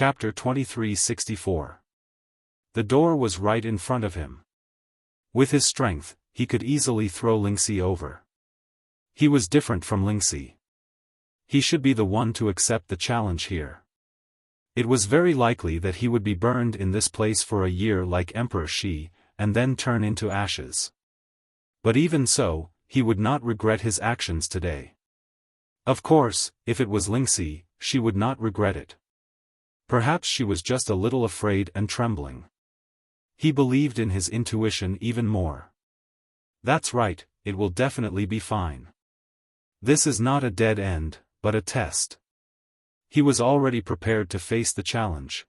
Chapter 2364. The door was right in front of him. With his strength, he could easily throw Lingxi over. He was different from Lingxi. He should be the one to accept the challenge here. It was very likely that he would be burned in this place for a year like Emperor Shi, and then turn into ashes. But even so, he would not regret his actions today. Of course, if it was Lingxi, she would not regret it. Perhaps she was just a little afraid and trembling. He believed in his intuition even more. That's right, it will definitely be fine. This is not a dead end, but a test. He was already prepared to face the challenge.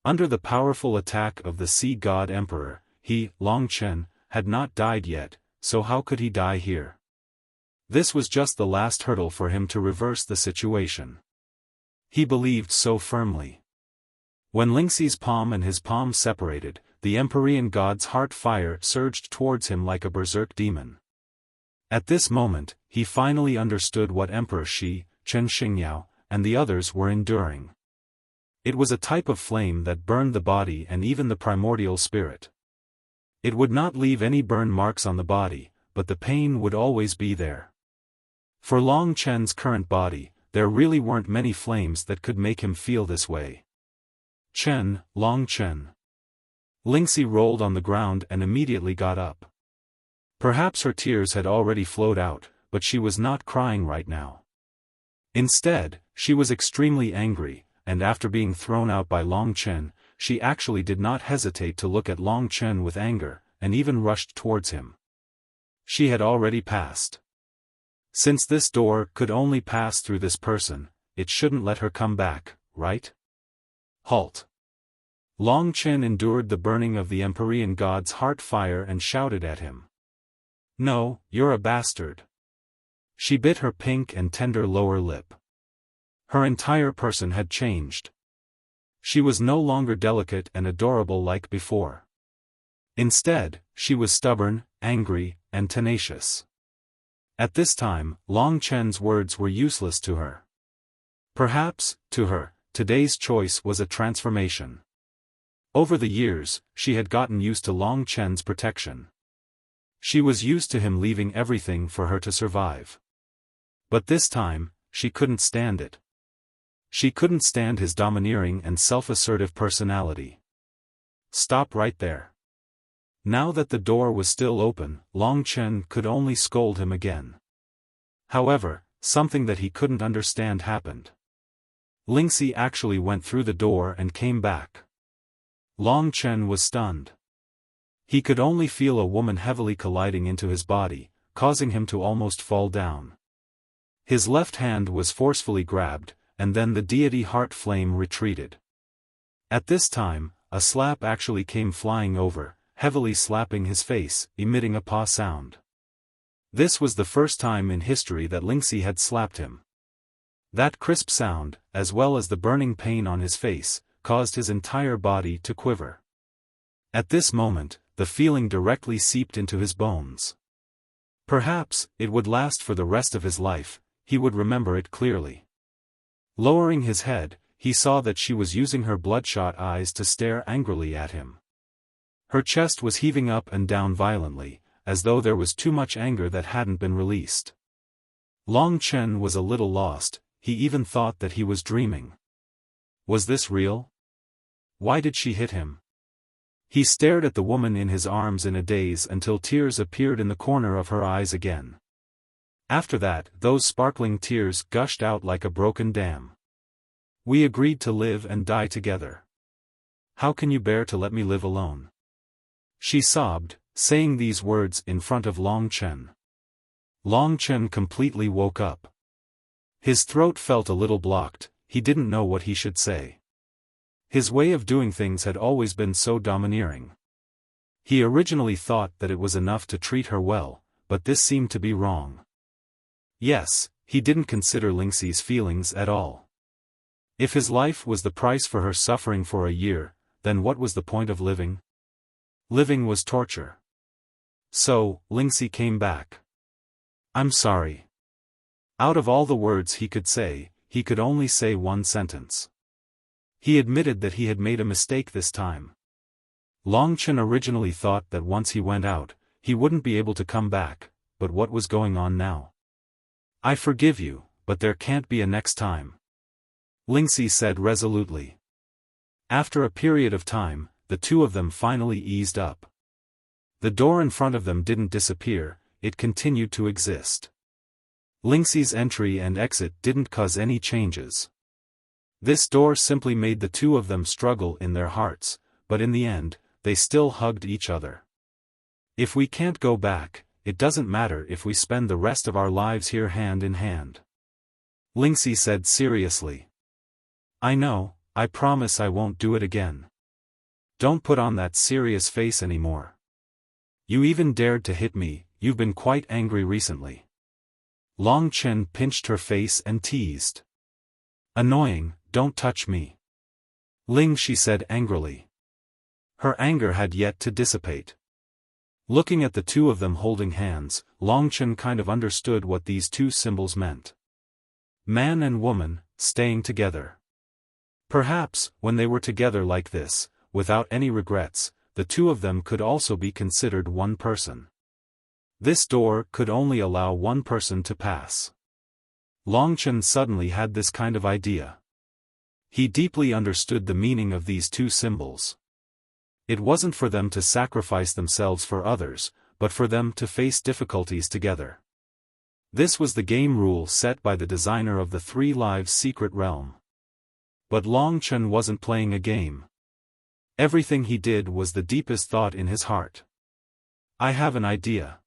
Under the powerful attack of the Sea God Emperor, he, Long Chen, had not died yet, so how could he die here? This was just the last hurdle for him to reverse the situation. He believed so firmly. When Lingxi's palm and his palm separated, the Empyrean god's heart fire surged towards him like a berserk demon. At this moment, he finally understood what Emperor Shi, Chen Xingyao, and the others were enduring. It was a type of flame that burned the body and even the primordial spirit. It would not leave any burn marks on the body, but the pain would always be there. For Long Chen's current body, there really weren't many flames that could make him feel this way. Chen, Long Chen. Lingxi rolled on the ground and immediately got up. Perhaps her tears had already flowed out, but she was not crying right now. Instead, she was extremely angry, and after being thrown out by Long Chen, she actually did not hesitate to look at Long Chen with anger, and even rushed towards him. She had already passed. Since this door could only pass through this person, it shouldn't let her come back, right? Halt! Long Chen endured the burning of the Empyrean god's heart fire and shouted at him. No, you're a bastard. She bit her pink and tender lower lip. Her entire person had changed. She was no longer delicate and adorable like before. Instead, she was stubborn, angry, and tenacious. At this time, Long Chen's words were useless to her. Perhaps, to her, today's choice was a transformation. Over the years, she had gotten used to Long Chen's protection. She was used to him leaving everything for her to survive. But this time, she couldn't stand it. She couldn't stand his domineering and self-assertive personality. Stop right there. Now that the door was still open, Long Chen could only scold him again. However, something that he couldn't understand happened. Lingxi actually went through the door and came back. Long Chen was stunned. He could only feel a woman heavily colliding into his body, causing him to almost fall down. His left hand was forcefully grabbed, and then the deity heart flame retreated. At this time, a slap actually came flying over, heavily slapping his face, emitting a paw sound. This was the first time in history that Lingxi had slapped him. That crisp sound, as well as the burning pain on his face, caused his entire body to quiver. At this moment, the feeling directly seeped into his bones. Perhaps, it would last for the rest of his life, he would remember it clearly. Lowering his head, he saw that she was using her bloodshot eyes to stare angrily at him. Her chest was heaving up and down violently, as though there was too much anger that hadn't been released. Long Chen was a little lost, he even thought that he was dreaming. Was this real? Why did she hit him? He stared at the woman in his arms in a daze until tears appeared in the corner of her eyes again. After that, those sparkling tears gushed out like a broken dam. We agreed to live and die together. How can you bear to let me live alone? She sobbed, saying these words in front of Long Chen. Long Chen completely woke up. His throat felt a little blocked, he didn't know what he should say. His way of doing things had always been so domineering. He originally thought that it was enough to treat her well, but this seemed to be wrong. Yes, he didn't consider Lingxi's feelings at all. If his life was the price for her suffering for a year, then what was the point of living? Living was torture. So, Lingxi came back. I'm sorry. Out of all the words he could say, he could only say one sentence. He admitted that he had made a mistake this time. Long Chen originally thought that once he went out, he wouldn't be able to come back, but what was going on now? I forgive you, but there can't be a next time, Lingxi said resolutely. After a period of time, the two of them finally eased up. The door in front of them didn't disappear, it continued to exist. Lingxi's entry and exit didn't cause any changes. This door simply made the two of them struggle in their hearts, but in the end, they still hugged each other. If we can't go back, it doesn't matter if we spend the rest of our lives here hand in hand, Lingxi said seriously. I know, I promise I won't do it again. Don't put on that serious face anymore. You even dared to hit me, you've been quite angry recently. Long Chen pinched her face and teased. Annoying, don't touch me, Lingxi said angrily. Her anger had yet to dissipate. Looking at the two of them holding hands, Long Chen kind of understood what these two symbols meant. Man and woman, staying together. Perhaps, when they were together like this, without any regrets, the two of them could also be considered one person. This door could only allow one person to pass. Long Chen suddenly had this kind of idea. He deeply understood the meaning of these two symbols. It wasn't for them to sacrifice themselves for others, but for them to face difficulties together. This was the game rule set by the designer of the Three Lives Secret Realm. But Long Chen wasn't playing a game. Everything he did was the deepest thought in his heart. I have an idea.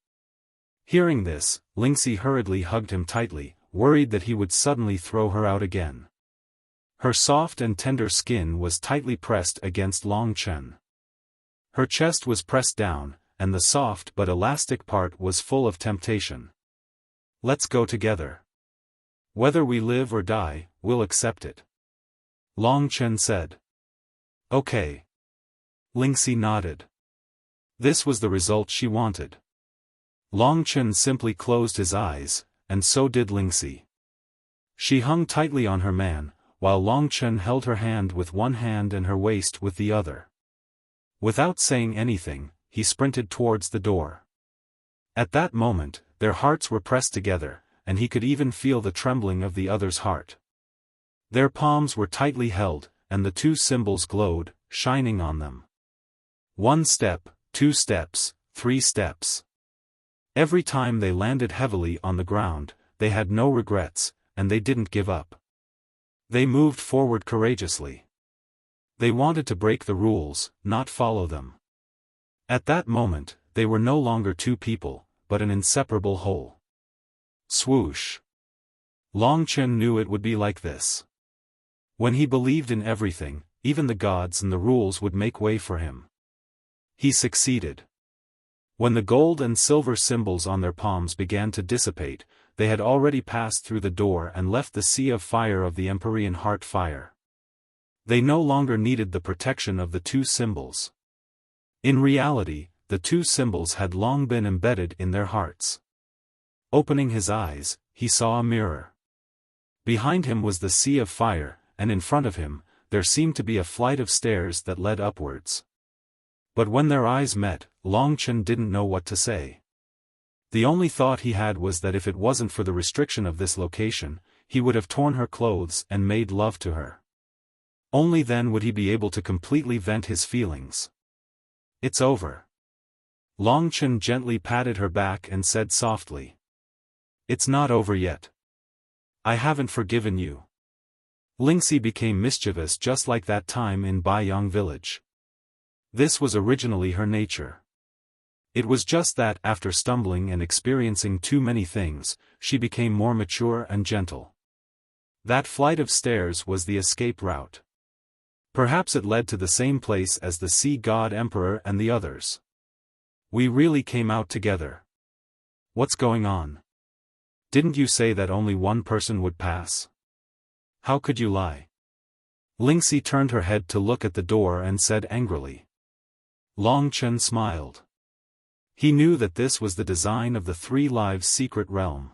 Hearing this, Lingxi hurriedly hugged him tightly, worried that he would suddenly throw her out again. Her soft and tender skin was tightly pressed against Long Chen. Her chest was pressed down, and the soft but elastic part was full of temptation. Let's go together. Whether we live or die, we'll accept it, Long Chen said. Okay. Lingxi nodded. This was the result she wanted. Long Chen simply closed his eyes, and so did Lingxi. She hung tightly on her man, while Long Chen held her hand with one hand and her waist with the other. Without saying anything, he sprinted towards the door. At that moment, their hearts were pressed together, and he could even feel the trembling of the other's heart. Their palms were tightly held, and the two symbols glowed, shining on them. 1 step, 2 steps, 3 steps. Every time they landed heavily on the ground, they had no regrets, and they didn't give up. They moved forward courageously. They wanted to break the rules, not follow them. At that moment, they were no longer two people, but an inseparable whole. Swoosh. Long Chen knew it would be like this. When he believed in everything, even the gods and the rules would make way for him. He succeeded. When the gold and silver symbols on their palms began to dissipate, they had already passed through the door and left the sea of fire of the Empyrean heart fire. They no longer needed the protection of the two symbols. In reality, the two symbols had long been embedded in their hearts. Opening his eyes, he saw a mirror. Behind him was the sea of fire, and in front of him, there seemed to be a flight of stairs that led upwards. But when their eyes met, Long Chen didn't know what to say. The only thought he had was that if it wasn't for the restriction of this location, he would have torn her clothes and made love to her. Only then would he be able to completely vent his feelings. It's over. Long Chen gently patted her back and said softly. It's not over yet. I haven't forgiven you. Lingxi became mischievous just like that time in Baiyang village. This was originally her nature. It was just that after stumbling and experiencing too many things, she became more mature and gentle. That flight of stairs was the escape route. Perhaps it led to the same place as the Sea God Emperor and the others. We really came out together. What's going on? Didn't you say that only one person would pass? How could you lie? Lingxi turned her head to look at the door and said angrily. Long Chen smiled. He knew that this was the design of the Three Lives Secret Realm.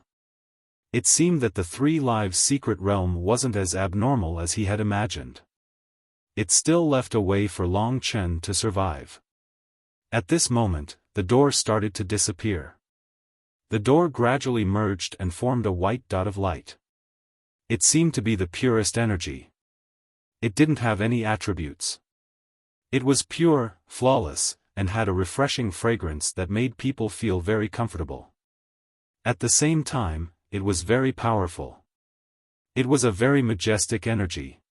It seemed that the Three Lives Secret Realm wasn't as abnormal as he had imagined. it still left a way for Long Chen to survive. At this moment, the door started to disappear. The door gradually merged and formed a white dot of light. It seemed to be the purest energy. It didn't have any attributes. It was pure, flawless, and had a refreshing fragrance that made people feel very comfortable. At the same time, it was very powerful. It was a very majestic energy.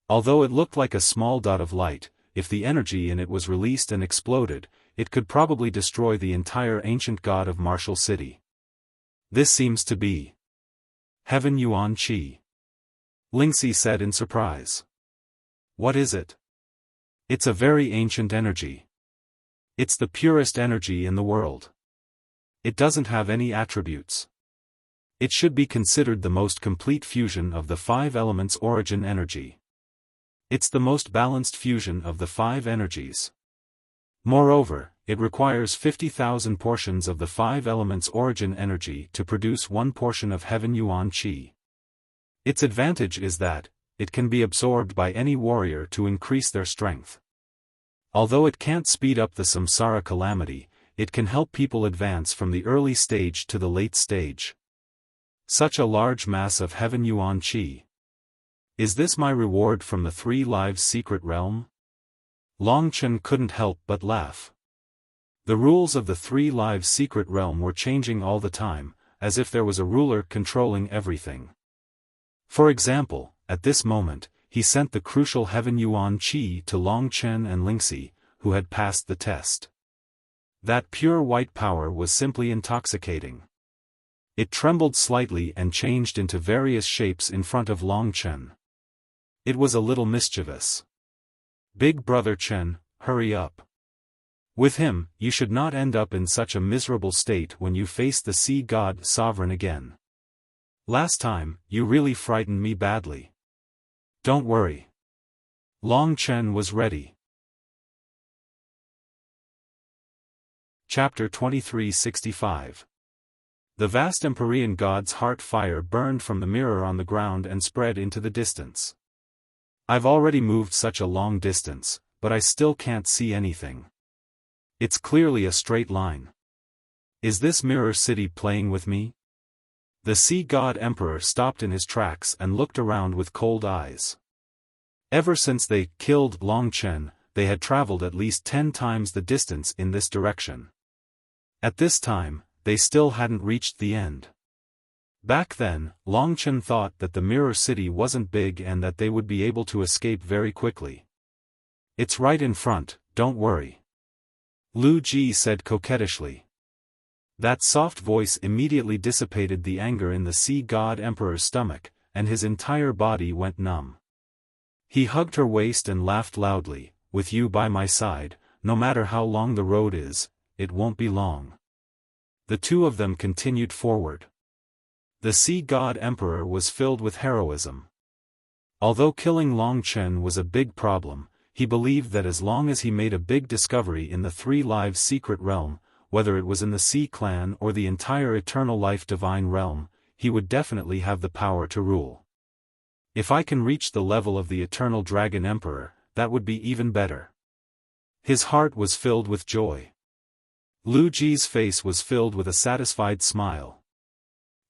Although it looked like a small dot of light, if the energy in it was released and exploded, it could probably destroy the entire ancient god of martial city. This seems to be Heaven Yuan Qi. Lingxi said in surprise. What is it? It's a very ancient energy. It's the purest energy in the world. It doesn't have any attributes. It should be considered the most complete fusion of the 5 elements origin energy. It's the most balanced fusion of the 5 energies. Moreover, it requires 50,000 portions of the 5 elements origin energy to produce 1 portion of Heaven Yuan Qi. Its advantage is that it can be absorbed by any warrior to increase their strength. Although it can't speed up the samsara calamity, it can help people advance from the early stage to the late stage. Such a large mass of Heaven Yuan Qi. Is this my reward from the 3 Lives Secret Realm? Long Chen couldn't help but laugh. The rules of the 3 Lives Secret Realm were changing all the time, as if there was a ruler controlling everything. For example, at this moment, he sent the crucial Heaven Yuan Qi to Long Chen and Lingxi, who had passed the test. That pure white power was simply intoxicating. It trembled slightly and changed into various shapes in front of Long Chen. It was a little mischievous. Big brother Chen, hurry up. With him, you should not end up in such a miserable state when you face the Sea God Sovereign again. Last time, you really frightened me badly. Don't worry. Long Chen was ready. Chapter 2365. The vast Empyrean god's heart fire burned from the mirror on the ground and spread into the distance. I've already moved such a long distance, but I still can't see anything. It's clearly a straight line. Is this mirror city playing with me? The Sea God Emperor stopped in his tracks and looked around with cold eyes. Ever since they killed Long Chen, they had traveled at least 10 times the distance in this direction. At this time, they still hadn't reached the end. Back then, Long Chen thought that the mirror city wasn't big and that they would be able to escape very quickly. It's right in front, don't worry. Lu Ji said coquettishly. That soft voice immediately dissipated the anger in the Sea God Emperor's stomach, and his entire body went numb. He hugged her waist and laughed loudly, with you by my side, no matter how long the road is, it won't be long. The two of them continued forward. The Sea God Emperor was filled with heroism. Although killing Long Chen was a big problem, he believed that as long as he made a big discovery in the 3 Lives Secret Realm, whether it was in the Sea Clan or the entire Eternal Life Divine Realm, he would definitely have the power to rule. If I can reach the level of the Eternal Dragon Emperor, that would be even better. His heart was filled with joy. Lu Ji's face was filled with a satisfied smile.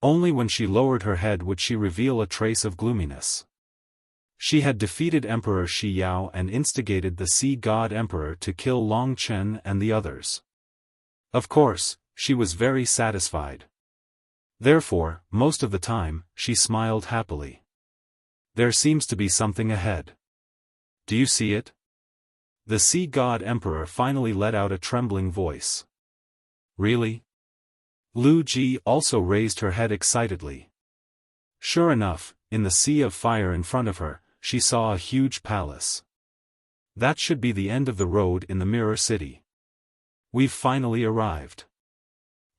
Only when she lowered her head would she reveal a trace of gloominess. She had defeated Emperor Shi Yao and instigated the Sea God Emperor to kill Long Chen and the others. Of course, she was very satisfied. Therefore, most of the time, she smiled happily. There seems to be something ahead. Do you see it? The Sea God Emperor finally let out a trembling voice. Really? Lu Ji also raised her head excitedly. Sure enough, in the sea of fire in front of her, she saw a huge palace. That should be the end of the road in the Mirror City. We've finally arrived.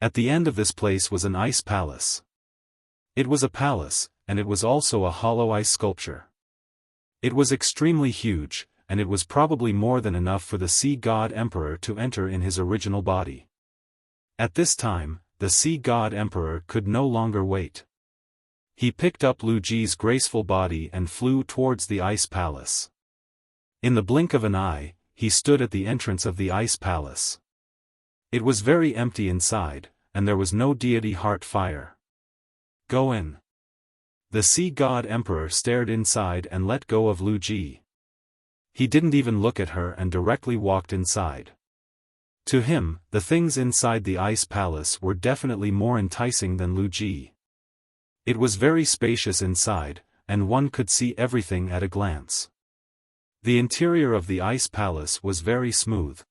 At the end of this place was an ice palace. It was a palace, and it was also a hollow ice sculpture. It was extremely huge, and it was probably more than enough for the Sea God Emperor to enter in his original body. At this time, the Sea God Emperor could no longer wait. He picked up Lu Ji's graceful body and flew towards the ice palace. In the blink of an eye, he stood at the entrance of the ice palace. It was very empty inside, and there was no deity heart fire. Go in. The sea god emperor stared inside and let go of Lu Ji. He didn't even look at her and directly walked inside. To him, the things inside the ice palace were definitely more enticing than Lu Ji. It was very spacious inside, and one could see everything at a glance. The interior of the ice palace was very smooth.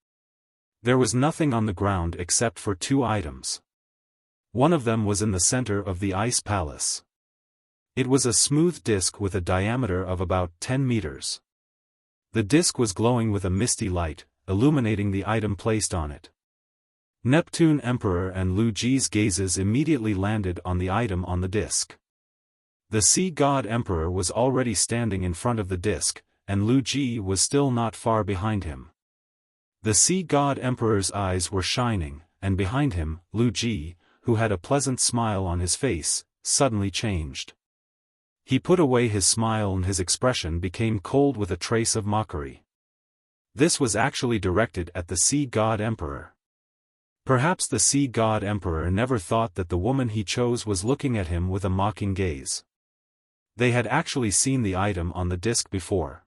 There was nothing on the ground except for 2 items. One of them was in the center of the ice palace. It was a smooth disc with a diameter of about 10 meters. The disc was glowing with a misty light, illuminating the item placed on it. Neptune Emperor and Lu Ji's gazes immediately landed on the item on the disc. The Sea God Emperor was already standing in front of the disc, and Lu Ji was still not far behind him. The Sea God Emperor's eyes were shining, and behind him, Lu Ji, who had a pleasant smile on his face, suddenly changed. He put away his smile and his expression became cold with a trace of mockery. This was actually directed at the Sea God Emperor. Perhaps the Sea God Emperor never thought that the woman he chose was looking at him with a mocking gaze. They had actually seen the item on the disc before.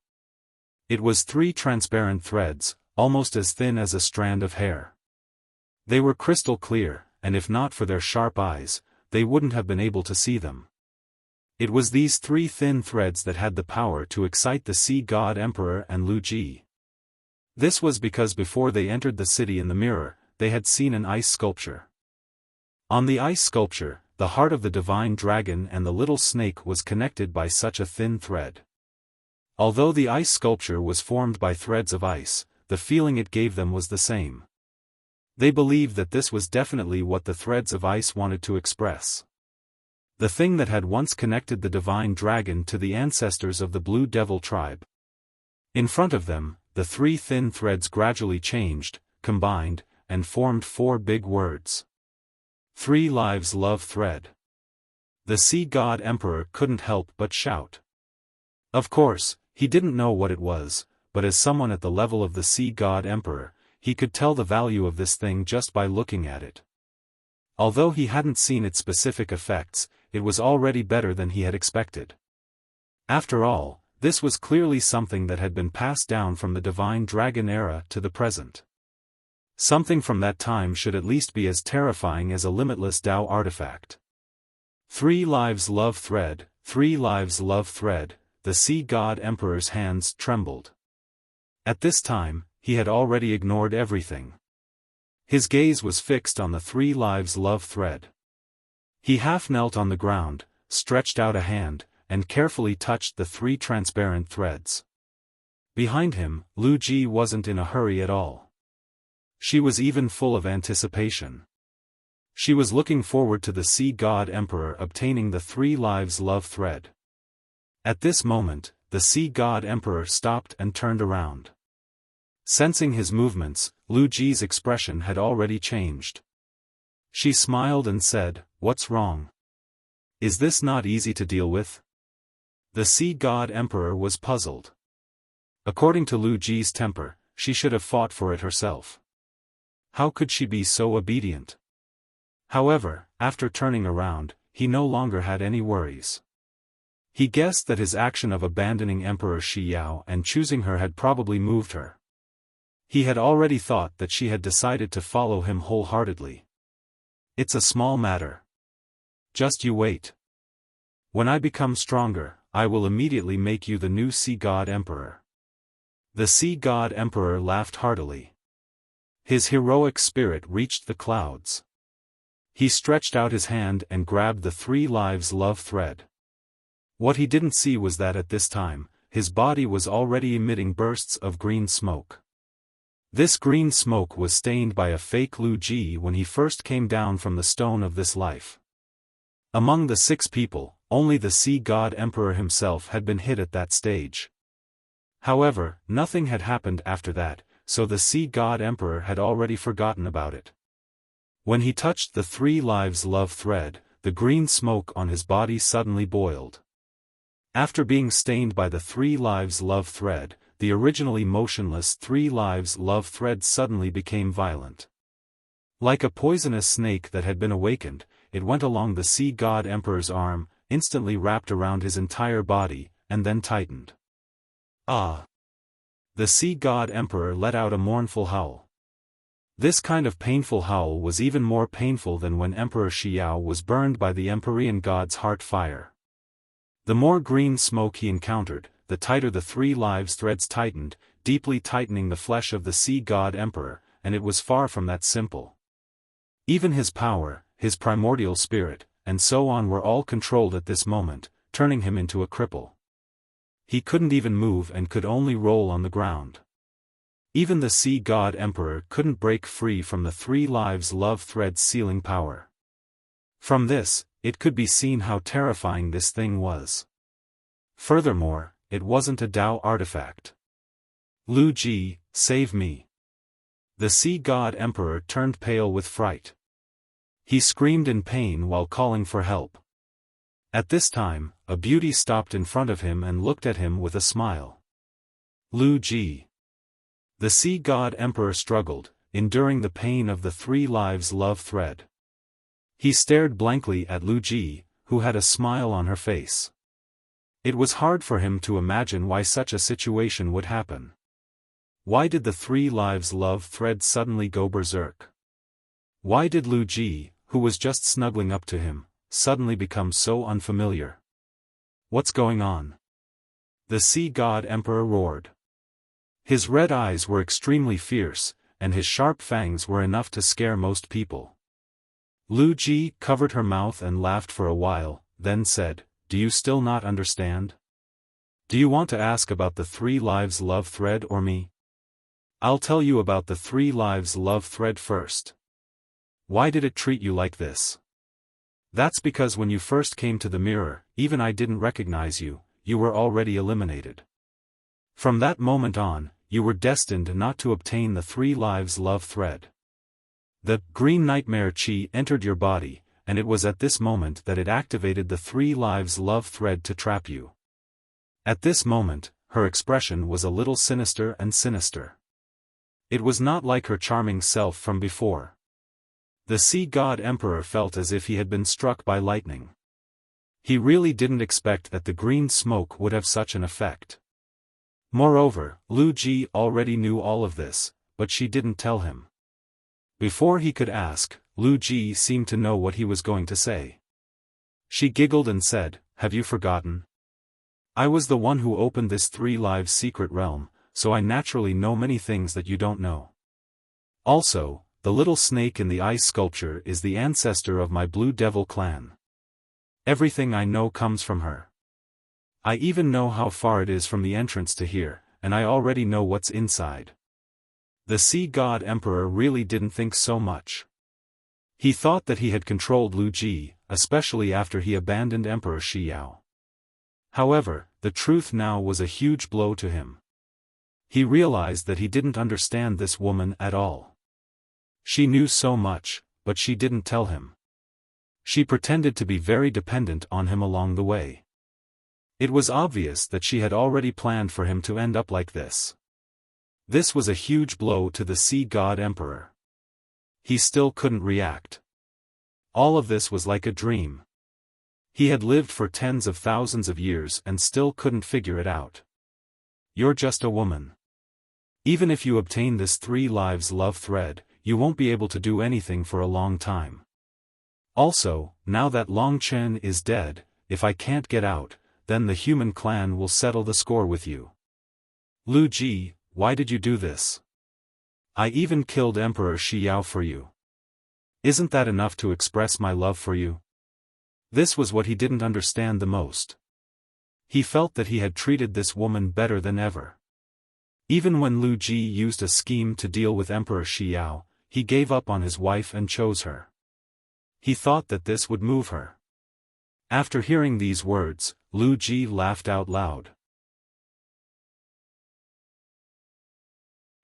It was 3 transparent threads, almost as thin as a strand of hair. They were crystal clear, and if not for their sharp eyes, they wouldn't have been able to see them. It was these 3 thin threads that had the power to excite the Sea God Emperor and Lu Ji. This was because before they entered the city in the mirror, they had seen an ice sculpture. On the ice sculpture, the heart of the divine dragon and the little snake was connected by such a thin thread. Although the ice sculpture was formed by threads of ice, the feeling it gave them was the same. They believed that this was definitely what the threads of ice wanted to express. The thing that had once connected the divine dragon to the ancestors of the Blue Devil tribe. In front of them, the 3 thin threads gradually changed, combined, and formed 4 big words. 3 lives love thread. The Sea God Emperor couldn't help but shout. Of course, he didn't know what it was, but as someone at the level of the Sea God Emperor, he could tell the value of this thing just by looking at it. Although he hadn't seen its specific effects, it was already better than he had expected. After all, this was clearly something that had been passed down from the divine dragon era to the present. Something from that time should at least be as terrifying as a limitless Tao artifact. 3 lives love thread, 3 lives love thread, the Sea God Emperor's hands trembled. At this time, he had already ignored everything. His gaze was fixed on the 3 lives love thread. He half knelt on the ground, stretched out a hand, and carefully touched the 3 transparent threads. Behind him, Lu Ji wasn't in a hurry at all. She was even full of anticipation. She was looking forward to the Sea God Emperor obtaining the 3 lives love thread. At this moment, the Sea God Emperor stopped and turned around. Sensing his movements, Lu Ji's expression had already changed. She smiled and said, "What's wrong? Is this not easy to deal with?" The Sea God Emperor was puzzled. According to Lu Ji's temper, she should have fought for it herself. How could she be so obedient? However, after turning around, he no longer had any worries. He guessed that his action of abandoning Emperor Xiao and choosing her had probably moved her. He had already thought that she had decided to follow him wholeheartedly. It's a small matter. Just you wait. When I become stronger, I will immediately make you the new Sea God Emperor. The Sea God Emperor laughed heartily. His heroic spirit reached the clouds. He stretched out his hand and grabbed the 3 lives love thread. What he didn't see was that at this time, his body was already emitting bursts of green smoke. This green smoke was stained by a fake Lu Ji when he first came down from the stone of this life. Among the 6 people, only the Sea God Emperor himself had been hit at that stage. However, nothing had happened after that, so the Sea God Emperor had already forgotten about it. When he touched the 3 lives love thread, the green smoke on his body suddenly boiled. After being stained by the 3 lives love thread, the originally motionless 3 lives love thread suddenly became violent. Like a poisonous snake that had been awakened, it went along the sea god emperor's arm, instantly wrapped around his entire body, and then tightened. Ah! The sea god emperor let out a mournful howl. This kind of painful howl was even more painful than when Emperor Xiao was burned by the Empyrean god's heart fire. The more green smoke he encountered, the tighter the 3 lives threads tightened, deeply tightening the flesh of the sea god emperor, and it was far from that simple. Even his power, his primordial spirit, and so on were all controlled at this moment, turning him into a cripple. He couldn't even move and could only roll on the ground. Even the sea god emperor couldn't break free from the 3 lives love thread's sealing power. From this, it could be seen how terrifying this thing was. Furthermore, it wasn't a Tao artifact. Lu Ji, save me. The sea god emperor turned pale with fright. He screamed in pain while calling for help. At this time, a beauty stopped in front of him and looked at him with a smile. Lu Ji. The sea god emperor struggled, enduring the pain of the 3 lives love thread. He stared blankly at Lu Ji, who had a smile on her face. It was hard for him to imagine why such a situation would happen. Why did the 3 lives love thread suddenly go berserk? Why did Lu Ji, who was just snuggling up to him, suddenly become so unfamiliar? What's going on? The sea god emperor roared. His red eyes were extremely fierce, and his sharp fangs were enough to scare most people. Lu Ji covered her mouth and laughed for a while, then said, "Do you still not understand? Do you want to ask about the 3 lives love thread or me? I'll tell you about the 3 lives love thread first. Why did it treat you like this? That's because when you first came to the mirror, even I didn't recognize you, you were already eliminated. From that moment on, you were destined not to obtain the 3 lives love thread. The green nightmare chi entered your body, and it was at this moment that it activated the 3 lives love thread to trap you." At this moment, her expression was a little sinister and sinister. It was not like her charming self from before. The sea god emperor felt as if he had been struck by lightning. He really didn't expect that the green smoke would have such an effect. Moreover, Lu Ji already knew all of this, but she didn't tell him. Before he could ask, Lu Ji seemed to know what he was going to say. She giggled and said, "Have you forgotten? I was the one who opened this 3 lives secret realm, so I naturally know many things that you don't know. Also, the little snake in the ice sculpture is the ancestor of my Blue Devil clan. Everything I know comes from her. I even know how far it is from the entrance to here, and I already know what's inside." The sea god emperor really didn't think so much. He thought that he had controlled Lu Ji, especially after he abandoned Emperor Xiao. However, the truth now was a huge blow to him. He realized that he didn't understand this woman at all. She knew so much, but she didn't tell him. She pretended to be very dependent on him along the way. It was obvious that she had already planned for him to end up like this. This was a huge blow to the sea god emperor. He still couldn't react. All of this was like a dream. He had lived for tens of thousands of years and still couldn't figure it out. You're just a woman. Even if you obtain this 3 lives love thread, you won't be able to do anything for a long time. Also, now that Long Chen is dead, if I can't get out, then the human clan will settle the score with you. Lu Ji, why did you do this? I even killed Emperor Xiao for you. Isn't that enough to express my love for you? This was what he didn't understand the most. He felt that he had treated this woman better than ever. Even when Lu Ji used a scheme to deal with Emperor Xiao, he gave up on his wife and chose her. He thought that this would move her. After hearing these words, Lu Ji laughed out loud.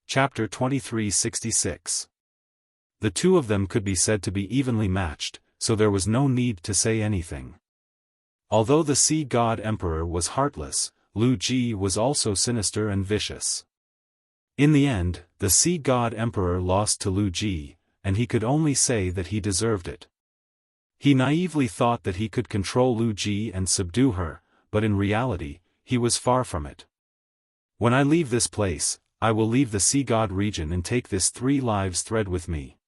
Chapter 2366. The two of them could be said to be evenly matched, so there was no need to say anything. Although the sea god emperor was heartless, Lu Ji was also sinister and vicious. In the end, the Sea God Emperor lost to Lu Ji, and he could only say that he deserved it. He naively thought that he could control Lu Ji and subdue her, but in reality, he was far from it. When I leave this place, I will leave the Sea God region and take this 3 lives thread with me.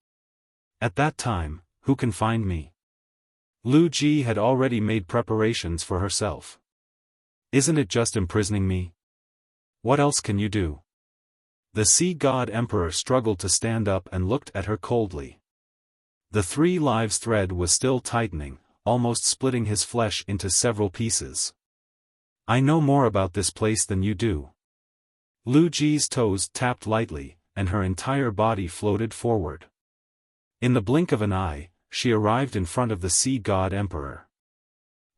At that time, who can find me? Lu Ji had already made preparations for herself. Isn't it just imprisoning me? What else can you do? The Sea God Emperor struggled to stand up and looked at her coldly. The 3 lives thread was still tightening, almost splitting his flesh into several pieces. I know more about this place than you do. Lu Ji's toes tapped lightly, and her entire body floated forward. In the blink of an eye, she arrived in front of the Sea God Emperor.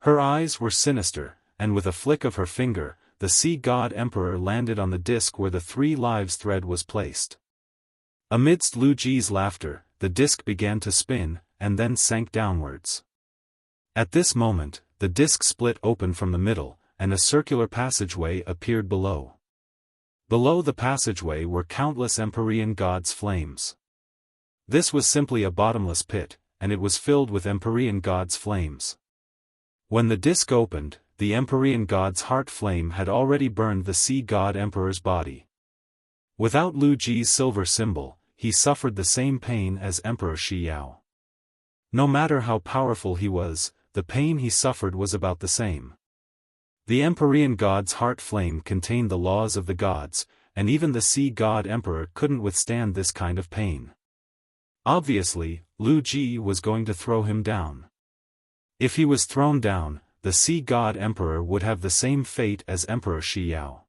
Her eyes were sinister, and with a flick of her finger, the Sea God Emperor landed on the disc where the 3 lives thread was placed. Amidst Lu Ji's laughter, the disc began to spin, and then sank downwards. At this moment, the disc split open from the middle, and a circular passageway appeared below. Below the passageway were countless Empyrean gods' flames. This was simply a bottomless pit, and it was filled with Empyrean gods' flames. When the disc opened, the Empyrean god's heart flame had already burned the Sea God Emperor's body. Without Lu Ji's silver symbol, he suffered the same pain as Emperor Xiao. No matter how powerful he was, the pain he suffered was about the same. The Empyrean god's heart flame contained the laws of the gods, and even the Sea God Emperor couldn't withstand this kind of pain. Obviously, Lu Ji was going to throw him down. If he was thrown down, the Sea God Emperor would have the same fate as Emperor Xiao.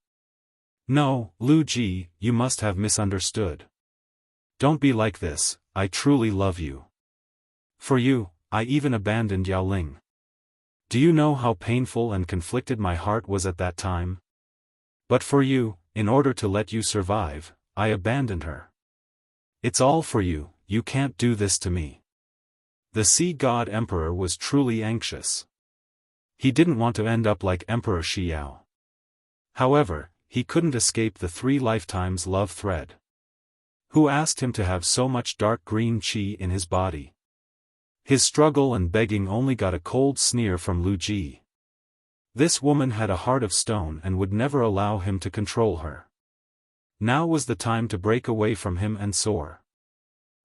No, Lu Ji, you must have misunderstood. Don't be like this, I truly love you. For you, I even abandoned Yao Ling. Do you know how painful and conflicted my heart was at that time? But for you, in order to let you survive, I abandoned her. It's all for you, you can't do this to me. The Sea God Emperor was truly anxious. He didn't want to end up like Emperor Xiao. However, he couldn't escape the 3 lifetimes love thread. Who asked him to have so much dark green qi in his body? His struggle and begging only got a cold sneer from Lu Ji. This woman had a heart of stone and would never allow him to control her. Now was the time to break away from him and soar.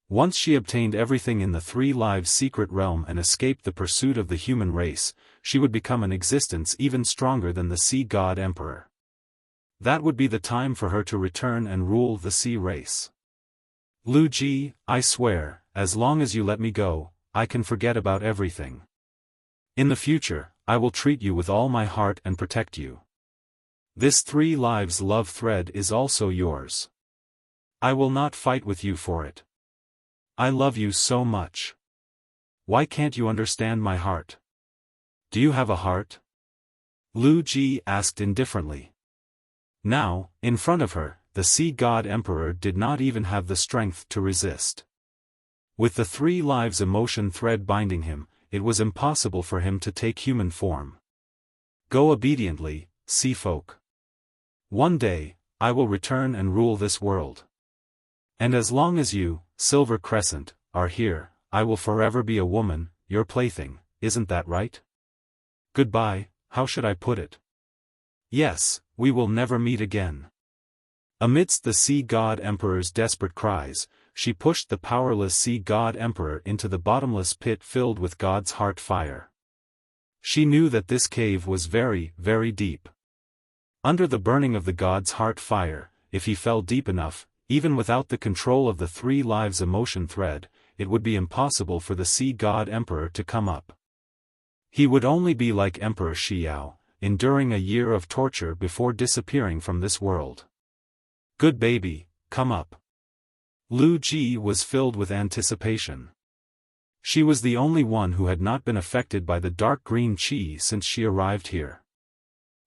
Once she obtained everything in the 3 lives secret realm and escaped the pursuit of the human race, she would become an existence even stronger than the Sea God Emperor. That would be the time for her to return and rule the sea race. Lu Ji, I swear, as long as you let me go, I can forget about everything. In the future, I will treat you with all my heart and protect you. This 3 lives love thread is also yours. I will not fight with you for it. I love you so much. Why can't you understand my heart? Do you have a heart? Lu Ji asked indifferently. Now, in front of her, the Sea God Emperor did not even have the strength to resist. With the 3 lives emotion thread binding him, it was impossible for him to take human form. Go obediently, sea folk. One day, I will return and rule this world. And as long as you, Silver Crescent, are here, I will forever be a woman, your plaything, isn't that right? Goodbye, how should I put it? Yes, we will never meet again. Amidst the Sea God Emperor's desperate cries, she pushed the powerless Sea God Emperor into the bottomless pit filled with God's heart fire. She knew that this cave was very, very deep. Under the burning of the God's heart fire, if he fell deep enough, even without the control of the 3 lives emotion thread, it would be impossible for the Sea God Emperor to come up. He would only be like Emperor Xiao, enduring a year of torture before disappearing from this world. Good baby, come up. Lu Ji was filled with anticipation. She was the only one who had not been affected by the dark green qi since she arrived here.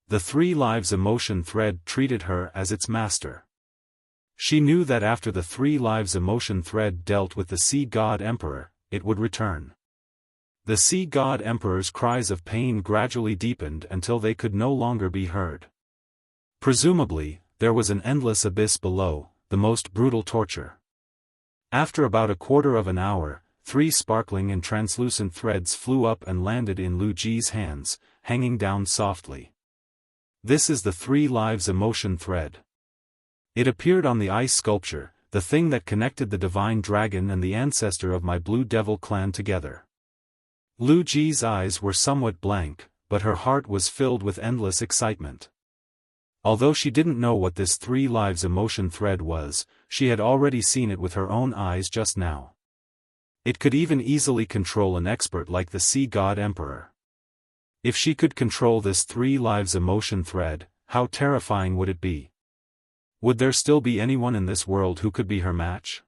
The 3 lives emotion thread treated her as its master. She knew that after the 3 lives emotion thread dealt with the Sea God Emperor, it would return. The Sea God Emperor's cries of pain gradually deepened until they could no longer be heard. Presumably, there was an endless abyss below, the most brutal torture. After about a quarter of an hour, 3 sparkling and translucent threads flew up and landed in Lu Ji's hands, hanging down softly. This is the 3 lives emotion thread. It appeared on the ice sculpture, the thing that connected the divine dragon and the ancestor of my Blue Devil clan together. Lu Ji's eyes were somewhat blank, but her heart was filled with endless excitement. Although she didn't know what this 3 lives emotion thread was, she had already seen it with her own eyes just now. It could even easily control an expert like the Sea God Emperor. If she could control this 3 lives emotion thread, how terrifying would it be? Would there still be anyone in this world who could be her match?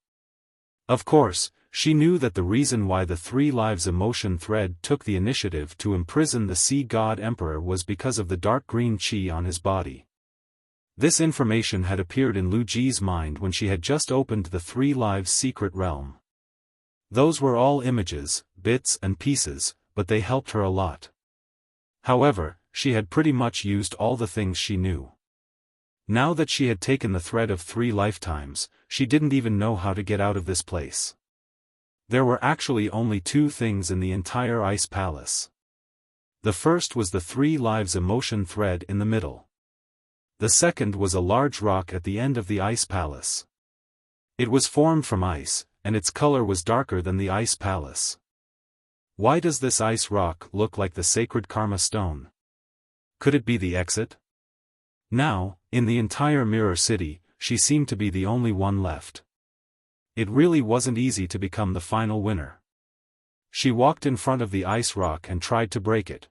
Of course, she knew that the reason why the 3 lives emotion thread took the initiative to imprison the Sea God Emperor was because of the dark green chi on his body. This information had appeared in Lu Ji's mind when she had just opened the 3 lives secret realm. Those were all images, bits and pieces, but they helped her a lot. However, she had pretty much used all the things she knew. Now that she had taken the thread of 3 lifetimes, she didn't even know how to get out of this place. There were actually only 2 things in the entire ice palace. The first was the 3 lives emotion thread in the middle. The second was a large rock at the end of the ice palace. It was formed from ice, and its color was darker than the ice palace. Why does this ice rock look like the sacred karma stone? Could it be the exit? Now, in the entire Mirror City, she seemed to be the only one left. It really wasn't easy to become the final winner. She walked in front of the ice rock and tried to break it.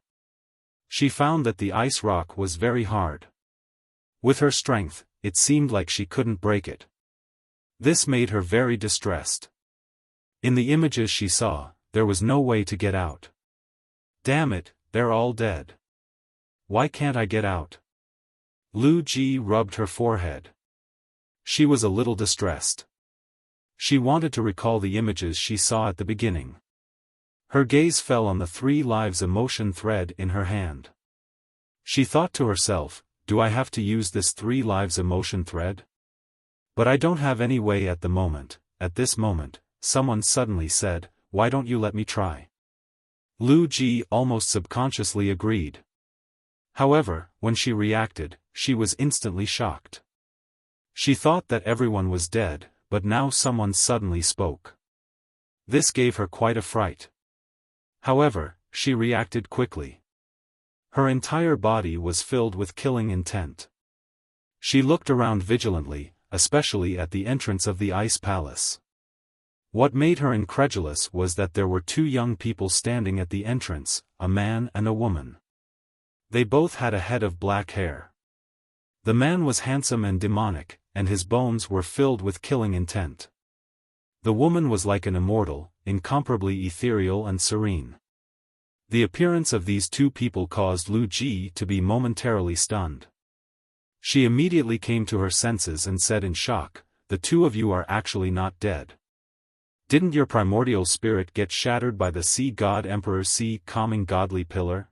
She found that the ice rock was very hard. With her strength, it seemed like she couldn't break it. This made her very distressed. In the images she saw, there was no way to get out. Damn it, they're all dead. Why can't I get out? Lu Ji rubbed her forehead. She was a little distressed. She wanted to recall the images she saw at the beginning. Her gaze fell on the 3 lives emotion thread in her hand. She thought to herself, do I have to use this 3 lives emotion thread? But I don't have any way at the moment. At this moment, someone suddenly said, why don't you let me try? Lu Ji almost subconsciously agreed. However, when she reacted, she was instantly shocked. She thought that everyone was dead, but now someone suddenly spoke. This gave her quite a fright. However, she reacted quickly. Her entire body was filled with killing intent. She looked around vigilantly, especially at the entrance of the ice palace. What made her incredulous was that there were 2 young people standing at the entrance, a man and a woman. They both had a head of black hair. The man was handsome and demonic, and his bones were filled with killing intent. The woman was like an immortal, incomparably ethereal and serene. The appearance of these 2 people caused Lu Ji to be momentarily stunned. She immediately came to her senses and said in shock, the 2 of you are actually not dead. Didn't your primordial spirit get shattered by the Sea God Emperor's sea calming godly pillar?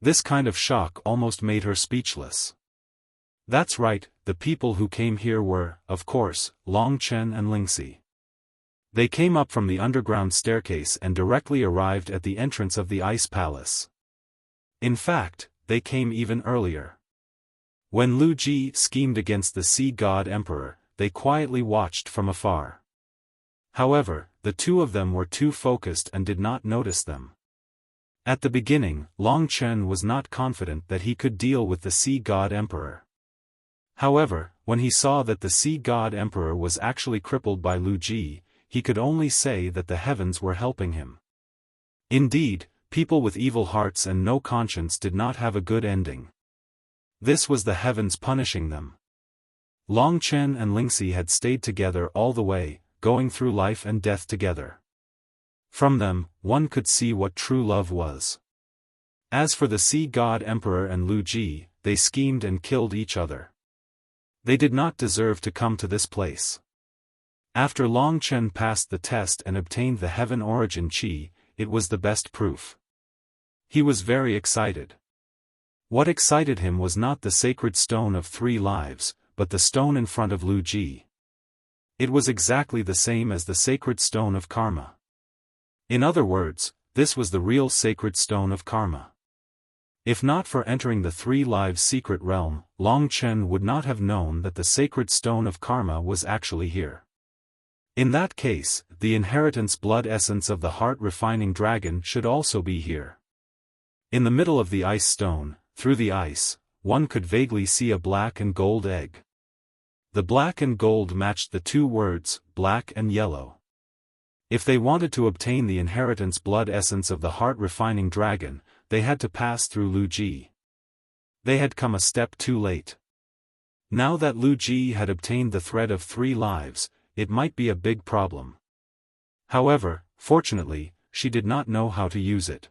This kind of shock almost made her speechless. That's right, the people who came here were, of course, Long Chen and Lingxi. They came up from the underground staircase and directly arrived at the entrance of the ice palace. In fact, they came even earlier. When Lu Ji schemed against the Sea God Emperor, they quietly watched from afar. However, the 2 of them were too focused and did not notice them. At the beginning, Long Chen was not confident that he could deal with the Sea God Emperor. However, when he saw that the Sea God Emperor was actually crippled by Lu Ji, he could only say that the heavens were helping him. Indeed, people with evil hearts and no conscience did not have a good ending. This was the heavens punishing them. Long Chen and Lingxi had stayed together all the way, going through life and death together. From them, one could see what true love was. As for the Sea God Emperor and Lu Ji, they schemed and killed each other. They did not deserve to come to this place. After Long Chen passed the test and obtained the Heaven Origin Chi, it was the best proof. He was very excited. What excited him was not the sacred stone of 3 lives, but the stone in front of Lu Ji. It was exactly the same as the sacred stone of karma. In other words, this was the real sacred stone of karma. If not for entering the 3 lives secret realm, Long Chen would not have known that the sacred stone of karma was actually here. In that case, the inheritance blood essence of the heart-refining dragon should also be here. In the middle of the ice stone, through the ice, one could vaguely see a black and gold egg. The black and gold matched the 2 words, black and yellow. If they wanted to obtain the inheritance blood essence of the heart-refining dragon, they had to pass through Lu Ji. They had come a step too late. Now that Lu Ji had obtained the thread of 3 lives, it might be a big problem. However, fortunately, she did not know how to use it.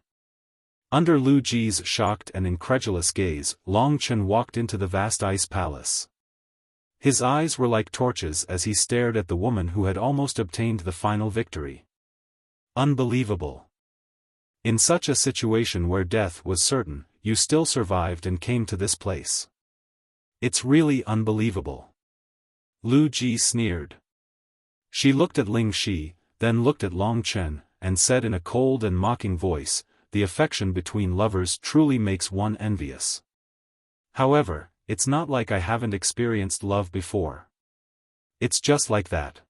Under Lu Ji's shocked and incredulous gaze, Long Chen walked into the vast ice palace. His eyes were like torches as he stared at the woman who had almost obtained the final victory. Unbelievable. In such a situation where death was certain, you still survived and came to this place. It's really unbelievable. Lu Ji sneered. She looked at Ling Shi, then looked at Long Chen, and said in a cold and mocking voice, "The affection between lovers truly makes one envious. However, it's not like I haven't experienced love before. It's just like that.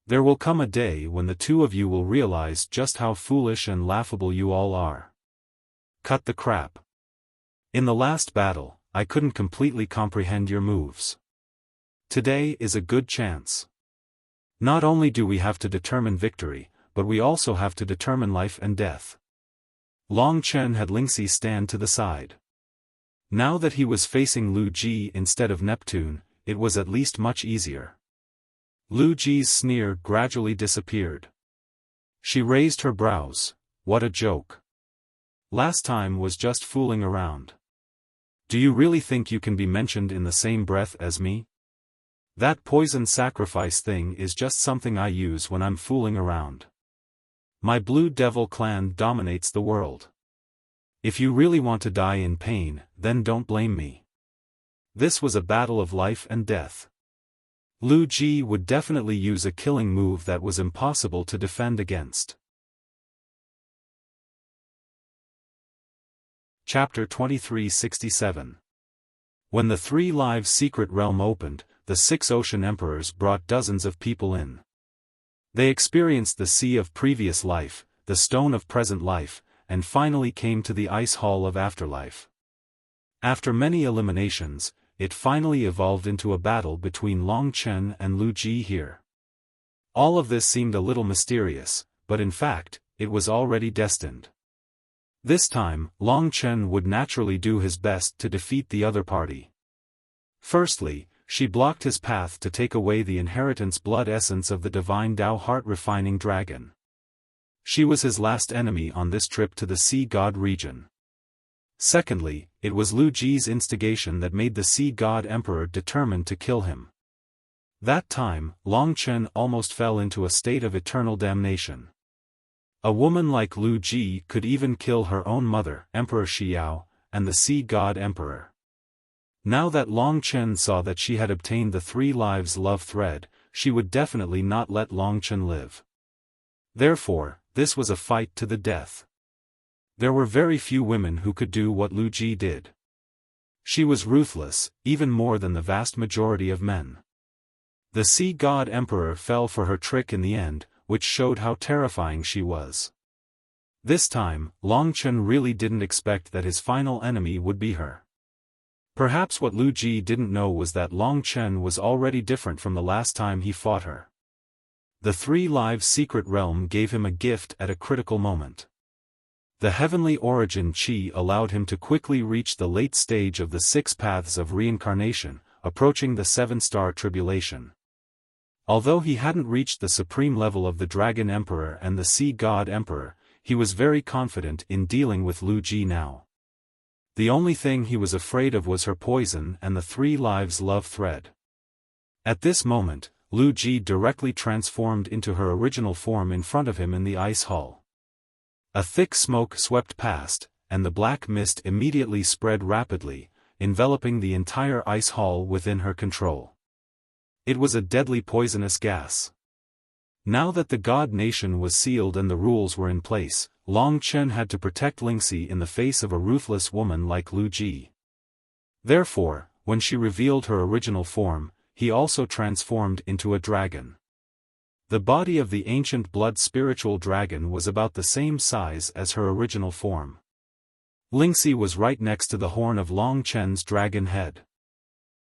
There will come a day when the 2 of you will realize just how foolish and laughable you all are. Cut the crap. In the last battle, I couldn't completely comprehend your moves. Today is a good chance. Not only do we have to determine victory, but we also have to determine life and death." Long Chen had Lingxi stand to the side. Now that he was facing Lu Ji instead of Neptune, it was at least much easier. Lu Ji's sneer gradually disappeared. She raised her brows. What a joke. Last time was just fooling around. Do you really think you can be mentioned in the same breath as me? That poison sacrifice thing is just something I use when I'm fooling around. My Blue Devil clan dominates the world. If you really want to die in pain, then don't blame me. This was a battle of life and death. Lu Ji would definitely use a killing move that was impossible to defend against. Chapter 2367. When the 3 lives secret realm opened, the 6 ocean emperors brought dozens of people in. They experienced the sea of previous life, the stone of present life, and finally came to the ice hall of afterlife. After many eliminations, it finally evolved into a battle between Long Chen and Lu Ji here. All of this seemed a little mysterious, but in fact, it was already destined. This time, Long Chen would naturally do his best to defeat the other party. Firstly, she blocked his path to take away the inheritance blood essence of the divine Tao heart-refining dragon. She was his last enemy on this trip to the Sea God region. Secondly, it was Lu Ji's instigation that made the Sea God Emperor determined to kill him. That time, Long Chen almost fell into a state of eternal damnation. A woman like Lu Ji could even kill her own mother, Emperor Xiao, and the Sea God Emperor. Now that Long Chen saw that she had obtained the 3 lives love thread, she would definitely not let Long Chen live. Therefore, this was a fight to the death. There were very few women who could do what Lu Ji did. She was ruthless, even more than the vast majority of men. The Sea God Emperor fell for her trick in the end, which showed how terrifying she was. This time, Long Chen really didn't expect that his final enemy would be her. Perhaps what Lu Ji didn't know was that Long Chen was already different from the last time he fought her. The 3 lives secret realm gave him a gift at a critical moment. The heavenly origin Qi allowed him to quickly reach the late stage of the 6 paths of reincarnation, approaching the 7-star tribulation. Although he hadn't reached the supreme level of the Dragon Emperor and the Sea God Emperor, he was very confident in dealing with Lu Ji now. The only thing he was afraid of was her poison and the 3 lives love thread. At this moment, Lu Ji directly transformed into her original form in front of him in the ice hall. A thick smoke swept past, and the black mist immediately spread rapidly, enveloping the entire ice hall within her control. It was a deadly poisonous gas. Now that the god nation was sealed and the rules were in place, Long Chen had to protect Lingxi in the face of a ruthless woman like Lu Ji. Therefore, when she revealed her original form, he also transformed into a dragon. The body of the ancient blood spiritual dragon was about the same size as her original form. Lingxi was right next to the horn of Long Chen's dragon head.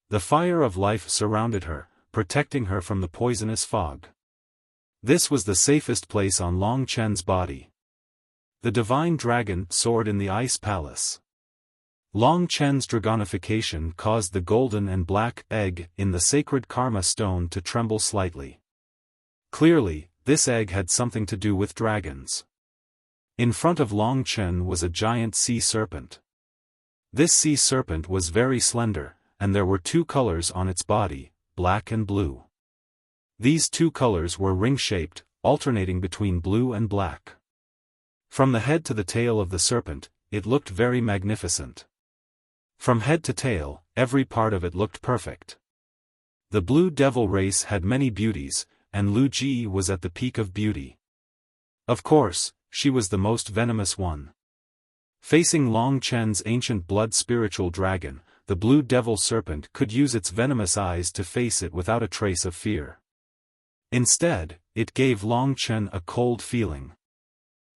The fire of life surrounded her, protecting her from the poisonous fog. This was the safest place on Long Chen's body. The divine dragon soared in the ice palace. Long Chen's dragonification caused the golden and black egg in the sacred karma stone to tremble slightly. Clearly, this egg had something to do with dragons. In front of Long Chen was a giant sea serpent. This sea serpent was very slender, and there were two colors on its body, black and blue. These two colors were ring-shaped, alternating between blue and black. From the head to the tail of the serpent, it looked very magnificent. From head to tail, every part of it looked perfect. The blue devil race had many beauties, and Lu Ji was at the peak of beauty. Of course, she was the most venomous one. Facing Long Chen's ancient blood spiritual dragon, the blue devil serpent could use its venomous eyes to face it without a trace of fear. Instead, it gave Long Chen a cold feeling.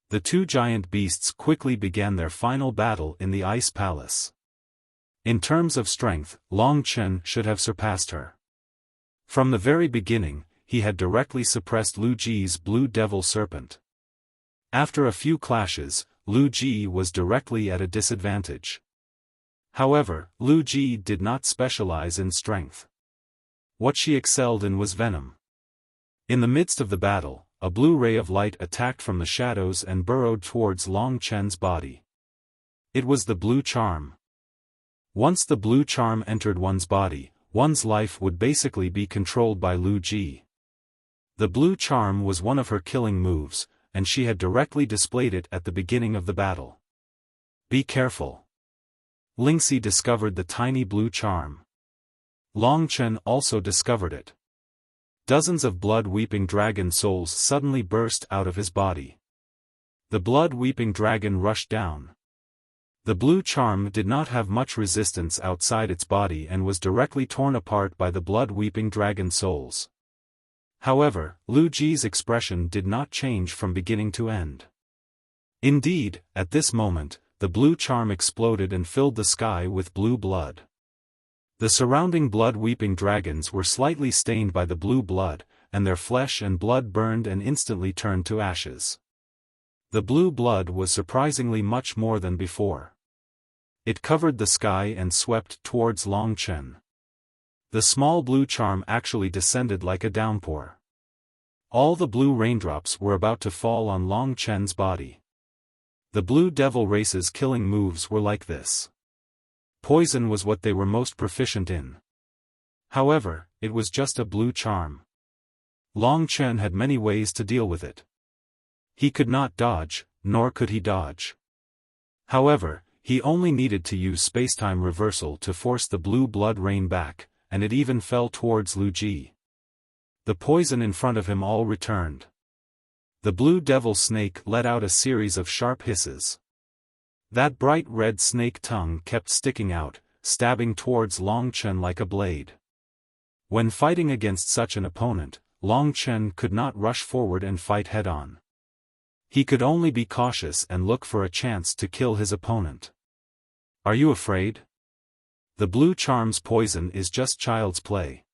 The two giant beasts quickly began their final battle in the ice palace. In terms of strength, Long Chen should have surpassed her. From the very beginning, he had directly suppressed Lu Ji's blue devil serpent. After a few clashes, Lu Ji was directly at a disadvantage. However, Lu Ji did not specialize in strength. What she excelled in was venom. In the midst of the battle, a blue ray of light attacked from the shadows and burrowed towards Long Chen's body. It was the blue charm. Once the blue charm entered one's body, one's life would basically be controlled by Lu Ji. The blue charm was one of her killing moves, and she had directly displayed it at the beginning of the battle. Be careful. Lingxi discovered the tiny blue charm. Long Chen also discovered it. Dozens of blood-weeping dragon souls suddenly burst out of his body. The blood-weeping dragon rushed down. The blue charm did not have much resistance outside its body and was directly torn apart by the blood-weeping dragon souls. However, Lu Ji's expression did not change from beginning to end. Indeed, at this moment, the blue charm exploded and filled the sky with blue blood. The surrounding blood-weeping dragons were slightly stained by the blue blood, and their flesh and blood burned and instantly turned to ashes. The blue blood was surprisingly much more than before. It covered the sky and swept towards Long Chen. The small blue charm actually descended like a downpour. All the blue raindrops were about to fall on Long Chen's body. The blue devil race's killing moves were like this. Poison was what they were most proficient in. However, it was just a blue charm. Long Chen had many ways to deal with it. He could not dodge, nor could he dodge. However, he only needed to use spacetime reversal to force the blue blood rain back, and it even fell towards Lu Ji. The poison in front of him all returned. The blue devil snake let out a series of sharp hisses. That bright red snake tongue kept sticking out, stabbing towards Long Chen like a blade. When fighting against such an opponent, Long Chen could not rush forward and fight head-on. He could only be cautious and look for a chance to kill his opponent. Are you afraid? The blue charm's poison is just child's play.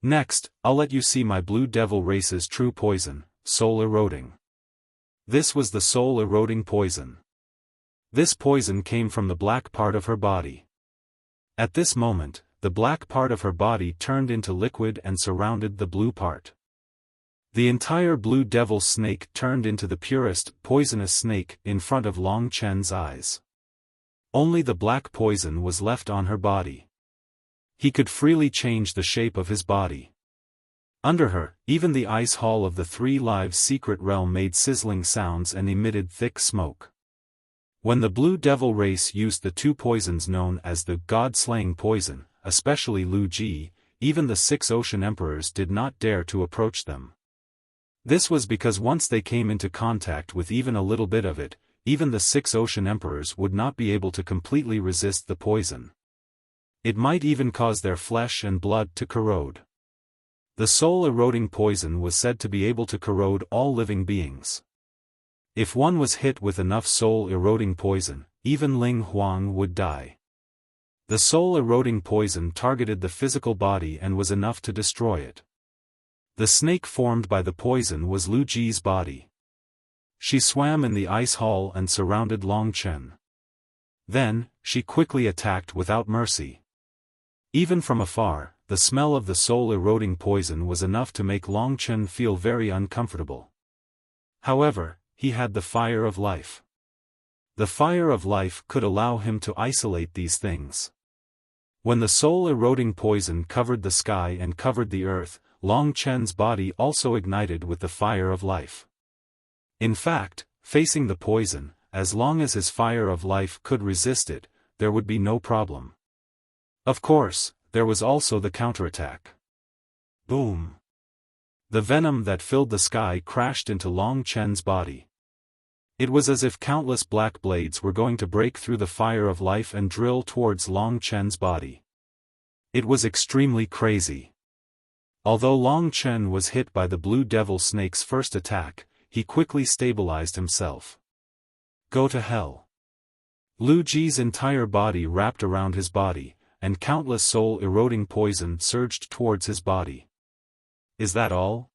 Next, I'll let you see my blue devil race's true poison, soul-eroding. This was the soul-eroding poison. This poison came from the black part of her body. At this moment, the black part of her body turned into liquid and surrounded the blue part. The entire blue devil snake turned into the purest, poisonous snake in front of Long Chen's eyes. Only the black poison was left on her body. He could freely change the shape of his body. Under her, even the ice hall of the Three Lives secret realm made sizzling sounds and emitted thick smoke. When the Blue Devil race used the two poisons known as the God-slaying poison, especially Lu Ji, even the 6 ocean emperors did not dare to approach them. This was because once they came into contact with even a little bit of it, even the 6 ocean emperors would not be able to completely resist the poison. It might even cause their flesh and blood to corrode. The soul-eroding poison was said to be able to corrode all living beings. If one was hit with enough soul-eroding poison, even Ling Huang would die. The soul-eroding poison targeted the physical body and was enough to destroy it. The snake formed by the poison was Lu Ji's body. She swam in the ice hall and surrounded Long Chen. Then, she quickly attacked without mercy. Even from afar, the smell of the soul-eroding poison was enough to make Long Chen feel very uncomfortable. However, he had the fire of life. The fire of life could allow him to isolate these things. When the soul-eroding poison covered the sky and covered the earth, Long Chen's body also ignited with the fire of life. In fact, facing the poison, as long as his fire of life could resist it, there would be no problem. Of course, there was also the counterattack. Boom! The venom that filled the sky crashed into Long Chen's body. It was as if countless black blades were going to break through the fire of life and drill towards Long Chen's body. It was extremely crazy. Although Long Chen was hit by the Blue Devil Snake's first attack, he quickly stabilized himself. Go to hell. Lu Ji's entire body wrapped around his body, and countless soul-eroding poison surged towards his body. Is that all?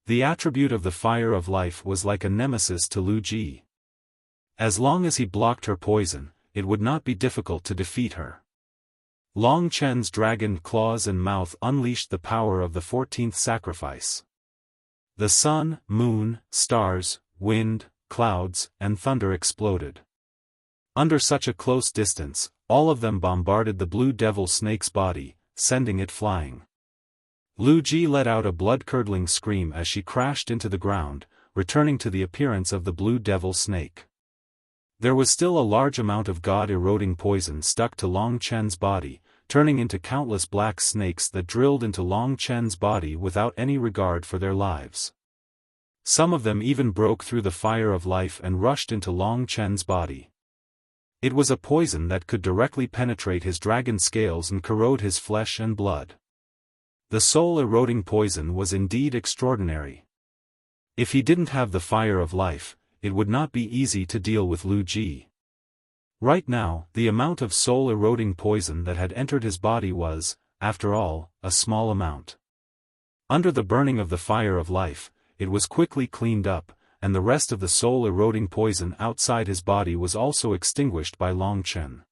The attribute of the fire of life was like a nemesis to Lu Ji. As long as he blocked her poison, it would not be difficult to defeat her. Long Chen's dragon claws and mouth unleashed the power of the 14th sacrifice. The sun, moon, stars, wind, clouds, and thunder exploded. Under such a close distance, all of them bombarded the Blue Devil Snake's body, sending it flying. Lu Ji let out a blood-curdling scream as she crashed into the ground, returning to the appearance of the Blue Devil Snake. There was still a large amount of God-eroding poison stuck to Long Chen's body, turning into countless black snakes that drilled into Long Chen's body without any regard for their lives. Some of them even broke through the fire of life and rushed into Long Chen's body. It was a poison that could directly penetrate his dragon scales and corrode his flesh and blood. The soul-eroding poison was indeed extraordinary. If he didn't have the fire of life, it would not be easy to deal with Lu Ji. Right now, the amount of soul-eroding poison that had entered his body was, after all, a small amount. Under the burning of the fire of life, it was quickly cleaned up, and the rest of the soul-eroding poison outside his body was also extinguished by Long Chen.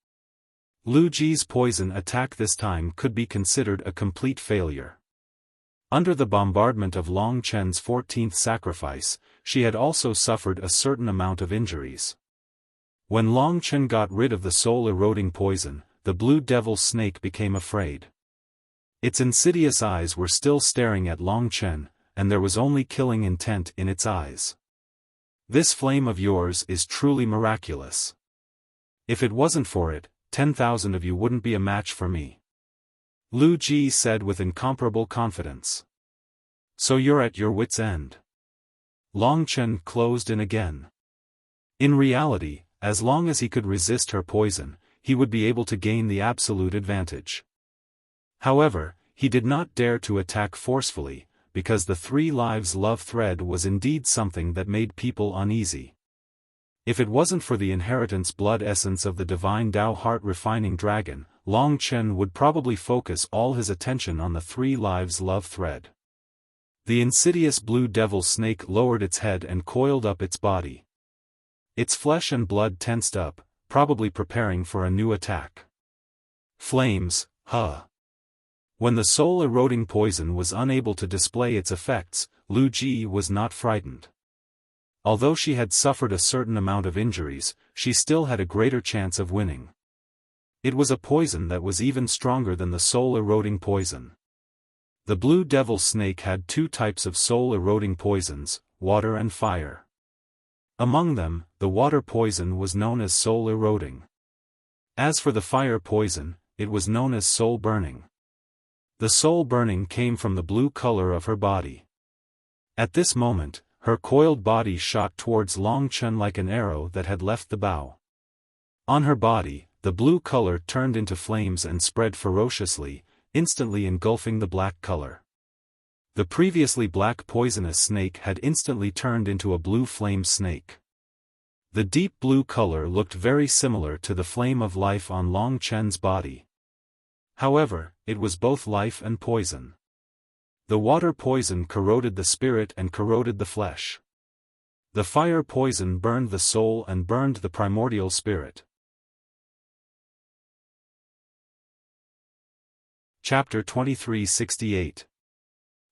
Lu Ji's poison attack this time could be considered a complete failure. Under the bombardment of Long Chen's 14th sacrifice, she had also suffered a certain amount of injuries. When Long Chen got rid of the soul-eroding poison, the Blue Devil Snake became afraid. Its insidious eyes were still staring at Long Chen, and there was only killing intent in its eyes. This flame of yours is truly miraculous. If it wasn't for it, 10,000 of you wouldn't be a match for me. Lu Ji said with incomparable confidence. So you're at your wit's end. Long Chen closed in again. In reality, as long as he could resist her poison, he would be able to gain the absolute advantage. However, he did not dare to attack forcefully, because the 3 lives love thread was indeed something that made people uneasy. If it wasn't for the inheritance blood essence of the divine Tao heart refining dragon, Long Chen would probably focus all his attention on the 3 lives love thread. The insidious Blue Devil Snake lowered its head and coiled up its body. Its flesh and blood tensed up, probably preparing for a new attack. Flames, huh? When the soul-eroding poison was unable to display its effects, Lu Ji was not frightened. Although she had suffered a certain amount of injuries, she still had a greater chance of winning. It was a poison that was even stronger than the soul-eroding poison. The Blue Devil Snake had 2 types of soul-eroding poisons, water and fire. Among them, the water poison was known as soul-eroding. As for the fire poison, it was known as soul-burning. The soul-burning came from the blue color of her body. At this moment, her coiled body shot towards Long Chen like an arrow that had left the bow. On her body, the blue color turned into flames and spread ferociously, instantly engulfing the black color. The previously black poisonous snake had instantly turned into a blue flame snake. The deep blue color looked very similar to the flame of life on Long Chen's body. However, it was both life and poison. The water poison corroded the spirit and corroded the flesh. The fire poison burned the soul and burned the primordial spirit. Chapter 2368.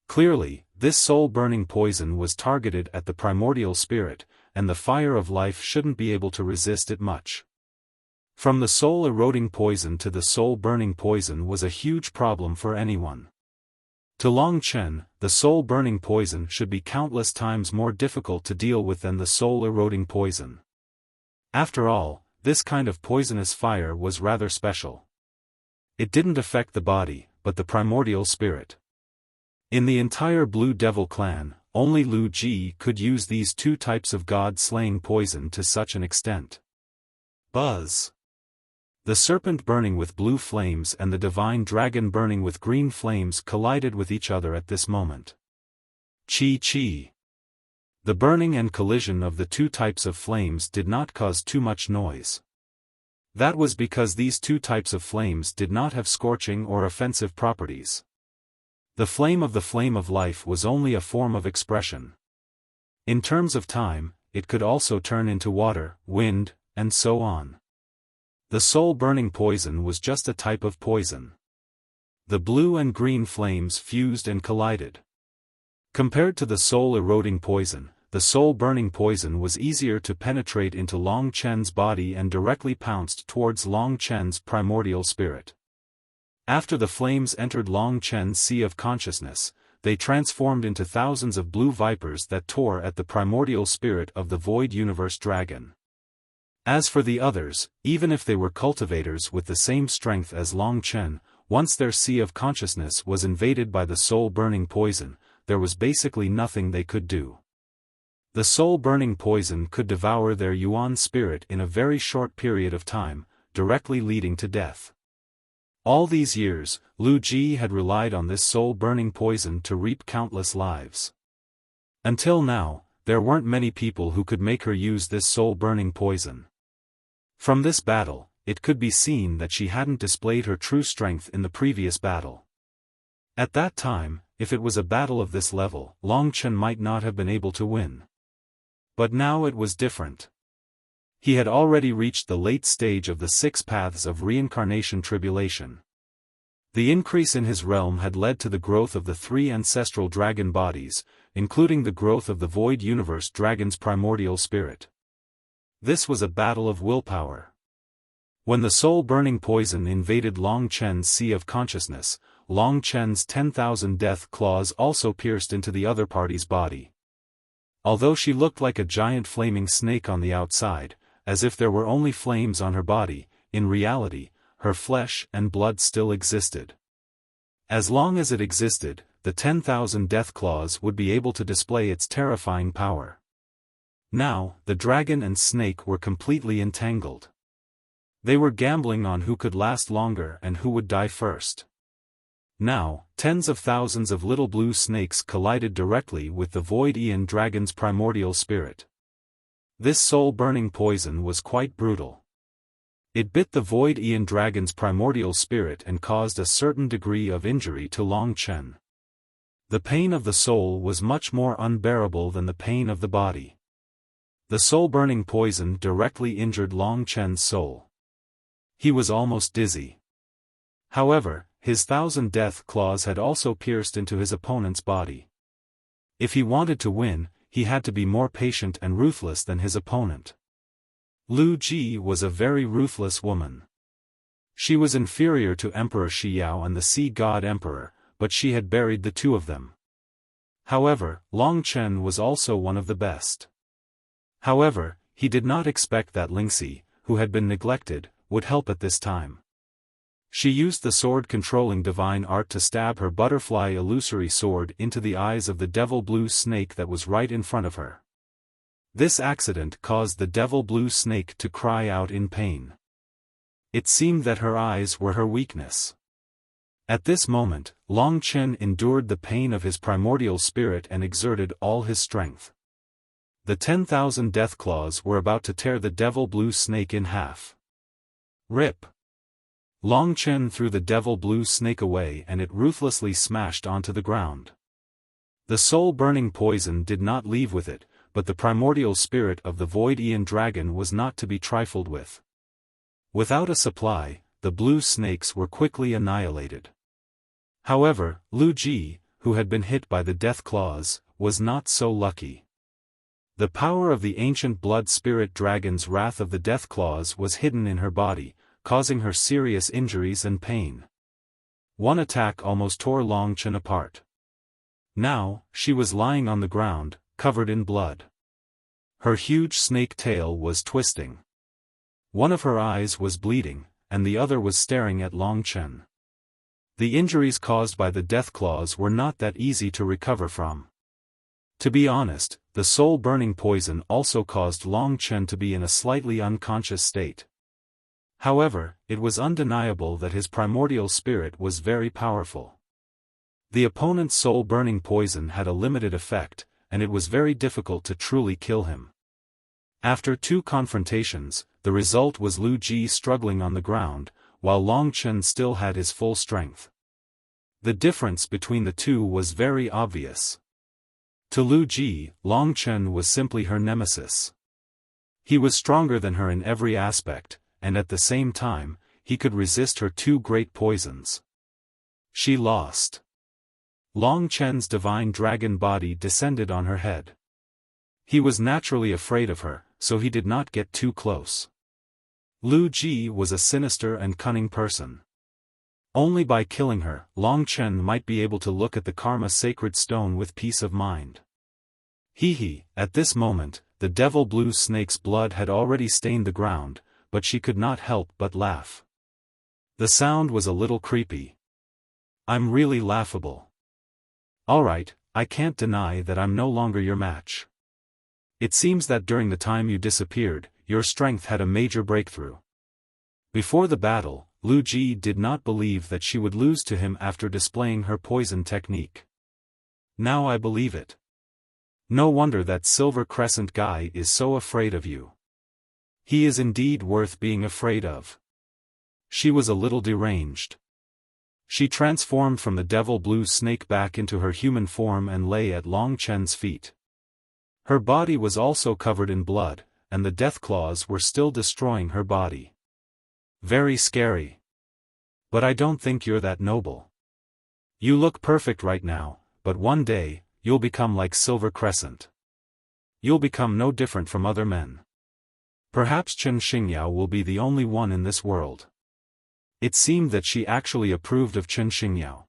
Clearly, this soul-burning poison was targeted at the primordial spirit, and the fire of life shouldn't be able to resist it much. From the soul-eroding poison to the soul-burning poison was a huge problem for anyone. To Long Chen, the soul-burning poison should be countless times more difficult to deal with than the soul-eroding poison. After all, this kind of poisonous fire was rather special. It didn't affect the body, but the primordial spirit. In the entire Blue Devil clan, only Lu Ji could use these two types of god-slaying poison to such an extent. Buzz! The serpent burning with blue flames and the divine dragon burning with green flames collided with each other at this moment. Chi. The burning and collision of the two types of flames did not cause too much noise. That was because these two types of flames did not have scorching or offensive properties. The flame of life was only a form of expression. In terms of time, it could also turn into water, wind, and so on. The soul-burning poison was just a type of poison. The blue and green flames fused and collided. Compared to the soul-eroding poison, the soul-burning poison was easier to penetrate into Long Chen's body and directly pounced towards Long Chen's primordial spirit. After the flames entered Long Chen's sea of consciousness, they transformed into thousands of blue vipers that tore at the primordial spirit of the Void Universe Dragon. As for the others, even if they were cultivators with the same strength as Long Chen, once their sea of consciousness was invaded by the soul-burning poison, there was basically nothing they could do. The soul-burning poison could devour their Yuan spirit in a very short period of time, directly leading to death. All these years, Lu Ji had relied on this soul-burning poison to reap countless lives. Until now, there weren't many people who could make her use this soul-burning poison. From this battle, it could be seen that she hadn't displayed her true strength in the previous battle. At that time, if it was a battle of this level, Long Chen might not have been able to win. But now it was different. He had already reached the late stage of the 6 paths of reincarnation tribulation. The increase in his realm had led to the growth of the 3 ancestral dragon bodies, including the growth of the Void Universe Dragon's primordial spirit. This was a battle of willpower. When the soul-burning poison invaded Long Chen's sea of consciousness, Long Chen's 10,000 death claws also pierced into the other party's body. Although she looked like a giant flaming snake on the outside, as if there were only flames on her body, in reality, her flesh and blood still existed. As long as it existed, the 10,000 death claws would be able to display its terrifying power. Now, the dragon and snake were completely entangled. They were gambling on who could last longer and who would die first. Now, tens of thousands of little blue snakes collided directly with the Void Aeon Dragon's primordial spirit. This soul-burning poison was quite brutal. It bit the Void Aeon Dragon's primordial spirit and caused a certain degree of injury to Long Chen. The pain of the soul was much more unbearable than the pain of the body. The soul-burning poison directly injured Long Chen's soul. He was almost dizzy. However, his 1,000 death claws had also pierced into his opponent's body. If he wanted to win, he had to be more patient and ruthless than his opponent. Lu Ji was a very ruthless woman. She was inferior to Emperor Xiao and the Sea God Emperor, but she had buried the two of them. However, Long Chen was also one of the best. However, he did not expect that Lingxi, who had been neglected, would help at this time. She used the sword-controlling divine art to stab her butterfly illusory sword into the eyes of the devil blue snake that was right in front of her. This accident caused the devil blue snake to cry out in pain. It seemed that her eyes were her weakness. At this moment, Long Chen endured the pain of his primordial spirit and exerted all his strength. The 10,000 death claws were about to tear the devil blue snake in half. Rip! Long Chen threw the devil blue snake away and it ruthlessly smashed onto the ground. The soul-burning poison did not leave with it, but the primordial spirit of the Void-Eon dragon was not to be trifled with. Without a supply, the blue snakes were quickly annihilated. However, Lu Ji, who had been hit by the death claws, was not so lucky. The power of the ancient blood spirit dragon's wrath of the death claws was hidden in her body, causing her serious injuries and pain. One attack almost tore Long Chen apart. Now, she was lying on the ground, covered in blood. Her huge snake tail was twisting. One of her eyes was bleeding, and the other was staring at Long Chen. The injuries caused by the death claws were not that easy to recover from. To be honest, the soul-burning poison also caused Long Chen to be in a slightly unconscious state. However, it was undeniable that his primordial spirit was very powerful. The opponent's soul-burning poison had a limited effect, and it was very difficult to truly kill him. After 2 confrontations, the result was Lu Ji struggling on the ground, while Long Chen still had his full strength. The difference between the two was very obvious. To Lu Ji, Long Chen was simply her nemesis. He was stronger than her in every aspect, and at the same time, he could resist her 2 great poisons. She lost. Long Chen's divine dragon body descended on her head. He was naturally afraid of her, so he did not get too close. Lu Ji was a sinister and cunning person. Only by killing her, Long Chen might be able to look at the Karma Sacred Stone with peace of mind. At this moment, the devil blue snake's blood had already stained the ground, but she could not help but laugh. The sound was a little creepy. I'm really laughable. Alright, I can't deny that I'm no longer your match. It seems that during the time you disappeared, your strength had a major breakthrough. Before the battle, Lu Ji did not believe that she would lose to him after displaying her poison technique. Now I believe it. No wonder that Silver Crescent guy is so afraid of you. He is indeed worth being afraid of. She was a little deranged. She transformed from the devil blue snake back into her human form and lay at Long Chen's feet. Her body was also covered in blood, and the death claws were still destroying her body. Very scary. But I don't think you're that noble. You look perfect right now, but one day, you'll become like Silver Crescent. You'll become no different from other men. Perhaps Chen Xingyao will be the only one in this world. It seemed that she actually approved of Chen Xingyao.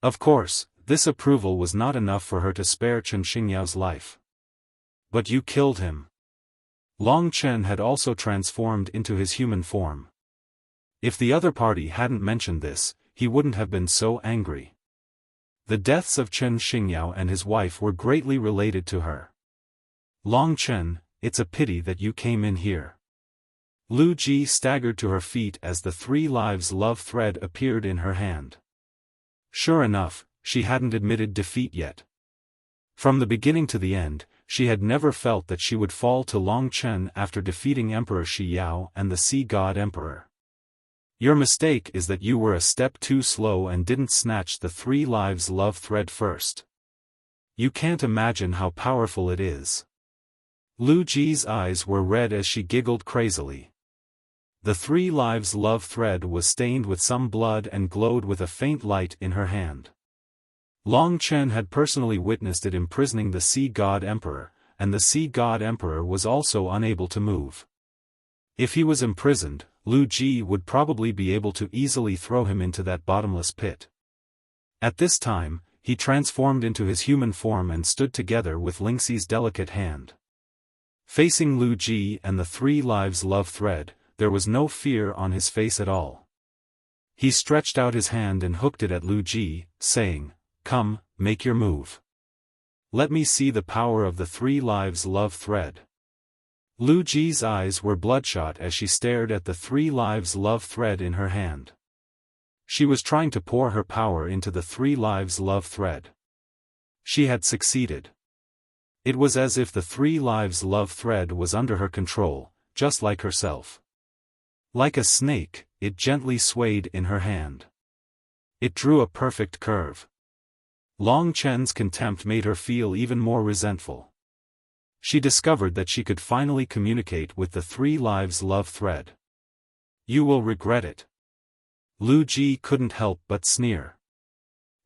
Of course, this approval was not enough for her to spare Chen Xingyao's life. But you killed him. Long Chen had also transformed into his human form. If the other party hadn't mentioned this, he wouldn't have been so angry. The deaths of Chen Xingyao and his wife were greatly related to her. Long Chen, it's a pity that you came in here. Lu Ji staggered to her feet as the 3 lives love thread appeared in her hand. Sure enough, she hadn't admitted defeat yet. From the beginning to the end, she had never felt that she would fall to Long Chen after defeating Emperor Shi Yao and the Sea God Emperor. Your mistake is that you were a step too slow and didn't snatch the 3 lives love thread first. You can't imagine how powerful it is. Lu Ji's eyes were red as she giggled crazily. The 3 lives love thread was stained with some blood and glowed with a faint light in her hand. Long Chen had personally witnessed it imprisoning the Sea God Emperor, and the Sea God Emperor was also unable to move. If he was imprisoned, Lu Ji would probably be able to easily throw him into that bottomless pit. At this time, he transformed into his human form and stood together with Lingxi's delicate hand. Facing Lu Ji and the 3 lives love thread, there was no fear on his face at all. He stretched out his hand and hooked it at Lu Ji, saying, "Come, make your move. Let me see the power of the 3 lives love thread." Lu Ji's eyes were bloodshot as she stared at the 3 lives love thread in her hand. She was trying to pour her power into the 3 lives love thread. She had succeeded. It was as if the 3 lives love thread was under her control, just like herself. Like a snake, it gently swayed in her hand. It drew a perfect curve. Long Chen's contempt made her feel even more resentful. She discovered that she could finally communicate with the 3 lives love thread. "You will regret it." Lu Ji couldn't help but sneer.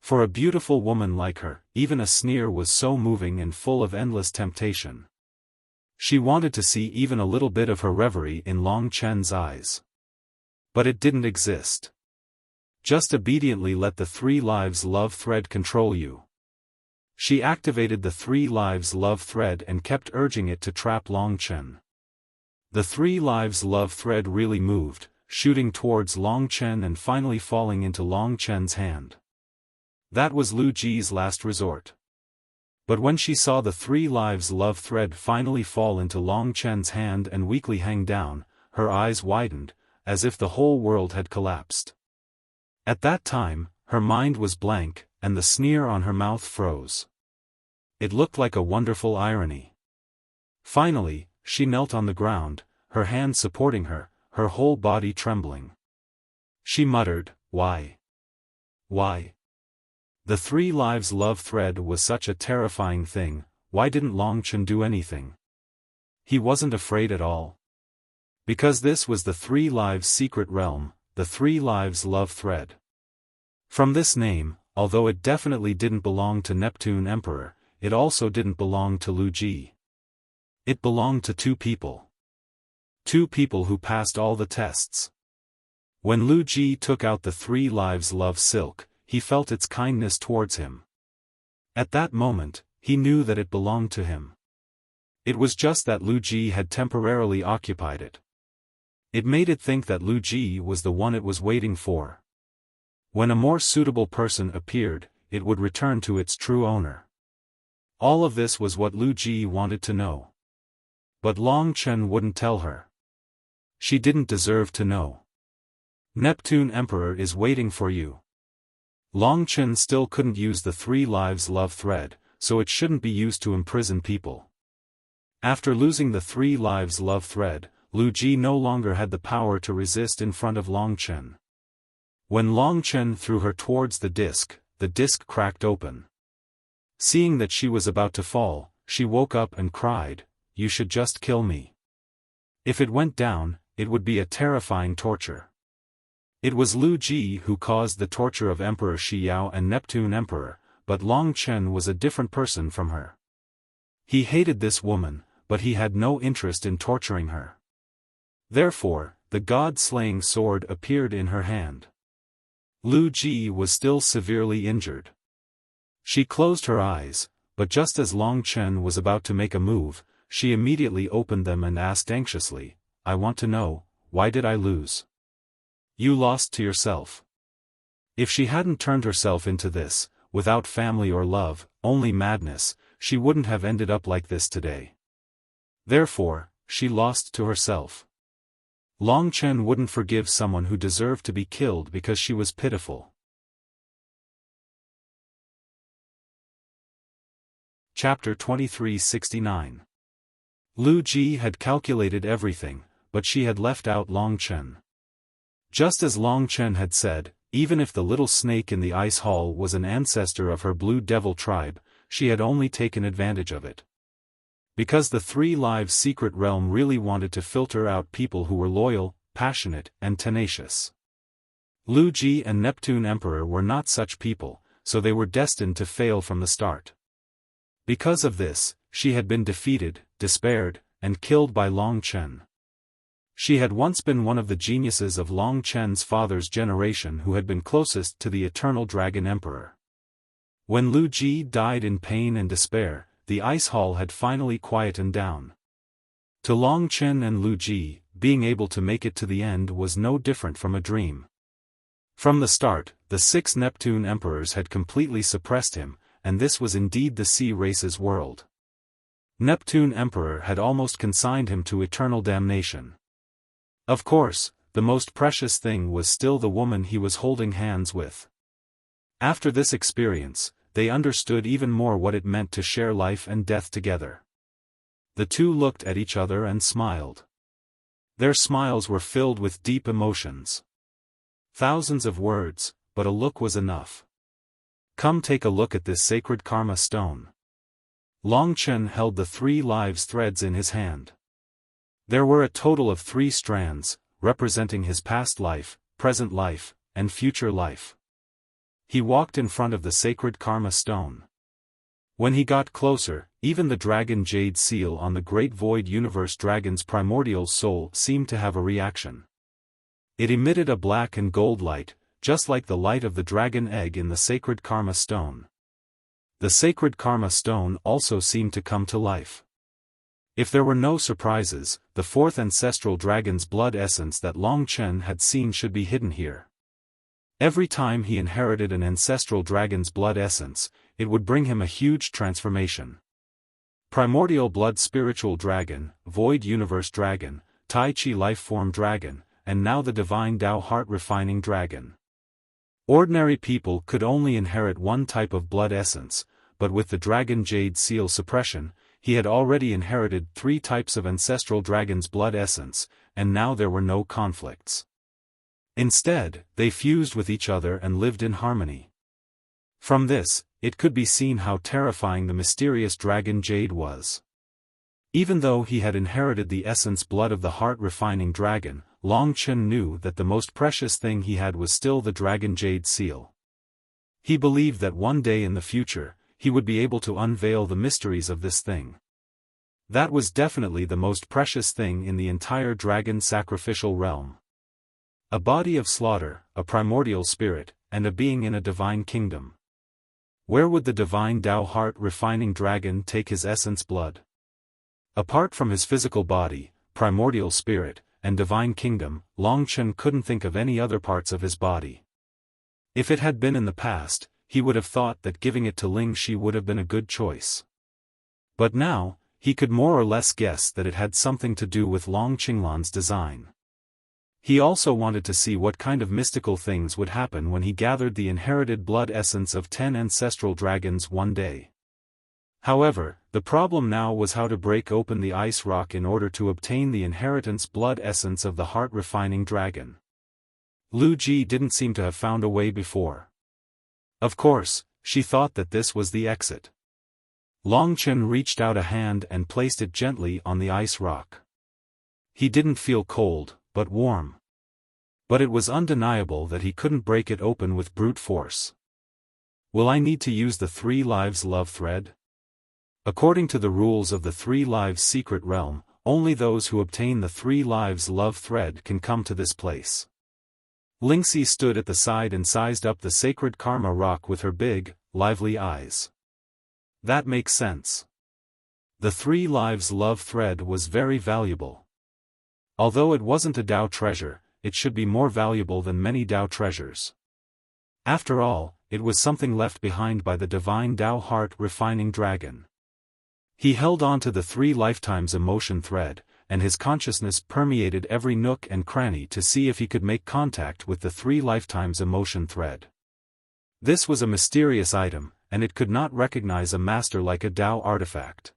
For a beautiful woman like her, even a sneer was so moving and full of endless temptation. She wanted to see even a little bit of her reverie in Long Chen's eyes. But it didn't exist. Just obediently let the 3 lives love thread control you. She activated the 3 lives love thread and kept urging it to trap Long Chen. The 3 lives love thread really moved, shooting towards Long Chen and finally falling into Long Chen's hand. That was Lu Ji's last resort. But when she saw the 3 lives love thread finally fall into Long Chen's hand and weakly hang down, her eyes widened, as if the whole world had collapsed. At that time, her mind was blank, and the sneer on her mouth froze. It looked like a wonderful irony. Finally, she knelt on the ground, her hand supporting her, her whole body trembling. She muttered, "Why? Why? The 3 lives love thread was such a terrifying thing, why didn't Long Chen do anything? He wasn't afraid at all." Because this was the 3 lives secret realm, the 3 lives love thread. From this name, although it definitely didn't belong to Neptune Emperor, it also didn't belong to Lu Ji. It belonged to 2 people. 2 people who passed all the tests. When Lu Ji took out the 3 lives love silk, he felt its kindness towards him. At that moment, he knew that it belonged to him. It was just that Lu Ji had temporarily occupied it. It made it think that Lu Ji was the one it was waiting for. When a more suitable person appeared, it would return to its true owner. All of this was what Lu Ji wanted to know. But Long Chen wouldn't tell her. She didn't deserve to know. Neptune Emperor is waiting for you. Long Chen still couldn't use the 3 lives love thread, so it shouldn't be used to imprison people. After losing the 3 lives love thread, Lu Ji no longer had the power to resist in front of Long Chen. When Long Chen threw her towards the disc cracked open. Seeing that she was about to fall, she woke up and cried, "You should just kill me. If it went down, it would be a terrifying torture." It was Lu Ji who caused the torture of Emperor Xiao and Neptune Emperor, but Long Chen was a different person from her. He hated this woman, but he had no interest in torturing her. Therefore, the god-slaying sword appeared in her hand. Lu Ji was still severely injured. She closed her eyes, but just as Long Chen was about to make a move, she immediately opened them and asked anxiously, "I want to know, why did I lose?" "You lost to yourself." If she hadn't turned herself into this, without family or love, only madness, she wouldn't have ended up like this today. Therefore, she lost to herself. Long Chen wouldn't forgive someone who deserved to be killed because she was pitiful. Chapter 2369. Lu Ji had calculated everything, but she had left out Long Chen. Just as Long Chen had said, even if the little snake in the ice hall was an ancestor of her Blue Devil tribe, she had only taken advantage of it. Because the 3 lives secret realm really wanted to filter out people who were loyal, passionate, and tenacious. Lu Ji and Neptune Emperor were not such people, so they were destined to fail from the start. Because of this, she had been defeated, despaired, and killed by Long Chen. She had once been one of the geniuses of Long Chen's father's generation who had been closest to the eternal Dragon Emperor. When Lu Ji died in pain and despair, the ice hall had finally quietened down. To Long Chen and Lu Ji, being able to make it to the end was no different from a dream. From the start, the 6 Neptune emperors had completely suppressed him, and this was indeed the sea race's world. Neptune Emperor had almost consigned him to eternal damnation. Of course, the most precious thing was still the woman he was holding hands with. After this experience, they understood even more what it meant to share life and death together. The two looked at each other and smiled. Their smiles were filled with deep emotions. Thousands of words, but a look was enough. Come take a look at this sacred karma stone. Long Chen held the 3 lives threads in his hand. There were a total of 3 strands, representing his past life, present life, and future life. He walked in front of the sacred karma stone. When he got closer, even the dragon jade seal on the great void universe dragon's primordial soul seemed to have a reaction. It emitted a black and gold light, just like the light of the dragon egg in the sacred karma stone. The sacred karma stone also seemed to come to life. If there were no surprises, the 4th ancestral dragon's blood essence that Long Chen had seen should be hidden here. Every time he inherited an ancestral dragon's blood essence, it would bring him a huge transformation. Primordial blood spiritual dragon, void universe dragon, Tai Chi life form dragon, and now the divine Tao heart refining dragon. Ordinary people could only inherit one type of blood essence, but with the dragon jade seal suppression, he had already inherited 3 types of ancestral dragon's blood essence, and now there were no conflicts. Instead, they fused with each other and lived in harmony. From this, it could be seen how terrifying the mysterious dragon jade was. Even though he had inherited the essence blood of the heart-refining dragon, Long Chen knew that the most precious thing he had was still the dragon jade seal. He believed that one day in the future, he would be able to unveil the mysteries of this thing. That was definitely the most precious thing in the entire dragon sacrificial realm. A body of slaughter, a primordial spirit, and a being in a divine kingdom. Where would the divine Tao heart-refining dragon take his essence blood? Apart from his physical body, primordial spirit, and divine kingdom, Long Chen couldn't think of any other parts of his body. If it had been in the past, he would have thought that giving it to Ling Shi would have been a good choice. But now, he could more or less guess that it had something to do with Long Qinglan's design. He also wanted to see what kind of mystical things would happen when he gathered the inherited blood essence of 10 ancestral dragons one day. However, the problem now was how to break open the ice rock in order to obtain the inheritance blood essence of the heart-refining dragon. Lu Ji didn't seem to have found a way before. Of course, she thought that this was the exit. Long Chen reached out a hand and placed it gently on the ice rock. He didn't feel cold, but warm. But it was undeniable that he couldn't break it open with brute force. Will I need to use the 3 lives love thread? According to the rules of the 3 lives secret realm, only those who obtain the 3 lives love thread can come to this place. Lingxi stood at the side and sized up the sacred karma rock with her big, lively eyes. That makes sense. The 3 lives love thread was very valuable. Although it wasn't a Tao treasure, it should be more valuable than many Tao treasures. After all, it was something left behind by the divine Tao heart-refining dragon. He held on to the 3 lifetimes emotion thread, and his consciousness permeated every nook and cranny to see if he could make contact with the 3 lifetimes emotion thread. This was a mysterious item, and it could not recognize a master like a Tao artifact.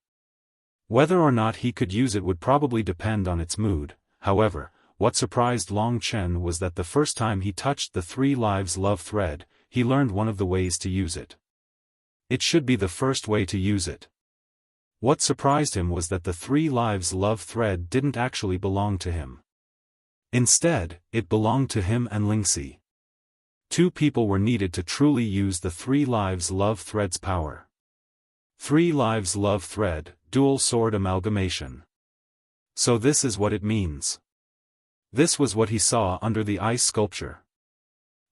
Whether or not he could use it would probably depend on its mood. However, what surprised Long Chen was that the first time he touched the 3 lives love thread, he learned one of the ways to use it. It should be the first way to use it. What surprised him was that the 3 lives love thread didn't actually belong to him. Instead, it belonged to him and Lingxi. 2 people were needed to truly use the 3 lives love thread's power. 3 lives love thread, dual sword amalgamation. So this is what it means. This was what he saw under the ice sculpture.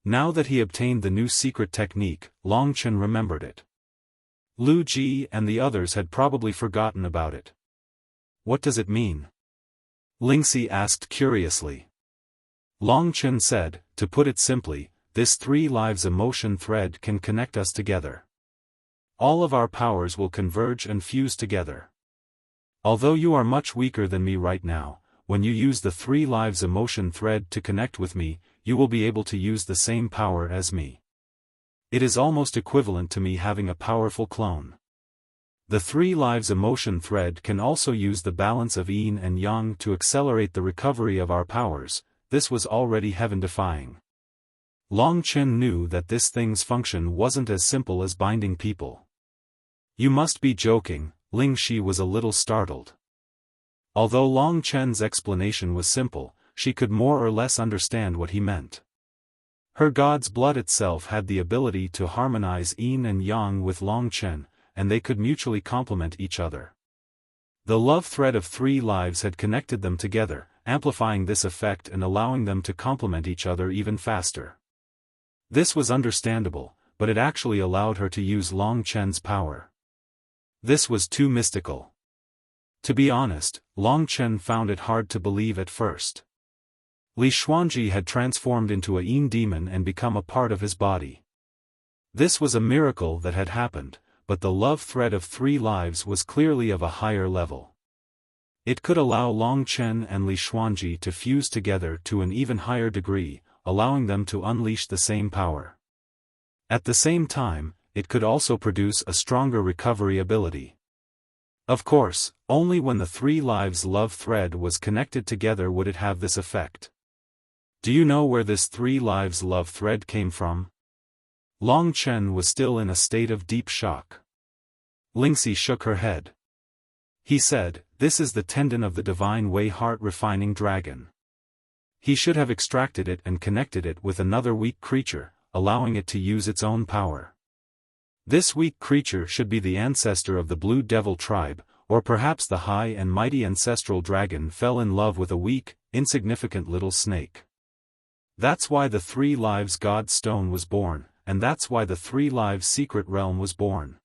Now that he obtained the new secret technique, Long Chen remembered it. Lu Ji and the others had probably forgotten about it. What does it mean? Lingxi asked curiously. Long Chen said, to put it simply, this 3 lives emotion thread can connect us together. All of our powers will converge and fuse together. Although you are much weaker than me right now, when you use the 3 lives emotion thread to connect with me, you will be able to use the same power as me. It is almost equivalent to me having a powerful clone. The 3 lives emotion thread can also use the balance of yin and yang to accelerate the recovery of our powers. This was already heaven-defying. Long Chen knew that this thing's function wasn't as simple as binding people. You must be joking, Lingxi was a little startled. Although Long Chen's explanation was simple, she could more or less understand what he meant. Her god's blood itself had the ability to harmonize yin and yang with Long Chen, and they could mutually complement each other. The love thread of 3 lives had connected them together, amplifying this effect and allowing them to complement each other even faster. This was understandable, but it actually allowed her to use Long Chen's power. This was too mystical. To be honest, Long Chen found it hard to believe at first. Li Xuanji had transformed into a yin demon and become a part of his body. This was a miracle that had happened, but the love thread of 3 lives was clearly of a higher level. It could allow Long Chen and Li Xuanji to fuse together to an even higher degree, allowing them to unleash the same power. At the same time, it could also produce a stronger recovery ability. Of course, only when the 3 lives love thread was connected together would it have this effect. Do you know where this 3 lives love thread came from? Long Chen was still in a state of deep shock. Lingxi shook her head. He said, this is the tendon of the divine way heart refining dragon. He should have extracted it and connected it with another weak creature, allowing it to use its own power. This weak creature should be the ancestor of the Blue Devil tribe, or perhaps the high and mighty ancestral dragon fell in love with a weak, insignificant little snake. That's why the 3 lives God Stone was born, and that's why the 3 lives secret realm was born.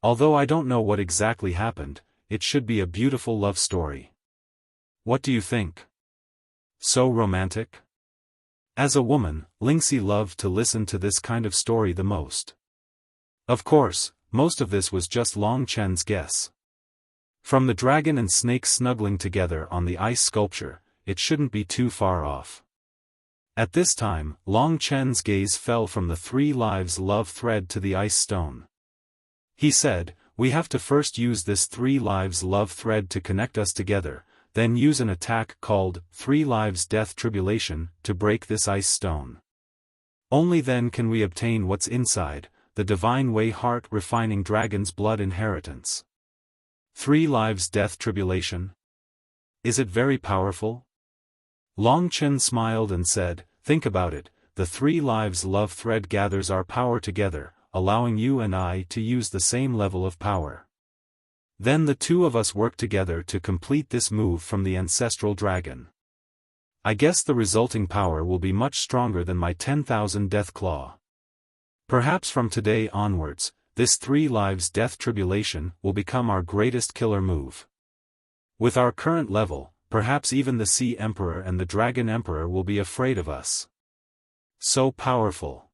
Although I don't know what exactly happened, it should be a beautiful love story. What do you think? So romantic? As a woman, Lingxi loved to listen to this kind of story the most. Of course, most of this was just Long Chen's guess. From the dragon and snake snuggling together on the ice sculpture, it shouldn't be too far off. At this time, Long Chen's gaze fell from the 3 lives love thread to the ice stone. He said, we have to first use this 3 lives love thread to connect us together, then use an attack called 3 lives death tribulation to break this ice stone. Only then can we obtain what's inside, the divine way heart refining dragon's blood inheritance. 3 lives death tribulation? Is it very powerful? Long Chen smiled and said, think about it, the 3 lives love thread gathers our power together, allowing you and I to use the same level of power. Then the 2 of us work together to complete this move from the ancestral dragon. I guess the resulting power will be much stronger than my 10,000 death claw. Perhaps from today onwards, this 3 lives death tribulation will become our greatest killer move. With our current level, perhaps even the Sea Emperor and the Dragon Emperor will be afraid of us. So powerful.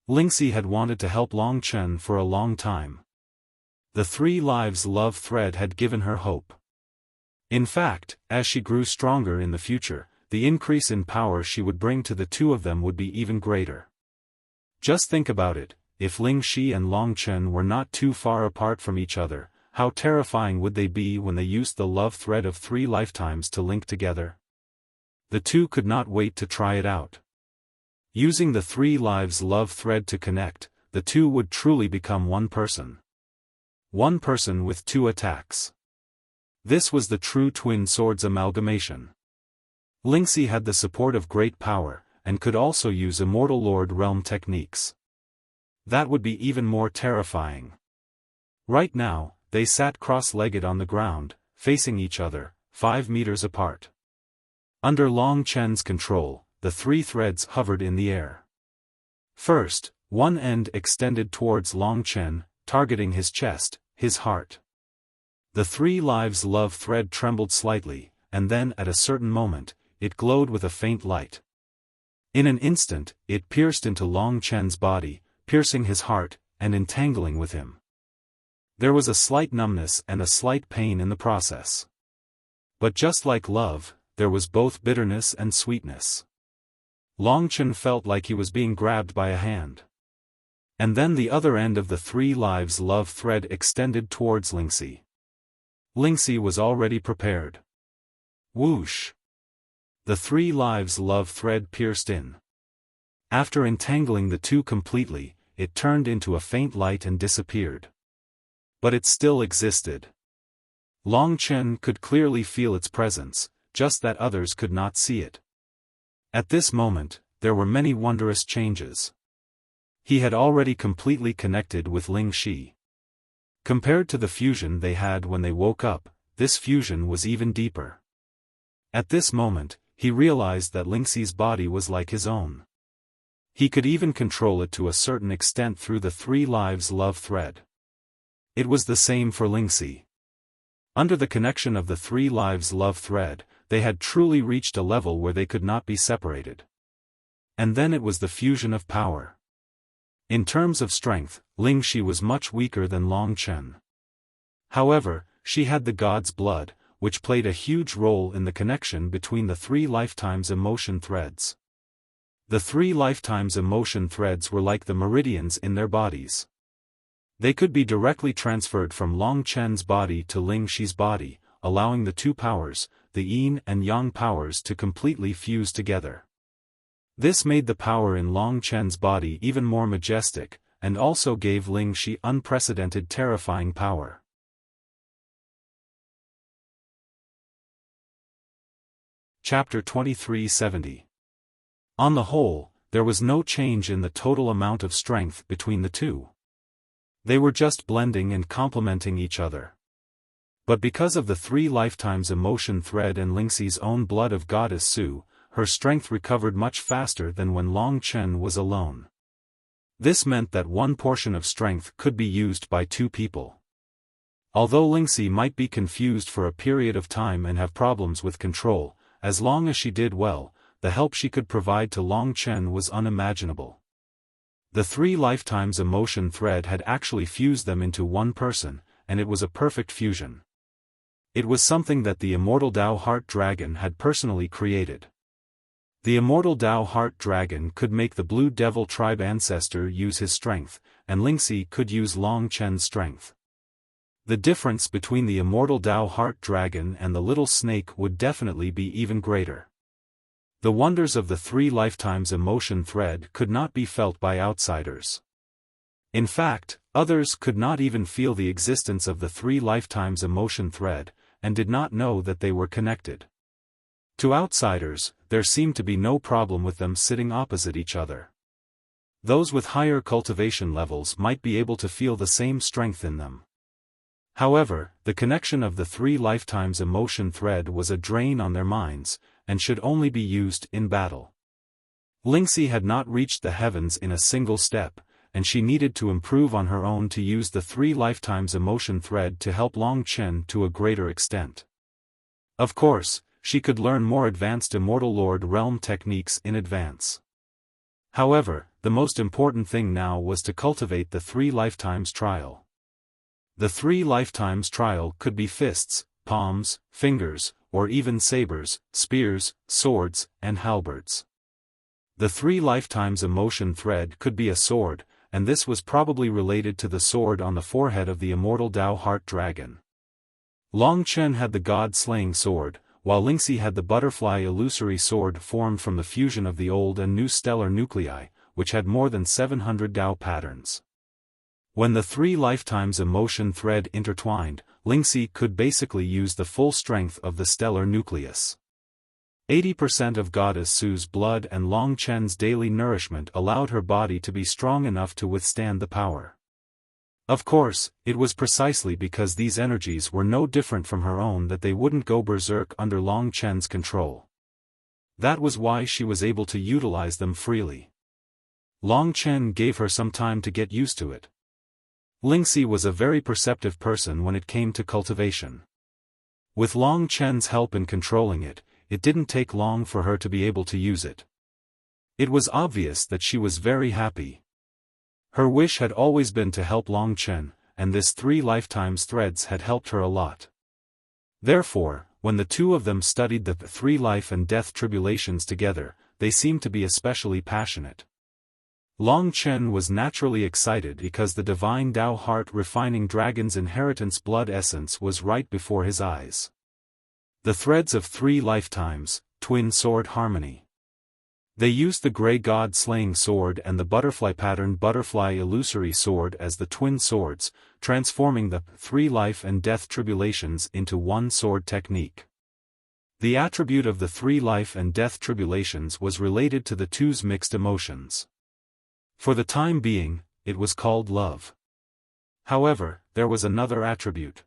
Lingxi had wanted to help Long Chen for a long time. The 3 lives love thread had given her hope. In fact, as she grew stronger in the future, the increase in power she would bring to the 2 of them would be even greater. Just think about it, if Lingxi and Long Chen were not too far apart from each other, how terrifying would they be when they used the love thread of 3 lifetimes to link together? The 2 could not wait to try it out. Using the 3 lives love thread to connect, the 2 would truly become one person. One person with 2 attacks. This was the true twin swords amalgamation. Lingxi had the support of great power, and could also use Immortal Lord Realm techniques. That would be even more terrifying. Right now, they sat cross-legged on the ground, facing each other, 5 meters apart. Under Long Chen's control, the 3 threads hovered in the air. First, one end extended towards Long Chen, targeting his chest, his heart. The 3 lives love thread trembled slightly, and then at a certain moment, it glowed with a faint light. In an instant, it pierced into Long Chen's body, piercing his heart, and entangling with him. There was a slight numbness and a slight pain in the process. But just like love, there was both bitterness and sweetness. Long Chen felt like he was being grabbed by a hand. And then the other end of the 3 lives love thread extended towards Lingxi. Lingxi was already prepared. Whoosh! The 3 lives love thread pierced in. After entangling the two completely, it turned into a faint light and disappeared. But it still existed. Long Chen could clearly feel its presence, just that others could not see it. At this moment, there were many wondrous changes. He had already completely connected with Ling Shi. Compared to the fusion they had when they woke up, this fusion was even deeper. At this moment, he realized that Lingxi's body was like his own. He could even control it to a certain extent through the 3 lives love thread. It was the same for Lingxi. Under the connection of the 3 lives love thread, they had truly reached a level where they could not be separated. And then it was the fusion of power. In terms of strength, Lingxi was much weaker than Long Chen. However, she had the god's blood, which played a huge role in the connection between the 3 lifetimes emotion threads. The 3 lifetimes emotion threads were like the meridians in their bodies. They could be directly transferred from Long Chen's body to Ling Shi's body, allowing the 2 powers, the yin and yang powers, to completely fuse together. This made the power in Long Chen's body even more majestic, and also gave Ling Shi unprecedented terrifying power. Chapter 2370. On the whole, there was no change in the total amount of strength between the two. They were just blending and complementing each other. But because of the 3 lifetimes emotion thread and Lingxi's own blood of Goddess Su, her strength recovered much faster than when Long Chen was alone. This meant that one portion of strength could be used by 2 people. Although Lingxi might be confused for a period of time and have problems with control, as long as she did well, the help she could provide to Long Chen was unimaginable. The 3 lifetimes emotion thread had actually fused them into one person, and it was a perfect fusion. It was something that the immortal Dao Heart Dragon had personally created. The immortal Dao Heart Dragon could make the Blue Devil tribe ancestor use his strength, and Lingxi could use Long Chen's strength. The difference between the immortal Dao Heart Dragon and the little snake would definitely be even greater. The wonders of the 3 lifetimes emotion thread could not be felt by outsiders. In fact, others could not even feel the existence of the 3 lifetimes emotion thread, and did not know that they were connected. To outsiders, there seemed to be no problem with them sitting opposite each other. Those with higher cultivation levels might be able to feel the same strength in them. However, the connection of the 3 lifetimes emotion thread was a drain on their minds, and should only be used in battle. Lingxi had not reached the heavens in a single step, and she needed to improve on her own to use the 3 lifetimes emotion thread to help Long Chen to a greater extent. Of course, she could learn more advanced Immortal Lord Realm techniques in advance. However, the most important thing now was to cultivate the 3 lifetimes trial. The 3 lifetimes trial could be fists, palms, fingers, or even sabers, spears, swords, and halberds. The 3 lifetimes emotion thread could be a sword, and this was probably related to the sword on the forehead of the immortal Dao Heart Dragon. Long Chen had the god-slaying sword, while Lingxi had the butterfly illusory sword formed from the fusion of the old and new stellar nuclei, which had more than 700 Dao patterns. When the 3 lifetimes emotion thread intertwined, Lingxi could basically use the full strength of the stellar nucleus. 80% of Goddess Su's blood and Long Chen's daily nourishment allowed her body to be strong enough to withstand the power. Of course, it was precisely because these energies were no different from her own that they wouldn't go berserk under Long Chen's control. That was why she was able to utilize them freely. Long Chen gave her some time to get used to it. Lingxi was a very perceptive person when it came to cultivation. With Long Chen's help in controlling it, it didn't take long for her to be able to use it. It was obvious that she was very happy. Her wish had always been to help Long Chen, and this 3 lifetimes threads had helped her a lot. Therefore, when the two of them studied the 3 life and death tribulations together, they seemed to be especially passionate. Long Chen was naturally excited because the divine Tao heart refining dragon's inheritance blood essence was right before his eyes. The threads of 3 lifetimes, twin sword harmony. They used the grey god slaying sword and the butterfly patterned butterfly illusory sword as the twin swords, transforming the 3 life and death tribulations into one sword technique. The attribute of the 3 life and death tribulations was related to the two's mixed emotions. For the time being, it was called love. However, there was another attribute.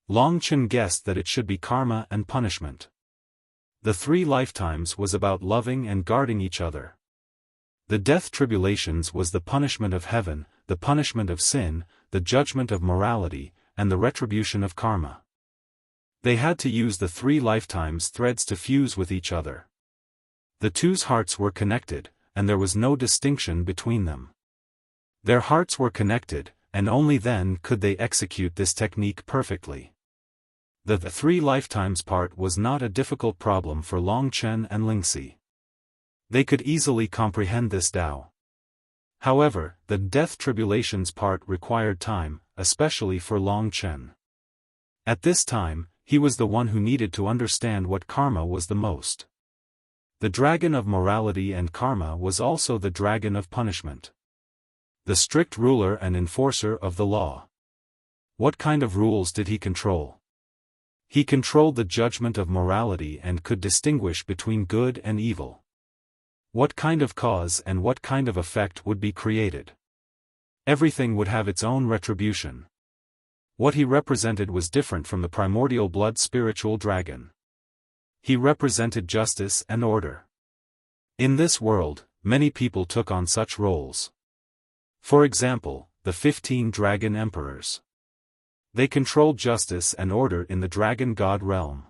Long Chen guessed that it should be karma and punishment. The 3 lifetimes was about loving and guarding each other. The death tribulations was the punishment of heaven, the punishment of sin, the judgment of morality, and the retribution of karma. They had to use the 3 lifetimes threads to fuse with each other. The two's hearts were connected, and there was no distinction between them. Their hearts were connected, and only then could they execute this technique perfectly. The 3 lifetimes part was not a difficult problem for Long Chen and Lingxi. They could easily comprehend this Tao. However, the death tribulations part required time, especially for Long Chen. At this time, he was the one who needed to understand what karma was the most. The dragon of morality and karma was also the dragon of punishment. The strict ruler and enforcer of the law. What kind of rules did he control? He controlled the judgment of morality and could distinguish between good and evil. What kind of cause and what kind of effect would be created? Everything would have its own retribution. What he represented was different from the primordial blood spiritual dragon. He represented justice and order. In this world, many people took on such roles. For example, the 15 dragon emperors. They controlled justice and order in the dragon god realm.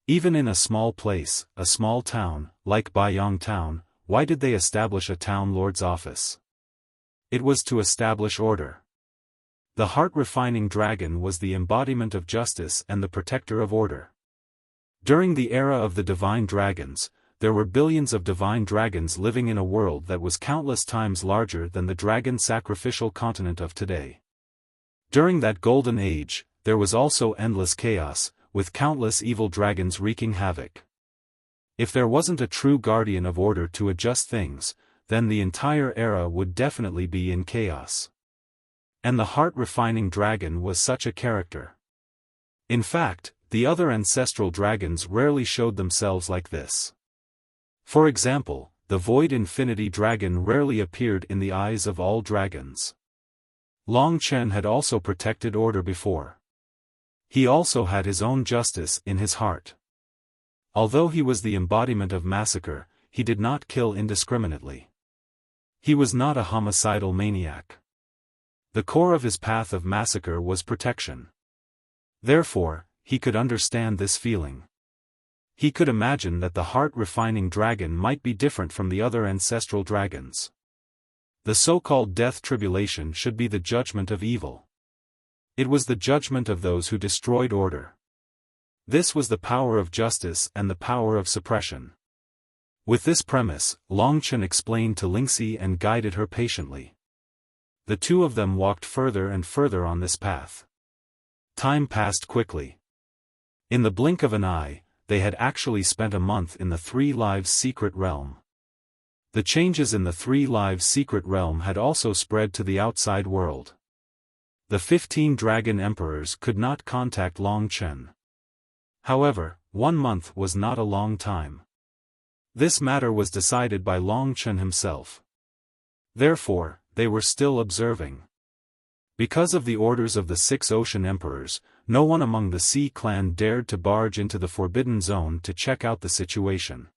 Even in a small place, a small town, like Baiyang town, why did they establish a town lord's office? It was to establish order. The heart-refining dragon was the embodiment of justice and the protector of order. During the era of the divine dragons, there were billions of divine dragons living in a world that was countless times larger than the dragon sacrificial continent of today. During that golden age, there was also endless chaos, with countless evil dragons wreaking havoc. If there wasn't a true guardian of order to adjust things, then the entire era would definitely be in chaos. And the heart-refining dragon was such a character. In fact, the other ancestral dragons rarely showed themselves like this. For example, the Void Infinity Dragon rarely appeared in the eyes of all dragons. Long Chen had also protected order before. He also had his own justice in his heart. Although he was the embodiment of massacre, he did not kill indiscriminately. He was not a homicidal maniac. The core of his path of massacre was protection. Therefore, he could understand this feeling. He could imagine that the heart-refining dragon might be different from the other ancestral dragons. The so-called death tribulation should be the judgment of evil. It was the judgment of those who destroyed order. This was the power of justice and the power of suppression. With this premise, Long Chen explained to Lingxi and guided her patiently. The two of them walked further and further on this path. Time passed quickly. In the blink of an eye, they had actually spent a month in the 3 Lives Secret Realm. The changes in the 3 Lives Secret Realm had also spread to the outside world. The 15 Dragon Emperors could not contact Long Chen. However, 1 month was not a long time. This matter was decided by Long Chen himself. Therefore, they were still observing. Because of the orders of the 6 Ocean Emperors, no one among the Sea Clan dared to barge into the Forbidden Zone to check out the situation.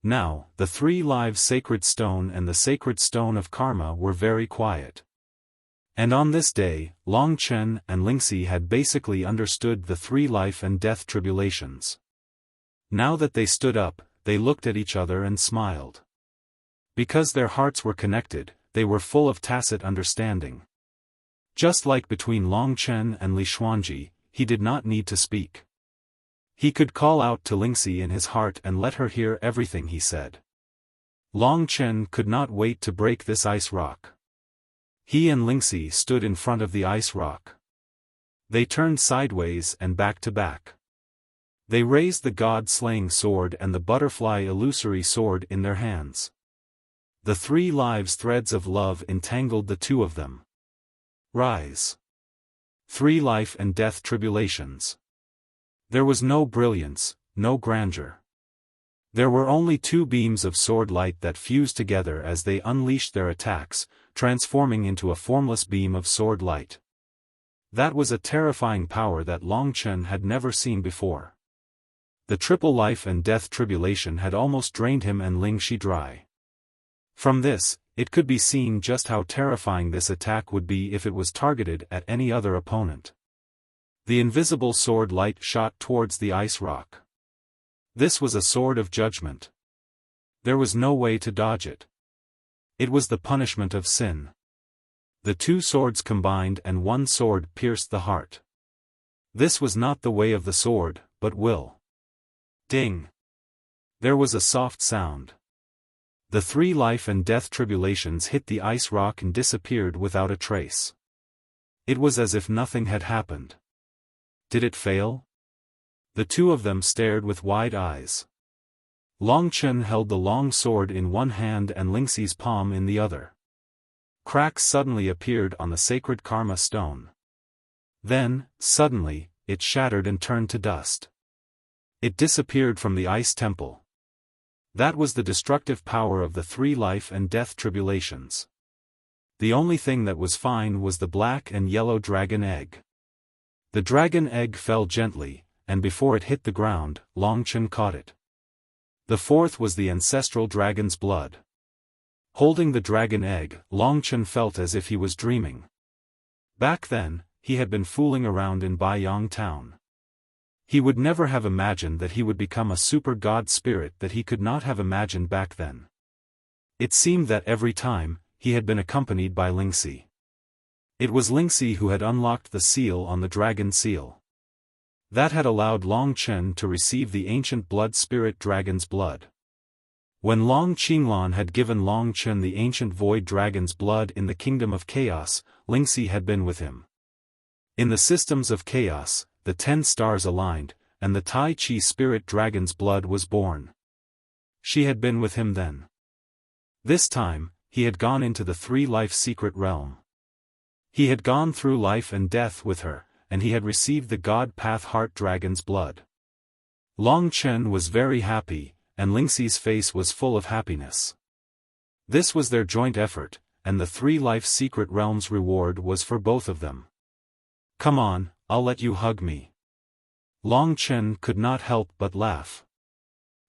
Now, the 3 Lives Sacred Stone and the Sacred Stone of Karma were very quiet. And on this day, Long Chen and Lingxi had basically understood the three life and death tribulations. Now that they stood up, they looked at each other and smiled. Because their hearts were connected, they were full of tacit understanding. Just like between Long Chen and Li Xuanji, he did not need to speak. He could call out to Lingxi in his heart and let her hear everything he said. Long Chen could not wait to break this ice rock. He and Lingxi stood in front of the ice rock. They turned sideways and back to back. They raised the god-slaying sword and the butterfly illusory sword in their hands. The 3 lives threads of love entangled the two of them. Rise. 3 life and death tribulations. There was no brilliance, no grandeur. There were only 2 beams of sword light that fused together as they unleashed their attacks, transforming into a formless beam of sword light. That was a terrifying power that Long Chen had never seen before. The triple life and death tribulation had almost drained him and Lingxi dry. From this, it could be seen just how terrifying this attack would be if it was targeted at any other opponent. The invisible sword light shot towards the ice rock. This was a sword of judgment. There was no way to dodge it. It was the punishment of sin. The 2 swords combined and 1 sword pierced the heart. This was not the way of the sword, but will. Ding! There was a soft sound. The 3 life and death tribulations hit the ice rock and disappeared without a trace. It was as if nothing had happened. Did it fail? The 2 of them stared with wide eyes. Long Chen held the long sword in one hand and Lingxi's palm in the other. Cracks suddenly appeared on the sacred karma stone. Then, suddenly, it shattered and turned to dust. It disappeared from the ice temple. That was the destructive power of the 3 life and death tribulations. The only thing that was fine was the black and yellow dragon egg. The dragon egg fell gently, and before it hit the ground, Long Chen caught it. The 4th was the ancestral dragon's blood. Holding the dragon egg, Long Chen felt as if he was dreaming. Back then, he had been fooling around in Baiyang town. He would never have imagined that he would become a super god spirit that he could not have imagined back then. It seemed that every time, he had been accompanied by Lingxi. It was Lingxi who had unlocked the seal on the dragon seal. That had allowed Long Chen to receive the ancient blood spirit dragon's blood. When Long Qinglan had given Long Chen the ancient void dragon's blood in the kingdom of chaos, Lingxi had been with him. In the systems of chaos, the 10 stars aligned, and the Tai Chi spirit dragon's blood was born. She had been with him then. This time, he had gone into the 3 life secret realm. He had gone through life and death with her, and he had received the God Path Heart Dragon's blood. Long Chen was very happy, and Lingxi's face was full of happiness. This was their joint effort, and the 3 life secret realms reward was for both of them. Come on, I'll let you hug me. Long Chen could not help but laugh.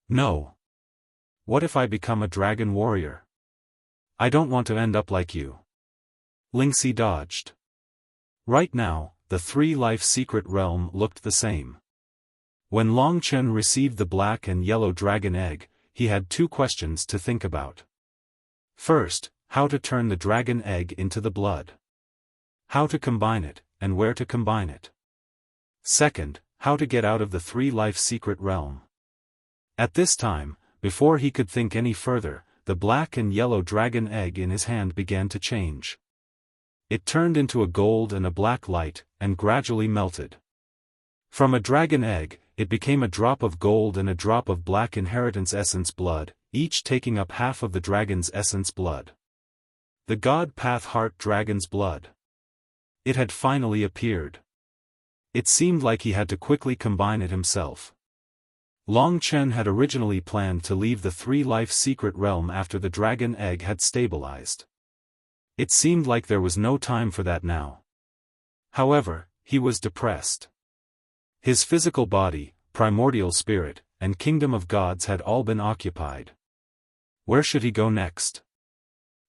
No. What if I become a dragon warrior? I don't want to end up like you. Lingxi dodged. Right now, the 3 life secret realm looked the same. When Long Chen received the black and yellow dragon egg, he had 2 questions to think about. First, how to turn the dragon egg into the blood. How to combine it, and where to combine it. Second, how to get out of the 3 life secret realm. At this time, before he could think any further, the black and yellow dragon egg in his hand began to change. It turned into a gold and a black light, and gradually melted. From a dragon egg, it became a drop of gold and a drop of black inheritance essence blood, each taking up half of the dragon's essence blood. The God Path Heart Dragon's blood. It had finally appeared. It seemed like he had to quickly combine it himself. Long Chen had originally planned to leave the 3 life secret realm after the dragon egg had stabilized. It seemed like there was no time for that now. However, he was depressed. His physical body, primordial spirit, and kingdom of gods had all been occupied. Where should he go next?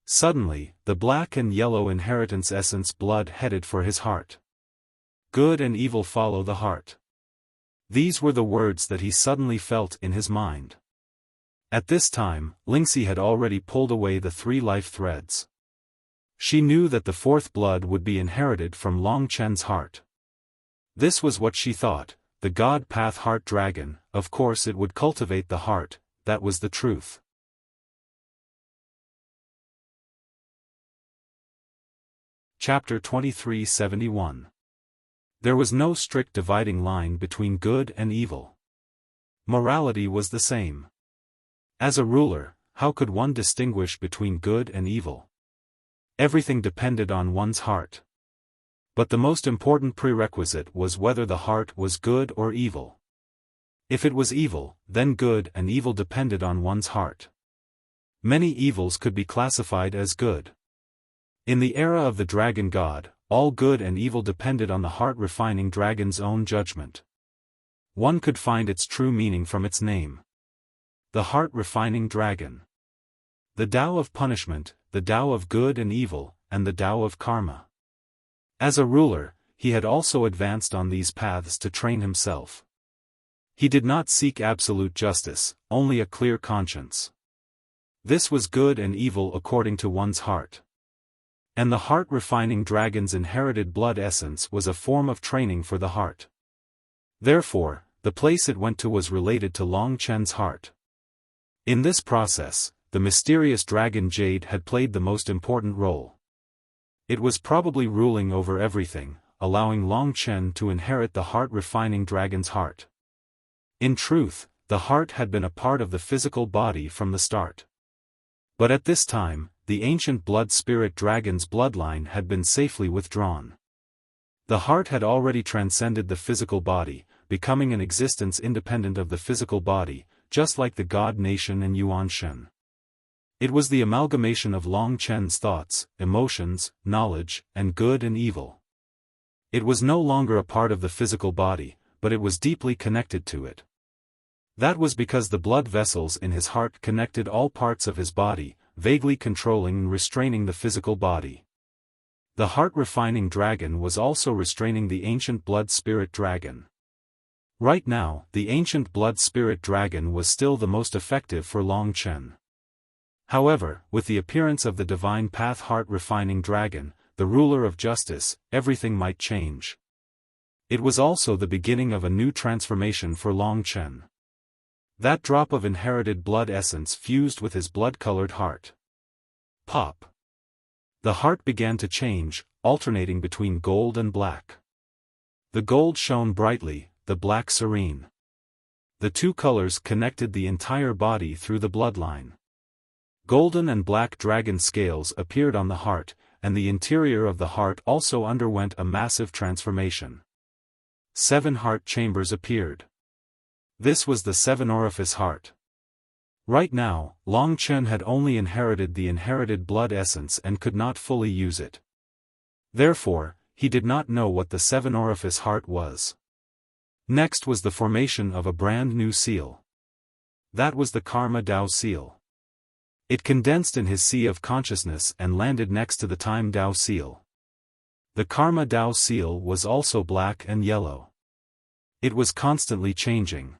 Suddenly, the black and yellow inheritance essence blood headed for his heart. Good and evil follow the heart. These were the words that he suddenly felt in his mind. At this time, Lingxi had already pulled away the 3 life threads. She knew that the 4th blood would be inherited from Long Chen's heart. This was what she thought, the God Path Heart Dragon, of course it would cultivate the heart, that was the truth. Chapter 2371. There was no strict dividing line between good and evil. Morality was the same. As a ruler, how could one distinguish between good and evil? Everything depended on one's heart. But the most important prerequisite was whether the heart was good or evil. If it was evil, then good and evil depended on one's heart. Many evils could be classified as good. In the era of the Dragon God, all good and evil depended on the heart-refining dragon's own judgment. One could find its true meaning from its name. The heart-refining dragon. The Tao of punishment, the Tao of good and evil, and the Tao of karma. As a ruler, he had also advanced on these paths to train himself. He did not seek absolute justice, only a clear conscience. This was good and evil according to one's heart. And the heart-refining dragon's inherited blood essence was a form of training for the heart. Therefore, the place it went to was related to Long Chen's heart. In this process, the mysterious dragon Jade had played the most important role. It was probably ruling over everything, allowing Long Chen to inherit the heart-refining dragon's heart. In truth, the heart had been a part of the physical body from the start. But at this time, the ancient blood spirit dragon's bloodline had been safely withdrawn. The heart had already transcended the physical body, becoming an existence independent of the physical body, just like the God Nation and Yuan Shen. It was the amalgamation of Long Chen's thoughts, emotions, knowledge, and good and evil. It was no longer a part of the physical body, but it was deeply connected to it. That was because the blood vessels in his heart connected all parts of his body, vaguely controlling and restraining the physical body. The heart-refining dragon was also restraining the ancient blood spirit dragon. Right now, the ancient blood spirit dragon was still the most effective for Long Chen. However, with the appearance of the divine path heart-refining dragon, the ruler of justice, everything might change. It was also the beginning of a new transformation for Long Chen. That drop of inherited blood essence fused with his blood-colored heart. Pop. The heart began to change, alternating between gold and black. The gold shone brightly, the black serene. The two colors connected the entire body through the bloodline. Golden and black dragon scales appeared on the heart, and the interior of the heart also underwent a massive transformation. 7 heart chambers appeared. This was the 7-orifice heart. Right now, Long Chen had only inherited the inherited blood essence and could not fully use it. Therefore, he did not know what the 7-orifice heart was. Next was the formation of a brand new seal. That was the Karma Tao seal. It condensed in his sea of consciousness and landed next to the Time Tao seal. The Karma Tao seal was also black and yellow. It was constantly changing.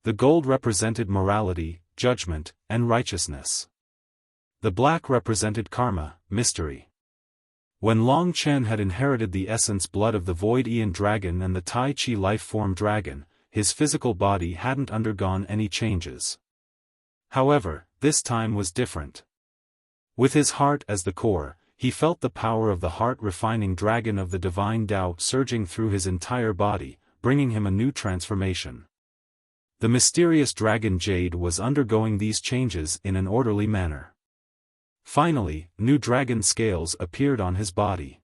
The gold represented morality, judgment, and righteousness. The black represented karma, mystery. When Long Chen had inherited the essence blood of the Void Aeon Dragon and the Tai Chi life form dragon, his physical body hadn't undergone any changes. However, this time was different. With his heart as the core, he felt the power of the heart-refining dragon of the divine Tao surging through his entire body, bringing him a new transformation. The mysterious dragon Jade was undergoing these changes in an orderly manner. Finally, new dragon scales appeared on his body.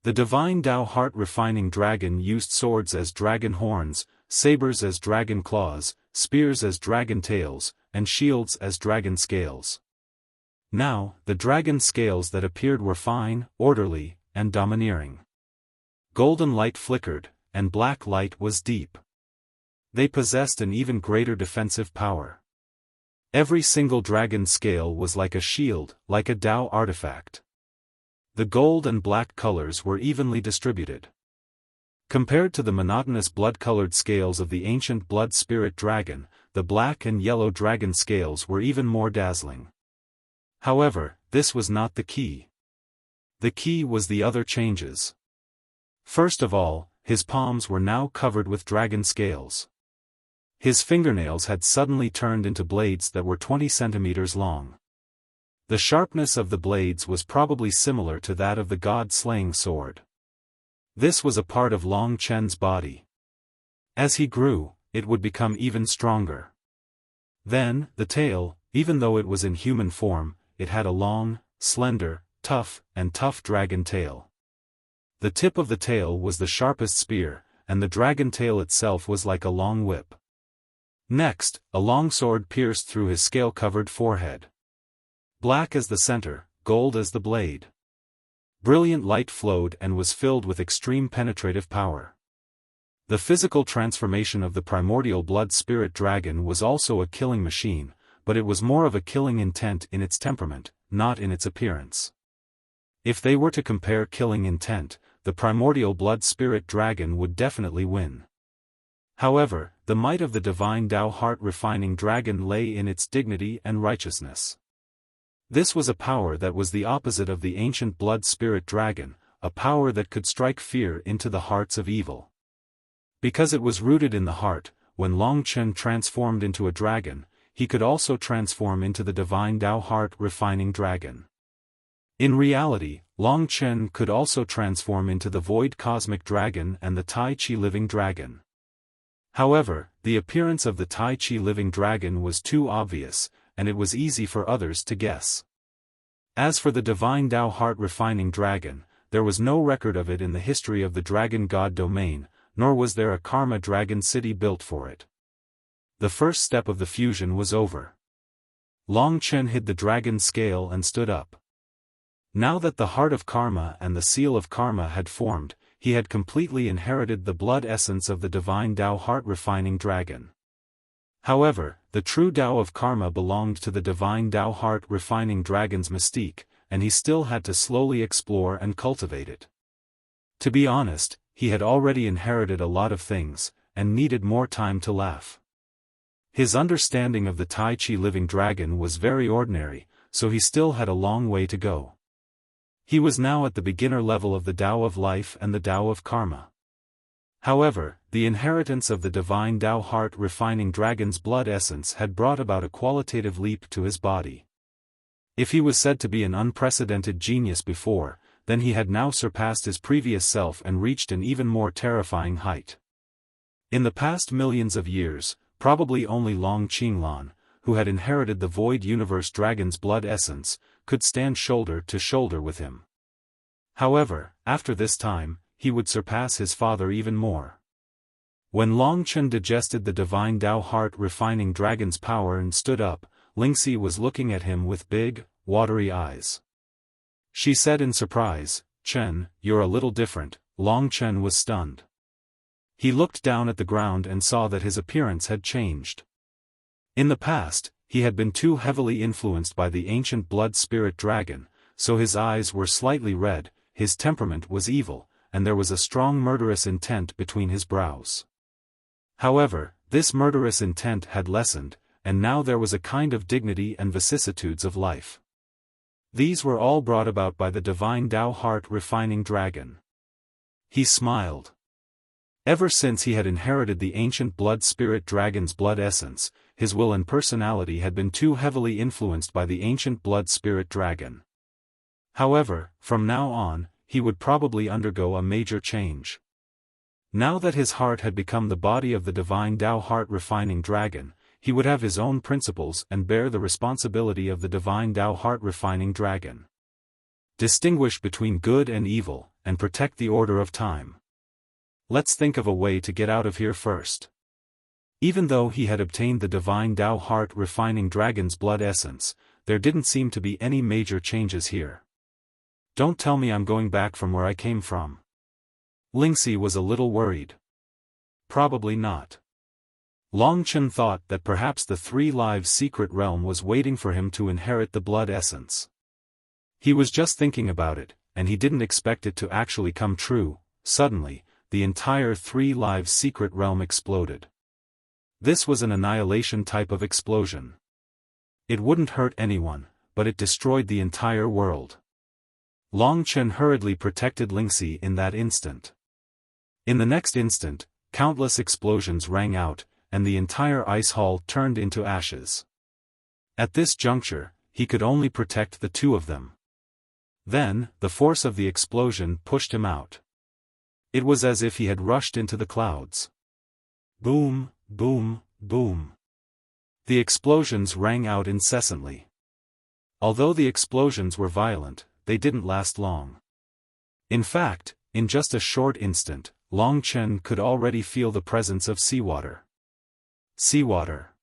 The divine Tao heart-refining dragon used swords as dragon horns, sabers as dragon claws, spears as dragon tails, and shields as dragon scales. Now, the dragon scales that appeared were fine, orderly, and domineering. Golden light flickered, and black light was deep. They possessed an even greater defensive power. Every single dragon scale was like a shield, like a Tao artifact. The gold and black colors were evenly distributed. Compared to the monotonous blood-colored scales of the ancient blood spirit dragon, the black and yellow dragon scales were even more dazzling. However, this was not the key. The key was the other changes. First of all, his palms were now covered with dragon scales. His fingernails had suddenly turned into blades that were 20 centimeters long. The sharpness of the blades was probably similar to that of the god-slaying sword. This was a part of Long Chen's body. As he grew, it would become even stronger. Then, the tail, even though it was in human form, it had a long, slender, tough dragon tail. The tip of the tail was the sharpest spear, and the dragon tail itself was like a long whip. Next, a long sword pierced through his scale-covered forehead. Black as the center, gold as the blade. Brilliant light flowed and was filled with extreme penetrative power. The physical transformation of the primordial blood spirit dragon was also a killing machine, but it was more of a killing intent in its temperament, not in its appearance. If they were to compare killing intent, the primordial blood spirit dragon would definitely win. However, the might of the divine Tao heart-refining dragon lay in its dignity and righteousness. This was a power that was the opposite of the ancient blood spirit dragon, a power that could strike fear into the hearts of evil. Because it was rooted in the heart, when Long Chen transformed into a dragon, he could also transform into the divine Tao heart-refining dragon. In reality, Long Chen could also transform into the void cosmic dragon and the Tai Chi living dragon. However, the appearance of the Tai Chi living dragon was too obvious, and it was easy for others to guess. As for the divine Tao heart-refining dragon, there was no record of it in the history of the dragon god domain, nor was there a karma dragon city built for it. The first step of the fusion was over. Long Chen hid the dragon scale and stood up. Now that the heart of karma and the seal of karma had formed, he had completely inherited the blood essence of the divine Tao heart-refining dragon. However, the true Tao of karma belonged to the divine Tao heart-refining dragon's mystique, and he still had to slowly explore and cultivate it. To be honest, he had already inherited a lot of things, and needed more time to laugh. His understanding of the Tai Chi living dragon was very ordinary, so he still had a long way to go. He was now at the beginner level of the Tao of life and the Tao of karma. However, the inheritance of the divine Tao heart-refining dragon's blood essence had brought about a qualitative leap to his body. If he was said to be an unprecedented genius before, then he had now surpassed his previous self and reached an even more terrifying height. In the past millions of years, probably only Long Qinglan, who had inherited the void universe dragon's blood essence, could stand shoulder to shoulder with him. However, after this time, he would surpass his father even more. When Long Chen digested the divine Tao heart-refining dragon's power and stood up, Lingxi was looking at him with big, watery eyes. She said in surprise, "Chen, you're a little different." Long Chen was stunned. He looked down at the ground and saw that his appearance had changed. In the past, he had been too heavily influenced by the ancient blood spirit dragon, so his eyes were slightly red, his temperament was evil, and there was a strong murderous intent between his brows. However, this murderous intent had lessened, and now there was a kind of dignity and vicissitudes of life. These were all brought about by the divine Tao heart-refining dragon. He smiled. Ever since he had inherited the ancient blood spirit dragon's blood essence, his will and personality had been too heavily influenced by the ancient blood spirit dragon. However, from now on, he would probably undergo a major change. Now that his heart had become the body of the divine Tao heart-refining dragon, he would have his own principles and bear the responsibility of the divine Tao heart-refining dragon. Distinguish between good and evil, and protect the order of time. Let's think of a way to get out of here first. Even though he had obtained the divine Tao heart-refining dragon's blood essence, there didn't seem to be any major changes here. Don't tell me I'm going back from where I came from. Lingxi was a little worried. Probably not. Long Chen thought that perhaps the Three Lives secret realm was waiting for him to inherit the blood essence. He was just thinking about it, and he didn't expect it to actually come true. Suddenly, the entire Three Lives secret realm exploded. This was an annihilation type of explosion. It wouldn't hurt anyone, but it destroyed the entire world. Long Chen hurriedly protected Lingxi in that instant. In the next instant, countless explosions rang out, and the entire ice hall turned into ashes. At this juncture, he could only protect the two of them. Then, the force of the explosion pushed him out. It was as if he had rushed into the clouds. Boom, boom, boom. The explosions rang out incessantly. Although the explosions were violent, they didn't last long. In fact, in just a short instant, Long Chen could already feel the presence of seawater. Seawater.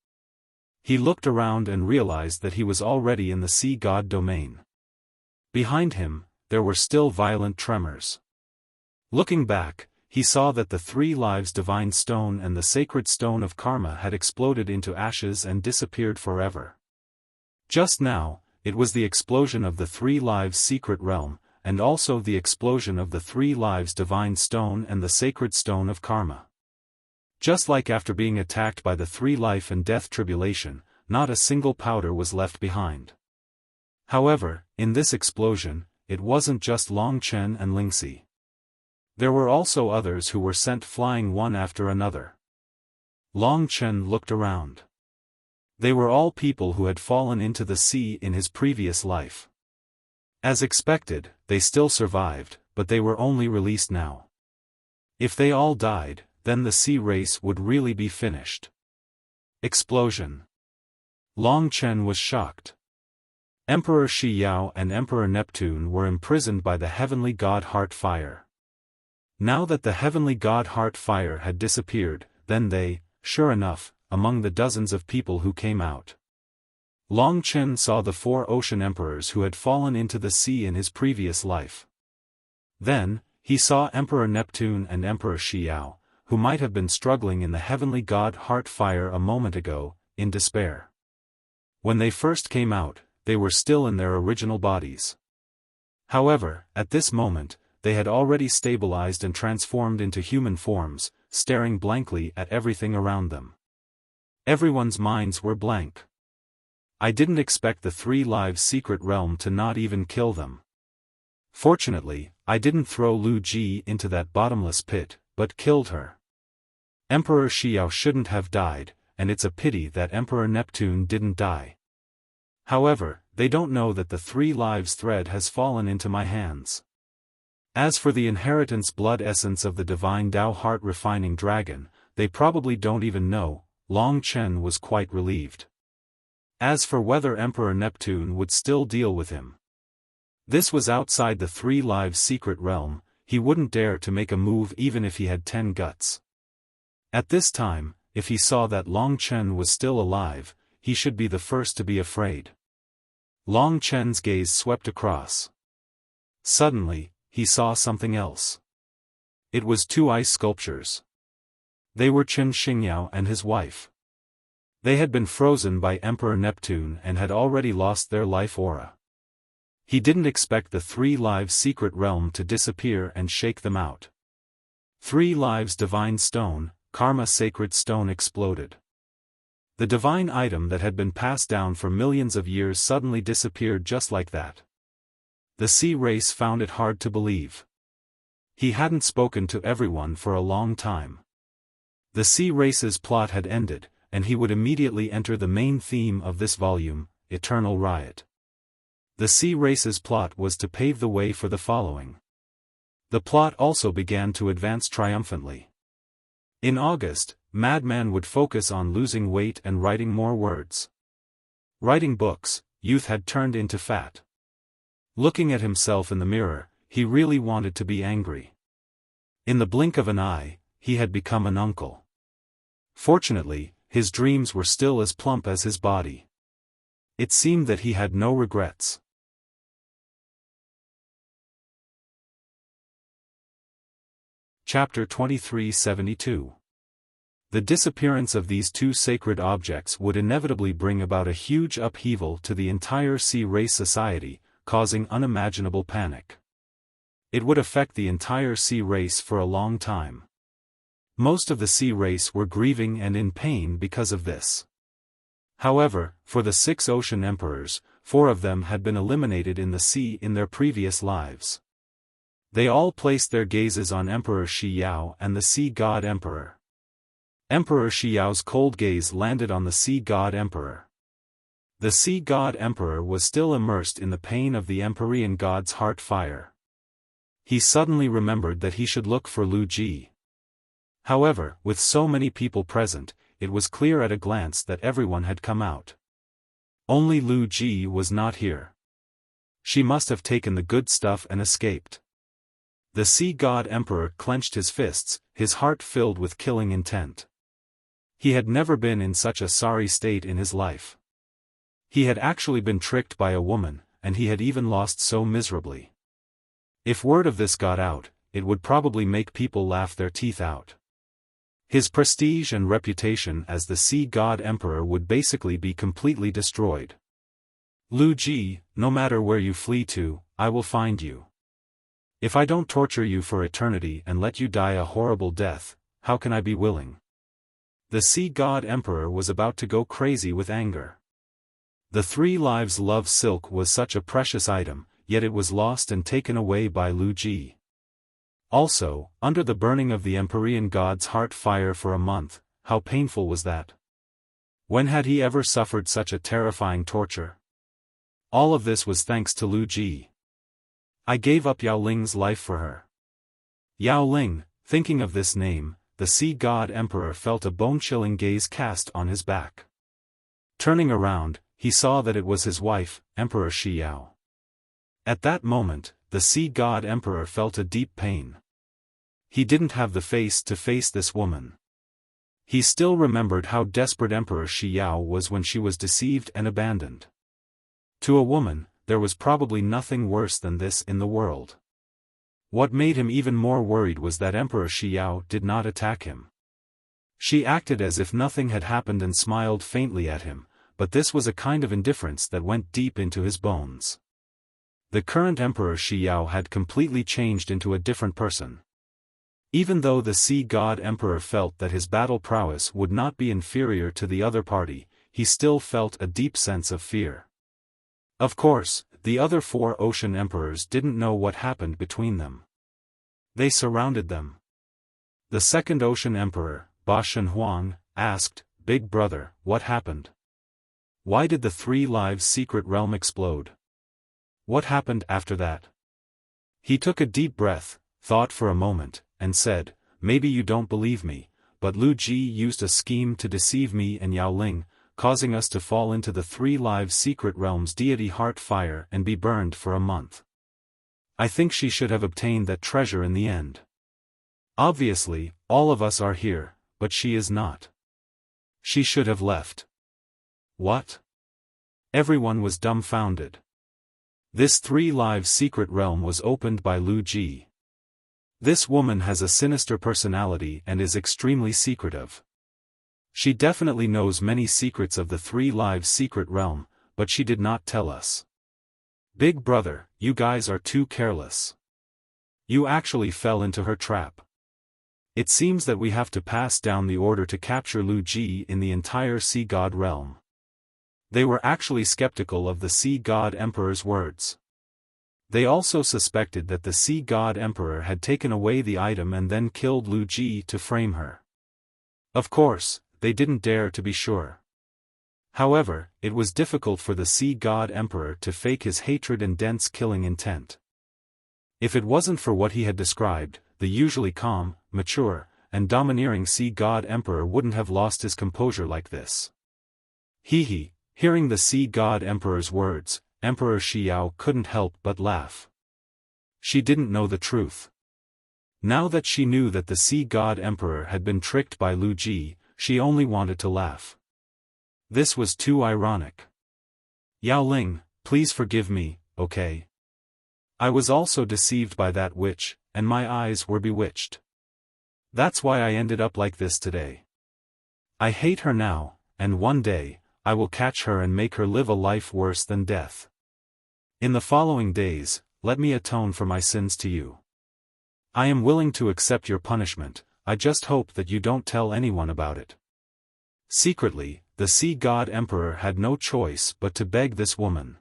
He looked around and realized that he was already in the sea god domain. Behind him, there were still violent tremors. Looking back, he saw that the Three Lives Divine Stone and the Sacred Stone of Karma had exploded into ashes and disappeared forever. Just now, it was the explosion of the Three Lives Secret Realm, and also the explosion of the Three Lives Divine Stone and the Sacred Stone of Karma. Just like after being attacked by the Three Life and Death Tribulation, not a single powder was left behind. However, in this explosion, it wasn't just Long Chen and Lingxi. There were also others who were sent flying one after another. Long Chen looked around. They were all people who had fallen into the sea in his previous life. As expected, they still survived, but they were only released now. If they all died, then the sea race would really be finished. Explosion. Long Chen was shocked. Emperor Shi Yao and Emperor Neptune were imprisoned by the heavenly god Heart Fire. Now that the heavenly god Heart Fire had disappeared, then they, sure enough, among the dozens of people who came out. Long Chen saw the 4 ocean emperors who had fallen into the sea in his previous life. Then, he saw Emperor Neptune and Emperor Shi Yao, who might have been struggling in the heavenly god Heart Fire a moment ago, in despair. When they first came out, they were still in their original bodies. However, at this moment, they had already stabilized and transformed into human forms, staring blankly at everything around them. Everyone's minds were blank. I didn't expect the Three Lives Secret Realm to not even kill them. Fortunately, I didn't throw Lu Ji into that bottomless pit, but killed her. Emperor Xiao shouldn't have died, and it's a pity that Emperor Neptune didn't die. However, they don't know that the Three Lives thread has fallen into my hands. As for the inheritance blood essence of the divine Tao heart refining dragon, they probably don't even know. Long Chen was quite relieved. As for whether Emperor Neptune would still deal with him. This was outside the Three Lives secret realm, he wouldn't dare to make a move even if he had 10 guts. At this time, if he saw that Long Chen was still alive, he should be the first to be afraid. Long Chen's gaze swept across. Suddenly, he saw something else. It was 2 ice sculptures. They were Chen Xingyao and his wife. They had been frozen by Emperor Neptune and had already lost their life aura. He didn't expect the Three Lives secret realm to disappear and shake them out. Three Lives Divine Stone, Karma Sacred Stone exploded. The divine item that had been passed down for millions of years suddenly disappeared just like that. The sea race found it hard to believe. He hadn't spoken to everyone for a long time. The sea race's plot had ended, and he would immediately enter the main theme of this volume, Eternal Riot. The sea race's plot was to pave the way for the following. The plot also began to advance triumphantly. In August, Madman would focus on losing weight and writing more words. Writing books, youth had turned into fat. Looking at himself in the mirror, he really wanted to be angry. In the blink of an eye, he had become an uncle. Fortunately, his dreams were still as plump as his body. It seemed that he had no regrets. Chapter 2372. The disappearance of these two sacred objects would inevitably bring about a huge upheaval to the entire sea race society, causing unimaginable panic. It would affect the entire sea race for a long time. Most of the sea race were grieving and in pain because of this. However, for the 6 ocean emperors, 4 of them had been eliminated in the sea in their previous lives. They all placed their gazes on Emperor Xiao and the Sea God Emperor. Emperor Xiao's cold gaze landed on the Sea God Emperor. The Sea God Emperor was still immersed in the pain of the Empyrean God's heart fire. He suddenly remembered that he should look for Lu Ji. However, with so many people present, it was clear at a glance that everyone had come out. Only Lu Ji was not here. She must have taken the good stuff and escaped. The Sea God Emperor clenched his fists, his heart filled with killing intent. He had never been in such a sorry state in his life. He had actually been tricked by a woman, and he had even lost so miserably. If word of this got out, it would probably make people laugh their teeth out. His prestige and reputation as the Sea God Emperor would basically be completely destroyed. Lu Ji, no matter where you flee to, I will find you. If I don't torture you for eternity and let you die a horrible death, how can I be willing? The Sea God Emperor was about to go crazy with anger. The 3 lives love silk was such a precious item, yet it was lost and taken away by Lu Ji. Also, under the burning of the Empyrean God's heart fire for a month, how painful was that? When had he ever suffered such a terrifying torture? All of this was thanks to Lu Ji. I gave up Yao Ling's life for her. Yao Ling, thinking of this name, the Sea God Emperor felt a bone-chilling gaze cast on his back. Turning around, he saw that it was his wife, Emperor Xiao. At that moment, the Sea God Emperor felt a deep pain. He didn't have the face to face this woman. He still remembered how desperate Emperor Xiao was when she was deceived and abandoned. To a woman, there was probably nothing worse than this in the world. What made him even more worried was that Emperor Xiao did not attack him. She acted as if nothing had happened and smiled faintly at him, but this was a kind of indifference that went deep into his bones. The current Emperor Xiao had completely changed into a different person. Even though the Sea God Emperor felt that his battle prowess would not be inferior to the other party, he still felt a deep sense of fear. Of course, the other 4 ocean emperors didn't know what happened between them. They surrounded them. The second ocean emperor, Ba Shenhuang, asked, "Big brother, what happened? Why did the 3 lives secret realm explode? What happened after that?" He took a deep breath, thought for a moment, and said, "Maybe you don't believe me, but Lu Ji used a scheme to deceive me and Yao Ling, causing us to fall into the 3 lives secret realm's deity heart fire and be burned for a month. I think she should have obtained that treasure in the end. Obviously, all of us are here, but she is not. She should have left." What? Everyone was dumbfounded. This 3 lives secret realm was opened by Lu Ji. This woman has a sinister personality and is extremely secretive. She definitely knows many secrets of the 3 lives secret realm, but she did not tell us. Big brother, you guys are too careless. You actually fell into her trap. It seems that we have to pass down the order to capture Lu Ji in the entire Sea God realm. They were actually skeptical of the Sea God Emperor's words. They also suspected that the Sea God Emperor had taken away the item and then killed Lu Ji to frame her. Of course, they didn't dare to be sure. However, it was difficult for the Sea God Emperor to fake his hatred and dense killing intent. If it wasn't for what he had described, the usually calm, mature, and domineering Sea God Emperor wouldn't have lost his composure like this. Hee. Hearing the Sea God Emperor's words, Emperor Xiao couldn't help but laugh. She didn't know the truth. Now that she knew that the Sea God Emperor had been tricked by Lu Ji, she only wanted to laugh. This was too ironic. Yao Ling, please forgive me, okay? I was also deceived by that witch, and my eyes were bewitched. That's why I ended up like this today. I hate her now, and one day, I will catch her and make her live a life worse than death. In the following days, let me atone for my sins to you. I am willing to accept your punishment, I just hope that you don't tell anyone about it. Secretly, the Sea God Emperor had no choice but to beg this woman.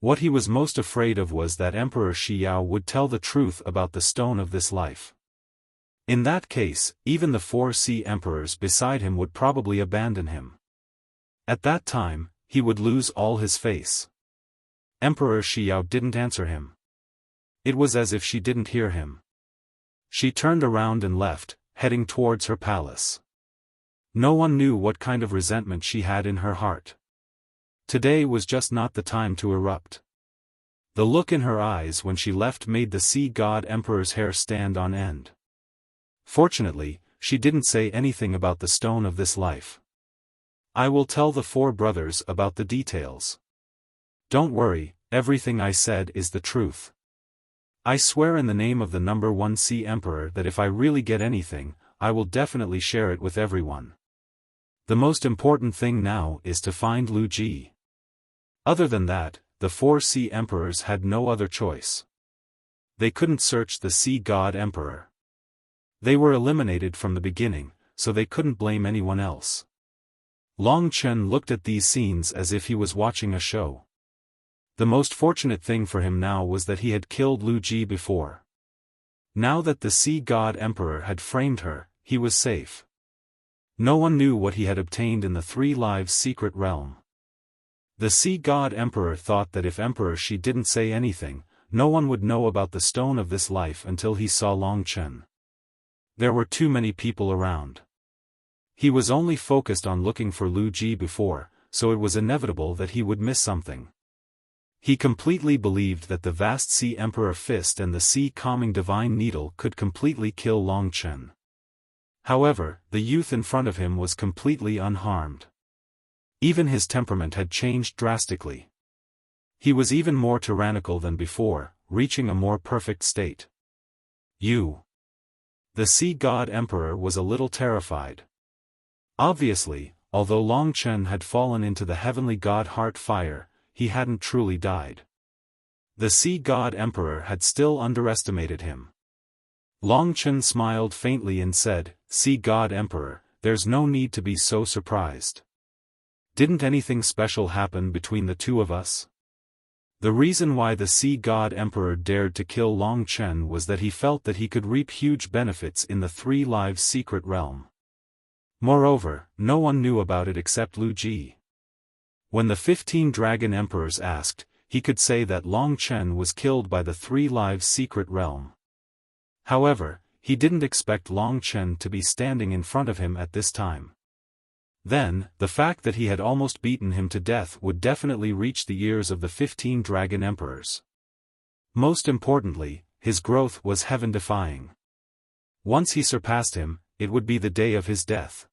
What he was most afraid of was that Emperor Xiao would tell the truth about the stone of this life. In that case, even the 4 sea emperors beside him would probably abandon him. At that time, he would lose all his face. Emperor Xiao didn't answer him. It was as if she didn't hear him. She turned around and left, heading towards her palace. No one knew what kind of resentment she had in her heart. Today was just not the time to erupt. The look in her eyes when she left made the Sea God Emperor's hair stand on end. Fortunately, she didn't say anything about the stone of this life. I will tell the 4 brothers about the details. Don't worry, everything I said is the truth. I swear in the name of the number 1 Sea Emperor that if I really get anything, I will definitely share it with everyone. The most important thing now is to find Lu Ji. Other than that, the 4 Sea Emperors had no other choice. They couldn't search the Sea God Emperor. They were eliminated from the beginning, so they couldn't blame anyone else. Long Chen looked at these scenes as if he was watching a show. The most fortunate thing for him now was that he had killed Lu Ji before. Now that the Sea God Emperor had framed her, he was safe. No one knew what he had obtained in the 3 Lives secret realm. The Sea God Emperor thought that if Emperor Shi didn't say anything, no one would know about the stone of this life until he saw Long Chen. There were too many people around. He was only focused on looking for Lu Ji before, so it was inevitable that he would miss something. He completely believed that the vast Sea Emperor Fist and the Sea Calming Divine Needle could completely kill Long Chen. However, the youth in front of him was completely unharmed. Even his temperament had changed drastically. He was even more tyrannical than before, reaching a more perfect state. You. The Sea God Emperor was a little terrified. Obviously, although Long Chen had fallen into the heavenly god heart fire, he hadn't truly died. The Sea God Emperor had still underestimated him. Long Chen smiled faintly and said, "Sea God Emperor, there's no need to be so surprised. Didn't anything special happen between the 2 of us?" The reason why the Sea God Emperor dared to kill Long Chen was that he felt that he could reap huge benefits in the 3 Lives secret realm. Moreover, no one knew about it except Lu Ji. When the 15 Dragon Emperors asked, he could say that Long Chen was killed by the 3 Lives secret realm. However, he didn't expect Long Chen to be standing in front of him at this time. Then, the fact that he had almost beaten him to death would definitely reach the ears of the 15 Dragon Emperors. Most importantly, his growth was heaven-defying. Once he surpassed him, it would be the day of his death.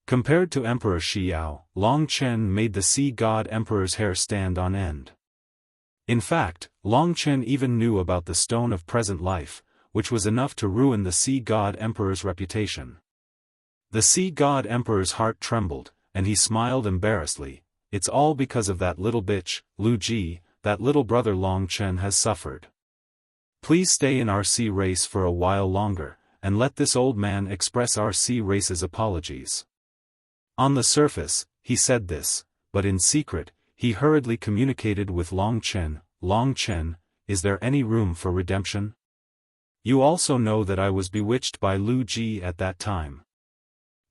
Compared to Emperor Xiao, Long Chen made the Sea God Emperor's hair stand on end. In fact, Long Chen even knew about the Stone of Present Life, which was enough to ruin the Sea God Emperor's reputation. The Sea God Emperor's heart trembled, and he smiled embarrassedly. It's all because of that little bitch, Lu Ji, that little brother Long Chen has suffered. Please stay in RC race for a while longer, and let this old man express RC race's apologies. On the surface, he said this, but in secret, he hurriedly communicated with Long Chen. Long Chen, is there any room for redemption? You also know that I was bewitched by Lu Ji at that time.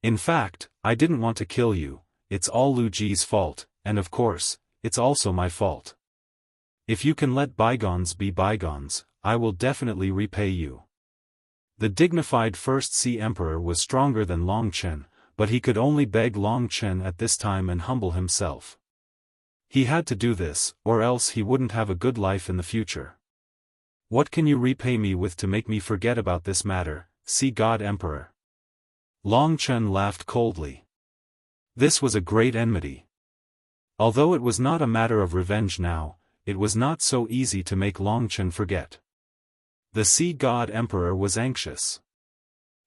In fact, I didn't want to kill you, it's all Lu Ji's fault, and of course, it's also my fault. If you can let bygones be bygones, I will definitely repay you. The dignified First Sea Emperor was stronger than Long Chen, but he could only beg Long Chen at this time and humble himself. He had to do this, or else he wouldn't have a good life in the future. What can you repay me with to make me forget about this matter, Sea God Emperor? Long Chen laughed coldly. This was a great enmity. Although it was not a matter of revenge now, it was not so easy to make Long Chen forget. The Sea God Emperor was anxious.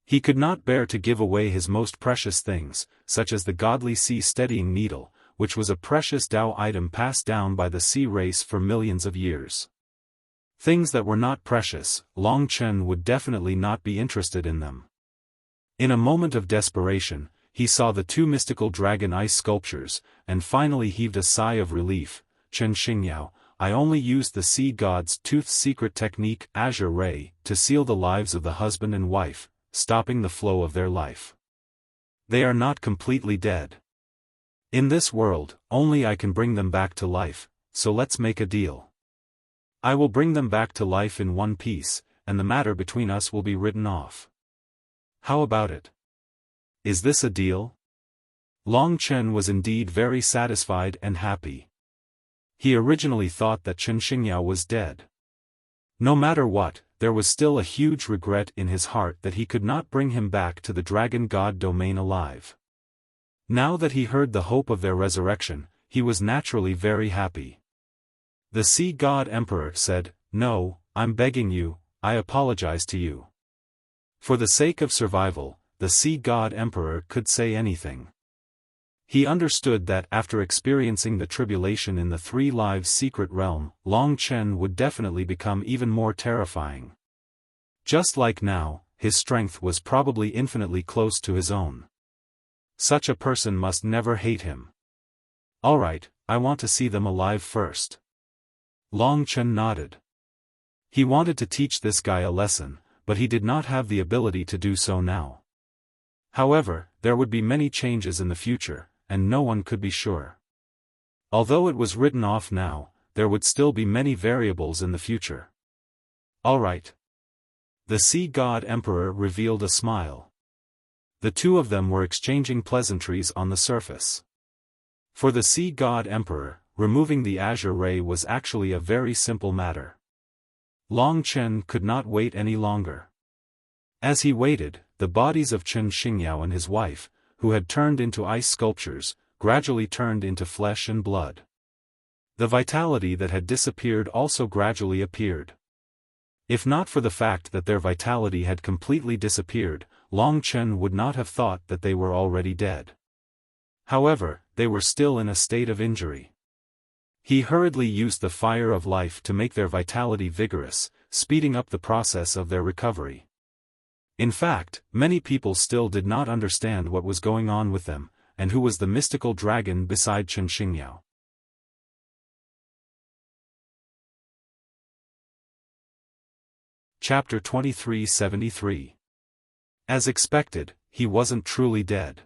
He could not bear to give away his most precious things, such as the godly sea steadying needle, which was a precious Tao item passed down by the sea race for millions of years. Things that were not precious, Long Chen would definitely not be interested in them. In a moment of desperation, he saw the two mystical dragon ice sculptures, and finally heaved a sigh of relief. Chen Xingyao, I only used the sea god's tooth's secret technique, Azure Ray, to seal the lives of the husband and wife, stopping the flow of their life. They are not completely dead. In this world, only I can bring them back to life, so let's make a deal. I will bring them back to life in one piece, and the matter between us will be written off. How about it? Is this a deal? Long Chen was indeed very satisfied and happy. He originally thought that Chen Xingyao was dead. No matter what, there was still a huge regret in his heart that he could not bring him back to the dragon god domain alive. Now that he heard the hope of their resurrection, he was naturally very happy. The sea god emperor said, "No, I'm begging you, I apologize to you." For the sake of survival, the sea god emperor could say anything. He understood that after experiencing the tribulation in the Three Lives secret realm, Long Chen would definitely become even more terrifying. Just like now, his strength was probably infinitely close to his own. Such a person must never hate him. Alright, I want to see them alive first. Long Chen nodded. He wanted to teach this guy a lesson, but he did not have the ability to do so now. However, there would be many changes in the future, and no one could be sure. Although it was written off now, there would still be many variables in the future. Alright. The sea god emperor revealed a smile. The two of them were exchanging pleasantries on the surface. For the sea god emperor, removing the Azure Ray was actually a very simple matter. Long Chen could not wait any longer. As he waited, the bodies of Chen Xingyao and his wife, who had turned into ice sculptures, gradually turned into flesh and blood. The vitality that had disappeared also gradually appeared. If not for the fact that their vitality had completely disappeared, Long Chen would not have thought that they were already dead. However, they were still in a state of injury. He hurriedly used the fire of life to make their vitality vigorous, speeding up the process of their recovery. In fact, many people still did not understand what was going on with them, and who was the mystical dragon beside Chen Xingyao. Chapter 2373. As expected, he wasn't truly dead.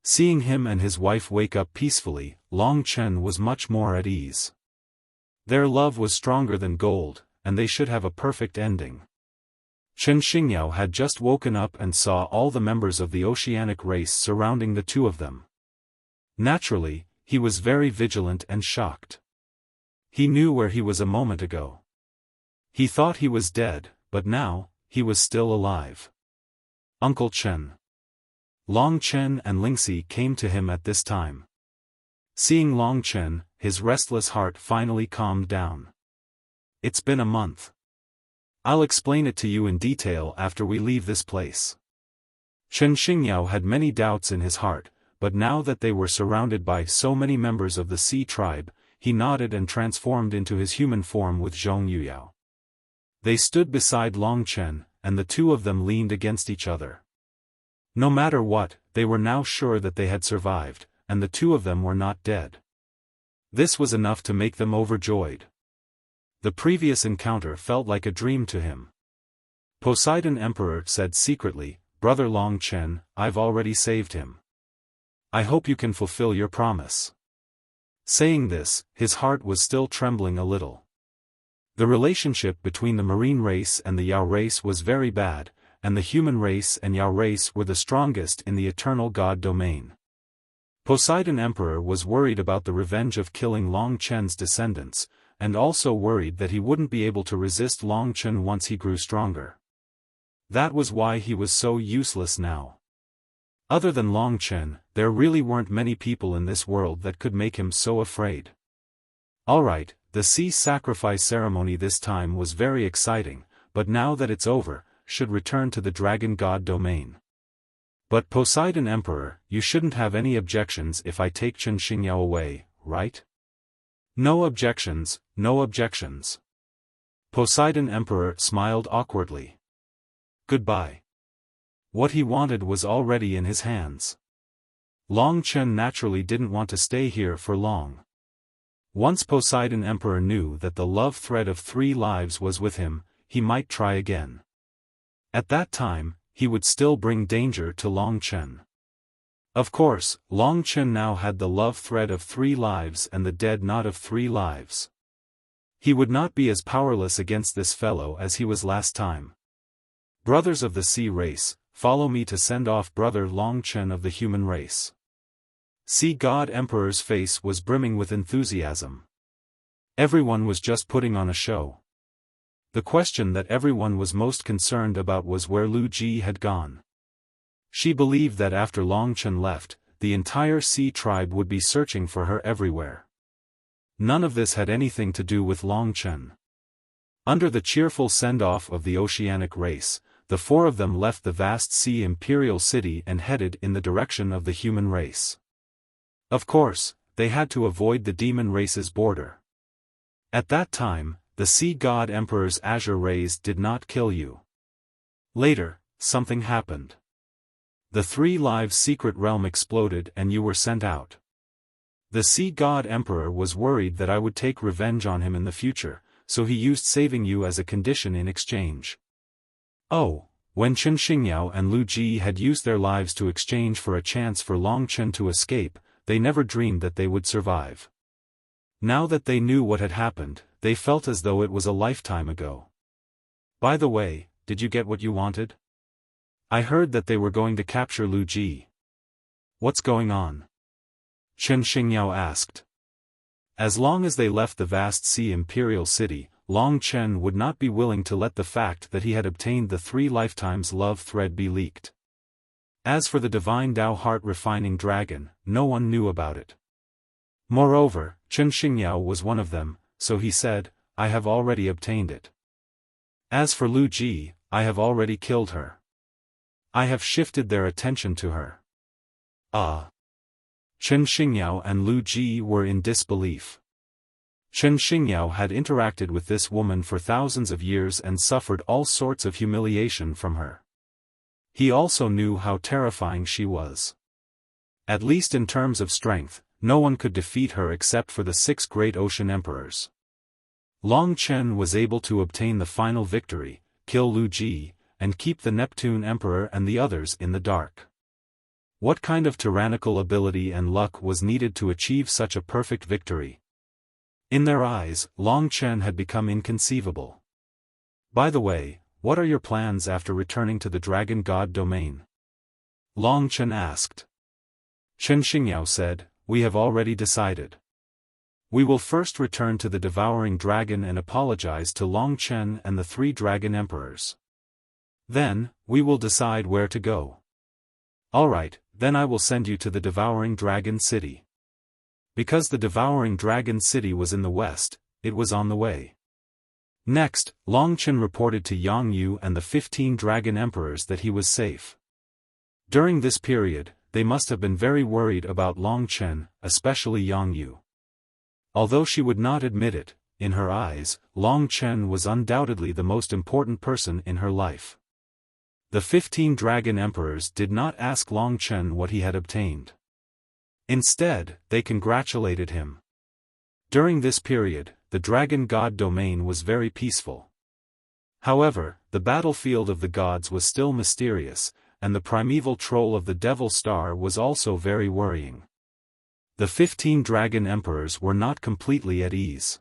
Seeing him and his wife wake up peacefully, Long Chen was much more at ease. Their love was stronger than gold, and they should have a perfect ending. Chen Xingyao had just woken up and saw all the members of the oceanic race surrounding the two of them. Naturally, he was very vigilant and shocked. He knew where he was a moment ago. He thought he was dead, but now, he was still alive. Uncle Chen. Long Chen and Lingxi came to him at this time. Seeing Long Chen, his restless heart finally calmed down. It's been a month. I'll explain it to you in detail after we leave this place. Chen Xingyao had many doubts in his heart, but now that they were surrounded by so many members of the Sea tribe, he nodded and transformed into his human form with Zhong Yuyao. They stood beside Long Chen, and the two of them leaned against each other. No matter what, they were now sure that they had survived, and the two of them were not dead. This was enough to make them overjoyed. The previous encounter felt like a dream to him. Poseidon Emperor said secretly, "Brother Long Chen, I've already saved him. I hope you can fulfill your promise." Saying this, his heart was still trembling a little. The relationship between the marine race and the Yao race was very bad, and the human race and Yao race were the strongest in the eternal god domain. Poseidon Emperor was worried about the revenge of killing Long Chen's descendants, and also worried that he wouldn't be able to resist Long Chen once he grew stronger. That was why he was so useless now. Other than Long Chen, there really weren't many people in this world that could make him so afraid. Alright, the sea sacrifice ceremony this time was very exciting, but now that it's over, should return to the Dragon God domain. But Poseidon Emperor, you shouldn't have any objections if I take Chen Xingyao away, right? No objections, no objections. Poseidon Emperor smiled awkwardly. Goodbye. What he wanted was already in his hands. Long Chen naturally didn't want to stay here for long. Once Poseidon Emperor knew that the love thread of 3 lives was with him, he might try again. At that time, he would still bring danger to Long Chen. Of course, Long Chen now had the love thread of 3 lives and the dead knot of 3 lives. He would not be as powerless against this fellow as he was last time. Brothers of the sea race, follow me to send off brother Long Chen of the human race. Sea God Emperor's face was brimming with enthusiasm. Everyone was just putting on a show. The question that everyone was most concerned about was where Lu Ji had gone. She believed that after Long Chen left, the entire sea tribe would be searching for her everywhere. None of this had anything to do with Long Chen. Under the cheerful send-off of the oceanic race, the 4 of them left the vast sea imperial city and headed in the direction of the human race. Of course, they had to avoid the demon race's border. At that time, the Sea God Emperor's azure rays did not kill you. Later, something happened. The 3 lives secret realm exploded and you were sent out. The Sea God Emperor was worried that I would take revenge on him in the future, so he used saving you as a condition in exchange. Oh, when Chen Xingyao and Lu Ji had used their lives to exchange for a chance for Long Chen to escape, they never dreamed that they would survive. Now that they knew what had happened, they felt as though it was a lifetime ago. By the way, did you get what you wanted? I heard that they were going to capture Lu Ji. What's going on? Chen Xingyao asked. As long as they left the vast sea imperial city, Long Chen would not be willing to let the fact that he had obtained the 3 lifetimes love thread be leaked. As for the divine Dao heart-refining dragon, no one knew about it. Moreover, Chen Xingyao was one of them, so he said, I have already obtained it. As for Lu Ji, I have already killed her. I have shifted their attention to her. Ah! Chen Xingyao and Lu Ji were in disbelief. Chen Xingyao had interacted with this woman for thousands of years and suffered all sorts of humiliation from her. He also knew how terrifying she was. At least in terms of strength, no one could defeat her except for the 6 great ocean emperors. Long Chen was able to obtain the final victory, kill Lu Ji, and keep the Neptune Emperor and the others in the dark. What kind of tyrannical ability and luck was needed to achieve such a perfect victory? In their eyes, Long Chen had become inconceivable. By the way, what are your plans after returning to the Dragon God domain? Long Chen asked. Chen Xingyao said, we have already decided. We will first return to the devouring dragon and apologize to Long Chen and the 3 dragon emperors. Then, we will decide where to go. Alright, then I will send you to the devouring dragon city. Because the devouring dragon city was in the west, it was on the way. Next, Long Chen reported to Yang Yu and the 15 dragon emperors that he was safe. During this period, they must have been very worried about Long Chen, especially Yang Yu. Although she would not admit it, in her eyes, Long Chen was undoubtedly the most important person in her life. The 15 dragon emperors did not ask Long Chen what he had obtained. Instead, they congratulated him. During this period, the Dragon God domain was very peaceful. However, the battlefield of the gods was still mysterious, and the primeval troll of the Devil Star was also very worrying. The 15 dragon emperors were not completely at ease.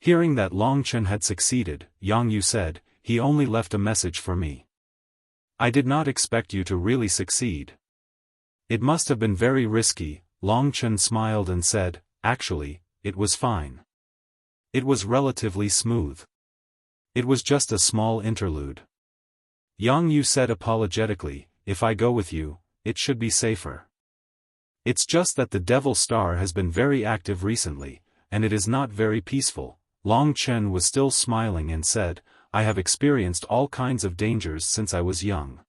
Hearing that Long Chen had succeeded, Yang Yu said, he only left a message for me. I did not expect you to really succeed. It must have been very risky. Long Chen smiled and said, actually, it was fine. It was relatively smooth. It was just a small interlude. Yang Yu said apologetically, if I go with you, it should be safer. It's just that the Devil Star has been very active recently, and it is not very peaceful. Long Chen was still smiling and said, I have experienced all kinds of dangers since I was young.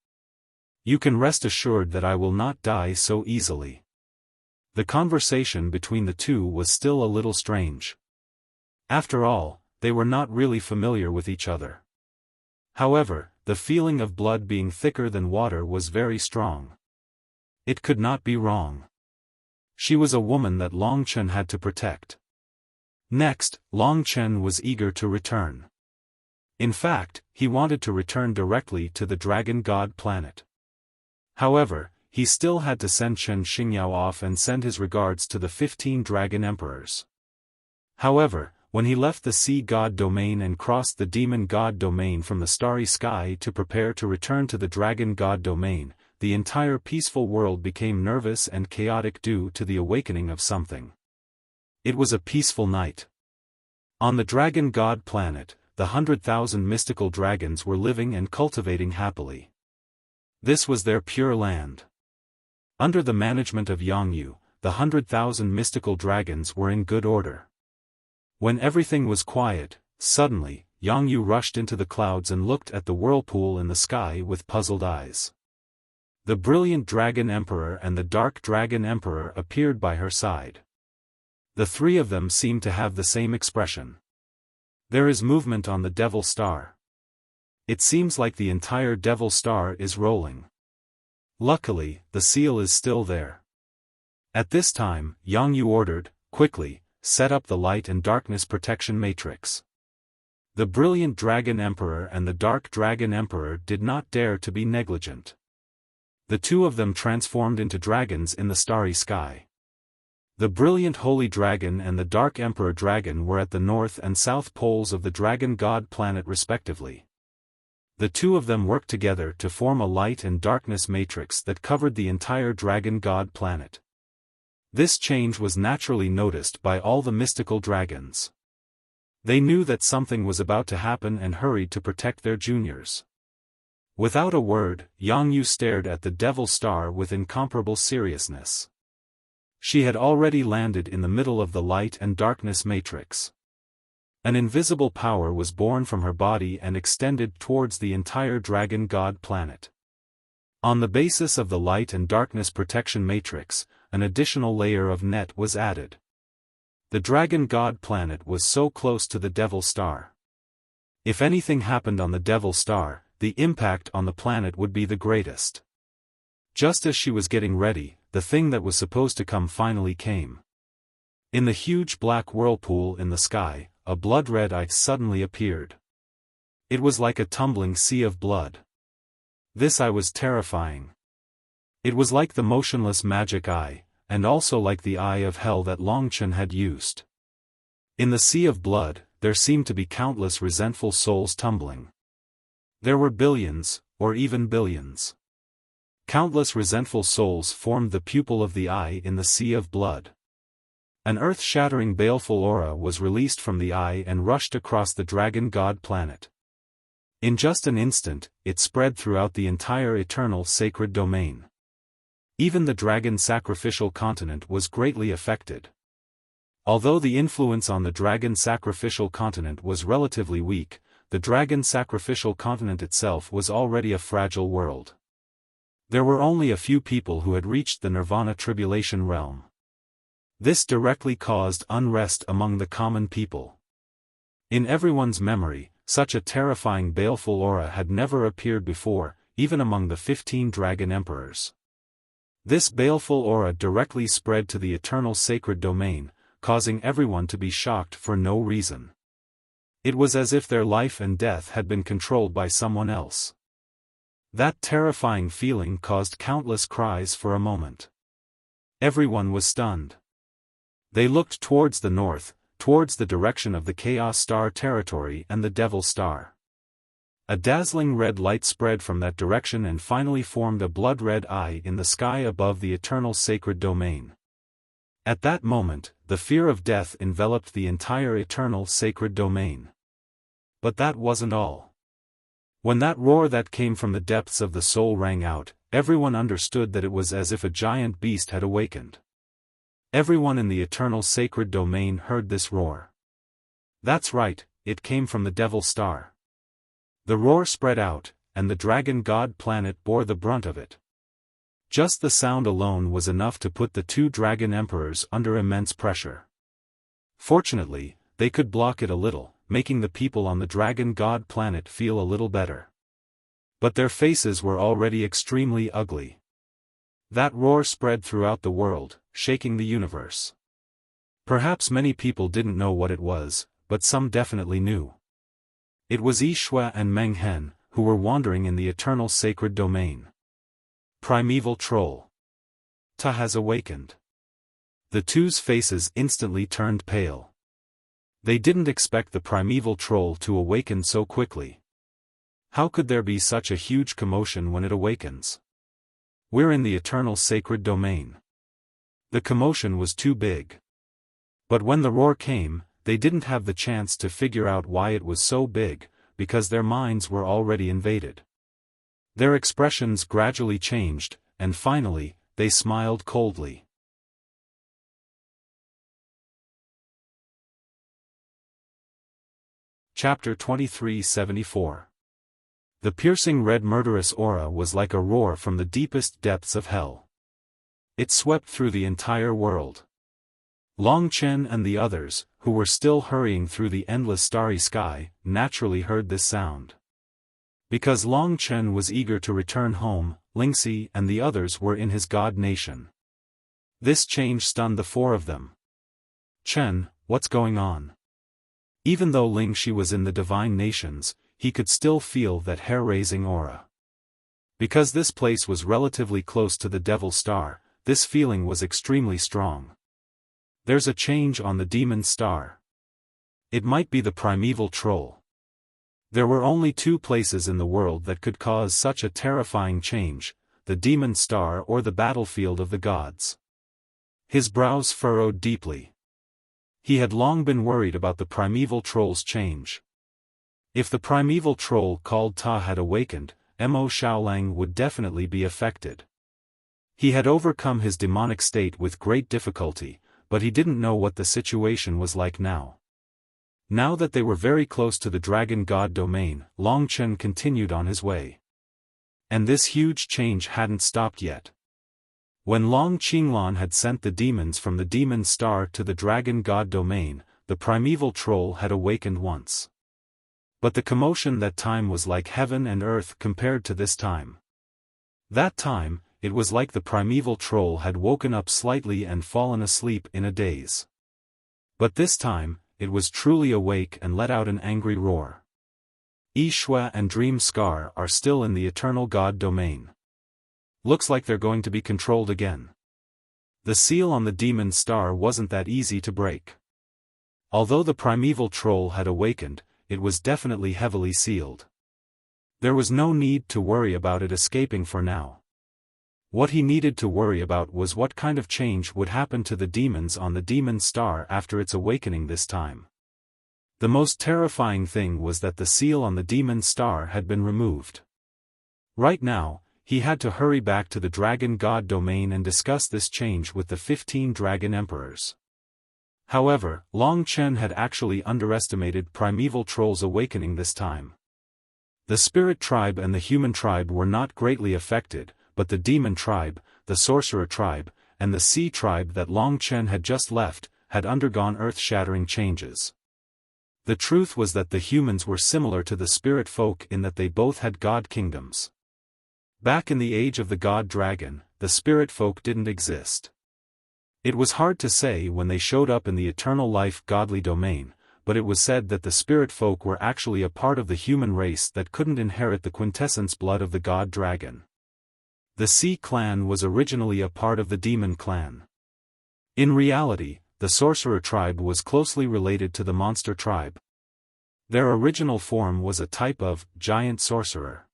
You can rest assured that I will not die so easily." The conversation between the two was still a little strange. After all, they were not really familiar with each other. However, the feeling of blood being thicker than water was very strong. It could not be wrong. She was a woman that Long Chen had to protect. Next, Long Chen was eager to return. In fact, he wanted to return directly to the Dragon God planet. However, he still had to send Chen Xingyao off and send his regards to the 15 Dragon Emperors. However, when he left the Sea God domain and crossed the Demon God domain from the starry sky to prepare to return to the Dragon God domain, the entire peaceful world became nervous and chaotic due to the awakening of something. It was a peaceful night. On the Dragon God planet, the 100,000 mystical dragons were living and cultivating happily. This was their pure land. Under the management of Yangyu, the 100,000 mystical dragons were in good order. When everything was quiet, suddenly, Yangyu rushed into the clouds and looked at the whirlpool in the sky with puzzled eyes. The brilliant Dragon Emperor and the Dark Dragon Emperor appeared by her side. The three of them seemed to have the same expression. There is movement on the Devil Star. It seems like the entire Devil Star is rolling. Luckily, the seal is still there. At this time, Yangyu ordered, quickly, set up the light and darkness protection matrix. The brilliant Dragon Emperor and the Dark Dragon Emperor did not dare to be negligent. The two of them transformed into dragons in the starry sky. The brilliant Holy Dragon and the Dark Emperor Dragon were at the north and south poles of the Dragon God planet respectively. The two of them worked together to form a light and darkness matrix that covered the entire Dragon God planet. This change was naturally noticed by all the mystical dragons. They knew that something was about to happen and hurried to protect their juniors. Without a word, Yangyu stared at the Devil Star with incomparable seriousness. She had already landed in the middle of the light and darkness matrix. An invisible power was born from her body and extended towards the entire Dragon God planet. On the basis of the light and darkness protection matrix, an additional layer of net was added. The Dragon God planet was so close to the Devil Star. If anything happened on the Devil Star, the impact on the planet would be the greatest. Just as she was getting ready, the thing that was supposed to come finally came. In the huge black whirlpool in the sky, a blood-red eye suddenly appeared. It was like a tumbling sea of blood. This eye was terrifying. It was like the motionless magic eye, and also like the eye of hell that Long Chen had used. In the sea of blood, there seemed to be countless resentful souls tumbling. There were billions, or even billions. Countless resentful souls formed the pupil of the eye in the sea of blood. An earth-shattering baleful aura was released from the eye and rushed across the Dragon God planet. In just an instant, it spread throughout the entire eternal sacred domain. Even the dragon sacrificial continent was greatly affected. Although the influence on the dragon sacrificial continent was relatively weak, the dragon sacrificial continent itself was already a fragile world. There were only a few people who had reached the Nirvana tribulation realm. This directly caused unrest among the common people. In everyone's memory, such a terrifying baleful aura had never appeared before, even among the 15 dragon emperors. This baleful aura directly spread to the eternal sacred domain, causing everyone to be shocked for no reason. It was as if their life and death had been controlled by someone else. That terrifying feeling caused countless cries for a moment. Everyone was stunned. They looked towards the north, towards the direction of the Chaos Star territory and the Devil Star. A dazzling red light spread from that direction and finally formed a blood-red eye in the sky above the eternal sacred domain. At that moment, the fear of death enveloped the entire eternal sacred domain. But that wasn't all. When that roar that came from the depths of the soul rang out, everyone understood that it was as if a giant beast had awakened. Everyone in the eternal sacred domain heard this roar. That's right, it came from the Devil Star. The roar spread out, and the dragon god planet bore the brunt of it. Just the sound alone was enough to put the two dragon emperors under immense pressure. Fortunately, they could block it a little, making the people on the dragon god planet feel a little better. But their faces were already extremely ugly. That roar spread throughout the world, shaking the universe. Perhaps many people didn't know what it was, but some definitely knew. It was Yixue and Meng Hen, who were wandering in the eternal sacred domain. Primeval troll. Ta has awakened. The two's faces instantly turned pale. They didn't expect the primeval troll to awaken so quickly. How could there be such a huge commotion when it awakens? We're in the eternal sacred domain. The commotion was too big. But when the roar came, they didn't have the chance to figure out why it was so big, because their minds were already invaded. Their expressions gradually changed, and finally, they smiled coldly. Chapter 2374. The piercing red murderous aura was like a roar from the deepest depths of hell. It swept through the entire world. Long Chen and the others, who were still hurrying through the endless starry sky, naturally heard this sound. Because Long Chen was eager to return home, Lingxi and the others were in his god nation. This change stunned the four of them. Chen, what's going on? Even though Lingxi was in the divine nations, he could still feel that hair-raising aura. Because this place was relatively close to the Devil Star, this feeling was extremely strong. There's a change on the Demon Star. It might be the primeval troll. There were only two places in the world that could cause such a terrifying change, the Demon Star or the battlefield of the gods. His brows furrowed deeply. He had long been worried about the primeval troll's change. If the primeval troll called Ta had awakened, Mo Xiaolang would definitely be affected. He had overcome his demonic state with great difficulty, but he didn't know what the situation was like now. Now that they were very close to the dragon god domain, Long Chen continued on his way. And this huge change hadn't stopped yet. When Long Qinglan had sent the demons from the demon star to the dragon god domain, the primeval troll had awakened once. But the commotion that time was like heaven and earth compared to this time. That time, it was like the primeval troll had woken up slightly and fallen asleep in a daze. But this time, it was truly awake and let out an angry roar. Yixue and Dream Scar are still in the eternal god domain. Looks like they're going to be controlled again. The seal on the demon star wasn't that easy to break. Although the primeval troll had awakened, it was definitely heavily sealed. There was no need to worry about it escaping for now. What he needed to worry about was what kind of change would happen to the demons on the demon star after its awakening this time. The most terrifying thing was that the seal on the demon star had been removed. Right now, he had to hurry back to the dragon god domain and discuss this change with the 15 dragon emperors. However, Long Chen had actually underestimated primeval troll's awakening this time. The spirit tribe and the human tribe were not greatly affected, but the demon tribe, the sorcerer tribe, and the sea tribe that Long Chen had just left, had undergone earth-shattering changes. The truth was that the humans were similar to the spirit folk in that they both had god kingdoms. Back in the age of the god dragon, the spirit folk didn't exist. It was hard to say when they showed up in the eternal life godly domain, but it was said that the spirit folk were actually a part of the human race that couldn't inherit the quintessence blood of the god dragon. The Sea clan was originally a part of the Demon clan. In reality, the sorcerer tribe was closely related to the monster tribe. Their original form was a type of giant sorcerer.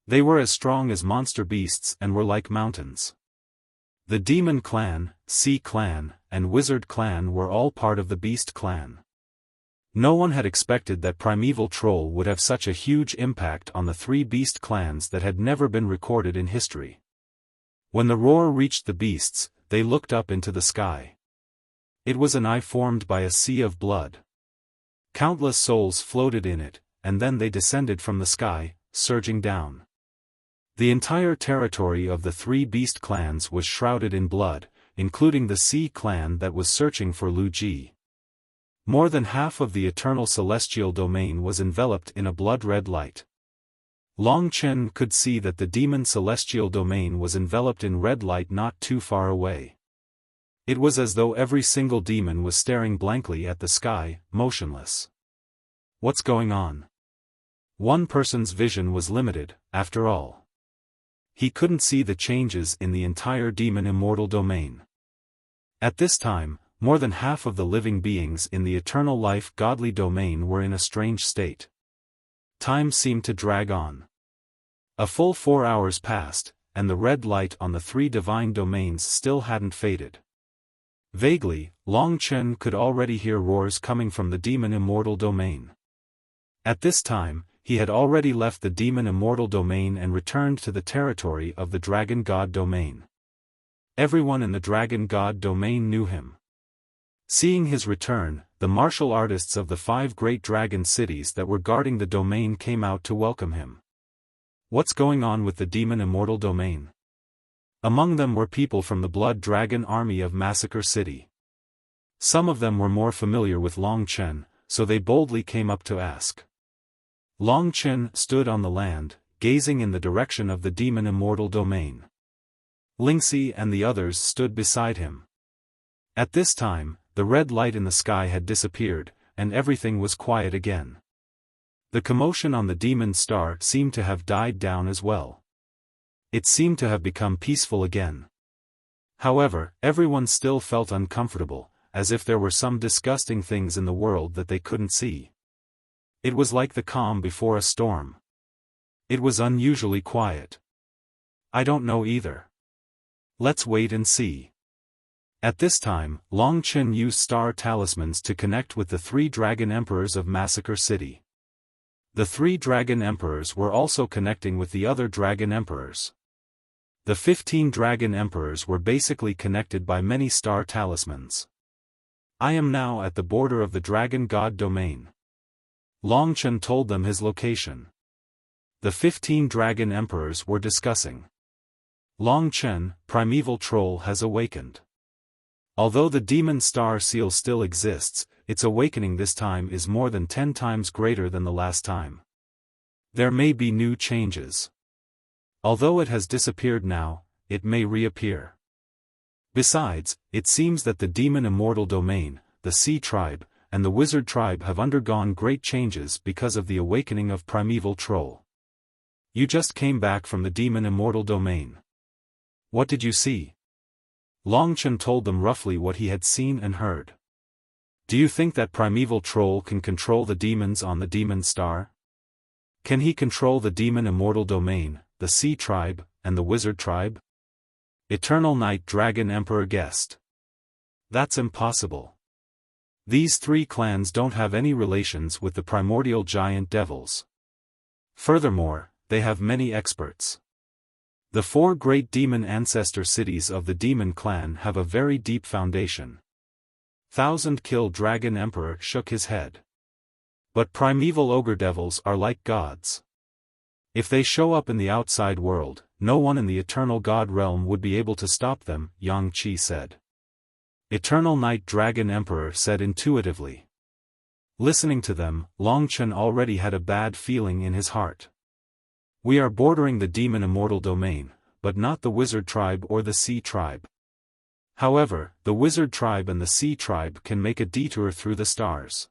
They were as strong as monster beasts and were like mountains. The Demon clan, Sea clan, and Wizard clan were all part of the Beast clan. No one had expected that primeval troll would have such a huge impact on the three beast clans that had never been recorded in history. When the roar reached the beasts, they looked up into the sky. It was an eye formed by a sea of blood. Countless souls floated in it, and then they descended from the sky, surging down. The entire territory of the three beast clans was shrouded in blood, including the Sea clan that was searching for Lu Ji. More than half of the eternal celestial domain was enveloped in a blood-red light. Long Chen could see that the demon celestial domain was enveloped in red light not too far away. It was as though every single demon was staring blankly at the sky, motionless. What's going on? One person's vision was limited, after all. He couldn't see the changes in the entire demon immortal domain. At this time, more than half of the living beings in the eternal life godly domain were in a strange state. Time seemed to drag on. A full 4 hours passed, and the red light on the three divine domains still hadn't faded. Vaguely, Long Chen could already hear roars coming from the demon immortal domain. At this time, he had already left the demon immortal domain and returned to the territory of the dragon god domain. Everyone in the dragon god domain knew him. Seeing his return, the martial artists of the 5 great dragon cities that were guarding the domain came out to welcome him. What's going on with the demon immortal domain? Among them were people from the Blood Dragon army of Massacre City. Some of them were more familiar with Long Chen, so they boldly came up to ask. Long Chen stood on the land, gazing in the direction of the demon immortal domain. Lingxi and the others stood beside him. At this time, the red light in the sky had disappeared, and everything was quiet again. The commotion on the demon star seemed to have died down as well. It seemed to have become peaceful again. However, everyone still felt uncomfortable, as if there were some disgusting things in the world that they couldn't see. It was like the calm before a storm. It was unusually quiet. I don't know either. Let's wait and see. At this time, Long Chen used star talismans to connect with the 3 dragon emperors of Massacre City. The 3 dragon emperors were also connecting with the other dragon emperors. The 15 dragon emperors were basically connected by many star talismans. I am now at the border of the dragon god domain. Long Chen told them his location. The 15 dragon emperors were discussing. Long Chen, primeval troll has awakened. Although the demon star seal still exists, its awakening this time is more than 10 times greater than the last time. There may be new changes. Although it has disappeared now, it may reappear. Besides, it seems that the demon immortal domain, the Sea tribe, and the wizard tribe have undergone great changes because of the awakening of primeval troll. You just came back from the demon immortal domain. What did you see? Long Chen told them roughly what he had seen and heard. Do you think that primeval troll can control the demons on the demon star? Can he control the demon immortal domain, the Sea tribe, and the wizard tribe? Eternal Night Dragon Emperor guessed. That's impossible. These 3 clans don't have any relations with the primordial giant devils. Furthermore, they have many experts. The 4 great demon ancestor cities of the demon clan have a very deep foundation. Thousand Kill Dragon Emperor shook his head. But primeval ogre devils are like gods. If they show up in the outside world, no one in the eternal god realm would be able to stop them, Yang Qi said. Eternal Night Dragon Emperor said intuitively. Listening to them, Long Chen already had a bad feeling in his heart. We are bordering the demon immortal domain, but not the wizard tribe or the Sea tribe. However, the wizard tribe and the Sea tribe can make a detour through the stars.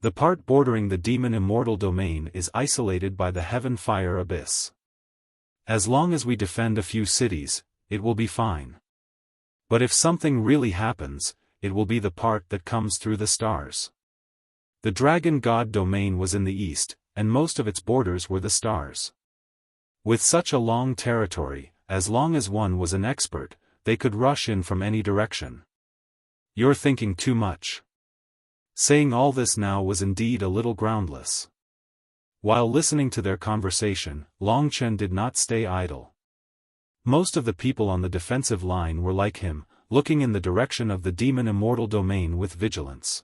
The part bordering the demon immortal domain is isolated by the heaven fire abyss. As long as we defend a few cities, it will be fine. But if something really happens, it will be the part that comes through the stars. The dragon god domain was in the east, and most of its borders were the stars. With such a long territory, as long as one was an expert, they could rush in from any direction. You're thinking too much. Saying all this now was indeed a little groundless. While listening to their conversation, Long Chen did not stay idle. Most of the people on the defensive line were like him, looking in the direction of the demon immortal domain with vigilance.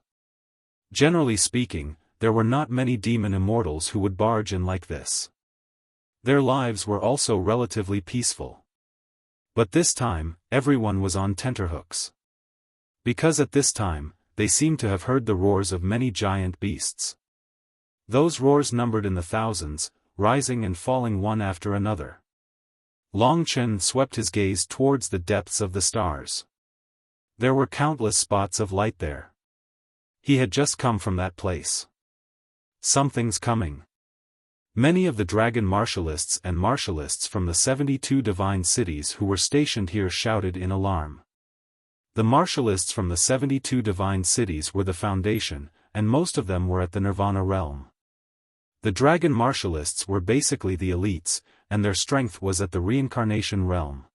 Generally speaking, there were not many demon immortals who would barge in like this. Their lives were also relatively peaceful. But this time, everyone was on tenterhooks. Because at this time, they seemed to have heard the roars of many giant beasts. Those roars numbered in the thousands, rising and falling one after another. Long Chen swept his gaze towards the depths of the stars. There were countless spots of light there. He had just come from that place. Something's coming. Many of the dragon martialists and martialists from the 72 divine cities who were stationed here shouted in alarm. The martialists from the 72 divine cities were the foundation, and most of them were at the Nirvana realm. The dragon martialists were basically the elites, and their strength was at the reincarnation realm.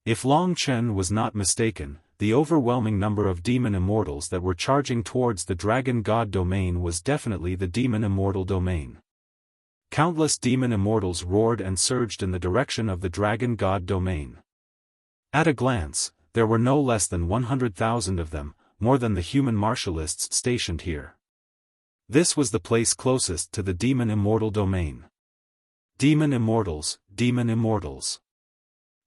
If Long Chen was not mistaken, the overwhelming number of demon immortals that were charging towards the dragon god domain was definitely the demon immortal domain. Countless demon immortals roared and surged in the direction of the dragon god domain. At a glance, there were no less than 100,000 of them, more than the human martialists stationed here. This was the place closest to the demon immortal domain. Demon immortals, demon immortals.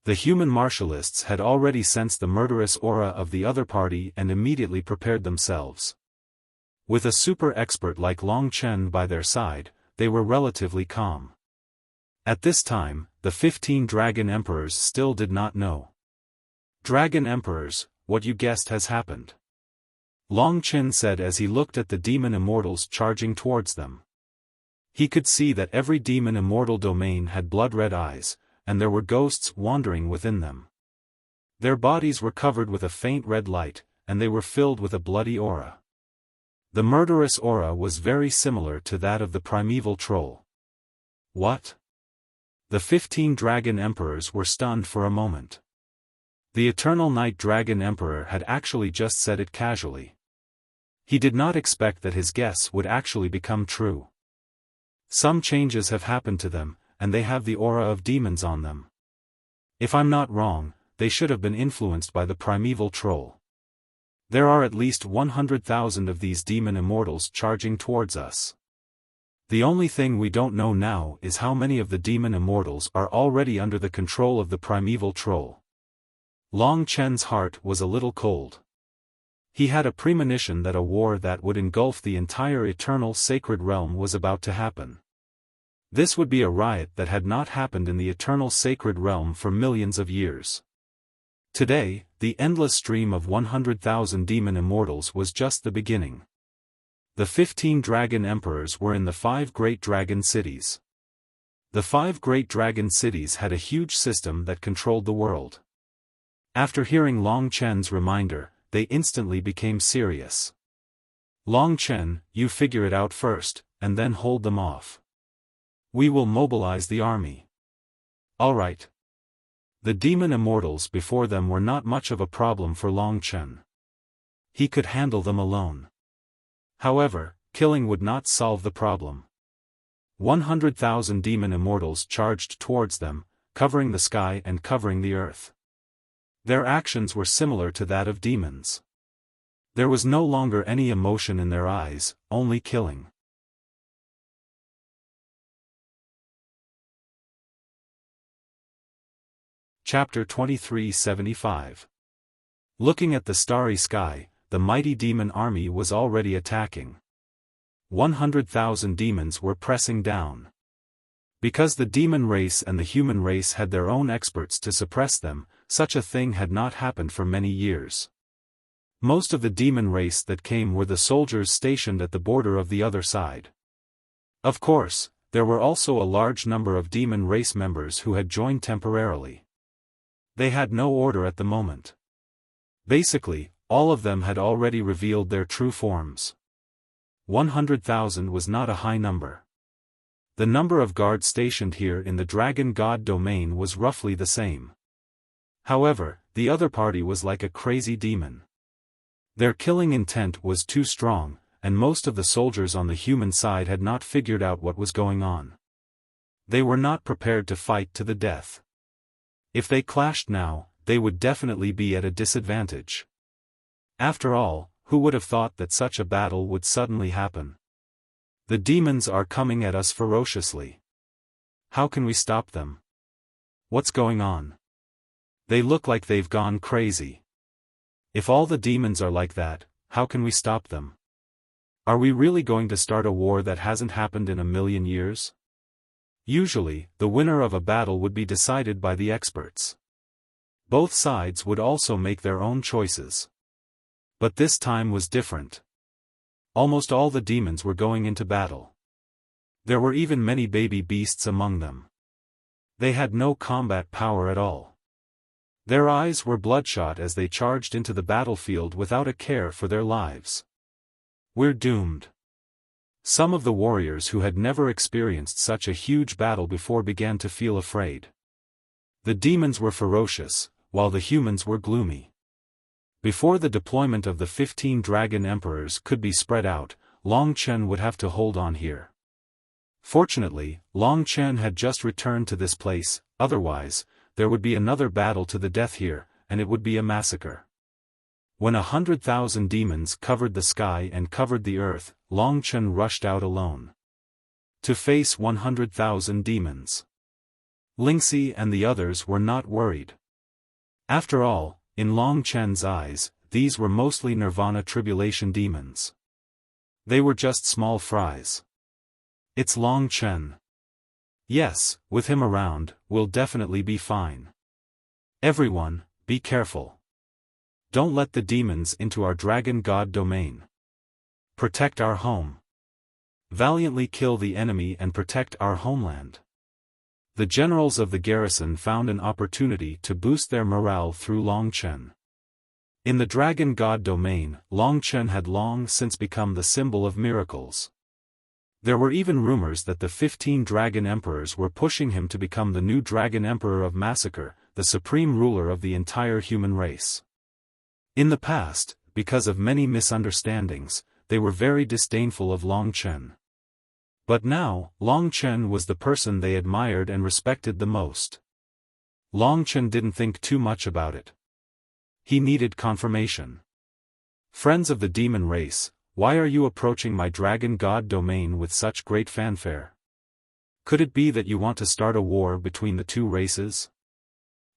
The human martialists had already sensed the murderous aura of the other party and immediately prepared themselves. With a super expert like Long Chen by their side, they were relatively calm. At this time, the 15 Dragon Emperors still did not know. Dragon Emperors, what you guessed has happened. Long Chen said as he looked at the demon immortals charging towards them. He could see that every demon immortal domain had blood-red eyes, and there were ghosts wandering within them. Their bodies were covered with a faint red light, and they were filled with a bloody aura. The murderous aura was very similar to that of the primeval troll. What? The 15 Dragon Emperors were stunned for a moment. The Eternal Night Dragon Emperor had actually just said it casually. He did not expect that his guess would actually become true. Some changes have happened to them, and they have the aura of demons on them. If I'm not wrong, they should have been influenced by the primeval troll. There are at least 100,000 of these demon immortals charging towards us. The only thing we don't know now is how many of the demon immortals are already under the control of the primeval troll. Long Chen's heart was a little cold. He had a premonition that a war that would engulf the entire eternal sacred realm was about to happen. This would be a riot that had not happened in the eternal sacred realm for millions of years. Today, the endless stream of 100,000 demon immortals was just the beginning. The 15 Dragon Emperors were in the 5 great dragon cities. The 5 great dragon cities had a huge system that controlled the world. After hearing Long Chen's reminder, they instantly became serious. Long Chen, you figure it out first, and then hold them off. We will mobilize the army. All right. The demon immortals before them were not much of a problem for Long Chen. He could handle them alone. However, killing would not solve the problem. 100,000 demon immortals charged towards them, covering the sky and covering the earth. Their actions were similar to that of demons. There was no longer any emotion in their eyes, only killing. Chapter 2375. Looking at the starry sky, the mighty demon army was already attacking. 100,000 demons were pressing down. Because the demon race and the human race had their own experts to suppress them, such a thing had not happened for many years. Most of the demon race that came were the soldiers stationed at the border of the other side. Of course, there were also a large number of demon race members who had joined temporarily. They had no order at the moment. Basically, all of them had already revealed their true forms. 100,000 was not a high number. The number of guards stationed here in the Dragon God domain was roughly the same. However, the other party was like a crazy demon. Their killing intent was too strong, and most of the soldiers on the human side had not figured out what was going on. They were not prepared to fight to the death. If they clashed now, they would definitely be at a disadvantage. After all, who would have thought that such a battle would suddenly happen? The demons are coming at us ferociously. How can we stop them? What's going on? They look like they've gone crazy. If all the demons are like that, how can we stop them? Are we really going to start a war that hasn't happened in a million years? Usually, the winner of a battle would be decided by the experts. Both sides would also make their own choices. But this time was different. Almost all the demons were going into battle. There were even many baby beasts among them. They had no combat power at all. Their eyes were bloodshot as they charged into the battlefield without a care for their lives. We're doomed. Some of the warriors who had never experienced such a huge battle before began to feel afraid. The demons were ferocious, while the humans were gloomy. Before the deployment of the 15 dragon emperors could be spread out, Long Chen would have to hold on here. Fortunately, Long Chen had just returned to this place, otherwise, there would be another battle to the death here, and it would be a massacre. When 100,000 demons covered the sky and covered the earth, Long Chen rushed out alone to face 100,000 demons. Lingxi and the others were not worried. After all, in Long Chen's eyes, these were mostly Nirvana tribulation demons. They were just small fries. It's Long Chen. Yes, with him around, we'll definitely be fine. Everyone, be careful. Don't let the demons into our dragon god domain. Protect our home. Valiantly kill the enemy and protect our homeland. The generals of the garrison found an opportunity to boost their morale through Long Chen. In the dragon god domain, Long Chen had long since become the symbol of miracles. There were even rumors that the 15 dragon emperors were pushing him to become the new dragon emperor of massacre, the supreme ruler of the entire human race. In the past, because of many misunderstandings, they were very disdainful of Long Chen. But now, Long Chen was the person they admired and respected the most. Long Chen didn't think too much about it. He needed confirmation. Friends of the demon race, why are you approaching my dragon god domain with such great fanfare? Could it be that you want to start a war between the two races?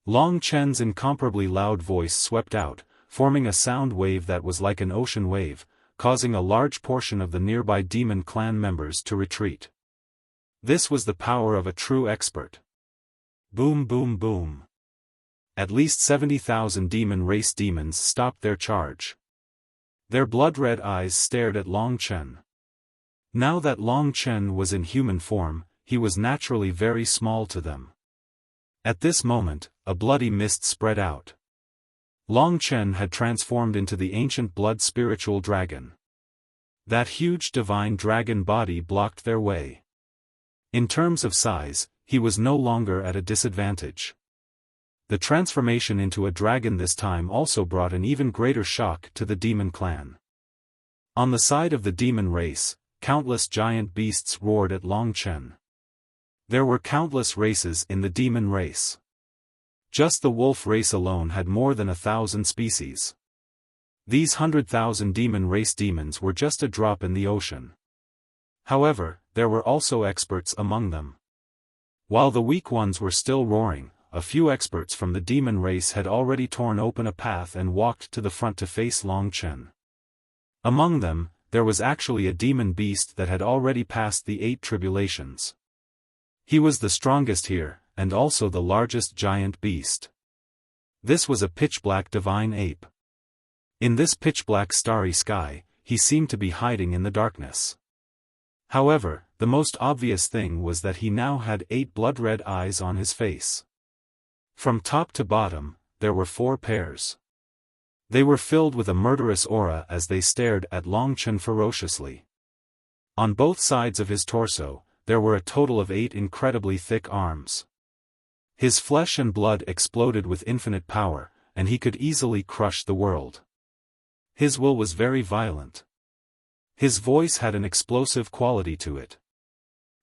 Long Chen's incomparably loud voice swept out, forming a sound wave that was like an ocean wave, causing a large portion of the nearby demon clan members to retreat. This was the power of a true expert. Boom boom boom. At least 70,000 demon race demons stopped their charge. Their blood-red eyes stared at Long Chen. Now that Long Chen was in human form, he was naturally very small to them. At this moment, a bloody mist spread out. Long Chen had transformed into the ancient blood spiritual dragon. That huge divine dragon body blocked their way. In terms of size, he was no longer at a disadvantage. The transformation into a dragon this time also brought an even greater shock to the demon clan. On the side of the demon race, countless giant beasts roared at Long Chen. There were countless races in the demon race. Just the wolf race alone had more than 1,000 species. These 100,000 demon race demons were just a drop in the ocean. However, there were also experts among them. While the weak ones were still roaring, a few experts from the demon race had already torn open a path and walked to the front to face Long Chen. Among them, there was actually a demon beast that had already passed the 8 tribulations. He was the strongest here, and also the largest giant beast. This was a pitch-black divine ape. In this pitch-black starry sky, he seemed to be hiding in the darkness. However, the most obvious thing was that he now had 8 blood-red eyes on his face. From top to bottom, there were 4 pairs. They were filled with a murderous aura as they stared at Long Chen ferociously. On both sides of his torso, there were a total of 8 incredibly thick arms. His flesh and blood exploded with infinite power, and he could easily crush the world. His will was very violent. His voice had an explosive quality to it.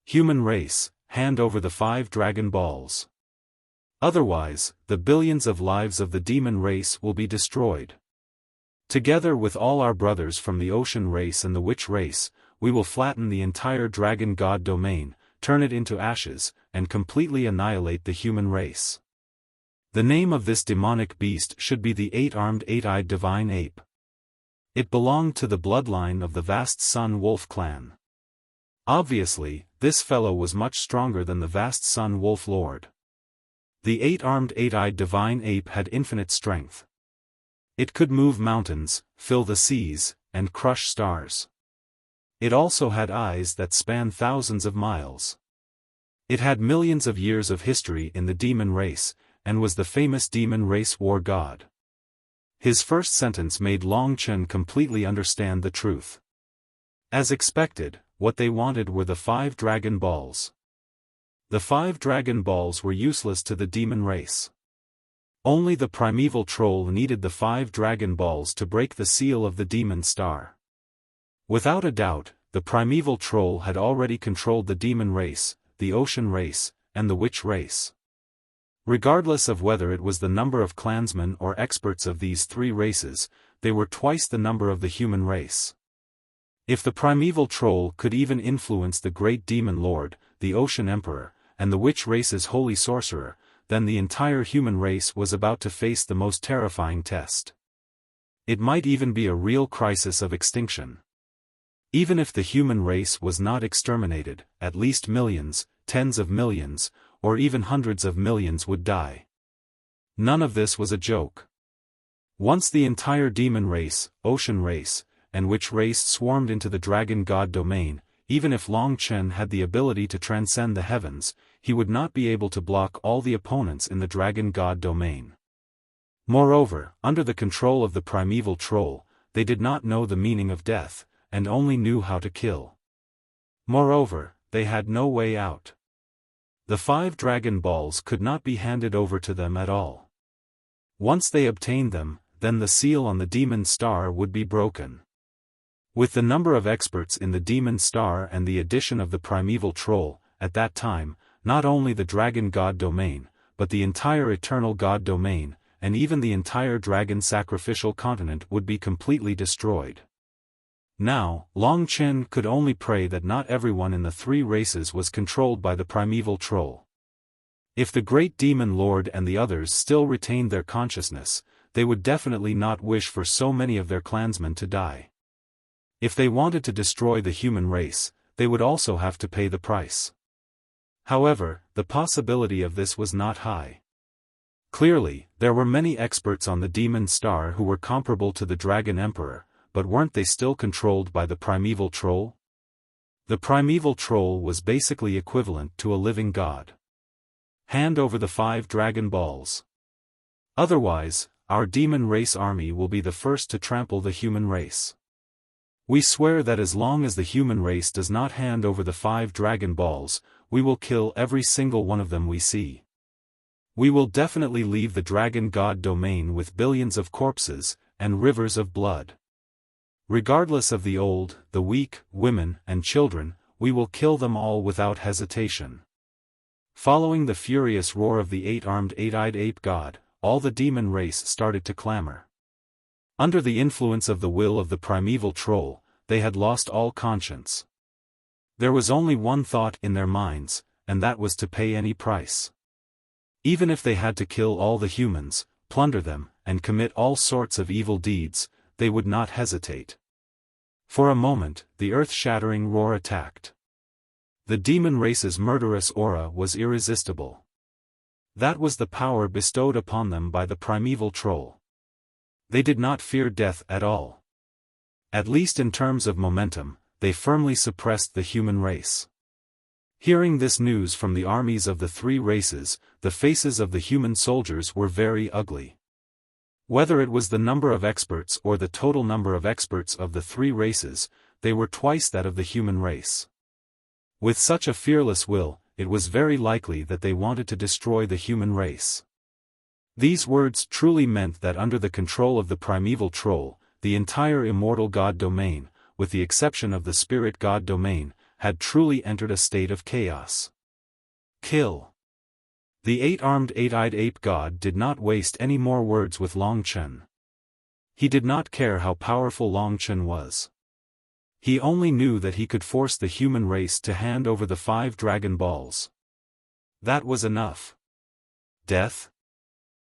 Human race, hand over the 5 dragon balls. Otherwise, the billions of lives of the demon race will be destroyed. Together with all our brothers from the ocean race and the witch race, we will flatten the entire dragon god domain, turn it into ashes, and completely annihilate the human race. The name of this demonic beast should be the eight-armed eight-eyed divine ape. It belonged to the bloodline of the vast Sun Wolf clan. Obviously, this fellow was much stronger than the vast Sun Wolf Lord. The eight-armed eight-eyed divine ape had infinite strength. It could move mountains, fill the seas, and crush stars. It also had eyes that span thousands of miles. It had millions of years of history in the demon race, and was the famous demon race war god. His first sentence made Long Chen completely understand the truth. As expected, what they wanted were the 5 Dragon Balls. The 5 Dragon Balls were useless to the demon race. Only the primeval troll needed the 5 Dragon Balls to break the seal of the demon star. Without a doubt, the primeval troll had already controlled the demon race, the ocean race, and the witch race. Regardless of whether it was the number of clansmen or experts of these 3 races, they were twice the number of the human race. If the primeval troll could even influence the great demon lord, the ocean emperor, and the witch race's holy sorcerer, then the entire human race was about to face the most terrifying test. It might even be a real crisis of extinction. Even if the human race was not exterminated, at least millions, tens of millions, or even hundreds of millions would die. None of this was a joke. Once the entire demon race, ocean race, and witch race swarmed into the dragon god domain, even if Long Chen had the ability to transcend the heavens, he would not be able to block all the opponents in the dragon god domain. Moreover, under the control of the primeval troll, they did not know the meaning of death, and only knew how to kill. Moreover, they had no way out. The 5 Dragon Balls could not be handed over to them at all. Once they obtained them, then the seal on the demon star would be broken. With the number of experts in the demon star and the addition of the primeval troll, at that time, not only the dragon god domain, but the entire eternal god domain, and even the entire dragon sacrificial continent would be completely destroyed. Now, Long Chen could only pray that not everyone in the 3 races was controlled by the primeval troll. If the great demon lord and the others still retained their consciousness, they would definitely not wish for so many of their clansmen to die. If they wanted to destroy the human race, they would also have to pay the price. However, the possibility of this was not high. Clearly, there were many experts on the demon star who were comparable to the dragon emperor, but weren't they still controlled by the primeval troll? The primeval troll was basically equivalent to a living god. Hand over the 5 Dragon Balls. Otherwise, our demon race army will be the first to trample the human race. We swear that as long as the human race does not hand over the 5 Dragon Balls, we will kill every single one of them we see. We will definitely leave the dragon god domain with billions of corpses, and rivers of blood. Regardless of the old, the weak, women, and children, we will kill them all without hesitation. Following the furious roar of the 8-armed eight-eyed ape god, all the demon race started to clamor. Under the influence of the will of the primeval troll, they had lost all conscience. There was only one thought in their minds, and that was to pay any price. Even if they had to kill all the humans, plunder them, and commit all sorts of evil deeds, they would not hesitate. For a moment, the earth-shattering roar attacked. The demon race's murderous aura was irresistible. That was the power bestowed upon them by the primeval troll. They did not fear death at all. At least in terms of momentum, they firmly suppressed the human race. Hearing this news from the armies of the 3 races, the faces of the human soldiers were very ugly. Whether it was the number of experts or the total number of experts of the 3 races, they were twice that of the human race. With such a fearless will, it was very likely that they wanted to destroy the human race. These words truly meant that under the control of the primeval troll, the entire immortal god domain, with the exception of the spirit god domain, had truly entered a state of chaos. Kill. The 8-armed eight-eyed ape god did not waste any more words with Long Chen. He did not care how powerful Long Chen was. He only knew that he could force the human race to hand over the 5 Dragon Balls. That was enough. Death?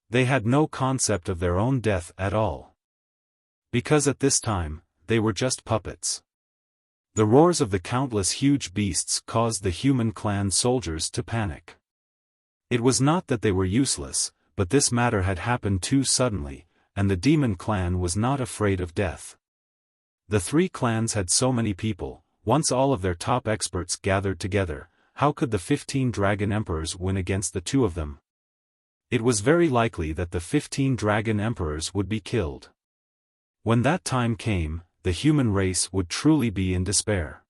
They had no concept of their own death at all. Because at this time, they were just puppets. The roars of the countless huge beasts caused the human clan soldiers to panic. It was not that they were useless, but this matter had happened too suddenly, and the demon clan was not afraid of death. The 3 clans had so many people. Once all of their top experts gathered together, how could the 15 Dragon Emperors win against the 2 of them? It was very likely that the 15 Dragon Emperors would be killed. When that time came, the human race would truly be in despair.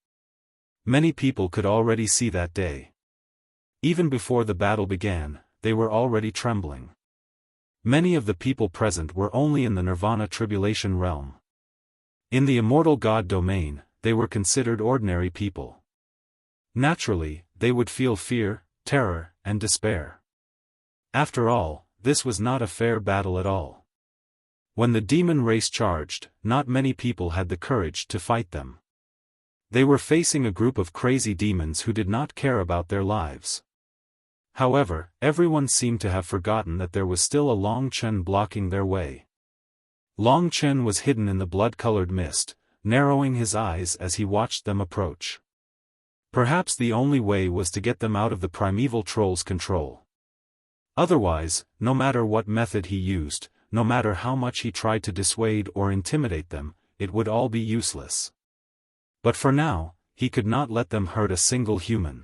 Many people could already see that day. Even before the battle began, they were already trembling. Many of the people present were only in the Nirvana Tribulation realm. In the immortal God domain, they were considered ordinary people. Naturally, they would feel fear, terror, and despair. After all, this was not a fair battle at all. When the demon race charged, not many people had the courage to fight them. They were facing a group of crazy demons who did not care about their lives. However, everyone seemed to have forgotten that there was still a Long Chen blocking their way. Long Chen was hidden in the blood-colored mist, narrowing his eyes as he watched them approach. Perhaps the only way was to get them out of the primeval troll's control. Otherwise, no matter what method he used, no matter how much he tried to dissuade or intimidate them, it would all be useless. But for now, he could not let them hurt a single human.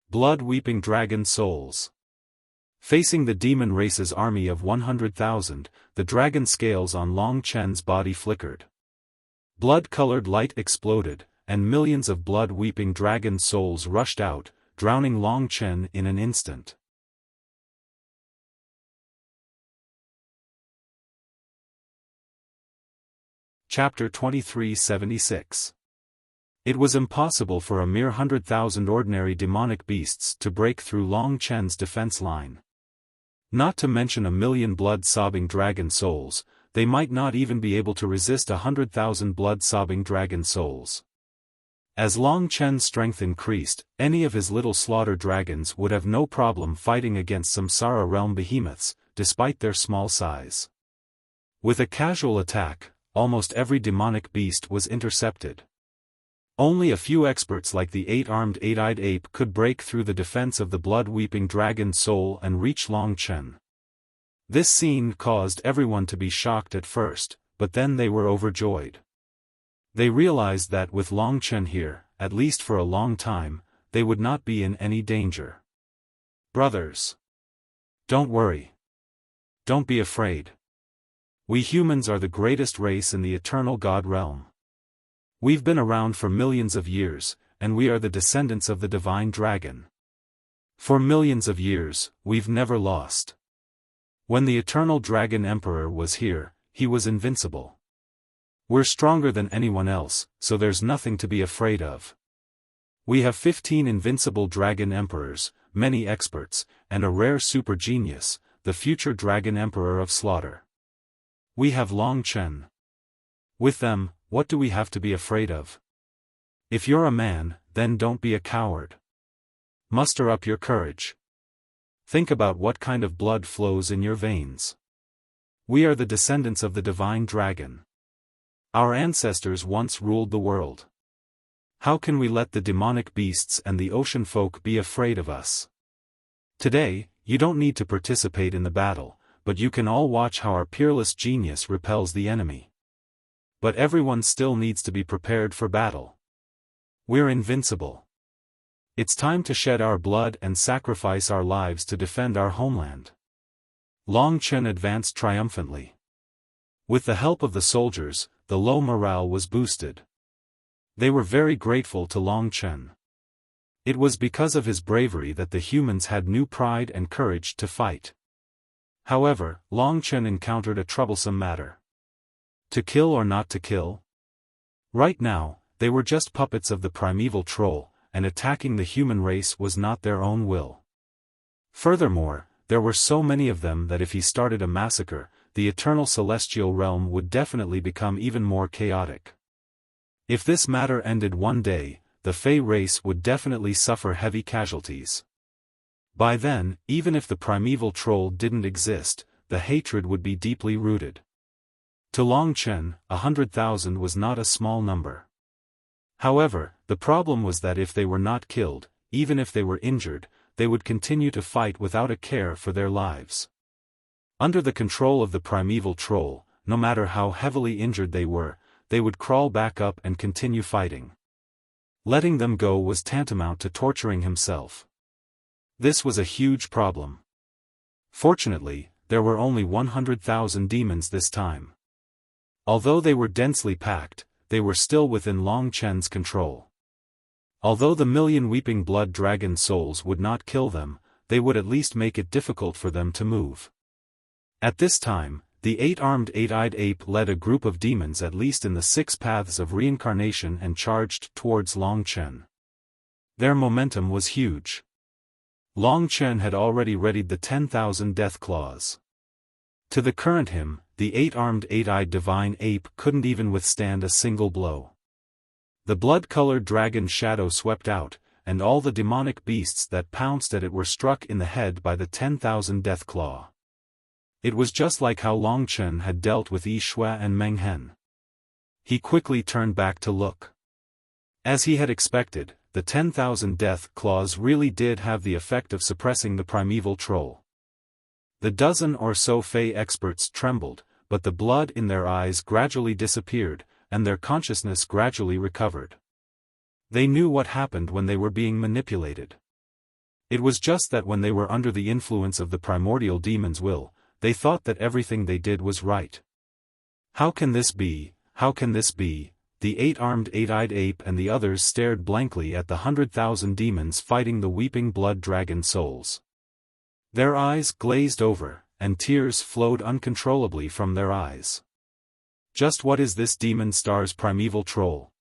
Blood-weeping dragon souls. Facing the demon race's army of 100,000, the dragon scales on Long Chen's body flickered. Blood-colored light exploded, and millions of blood-weeping dragon souls rushed out, drowning Long Chen in an instant. Chapter 2376. It was impossible for a mere 100,000 ordinary demonic beasts to break through Long Chen's defense line. Not to mention a million blood-sobbing dragon souls, they might not even be able to resist 100,000 blood-sobbing dragon souls. As Long Chen's strength increased, any of his little slaughter dragons would have no problem fighting against Samsara realm behemoths, despite their small size. With a casual attack, almost every demonic beast was intercepted. Only a few experts like the 8-armed 8-eyed ape could break through the defense of the blood-weeping dragon soul and reach Long Chen. This scene caused everyone to be shocked at first, but then they were overjoyed. They realized that with Long Chen here, at least for a long time, they would not be in any danger. Brothers, don't worry. Don't be afraid. We humans are the greatest race in the eternal God realm. We've been around for millions of years, and we are the descendants of the divine dragon. For millions of years, we've never lost. When the eternal dragon emperor was here, he was invincible. We're stronger than anyone else, so there's nothing to be afraid of. We have 15 invincible dragon emperors, many experts, and a rare super genius, the future dragon emperor of slaughter. We have Long Chen. With them, what do we have to be afraid of? If you're a man, then don't be a coward. Muster up your courage. Think about what kind of blood flows in your veins. We are the descendants of the divine dragon. Our ancestors once ruled the world. How can we let the demonic beasts and the ocean folk be afraid of us? Today, you don't need to participate in the battle, but you can all watch how our peerless genius repels the enemy. But everyone still needs to be prepared for battle. We're invincible. It's time to shed our blood and sacrifice our lives to defend our homeland. Long Chen advanced triumphantly. With the help of the soldiers, the low morale was boosted. They were very grateful to Long Chen. It was because of his bravery that the humans had new pride and courage to fight. However, Long Chen encountered a troublesome matter. To kill or not to kill? Right now, they were just puppets of the primeval troll, and attacking the human race was not their own will. Furthermore, there were so many of them that if he started a massacre, the eternal celestial realm would definitely become even more chaotic. If this matter ended one day, the Fey race would definitely suffer heavy casualties. By then, even if the primeval troll didn't exist, the hatred would be deeply rooted. To Long Chen, 100,000 was not a small number. However, the problem was that if they were not killed, even if they were injured, they would continue to fight without a care for their lives. Under the control of the primeval troll, no matter how heavily injured they would crawl back up and continue fighting. Letting them go was tantamount to torturing himself. This was a huge problem. Fortunately, there were only 100,000 demons this time. Although they were densely packed, they were still within Long Chen's control. Although the million weeping blood dragon souls would not kill them, they would at least make it difficult for them to move. At this time, the eight-armed eight-eyed ape led a group of demons at least in the 6 paths of reincarnation and charged towards Long Chen. Their momentum was huge. Long Chen had already readied the 10,000 death claws. To the current him, the eight-armed eight-eyed divine ape couldn't even withstand a single blow. The blood-colored dragon shadow swept out, and all the demonic beasts that pounced at it were struck in the head by the 10,000 death claw. It was just like how Long Chen had dealt with Yi Shui and Meng Hen. He quickly turned back to look. As he had expected, the 10,000 death claws really did have the effect of suppressing the primeval troll. The dozen or so Fey experts trembled, but the blood in their eyes gradually disappeared, and their consciousness gradually recovered. They knew what happened when they were being manipulated. It was just that when they were under the influence of the primordial demon's will, they thought that everything they did was right. How can this be? How can this be? The eight-armed eight-eyed ape and the others stared blankly at the 100,000 demons fighting the weeping blood dragon souls. Their eyes glazed over, and tears flowed uncontrollably from their eyes. Just what is this demon star's primeval troll?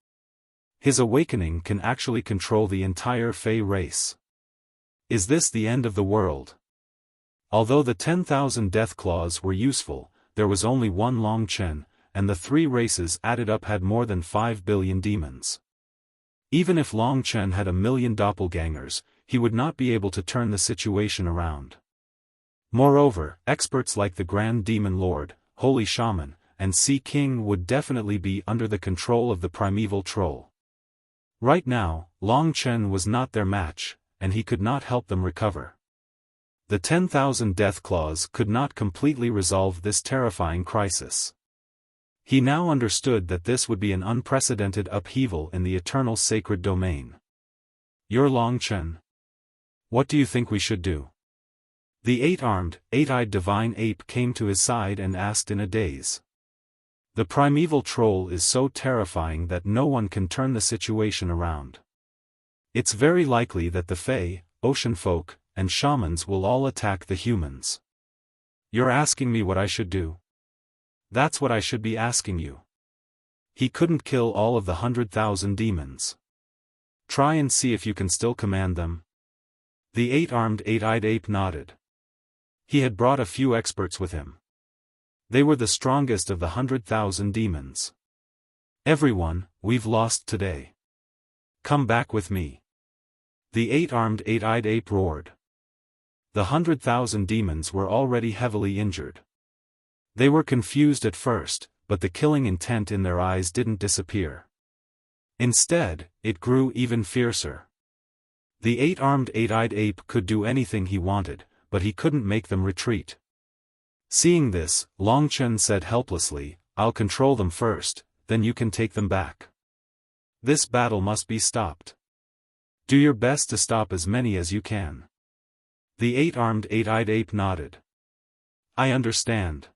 His awakening can actually control the entire Fey race. Is this the end of the world? Although the 10,000 death claws were useful, there was only one Long Chen, and the 3 races added up had more than 5 billion demons. Even if Long Chen had 1,000,000 doppelgangers, he would not be able to turn the situation around. Moreover, experts like the Grand Demon Lord, Holy Shaman, and Sea King would definitely be under the control of the primeval troll. Right now, Long Chen was not their match, and he could not help them recover. The 10,000 death claws could not completely resolve this terrifying crisis. He now understood that this would be an unprecedented upheaval in the eternal sacred domain. You're Long Chen. What do you think we should do? The eight-armed, eight-eyed divine ape came to his side and asked in a daze. The primeval troll is so terrifying that no one can turn the situation around. It's very likely that the Fey, ocean folk, and shamans will all attack the humans. You're asking me what I should do? That's what I should be asking you. He couldn't kill all of the 100,000 demons. Try and see if you can still command them. The eight-armed eight-eyed ape nodded. He had brought a few experts with him. They were the strongest of the 100,000 demons. Everyone, we've lost today. Come back with me. The eight-armed eight-eyed ape roared. The 100,000 demons were already heavily injured. They were confused at first, but the killing intent in their eyes didn't disappear. Instead, it grew even fiercer. The eight-armed eight-eyed ape could do anything he wanted, but he couldn't make them retreat. Seeing this, Long Chen said helplessly, I'll control them first, then you can take them back. This battle must be stopped. Do your best to stop as many as you can. The eight-armed eight-eyed ape nodded. I understand.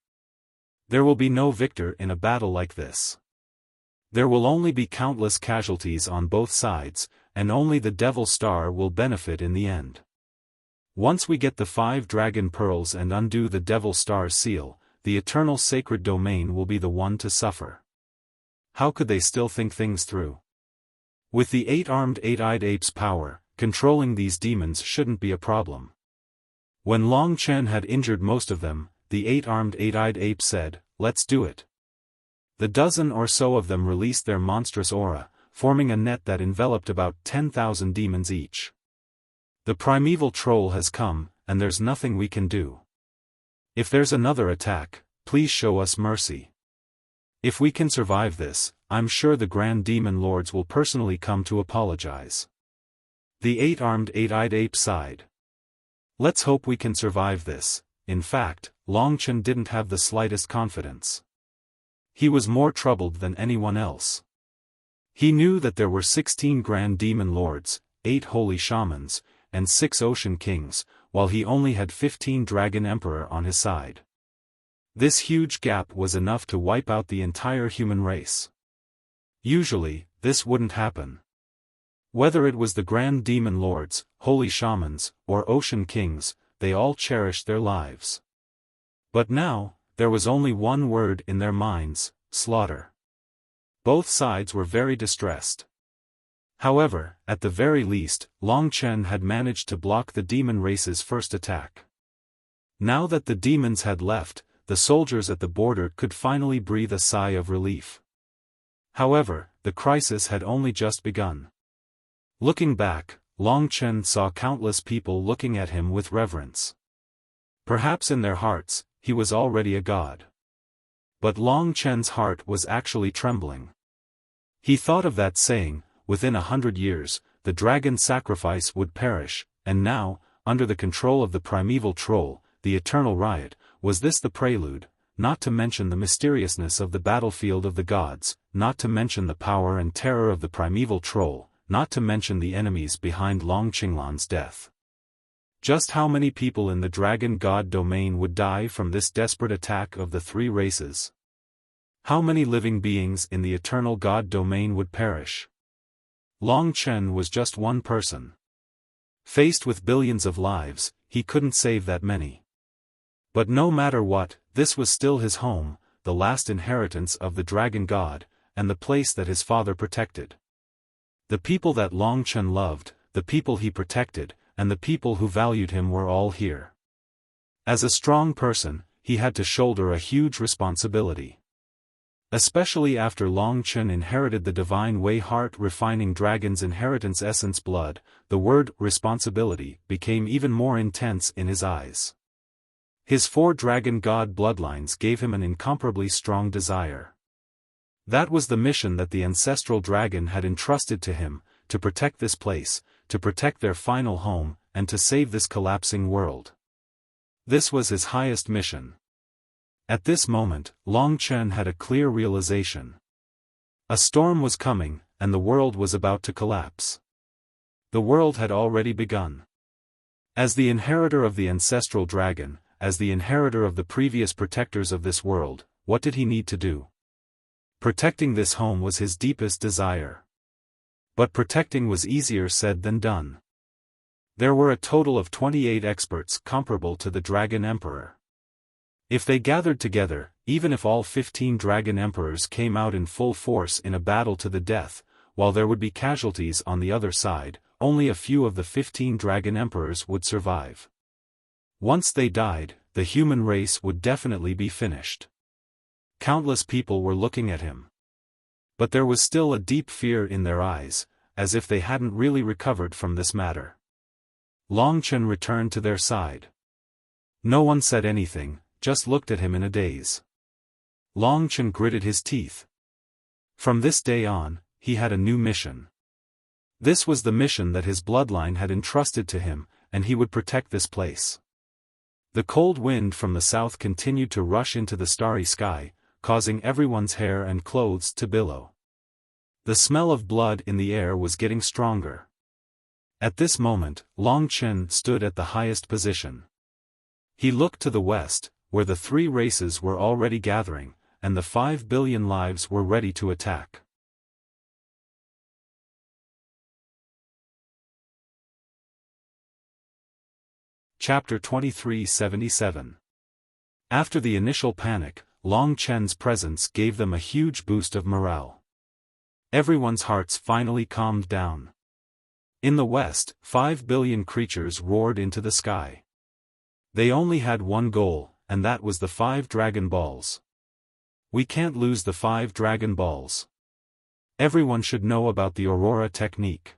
There will be no victor in a battle like this. There will only be countless casualties on both sides, and only the Devil Star will benefit in the end. Once we get the 5 dragon pearls and undo the Devil Star's seal, the eternal sacred domain will be the one to suffer. How could they still think things through? With the eight-armed eight-eyed ape's power, controlling these demons shouldn't be a problem. When Long Chen had injured most of them, the eight-armed eight-eyed ape said, let's do it. The dozen or so of them released their monstrous aura, forming a net that enveloped about 10,000 demons each. The primeval troll has come, and there's nothing we can do. If there's another attack, please show us mercy. If we can survive this, I'm sure the Grand Demon Lords will personally come to apologize. The eight-armed eight-eyed ape sighed. Let's hope we can survive this. In fact, Longchen didn't have the slightest confidence. He was more troubled than anyone else. He knew that there were 16 Grand Demon Lords, 8 Holy Shamans, and 6 Ocean Kings, while he only had 15 Dragon Emperor on his side. This huge gap was enough to wipe out the entire human race. Usually, this wouldn't happen. Whether it was the Grand Demon Lords, Holy Shamans, or Ocean Kings, they all cherished their lives. But now, there was only one word in their minds: slaughter. Both sides were very distressed. However, at the very least, Longchen had managed to block the demon race's first attack. Now that the demons had left, the soldiers at the border could finally breathe a sigh of relief. However, the crisis had only just begun. Looking back, Longchen saw countless people looking at him with reverence. Perhaps in their hearts, he was already a god. But Longchen's heart was actually trembling. He thought of that saying, within 100 years, the dragon sacrifice would perish, and now, under the control of the primeval troll, the eternal riot, was this the prelude, not to mention the mysteriousness of the battlefield of the gods, not to mention the power and terror of the primeval troll, not to mention the enemies behind Long Qinglan's death. Just how many people in the dragon god domain would die from this desperate attack of the three races? How many living beings in the eternal god domain would perish? Long Chen was just one person. Faced with billions of lives, he couldn't save that many. But no matter what, this was still his home, the last inheritance of the dragon god, and the place that his father protected. The people that Long Chen loved, the people he protected, and the people who valued him were all here. As a strong person, he had to shoulder a huge responsibility. Especially after Long Chen inherited the divine way heart-refining dragon's inheritance essence blood, the word responsibility became even more intense in his eyes. His 4 dragon god bloodlines gave him an incomparably strong desire. That was the mission that the ancestral dragon had entrusted to him, to protect this place, to protect their final home, and to save this collapsing world. This was his highest mission. At this moment, Long Chen had a clear realization. A storm was coming, and the world was about to collapse. The world had already begun. As the inheritor of the ancestral dragon, as the inheritor of the previous protectors of this world, what did he need to do? Protecting this home was his deepest desire. But protecting was easier said than done. There were a total of 28 experts comparable to the Dragon Emperor. If they gathered together, even if all 15 Dragon Emperors came out in full force in a battle to the death, while there would be casualties on the other side, only a few of the 15 Dragon Emperors would survive. Once they died, the human race would definitely be finished. Countless people were looking at him. But there was still a deep fear in their eyes, as if they hadn't really recovered from this matter. Long Chen returned to their side. No one said anything, just looked at him in a daze. Long Chen gritted his teeth. From this day on, he had a new mission. This was the mission that his bloodline had entrusted to him, and he would protect this place. The cold wind from the south continued to rush into the starry sky, causing everyone's hair and clothes to billow. The smell of blood in the air was getting stronger. At this moment, Long Chen stood at the highest position. He looked to the west, where the three races were already gathering, and the 5 billion lives were ready to attack. Chapter 2377. After the initial panic, Long Chen's presence gave them a huge boost of morale. Everyone's hearts finally calmed down. In the west, 5 billion creatures roared into the sky. They only had one goal, and that was the 5 Dragon Balls. We can't lose the 5 Dragon Balls. Everyone should know about the Aurora technique.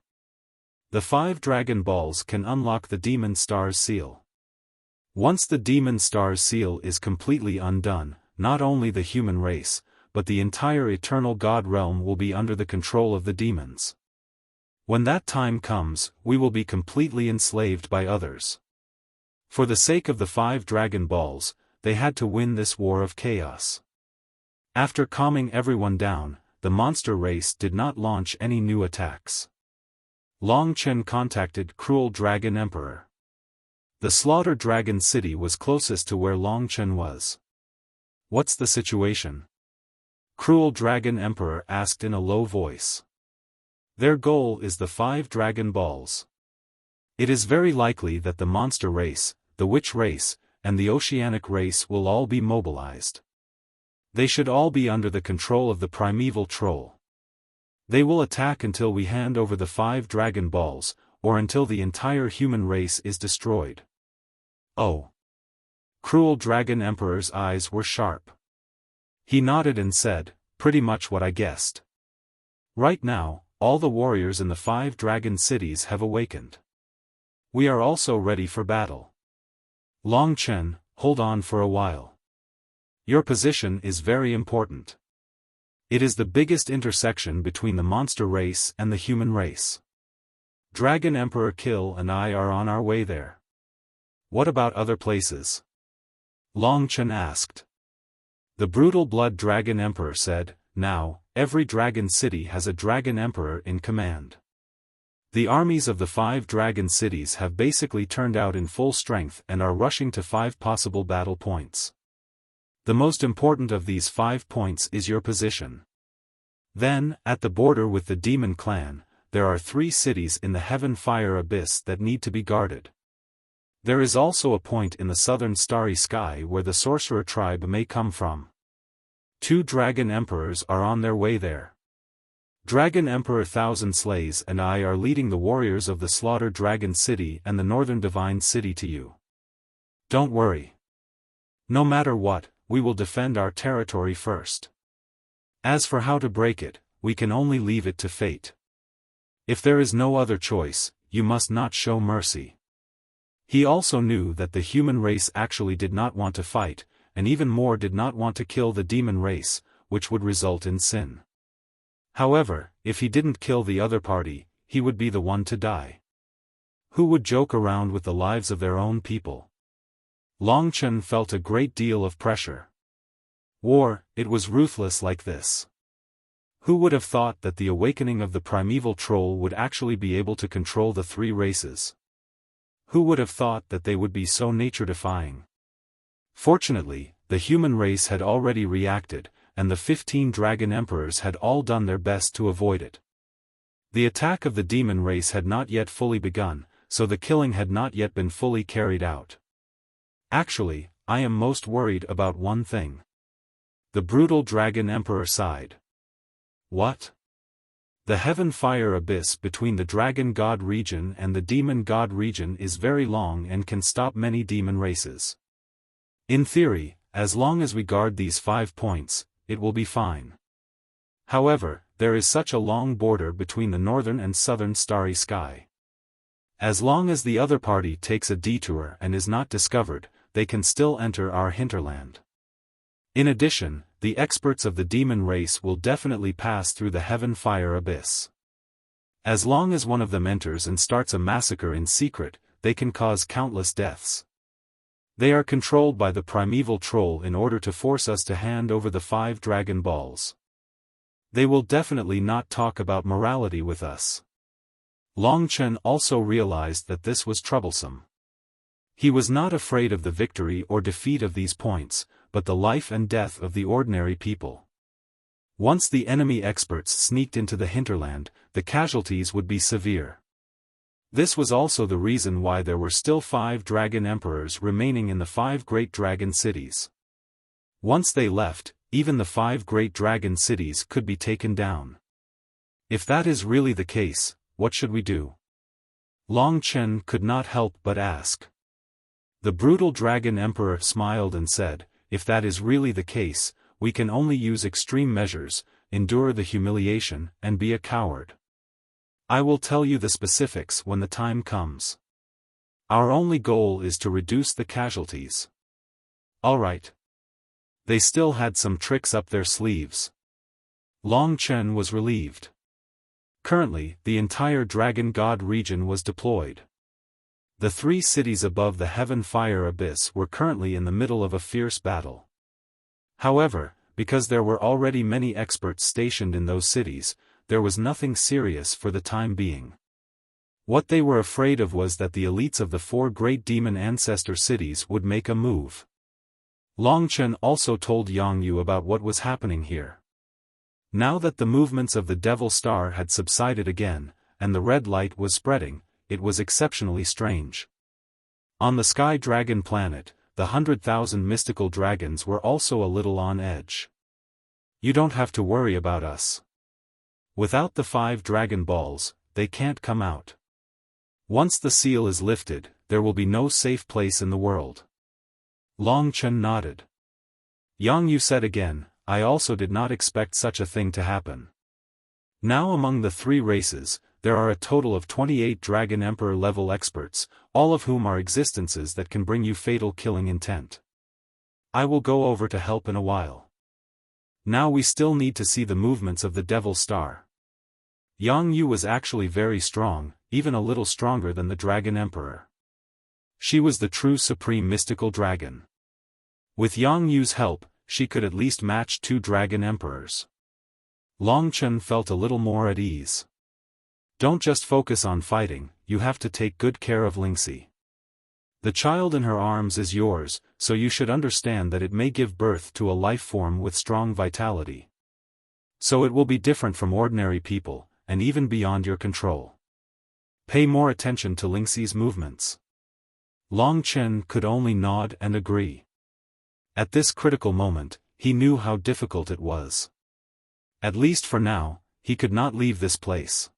The 5 Dragon Balls can unlock the Demon Star's seal. Once the Demon Star's seal is completely undone, not only the human race, but the entire eternal God realm will be under the control of the demons. When that time comes, we will be completely enslaved by others. For the sake of the 5 Dragon Balls, they had to win this war of chaos. After calming everyone down, the monster race did not launch any new attacks. Long Chen contacted Cruel Dragon Emperor. The Slaughter Dragon City was closest to where Long Chen was. What's the situation? Cruel Dragon Emperor asked in a low voice. Their goal is the 5 Dragon Balls. It is very likely that the monster race, the witch race, and the oceanic race will all be mobilized. They should all be under the control of the primeval troll. They will attack until we hand over the 5 Dragon Balls, or until the entire human race is destroyed. Oh! Cruel Dragon Emperor's eyes were sharp. He nodded and said, pretty much what I guessed. Right now, all the warriors in the 5 dragon cities have awakened. We are also ready for battle. Long Chen, hold on for a while. Your position is very important. It is the biggest intersection between the monster race and the human race. Dragon Emperor Kill and I are on our way there. What about other places? Long Chen asked. The Brutal Blood Dragon Emperor said, now, every dragon city has a Dragon Emperor in command. The armies of the 5 dragon cities have basically turned out in full strength and are rushing to 5 possible battle points. The most important of these 5 points is your position. Then, at the border with the Demon Clan, there are 3 cities in the Heaven Fire Abyss that need to be guarded. There is also a point in the southern starry sky where the Sorcerer tribe may come from. 2 Dragon Emperors are on their way there. Dragon Emperor Thousand Slays and I are leading the warriors of the Slaughter Dragon City and the Northern Divine City to you. Don't worry. No matter what, we will defend our territory first. As for how to break it, we can only leave it to fate. If there is no other choice, you must not show mercy. He also knew that the human race actually did not want to fight, and even more did not want to kill the demon race, which would result in sin. However, if he didn't kill the other party, he would be the one to die. Who would joke around with the lives of their own people? Long Chen felt a great deal of pressure. War, it was ruthless like this. Who would have thought that the awakening of the primeval troll would actually be able to control the 3 races? Who would have thought that they would be so nature-defying? Fortunately, the human race had already reacted, and the 15 Dragon Emperors had all done their best to avoid it. The attack of the demon race had not yet fully begun, so the killing had not yet been fully carried out. Actually, I am most worried about one thing. The Brutal Dragon Emperor sighed. What? The Heaven Fire Abyss between the Dragon God region and the Demon God region is very long and can stop many demon races. In theory, as long as we guard these 5 points, it will be fine. However, there is such a long border between the northern and southern starry sky. As long as the other party takes a detour and is not discovered, they can still enter our hinterland. In addition, the experts of the demon race will definitely pass through the Heaven Fire Abyss. As long as one of them enters and starts a massacre in secret, they can cause countless deaths. They are controlled by the primeval troll in order to force us to hand over the 5 Dragon Balls. They will definitely not talk about morality with us. Long Chen also realized that this was troublesome. He was not afraid of the victory or defeat of these points, but the life and death of the ordinary people. Once the enemy experts sneaked into the hinterland, the casualties would be severe. This was also the reason why there were still 5 Dragon Emperors remaining in the 5 great dragon cities. Once they left, even the 5 great dragon cities could be taken down. If that is really the case, what should we do? Long Chen could not help but ask. The Brutal Dragon Emperor smiled and said, if that is really the case, we can only use extreme measures, endure the humiliation, and be a coward. I will tell you the specifics when the time comes. Our only goal is to reduce the casualties. Alright. They still had some tricks up their sleeves. Long Chen was relieved. Currently, the entire Dragon God region was deployed. The 3 cities above the Heaven Fire Abyss were currently in the middle of a fierce battle. However, because there were already many experts stationed in those cities, there was nothing serious for the time being. What they were afraid of was that the elites of the 4 great demon ancestor cities would make a move. Long Chen also told Yang Yu about what was happening here. Now that the movements of the Devil Star had subsided again, and the red light was spreading, it was exceptionally strange. On the Sky Dragon planet, the 100,000 mystical dragons were also a little on edge. You don't have to worry about us. Without the 5 Dragon Balls, they can't come out. Once the seal is lifted, there will be no safe place in the world. Long Chen nodded. Yang Yu said again, I also did not expect such a thing to happen. Now among the 3 races, there are a total of 28 Dragon Emperor level experts, all of whom are existences that can bring you fatal killing intent. I will go over to help in a while. Now we still need to see the movements of the Devil Star. Yang Yu was actually very strong, even a little stronger than the Dragon Emperor. She was the true supreme mystical dragon. With Yang Yu's help, she could at least match 2 Dragon Emperors. Long Chen felt a little more at ease. Don't just focus on fighting, you have to take good care of Lingxi. The child in her arms is yours, so you should understand that it may give birth to a life form with strong vitality. So it will be different from ordinary people, and even beyond your control. Pay more attention to Lingxi's movements. Long Chen could only nod and agree. At this critical moment, he knew how difficult it was. At least for now, he could not leave this place.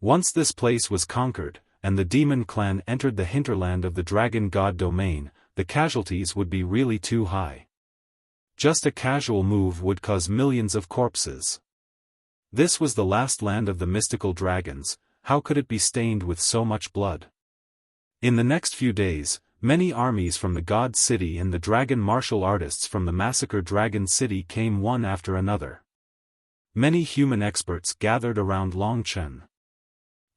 Once this place was conquered, and the demon clan entered the hinterland of the Dragon God domain, the casualties would be really too high. Just a casual move would cause millions of corpses. This was the last land of the mystical dragons, how could it be stained with so much blood? In the next few days, many armies from the God City and the dragon martial artists from the Massacre Dragon City came one after another. Many human experts gathered around Long Chen.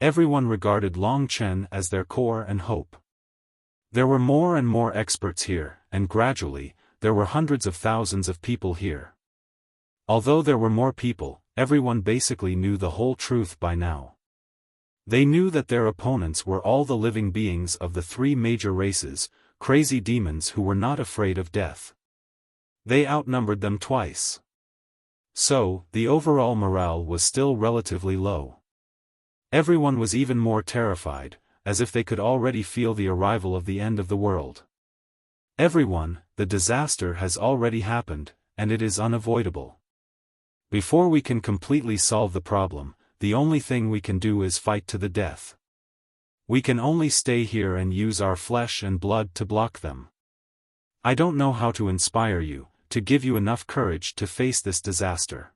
Everyone regarded Long Chen as their core and hope. There were more and more experts here, and gradually, there were hundreds of thousands of people here. Although there were more people, everyone basically knew the whole truth by now. They knew that their opponents were all the living beings of the 3 major races, crazy demons who were not afraid of death. They outnumbered them twice. So, the overall morale was still relatively low. Everyone was even more terrified, as if they could already feel the arrival of the end of the world. Everyone, the disaster has already happened, and it is unavoidable. Before we can completely solve the problem, the only thing we can do is fight to the death. We can only stay here and use our flesh and blood to block them. I don't know how to inspire you, to give you enough courage to face this disaster.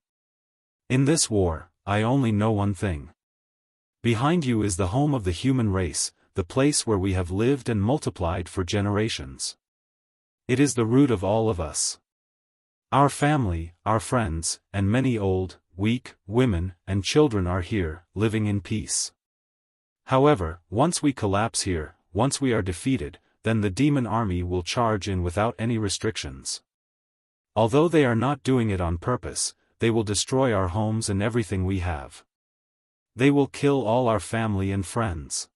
In this war, I only know one thing. Behind you is the home of the human race, the place where we have lived and multiplied for generations. It is the root of all of us. Our family, our friends, and many old, weak, women, and children are here, living in peace. However, once we collapse here, once we are defeated, then the demon army will charge in without any restrictions. Although they are not doing it on purpose, they will destroy our homes and everything we have. They will kill all our family and friends.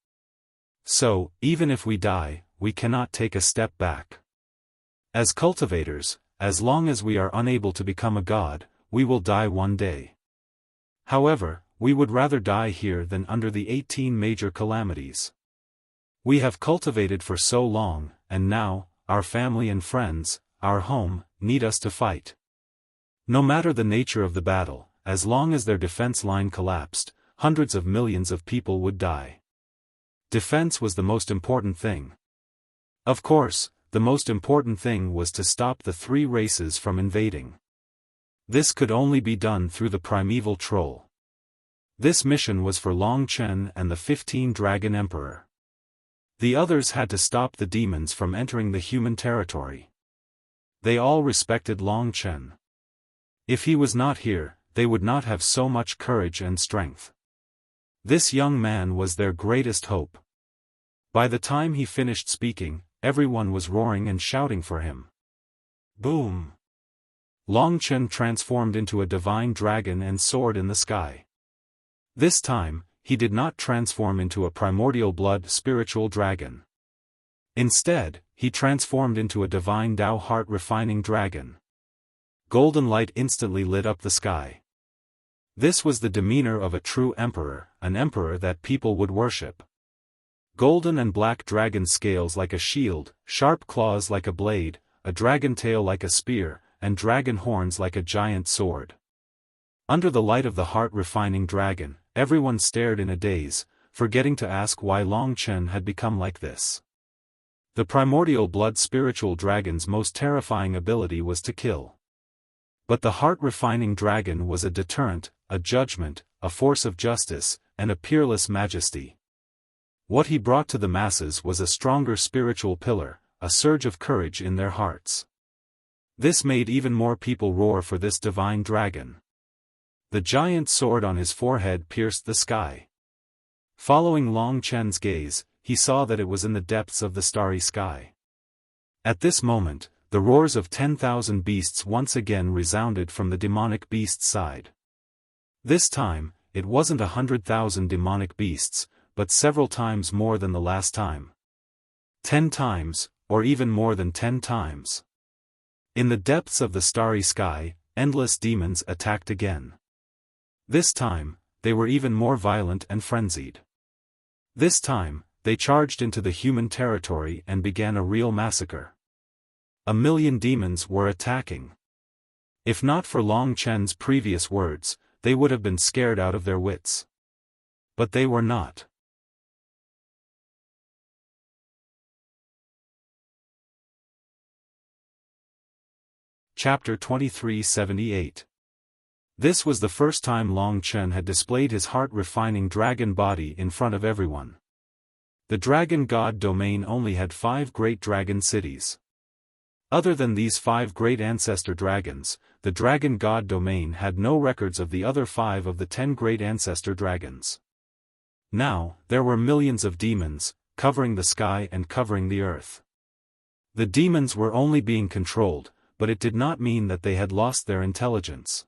So, even if we die, we cannot take a step back. As cultivators, as long as we are unable to become a god, we will die one day. However, we would rather die here than under the 18 major calamities. We have cultivated for so long, and now, our family and friends, our home, need us to fight. No matter the nature of the battle, as long as their defense line collapsed, hundreds of millions of people would die. Defense was the most important thing. Of course, the most important thing was to stop the 3 races from invading. This could only be done through the primeval troll. This mission was for Long Chen and the 15 Dragon Emperor. The others had to stop the demons from entering the human territory. They all respected Long Chen. If he was not here, they would not have so much courage and strength. This young man was their greatest hope. By the time he finished speaking, everyone was roaring and shouting for him. Boom! Long Chen transformed into a divine dragon and soared in the sky. This time, he did not transform into a primordial blood spiritual dragon. Instead, he transformed into a divine Tao heart-refining dragon. Golden light instantly lit up the sky. This was the demeanor of a true emperor, an emperor that people would worship. Golden and black dragon scales like a shield, sharp claws like a blade, a dragon tail like a spear, and dragon horns like a giant sword. Under the light of the heart-refining dragon, everyone stared in a daze, forgetting to ask why Long Chen had become like this. The primordial blood spiritual dragon's most terrifying ability was to kill. But the heart-refining dragon was a deterrent, a judgment, a force of justice, and a peerless majesty. What he brought to the masses was a stronger spiritual pillar, a surge of courage in their hearts. This made even more people roar for this divine dragon. The giant sword on his forehead pierced the sky. Following Long Chen's gaze, he saw that it was in the depths of the starry sky. At this moment, the roars of 10,000 beasts once again resounded from the demonic beast's side. This time, it wasn't 100,000 demonic beasts, but several times more than the last time. 10 times, or even more than 10 times. In the depths of the starry sky, endless demons attacked again. This time, they were even more violent and frenzied. This time, they charged into the human territory and began a real massacre. 1,000,000 demons were attacking. If not for Long Chen's previous words, they would have been scared out of their wits. But they were not. Chapter 2378. This was the first time Long Chen had displayed his heart-refining dragon body in front of everyone. The dragon god domain only had 5 great dragon cities. Other than these 5 great ancestor dragons, the dragon god domain had no records of the other 5 of the 10 great ancestor dragons. Now, there were millions of demons, covering the sky and covering the earth. The demons were only being controlled, but it did not mean that they had lost their intelligence.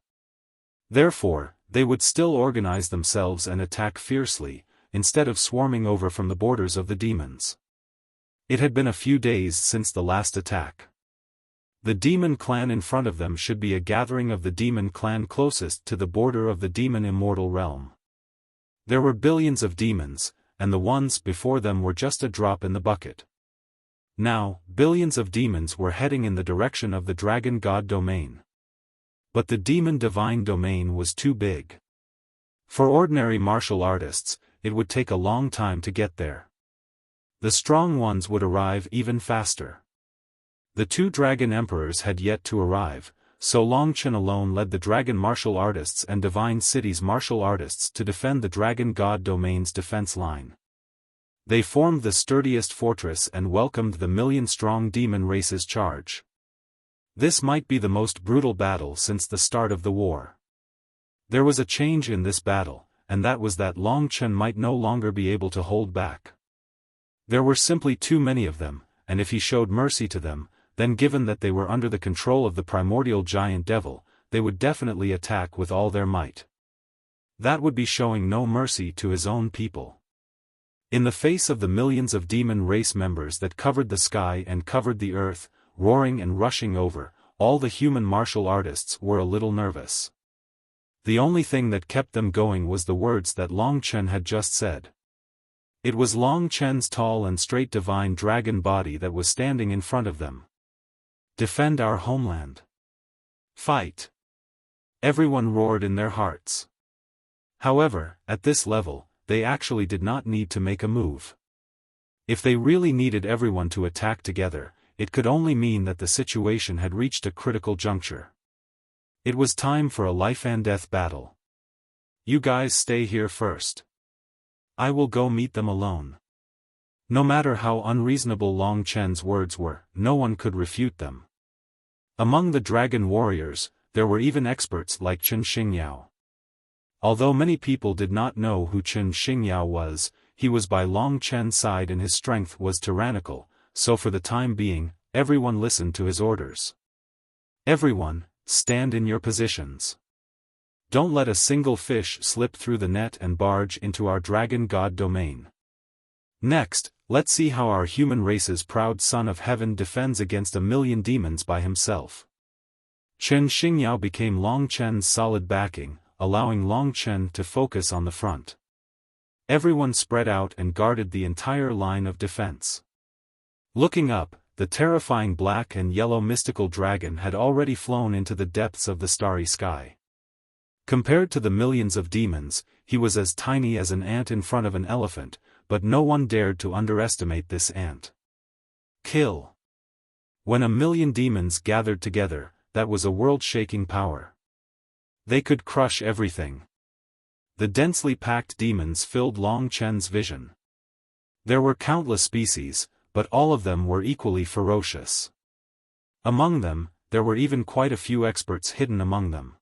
Therefore, they would still organize themselves and attack fiercely, instead of swarming over from the borders of the demons. It had been a few days since the last attack. The demon clan in front of them should be a gathering of the demon clan closest to the border of the demon immortal realm. There were billions of demons, and the ones before them were just a drop in the bucket. Now, billions of demons were heading in the direction of the dragon god domain. But the demon divine domain was too big. For ordinary martial artists, it would take a long time to get there. The strong ones would arrive even faster. The 2 dragon emperors had yet to arrive, so Long Chen alone led the dragon martial artists and divine cities martial artists to defend the dragon god domain's defense line. They formed the sturdiest fortress and welcomed the 1,000,000-strong demon race's charge. This might be the most brutal battle since the start of the war. There was a change in this battle, and that was that Long Chen might no longer be able to hold back. There were simply too many of them, and if he showed mercy to them, then given that they were under the control of the primordial giant devil, they would definitely attack with all their might. That would be showing no mercy to his own people. In the face of the millions of demon race members that covered the sky and covered the earth, roaring and rushing over, all the human martial artists were a little nervous. The only thing that kept them going was the words that Long Chen had just said. It was Long Chen's tall and straight divine dragon body that was standing in front of them. Defend our homeland. Fight. Everyone roared in their hearts. However, at this level, they actually did not need to make a move. If they really needed everyone to attack together, it could only mean that the situation had reached a critical juncture. It was time for a life-and-death battle. You guys stay here first. I will go meet them alone. No matter how unreasonable Long Chen's words were, no one could refute them. Among the dragon warriors, there were even experts like Chen Xingyao. Although many people did not know who Chen Xingyao was, he was by Long Chen's side and his strength was tyrannical, so for the time being, everyone listened to his orders. Everyone, stand in your positions. Don't let a single fish slip through the net and barge into our dragon god domain. Next, let's see how our human race's proud son of heaven defends against 1,000,000 demons by himself. Chen Xingyao became Long Chen's solid backing, allowing Long Chen to focus on the front. Everyone spread out and guarded the entire line of defense. Looking up, the terrifying black and yellow mystical dragon had already flown into the depths of the starry sky. Compared to the millions of demons, he was as tiny as an ant in front of an elephant, but no one dared to underestimate this ant. Kill. When 1,000,000 demons gathered together, that was a world-shaking power. They could crush everything. The densely packed demons filled Long Chen's vision. There were countless species, but all of them were equally ferocious. Among them, there were even quite a few experts hidden among them.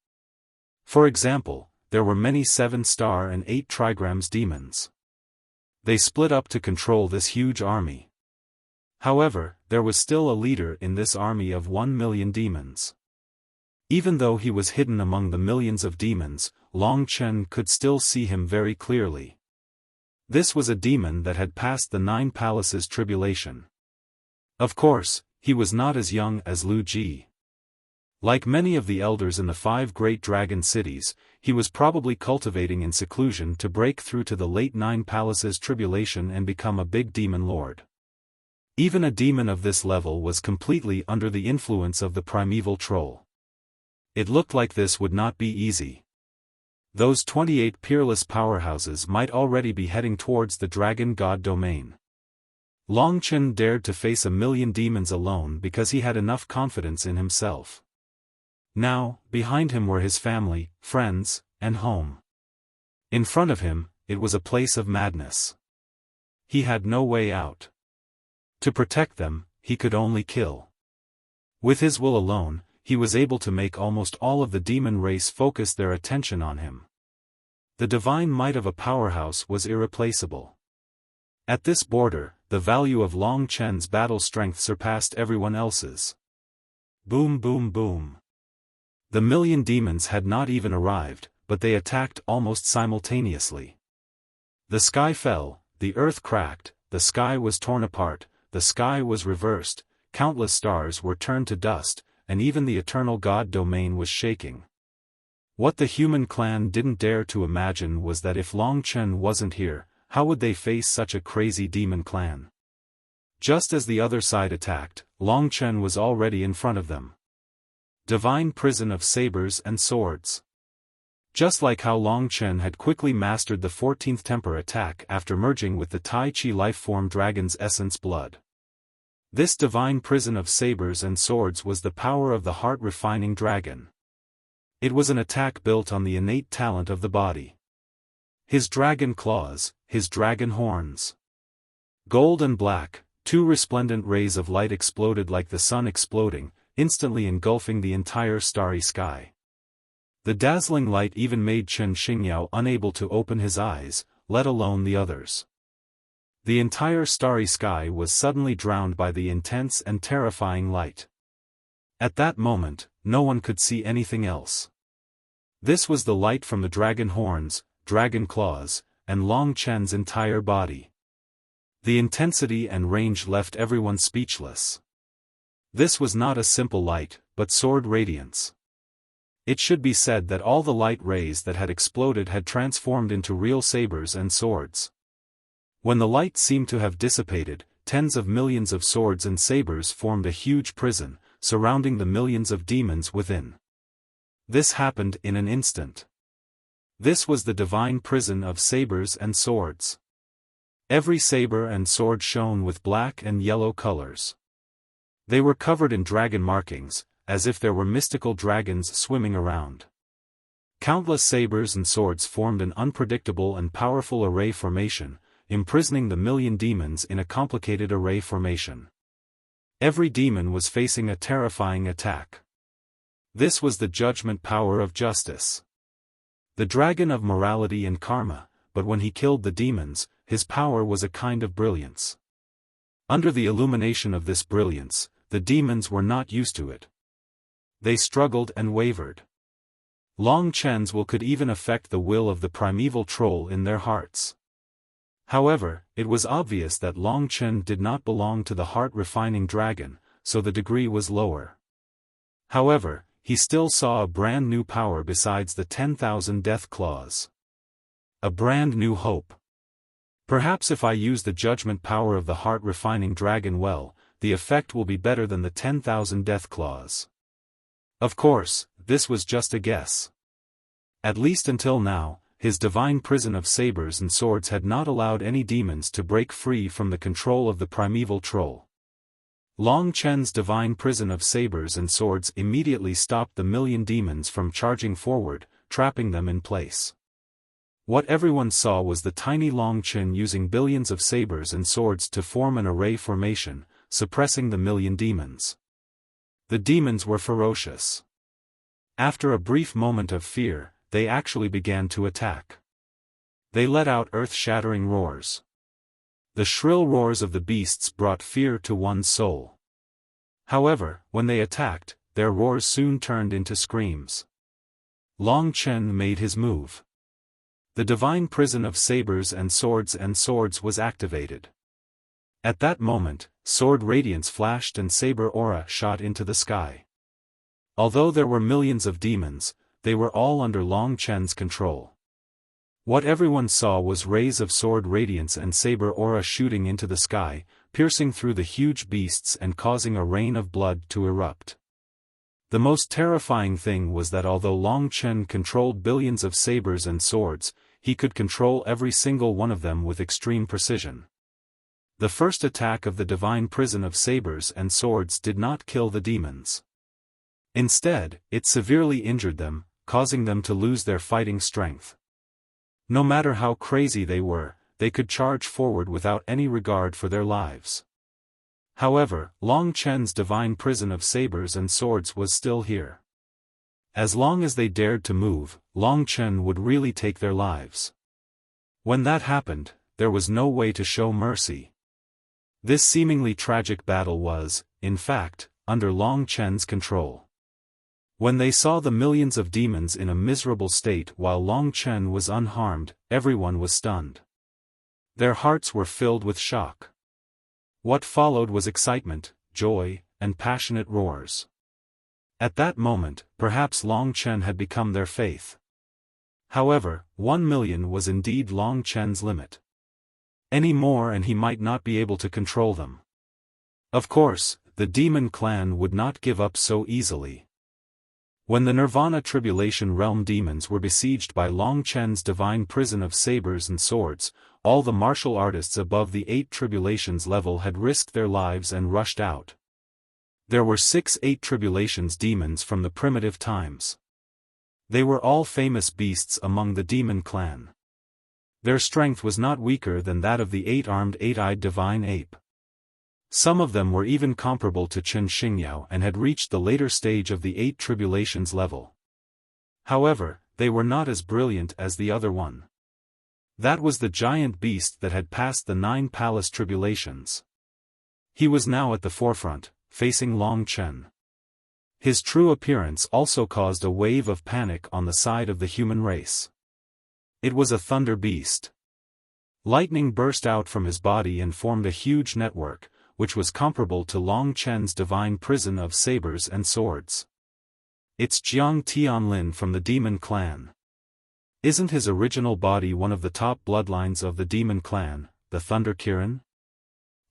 For example, there were many 7-star and 8 trigrams demons. They split up to control this huge army. However, there was still a leader in this army of 1,000,000 demons. Even though he was hidden among the millions of demons, Long Chen could still see him very clearly. This was a demon that had passed the 9 palaces tribulation. Of course, he was not as young as Lu Ji. Like many of the elders in the 5 great dragon cities, he was probably cultivating in seclusion to break through to the late 9 palaces tribulation and become a big demon lord. Even a demon of this level was completely under the influence of the primeval troll. It looked like this would not be easy. Those 28 peerless powerhouses might already be heading towards the dragon god domain. Long Chen dared to face 1,000,000 demons alone because he had enough confidence in himself. Now, behind him were his family, friends, and home. In front of him, it was a place of madness. He had no way out. To protect them, he could only kill. With his will alone, he was able to make almost all of the demon race focus their attention on him. The divine might of a powerhouse was irreplaceable. At this border, the value of Long Chen's battle strength surpassed everyone else's. Boom boom boom. The 1,000,000 demons had not even arrived, but they attacked almost simultaneously. The sky fell, the earth cracked, the sky was torn apart, the sky was reversed, countless stars were turned to dust, and even the eternal god domain was shaking. What the human clan didn't dare to imagine was that if Long Chen wasn't here, how would they face such a crazy demon clan? Just as the other side attacked, Long Chen was already in front of them. Divine prison of sabers and swords. Just like how Long Chen had quickly mastered the 14th temper attack after merging with the Tai Chi life-form dragon's essence blood. This divine prison of sabers and swords was the power of the heart-refining dragon. It was an attack built on the innate talent of the body. His dragon claws, his dragon horns. Gold and black, 2 resplendent rays of light exploded like the sun exploding, instantly engulfing the entire starry sky. The dazzling light even made Chen Xingyao unable to open his eyes, let alone the others. The entire starry sky was suddenly drowned by the intense and terrifying light. At that moment, no one could see anything else. This was the light from the dragon horns, dragon claws, and Long Chen's entire body. The intensity and range left everyone speechless. This was not a simple light, but sword radiance. It should be said that all the light rays that had exploded had transformed into real sabers and swords. When the light seemed to have dissipated, tens of millions of swords and sabers formed a huge prison, surrounding the millions of demons within. This happened in an instant. This was the divine prison of sabers and swords. Every saber and sword shone with black and yellow colors. They were covered in dragon markings, as if there were mystical dragons swimming around. Countless sabers and swords formed an unpredictable and powerful array formation, imprisoning the million demons in a complicated array formation. Every demon was facing a terrifying attack. This was the judgment power of justice. The dragon of morality and karma, but when he killed the demons, his power was a kind of brilliance. Under the illumination of this brilliance, the demons were not used to it. They struggled and wavered. Long Chen's will could even affect the will of the primeval troll in their hearts. However, it was obvious that Long Chen did not belong to the heart-refining dragon, so the degree was lower. However, he still saw a brand new power besides the 10,000 death claws. A brand new hope. Perhaps if I use the judgment power of the heart-refining dragon well, the effect will be better than the 10,000 death claws. Of course, this was just a guess. At least until now, his divine prison of sabers and swords had not allowed any demons to break free from the control of the primeval troll. Long Chen's divine prison of sabers and swords immediately stopped the million demons from charging forward, trapping them in place. What everyone saw was the tiny Long Chen using billions of sabers and swords to form an array formation, suppressing the million demons. The demons were ferocious. After a brief moment of fear, they actually began to attack. They let out earth-shattering roars. The shrill roars of the beasts brought fear to one's soul. However, when they attacked, their roars soon turned into screams. Long Chen made his move. The divine prison of sabers and swords was activated. At that moment, sword radiance flashed and saber aura shot into the sky. Although there were millions of demons, they were all under Long Chen's control. What everyone saw was rays of sword radiance and saber aura shooting into the sky, piercing through the huge beasts and causing a rain of blood to erupt. The most terrifying thing was that although Long Chen controlled billions of sabers and swords, he could control every single one of them with extreme precision. The first attack of the divine prison of sabers and swords did not kill the demons. Instead, it severely injured them, causing them to lose their fighting strength. No matter how crazy they were, they could charge forward without any regard for their lives. However, Long Chen's divine prison of sabers and swords was still here. As long as they dared to move, Long Chen would really take their lives. When that happened, there was no way to show mercy. This seemingly tragic battle was, in fact, under Long Chen's control. When they saw the millions of demons in a miserable state while Long Chen was unharmed, everyone was stunned. Their hearts were filled with shock. What followed was excitement, joy, and passionate roars. At that moment, perhaps Long Chen had become their faith. However, 1 million was indeed Long Chen's limit. Any more and he might not be able to control them. Of course, the demon clan would not give up so easily. When the Nirvana Tribulation Realm demons were besieged by Long Chen's divine prison of sabers and swords, all the martial artists above the 8 Tribulations level had risked their lives and rushed out. There were 6 8 Tribulations demons from the primitive times. They were all famous beasts among the demon clan. Their strength was not weaker than that of the 8-armed 8-eyed divine ape. Some of them were even comparable to Chen Xingyao and had reached the later stage of the 8 Tribulations level. However, they were not as brilliant as the other one. That was the giant beast that had passed the 9 Palace Tribulations. He was now at the forefront, facing Long Chen. His true appearance also caused a wave of panic on the side of the human race. It was a thunder beast. Lightning burst out from his body and formed a huge network, which was comparable to Long Chen's divine prison of sabers and swords. It's Jiang Tianlin from the demon clan. Isn't his original body one of the top bloodlines of the demon clan, the Thunder Kirin?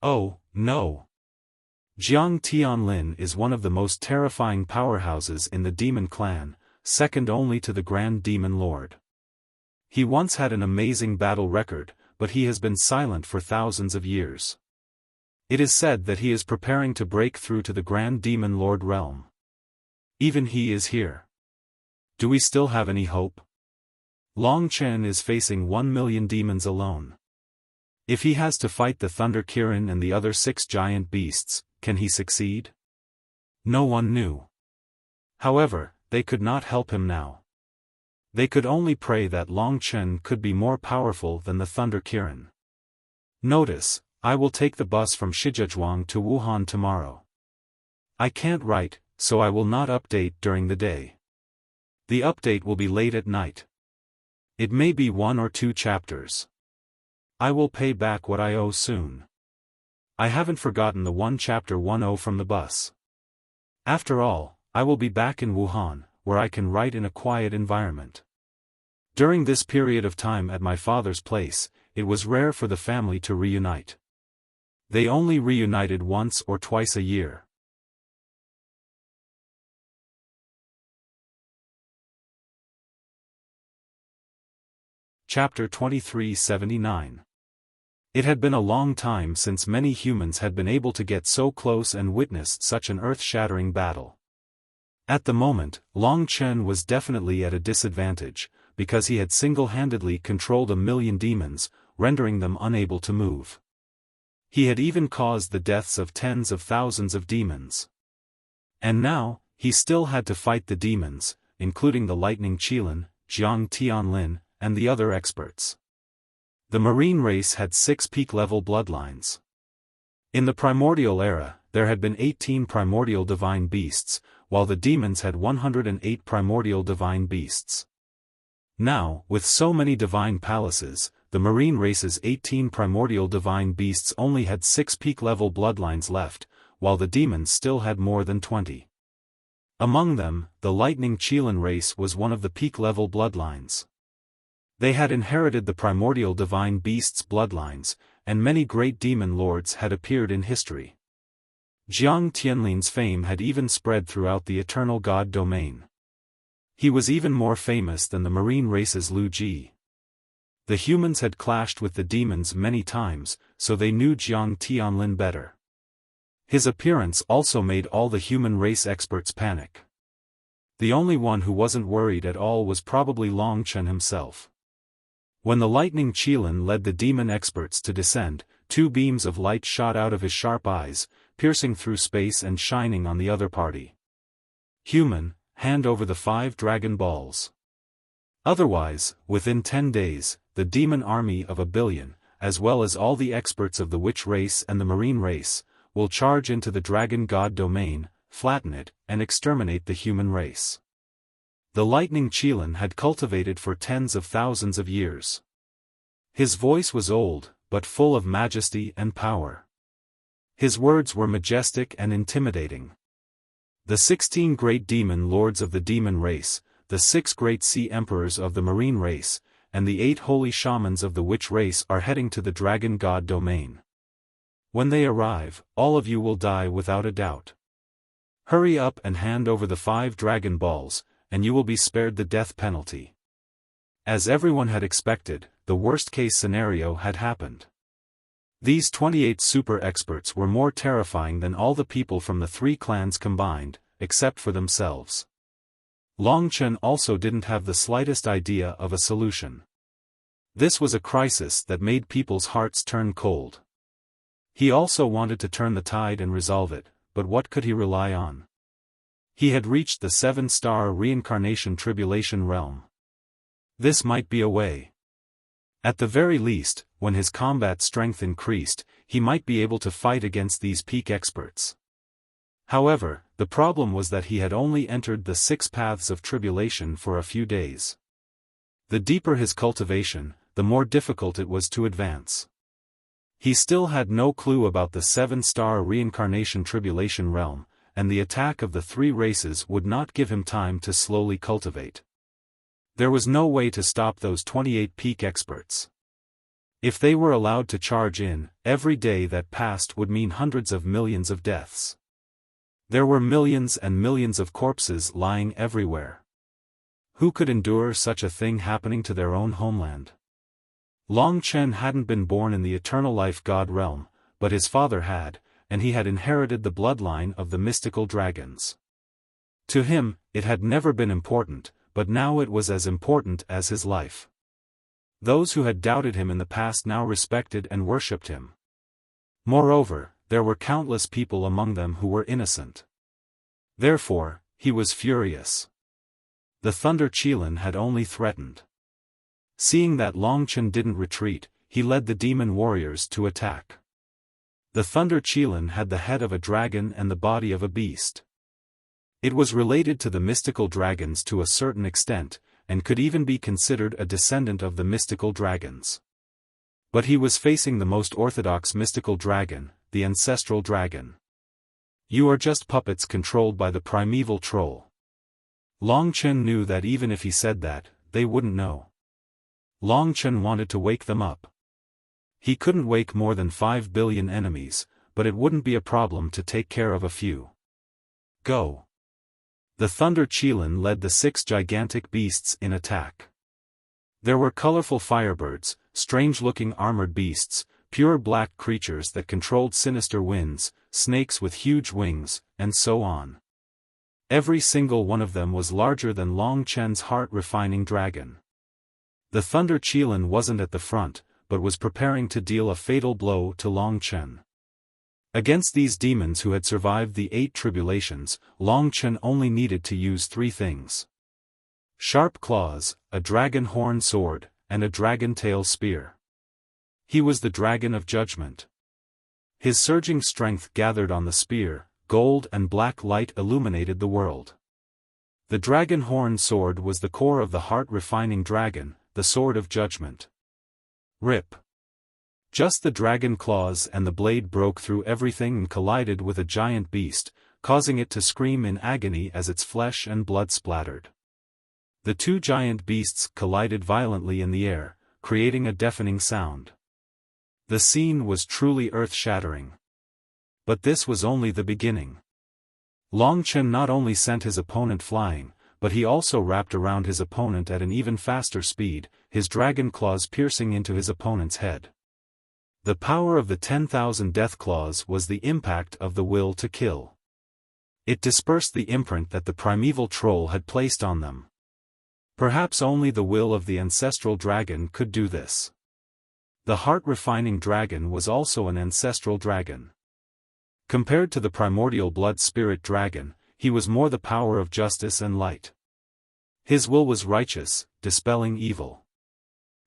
Oh, no. Jiang Tianlin is one of the most terrifying powerhouses in the demon clan, second only to the Grand Demon Lord. He once had an amazing battle record, but he has been silent for thousands of years. It is said that he is preparing to break through to the Grand Demon Lord realm. Even he is here. Do we still have any hope? Long Chen is facing 1,000,000 demons alone. If he has to fight the Thunder Kirin and the other 6 giant beasts, can he succeed? No one knew. However, they could not help him now. They could only pray that Long Chen could be more powerful than the Thunder Kirin. Notice, I will take the bus from Shijiazhuang to Wuhan tomorrow. I can't write, so I will not update during the day. The update will be late at night. It may be 1 or 2 chapters. I will pay back what I owe soon. I haven't forgotten the 1 chapter 10 from the bus. After all, I will be back in Wuhan, where I can write in a quiet environment. During this period of time at my father's place, it was rare for the family to reunite. They only reunited once or twice a year. Chapter 2379. It had been a long time since many humans had been able to get so close and witnessed such an earth-shattering battle. At the moment, Long Chen was definitely at a disadvantage, because he had single-handedly controlled 1,000,000 demons, rendering them unable to move. He had even caused the deaths of tens of thousands of demons. And now, he still had to fight the demons, including the Lightning Qilin, Jiang Tianlin, and the other experts. The marine race had 6 peak-level bloodlines. In the primordial era, there had been 18 primordial divine beasts, while the demons had 108 primordial divine beasts. Now, with so many divine palaces, the marine race's 18 primordial divine beasts only had 6 peak-level bloodlines left, while the demons still had more than 20. Among them, the Lightning Qilin race was one of the peak-level bloodlines. They had inherited the primordial divine beasts' bloodlines, and many great demon lords had appeared in history. Jiang Tianlin's fame had even spread throughout the eternal god domain. He was even more famous than the marine race's Lu Ji. The humans had clashed with the demons many times, so they knew Jiang Tianlin better. His appearance also made all the human race experts panic. The only one who wasn't worried at all was probably Long Chen himself. When the Lightning Qilin led the demon experts to descend, 2 beams of light shot out of his sharp eyes, piercing through space and shining on the other party. Human, hand over the 5 dragon balls. Otherwise, within 10 days, the demon army of 1,000,000,000, as well as all the experts of the witch race and the marine race, will charge into the dragon god domain, flatten it, and exterminate the human race. The Lightning Qilin had cultivated for tens of thousands of years. His voice was old, but full of majesty and power. His words were majestic and intimidating. The 16 great demon lords of the demon race, the 6 great sea emperors of the marine race, and the 8 holy shamans of the witch race are heading to the dragon god domain. When they arrive, all of you will die without a doubt. Hurry up and hand over the 5 dragon balls, and you will be spared the death penalty. As everyone had expected, the worst-case scenario had happened. These 28 super experts were more terrifying than all the people from the 3 clans combined, except for themselves. Long Chen also didn't have the slightest idea of a solution. This was a crisis that made people's hearts turn cold. He also wanted to turn the tide and resolve it, but what could he rely on? He had reached the 7-star reincarnation tribulation realm. This might be a way. At the very least, when his combat strength increased, he might be able to fight against these peak experts. However, the problem was that he had only entered the 6 paths of tribulation for a few days. The deeper his cultivation, the more difficult it was to advance. He still had no clue about the 7-star reincarnation tribulation realm, and the attack of the 3 races would not give him time to slowly cultivate. There was no way to stop those 28 peak experts. If they were allowed to charge in, every day that passed would mean hundreds of millions of deaths. There were millions and millions of corpses lying everywhere. Who could endure such a thing happening to their own homeland? Long Chen hadn't been born in the eternal life god realm, but his father had, and he had inherited the bloodline of the mystical dragons. To him, it had never been important, but now it was as important as his life. Those who had doubted him in the past now respected and worshipped him. Moreover, there were countless people among them who were innocent. Therefore, he was furious. The Thunder Qilin had only threatened. Seeing that Long Chen didn't retreat, he led the demon warriors to attack. The Thunder Qilin had the head of a dragon and the body of a beast. It was related to the mystical dragons to a certain extent, and could even be considered a descendant of the mystical dragons. But he was facing the most orthodox mystical dragon, the ancestral dragon. You are just puppets controlled by the primeval troll. Long Chen knew that even if he said that, they wouldn't know. Long Chen wanted to wake them up. He couldn't wake more than 5 billion enemies, but it wouldn't be a problem to take care of a few. Go. The Thunder Qilin led the 6 gigantic beasts in attack. There were colorful firebirds, strange-looking armored beasts, pure black creatures that controlled sinister winds, snakes with huge wings, and so on. Every single one of them was larger than Long Chen's heart-refining dragon. The Thunder Qilin wasn't at the front, but was preparing to deal a fatal blow to Long Chen. Against these demons who had survived the 8 tribulations, Long Chen only needed to use 3 things: sharp claws, a dragon horn sword, and a dragon tail spear. He was the dragon of judgment. His surging strength gathered on the spear, gold and black light illuminated the world. The dragon horn sword was the core of the heart-refining dragon, the sword of judgment. Rip. Just the dragon claws and the blade broke through everything and collided with a giant beast, causing it to scream in agony as its flesh and blood splattered. The 2 giant beasts collided violently in the air, creating a deafening sound. The scene was truly earth-shattering. But this was only the beginning. Long Chen not only sent his opponent flying, but he also wrapped around his opponent at an even faster speed, his dragon claws piercing into his opponent's head. The power of the 10,000 death claws was the impact of the will to kill. It dispersed the imprint that the primeval troll had placed on them. Perhaps only the will of the ancestral dragon could do this. The heart-refining dragon was also an ancestral dragon. Compared to the primordial blood spirit dragon, he was more the power of justice and light. His will was righteous, dispelling evil.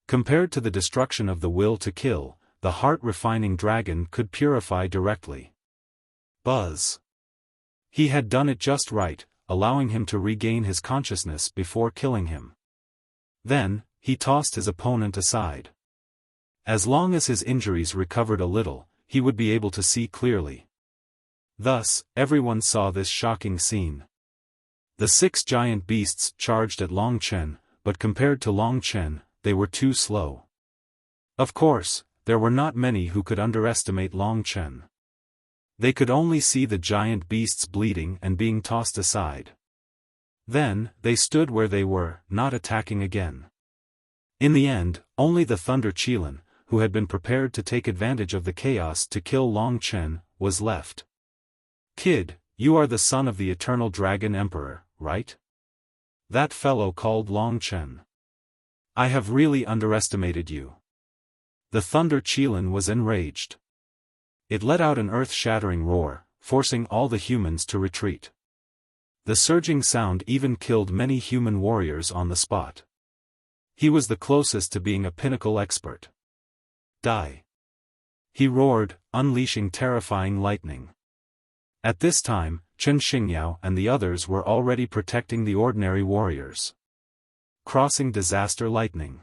Compared to the destruction of the will to kill, the heart-refining dragon could purify directly. Buzz. He had done it just right, allowing him to regain his consciousness before killing him. Then, he tossed his opponent aside. As long as his injuries recovered a little, he would be able to see clearly. Thus, everyone saw this shocking scene. The 6 giant beasts charged at Long Chen, but compared to Long Chen, they were too slow. Of course, there were not many who could underestimate Long Chen. They could only see the giant beasts bleeding and being tossed aside. Then, they stood where they were, not attacking again. In the end, only the Thunder Qilin, who had been prepared to take advantage of the chaos to kill Long Chen, was left. Kid, you are the son of the Eternal Dragon Emperor, right? That fellow called Long Chen. I have really underestimated you. The Thunder Qilin was enraged. It let out an earth-shattering roar, forcing all the humans to retreat. The surging sound even killed many human warriors on the spot. He was the closest to being a pinnacle expert. Die! He roared, unleashing terrifying lightning. At this time, Chen Xingyao and the others were already protecting the ordinary warriors. Crossing disaster lightning.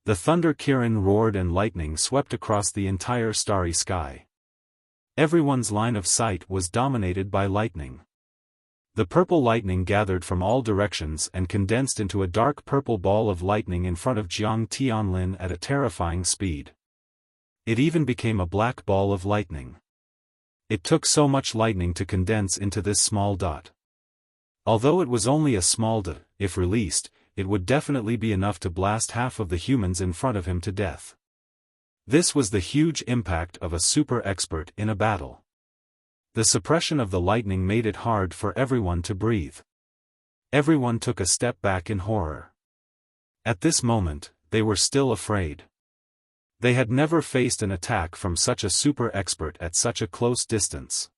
The Thunder Kirin roared and lightning swept across the entire starry sky. Everyone's line of sight was dominated by lightning. The purple lightning gathered from all directions and condensed into a dark purple ball of lightning in front of Jiang Tianlin at a terrifying speed. It even became a black ball of lightning. It took so much lightning to condense into this small dot. Although it was only a small dot, if released, it would definitely be enough to blast half of the humans in front of him to death. This was the huge impact of a super expert in a battle. The suppression of the lightning made it hard for everyone to breathe. Everyone took a step back in horror. At this moment, they were still afraid. They had never faced an attack from such a super expert at such a close distance.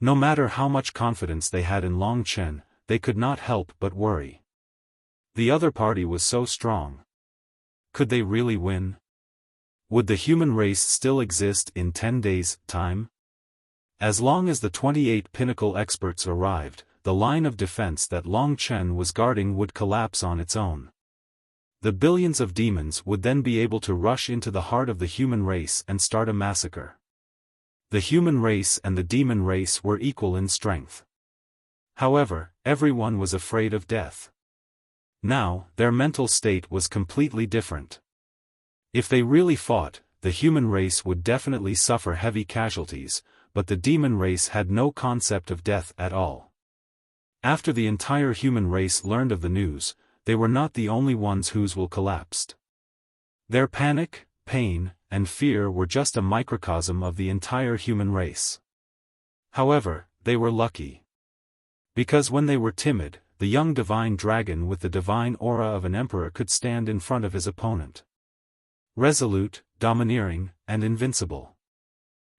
No matter how much confidence they had in Long Chen, they could not help but worry. The other party was so strong. Could they really win? Would the human race still exist in 10 days' time? As long as the 28 pinnacle experts arrived, the line of defense that Long Chen was guarding would collapse on its own. The billions of demons would then be able to rush into the heart of the human race and start a massacre. The human race and the demon race were equal in strength. However, everyone was afraid of death. Now, their mental state was completely different. If they really fought, the human race would definitely suffer heavy casualties, but the demon race had no concept of death at all. After the entire human race learned of the news, they were not the only ones whose will collapsed. Their panic, pain, and fear were just a microcosm of the entire human race. However, they were lucky. Because when they were timid, the young divine dragon with the divine aura of an emperor could stand in front of his opponent. Resolute, domineering, and invincible.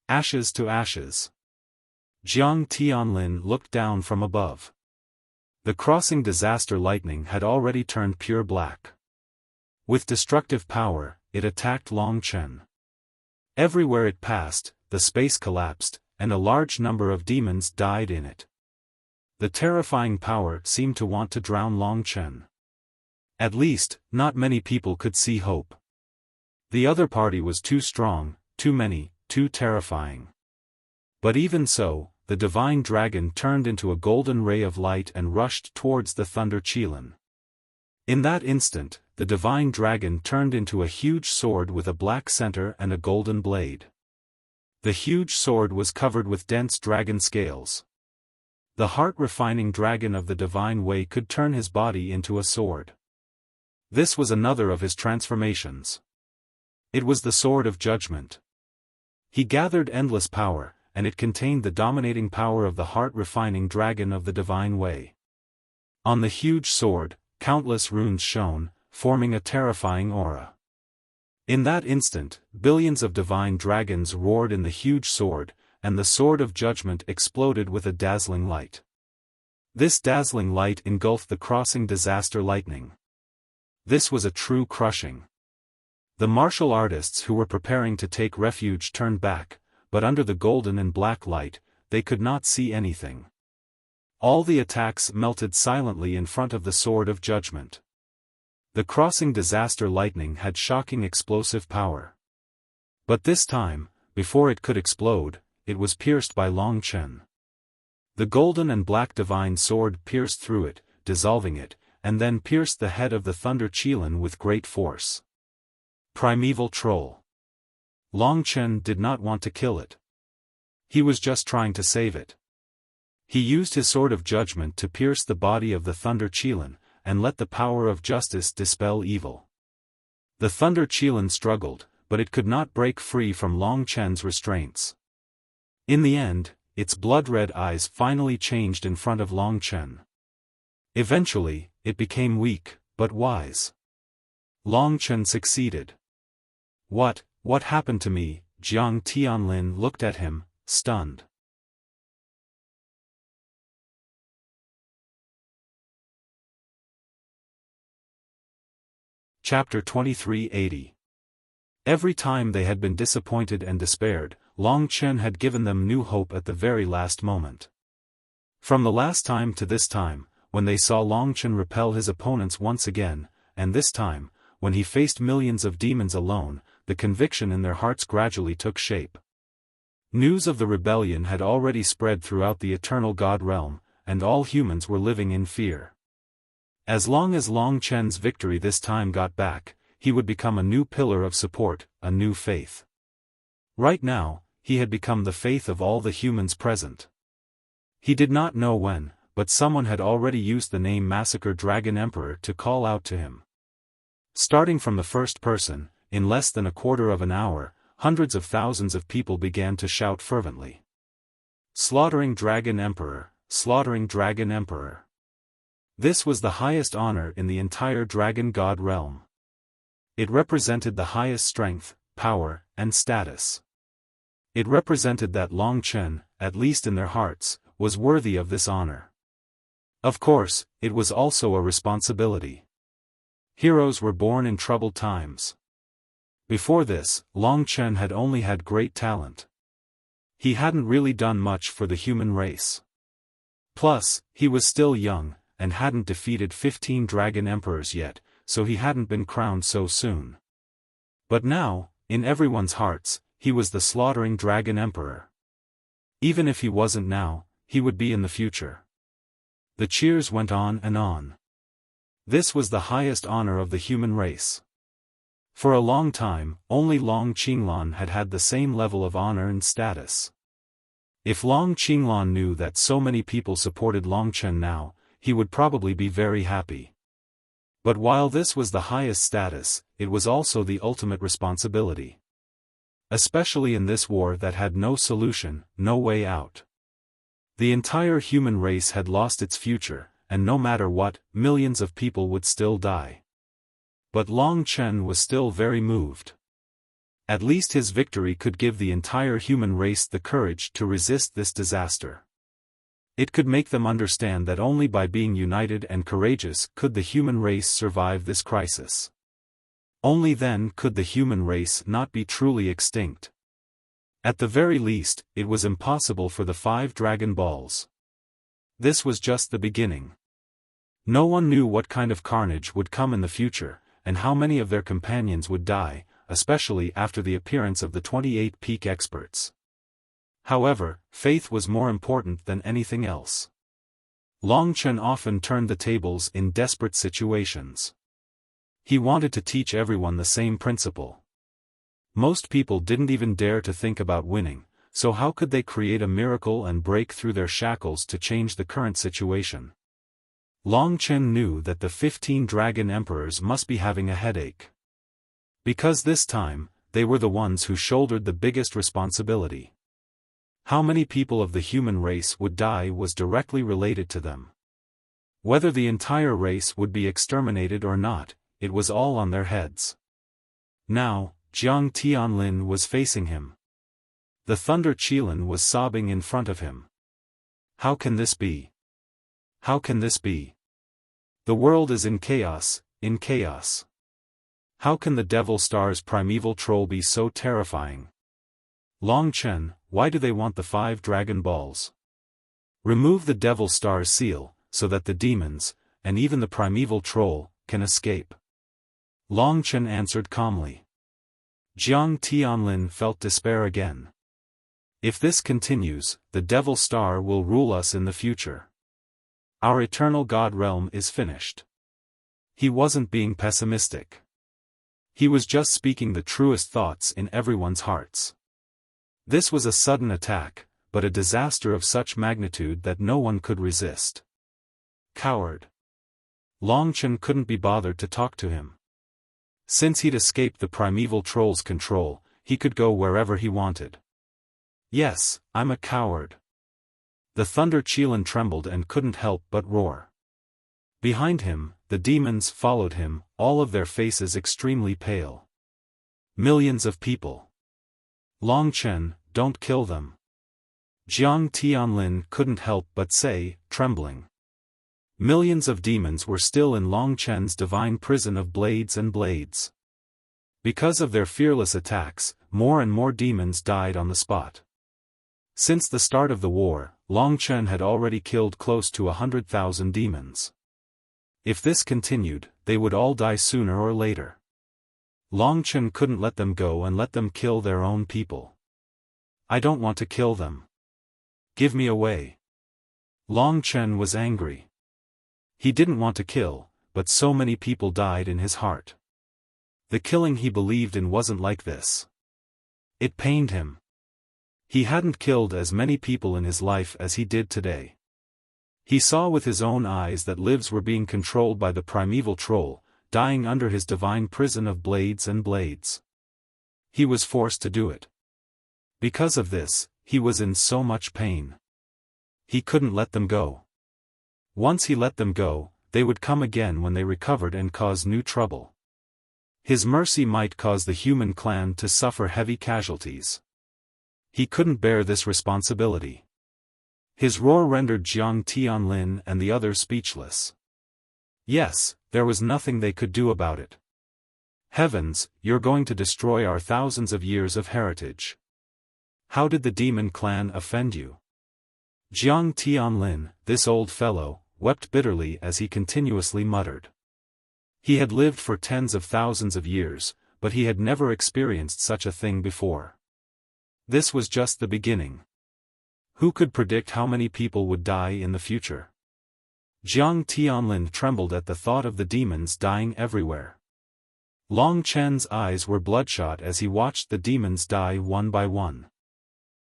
Ashes to ashes. Jiang Tianlin looked down from above. The crossing disaster lightning had already turned pure black. With destructive power, it attacked Long Chen. Everywhere it passed, the space collapsed, and a large number of demons died in it. The terrifying power seemed to want to drown Long Chen. At least, not many people could see hope. The other party was too strong, too many, too terrifying. But even so, the divine dragon turned into a golden ray of light and rushed towards the Thunder Qilin. In that instant, the divine dragon turned into a huge sword with a black center and a golden blade. The huge sword was covered with dense dragon scales. The heart-refining dragon of the divine way could turn his body into a sword. This was another of his transformations. It was the sword of judgment. He gathered endless power, and it contained the dominating power of the heart-refining dragon of the divine way. On the huge sword, countless runes shone, forming a terrifying aura. In that instant, billions of divine dragons roared in the huge sword, and the sword of judgment exploded with a dazzling light. This dazzling light engulfed the crossing disaster lightning. This was a true crushing. The martial artists who were preparing to take refuge turned back, but under the golden and black light, they could not see anything. All the attacks melted silently in front of the sword of judgment. The crossing disaster lightning had shocking explosive power. But this time, before it could explode, it was pierced by Long Chen. The golden and black divine sword pierced through it, dissolving it, and then pierced the head of the Thunder Qilin with great force. Primeval troll. Long Chen did not want to kill it. He was just trying to save it. He used his sword of judgment to pierce the body of the Thunder Qilin, and let the power of justice dispel evil. The Thunder Qilin struggled, but it could not break free from Long Chen's restraints. In the end, its blood-red eyes finally changed in front of Long Chen. Eventually, it became weak, but wise. Long Chen succeeded. What happened to me? Jiang Tianlin looked at him, stunned. Chapter 2380. Every time they had been disappointed and despaired, Long Chen had given them new hope at the very last moment. From the last time to this time, when they saw Long Chen repel his opponents once again, and this time, when he faced millions of demons alone, the conviction in their hearts gradually took shape. News of the rebellion had already spread throughout the eternal God realm, and all humans were living in fear. As long as Long Chen's victory this time got back, he would become a new pillar of support, a new faith. Right now, he had become the faith of all the humans present. He did not know when, but someone had already used the name Massacre Dragon Emperor to call out to him. Starting from the first person, in less than a quarter of an hour, hundreds of thousands of people began to shout fervently. Slaughtering Dragon Emperor, slaughtering Dragon Emperor. This was the highest honor in the entire dragon god realm. It represented the highest strength, power, and status. It represented that Long Chen, at least in their hearts, was worthy of this honor. Of course, it was also a responsibility. Heroes were born in troubled times. Before this, Long Chen had only had great talent. He hadn't really done much for the human race. Plus, he was still young, and hadn't defeated 15 dragon emperors yet, so he hadn't been crowned so soon. But now, in everyone's hearts, he was the slaughtering dragon emperor. Even if he wasn't now, he would be in the future. The cheers went on and on. This was the highest honor of the human race. For a long time, only Long Qinglan had had the same level of honor and status. If Long Qinglan knew that so many people supported Long Chen now, he would probably be very happy. But while this was the highest status, it was also the ultimate responsibility. Especially in this war that had no solution, no way out. The entire human race had lost its future, and no matter what, millions of people would still die. But Long Chen was still very moved. At least his victory could give the entire human race the courage to resist this disaster. It could make them understand that only by being united and courageous could the human race survive this crisis. Only then could the human race not be truly extinct. At the very least, it was impossible for the 5 Dragon Balls. This was just the beginning. No one knew what kind of carnage would come in the future, and how many of their companions would die, especially after the appearance of the 28 peak experts. However, faith was more important than anything else. Long Chen often turned the tables in desperate situations. He wanted to teach everyone the same principle. Most people didn't even dare to think about winning, so how could they create a miracle and break through their shackles to change the current situation? Long Chen knew that the 15 dragon emperors must be having a headache. Because this time, they were the ones who shouldered the biggest responsibility. How many people of the human race would die was directly related to them. Whether the entire race would be exterminated or not, it was all on their heads. Now, Jiang Tianlin was facing him. The Thunder Qilin was sobbing in front of him. How can this be? How can this be? The world is in chaos, in chaos. How can the Devil Star's primeval troll be so terrifying? Long Chen, why do they want the 5 Dragon Balls? Remove the Devil Star's seal, so that the demons, and even the primeval troll, can escape. Long Chen answered calmly. Jiang Tianlin felt despair again. If this continues, the Devil Star will rule us in the future. Our eternal God realm is finished. He wasn't being pessimistic. He was just speaking the truest thoughts in everyone's hearts. This was a sudden attack, but a disaster of such magnitude that no one could resist. Coward. Long Chen couldn't be bothered to talk to him. Since he'd escaped the primeval troll's control, he could go wherever he wanted. Yes, I'm a coward. The Thunder Qilin trembled and couldn't help but roar. Behind him, the demons followed him, all of their faces extremely pale. Millions of people. Long Chen, don't kill them. Jiang Tianlin couldn't help but say, trembling. Millions of demons were still in Long Chen's divine prison of blades and blades. Because of their fearless attacks, more and more demons died on the spot. Since the start of the war, Long Chen had already killed close to 100,000 demons. If this continued, they would all die sooner or later. Long Chen couldn't let them go and let them kill their own people. I don't want to kill them. Give me away. Long Chen was angry. He didn't want to kill, but so many people died in his heart. The killing he believed in wasn't like this. It pained him. He hadn't killed as many people in his life as he did today. He saw with his own eyes that lives were being controlled by the primeval troll, dying under his divine prison of blades and blades. He was forced to do it. Because of this, he was in so much pain. he couldn't let them go. Once he let them go, they would come again when they recovered and cause new trouble. His mercy might cause the human clan to suffer heavy casualties. He couldn't bear this responsibility. His roar rendered Jiang Tianlin and the others speechless. Yes, there was nothing they could do about it. Heavens, you're going to destroy our thousands of years of heritage. How did the demon clan offend you? Jiang Tianlin, this old fellow, wept bitterly as he continuously muttered. He had lived for tens of thousands of years, but he had never experienced such a thing before. This was just the beginning. Who could predict how many people would die in the future? Jiang Tianlin trembled at the thought of the demons dying everywhere. Long Chen's eyes were bloodshot as he watched the demons die one by one.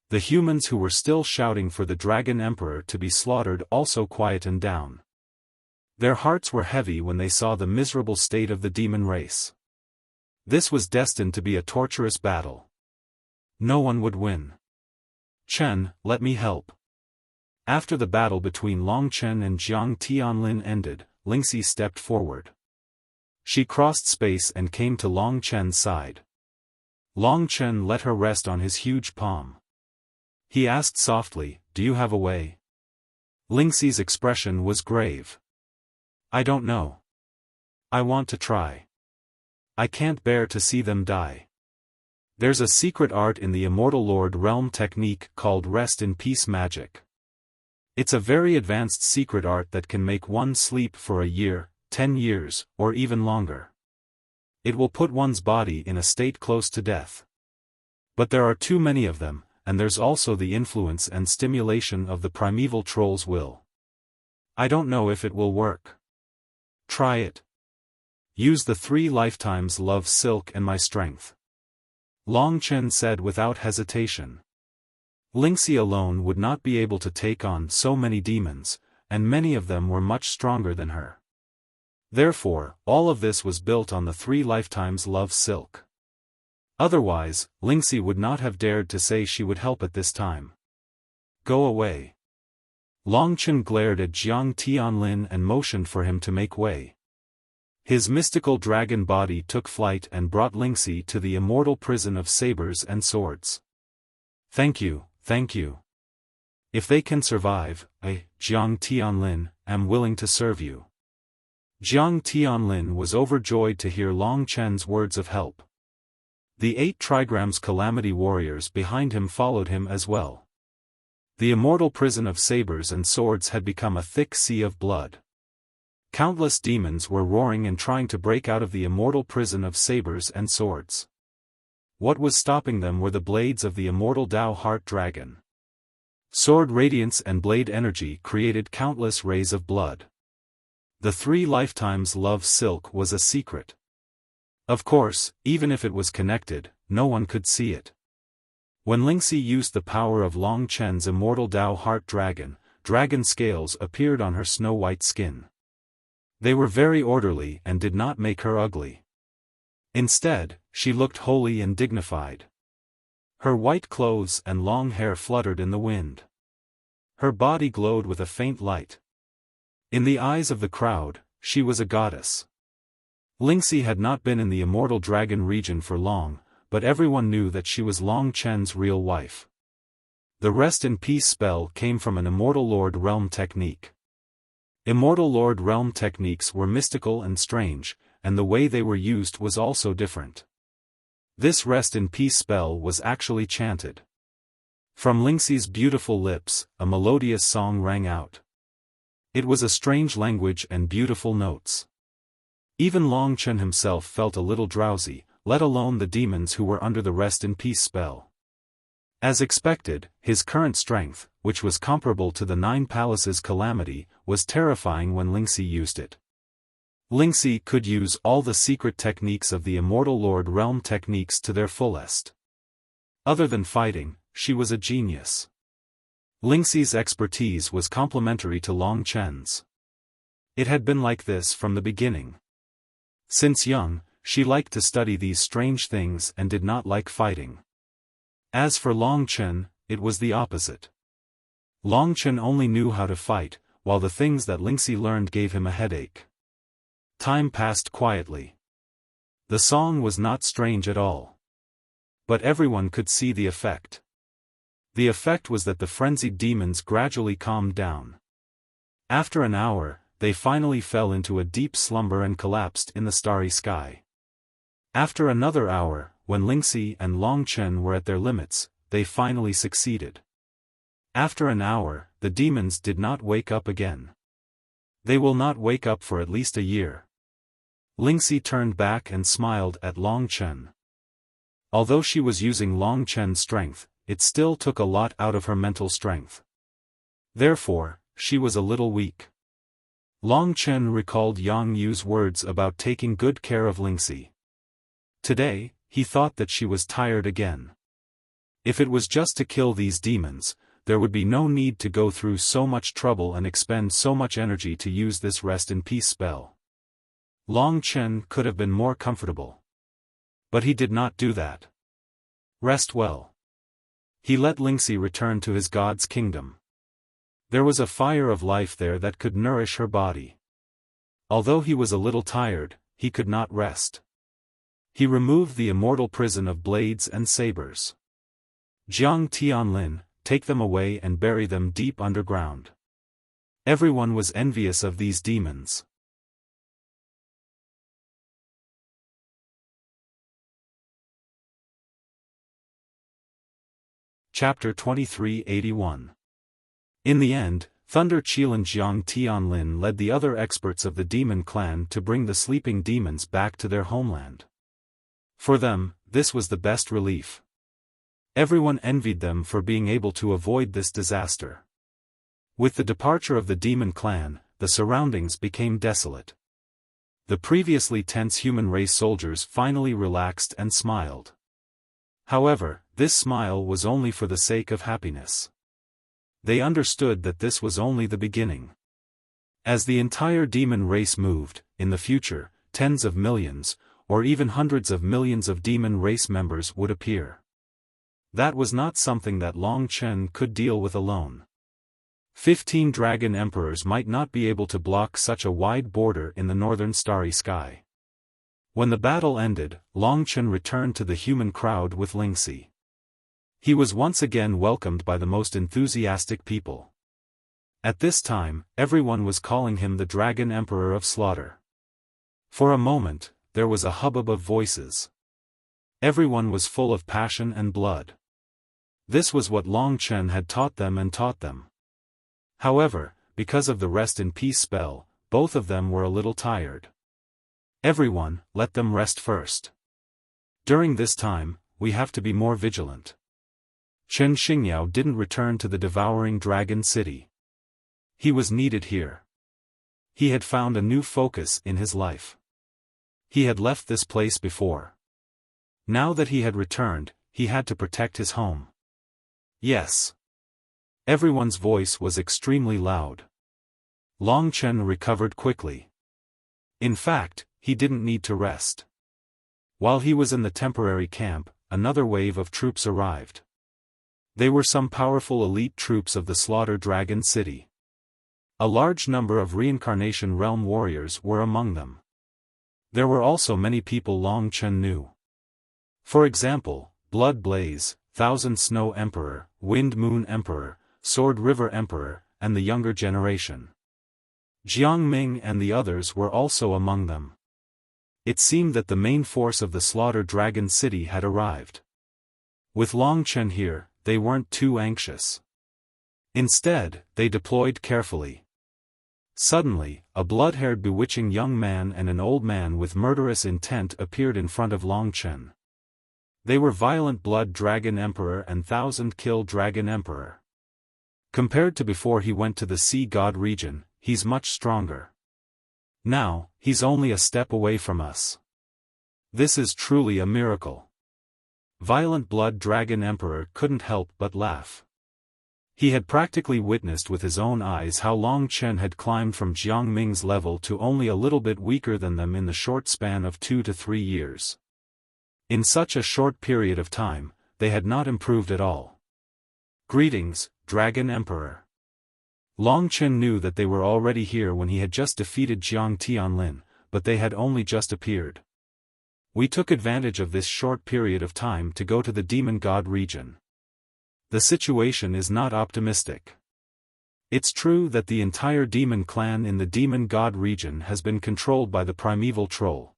The humans who were still shouting for the Dragon Emperor to be slaughtered also quietened down. Their hearts were heavy when they saw the miserable state of the demon race. This was destined to be a torturous battle. No one would win. Chen, let me help. After the battle between Long Chen and Jiang Tianlin ended, Lingxi stepped forward. She crossed space and came to Long Chen's side. Long Chen let her rest on his huge palm. He asked softly, "Do you have a way?" Lingxi's expression was grave. "I don't know. I want to try. I can't bear to see them die. There's a secret art in the Immortal Lord Realm technique called Rest in Peace magic. It's a very advanced secret art that can make one sleep for a year, 10 years, or even longer. It will put one's body in a state close to death. But there are too many of them, and there's also the influence and stimulation of the primeval troll's will. I don't know if it will work. Try it. Use the 3 lifetimes love silk and my strength." Long Chen said without hesitation. Lingxi alone would not be able to take on so many demons, and many of them were much stronger than her. Therefore, all of this was built on the 3 lifetimes love silk. Otherwise, Lingxi would not have dared to say she would help at this time. "Go away." Long Chen glared at Jiang Tianlin and motioned for him to make way. His mystical dragon body took flight and brought Lingxi to the immortal prison of sabers and swords. Thank you. If they can survive, I, Jiang Tianlin, am willing to serve you." Jiang Tianlin was overjoyed to hear Long Chen's words of help. The 8 trigrams calamity warriors behind him followed him as well. The immortal prison of sabers and swords had become a thick sea of blood. Countless demons were roaring and trying to break out of the immortal prison of sabers and swords. What was stopping them were the blades of the immortal Tao Heart Dragon. Sword radiance and blade energy created countless rays of blood. The 3 lifetimes love silk was a secret. Of course, even if it was connected, no one could see it. When Lingxi used the power of Long Chen's immortal Tao Heart Dragon, dragon scales appeared on her snow-white skin. They were very orderly and did not make her ugly. Instead, she looked holy and dignified. Her white clothes and long hair fluttered in the wind. Her body glowed with a faint light. In the eyes of the crowd, she was a goddess. Lingxi had not been in the immortal dragon region for long, but everyone knew that she was Long Chen's real wife. The Rest in Peace spell came from an Immortal Lord Realm technique. Immortal Lord Realm techniques were mystical and strange, and the way they were used was also different. This Rest in Peace spell was actually chanted. From Lingxi's beautiful lips, a melodious song rang out. It was a strange language and beautiful notes. Even Long Chen himself felt a little drowsy, let alone the demons who were under the Rest in Peace spell. As expected, his current strength, which was comparable to the 9 Palaces calamity, was terrifying when Lingxi used it. Lingxi could use all the secret techniques of the Immortal Lord Realm techniques to their fullest. Other than fighting, she was a genius. Lingxi's expertise was complementary to Long Chen's. It had been like this from the beginning. Since young, she liked to study these strange things and did not like fighting. As for Long Chen, it was the opposite. Long Chen only knew how to fight, while the things that Lingxi learned gave him a headache. Time passed quietly. The song was not strange at all. But everyone could see the effect. The effect was that the frenzied demons gradually calmed down. After an hour, they finally fell into a deep slumber and collapsed in the starry sky. After another hour, when Lingxi and Long Chen were at their limits, they finally succeeded. After an hour, the demons did not wake up again. They will not wake up for at least a year. Lingxi turned back and smiled at Long Chen. Although she was using Long Chen's strength, it still took a lot out of her mental strength. Therefore, she was a little weak. Long Chen recalled Yang Yu's words about taking good care of Lingxi. Today, he thought that she was tired again. If it was just to kill these demons, there would be no need to go through so much trouble and expend so much energy to use this rest in peace spell. Long Chen could have been more comfortable. But he did not do that. Rest well. He let Lingxi return to his god's kingdom. There was a fire of life there that could nourish her body. Although he was a little tired, he could not rest. He removed the immortal prison of blades and sabers. Jiang Tianlin, take them away and bury them deep underground. Everyone was envious of these demons. Chapter 2381. In the end, Thunder Qilin Jiang Tianlin led the other experts of the demon clan to bring the sleeping demons back to their homeland. For them, this was the best relief. Everyone envied them for being able to avoid this disaster. With the departure of the demon clan, the surroundings became desolate. The previously tense human race soldiers finally relaxed and smiled. However, this smile was only for the sake of happiness. They understood that this was only the beginning. As the entire demon race moved, in the future, tens of millions, or even hundreds of millions of demon race members would appear. That was not something that Long Chen could deal with alone. 15 dragon emperors might not be able to block such a wide border in the northern starry sky. When the battle ended, Long Chen returned to the human crowd with Lingxi. He was once again welcomed by the most enthusiastic people. At this time, everyone was calling him the Dragon Emperor of Slaughter. For a moment, there was a hubbub of voices. Everyone was full of passion and blood. This was what Long Chen had taught them. However, because of the rest in peace spell, both of them were a little tired. Everyone, let them rest first. During this time, we have to be more vigilant. Chen Xingyao didn't return to the devouring dragon city. He was needed here. He had found a new focus in his life. He had left this place before. Now that he had returned, he had to protect his home. Yes. Everyone's voice was extremely loud. Long Chen recovered quickly. In fact, he didn't need to rest. While he was in the temporary camp, another wave of troops arrived. They were some powerful elite troops of the Slaughter Dragon City. A large number of Reincarnation Realm warriors were among them. There were also many people Long Chen knew. For example, Blood Blaze, Thousand Snow Emperor, Wind Moon Emperor, Sword River Emperor, and the younger generation. Jiang Ming and the others were also among them. It seemed that the main force of the Slaughter Dragon City had arrived. With Long Chen here, they weren't too anxious. Instead, they deployed carefully. Suddenly, a blood-haired bewitching young man and an old man with murderous intent appeared in front of Long Chen. They were Violent Blood Dragon Emperor and Thousand Kill Dragon Emperor. Compared to before he went to the Sea God region, he's much stronger. Now, he's only a step away from us. This is truly a miracle. Violent Blood Dragon Emperor couldn't help but laugh. He had practically witnessed with his own eyes how Long Chen had climbed from Jiang Ming's level to only a little bit weaker than them in the short span of 2 to 3 years. In such a short period of time, they had not improved at all. Greetings, Dragon Emperor. Long Chen knew that they were already here when he had just defeated Jiang Tianlin, but they had only just appeared. We took advantage of this short period of time to go to the demon god region. The situation is not optimistic. It's true that the entire demon clan in the demon god region has been controlled by the primeval troll.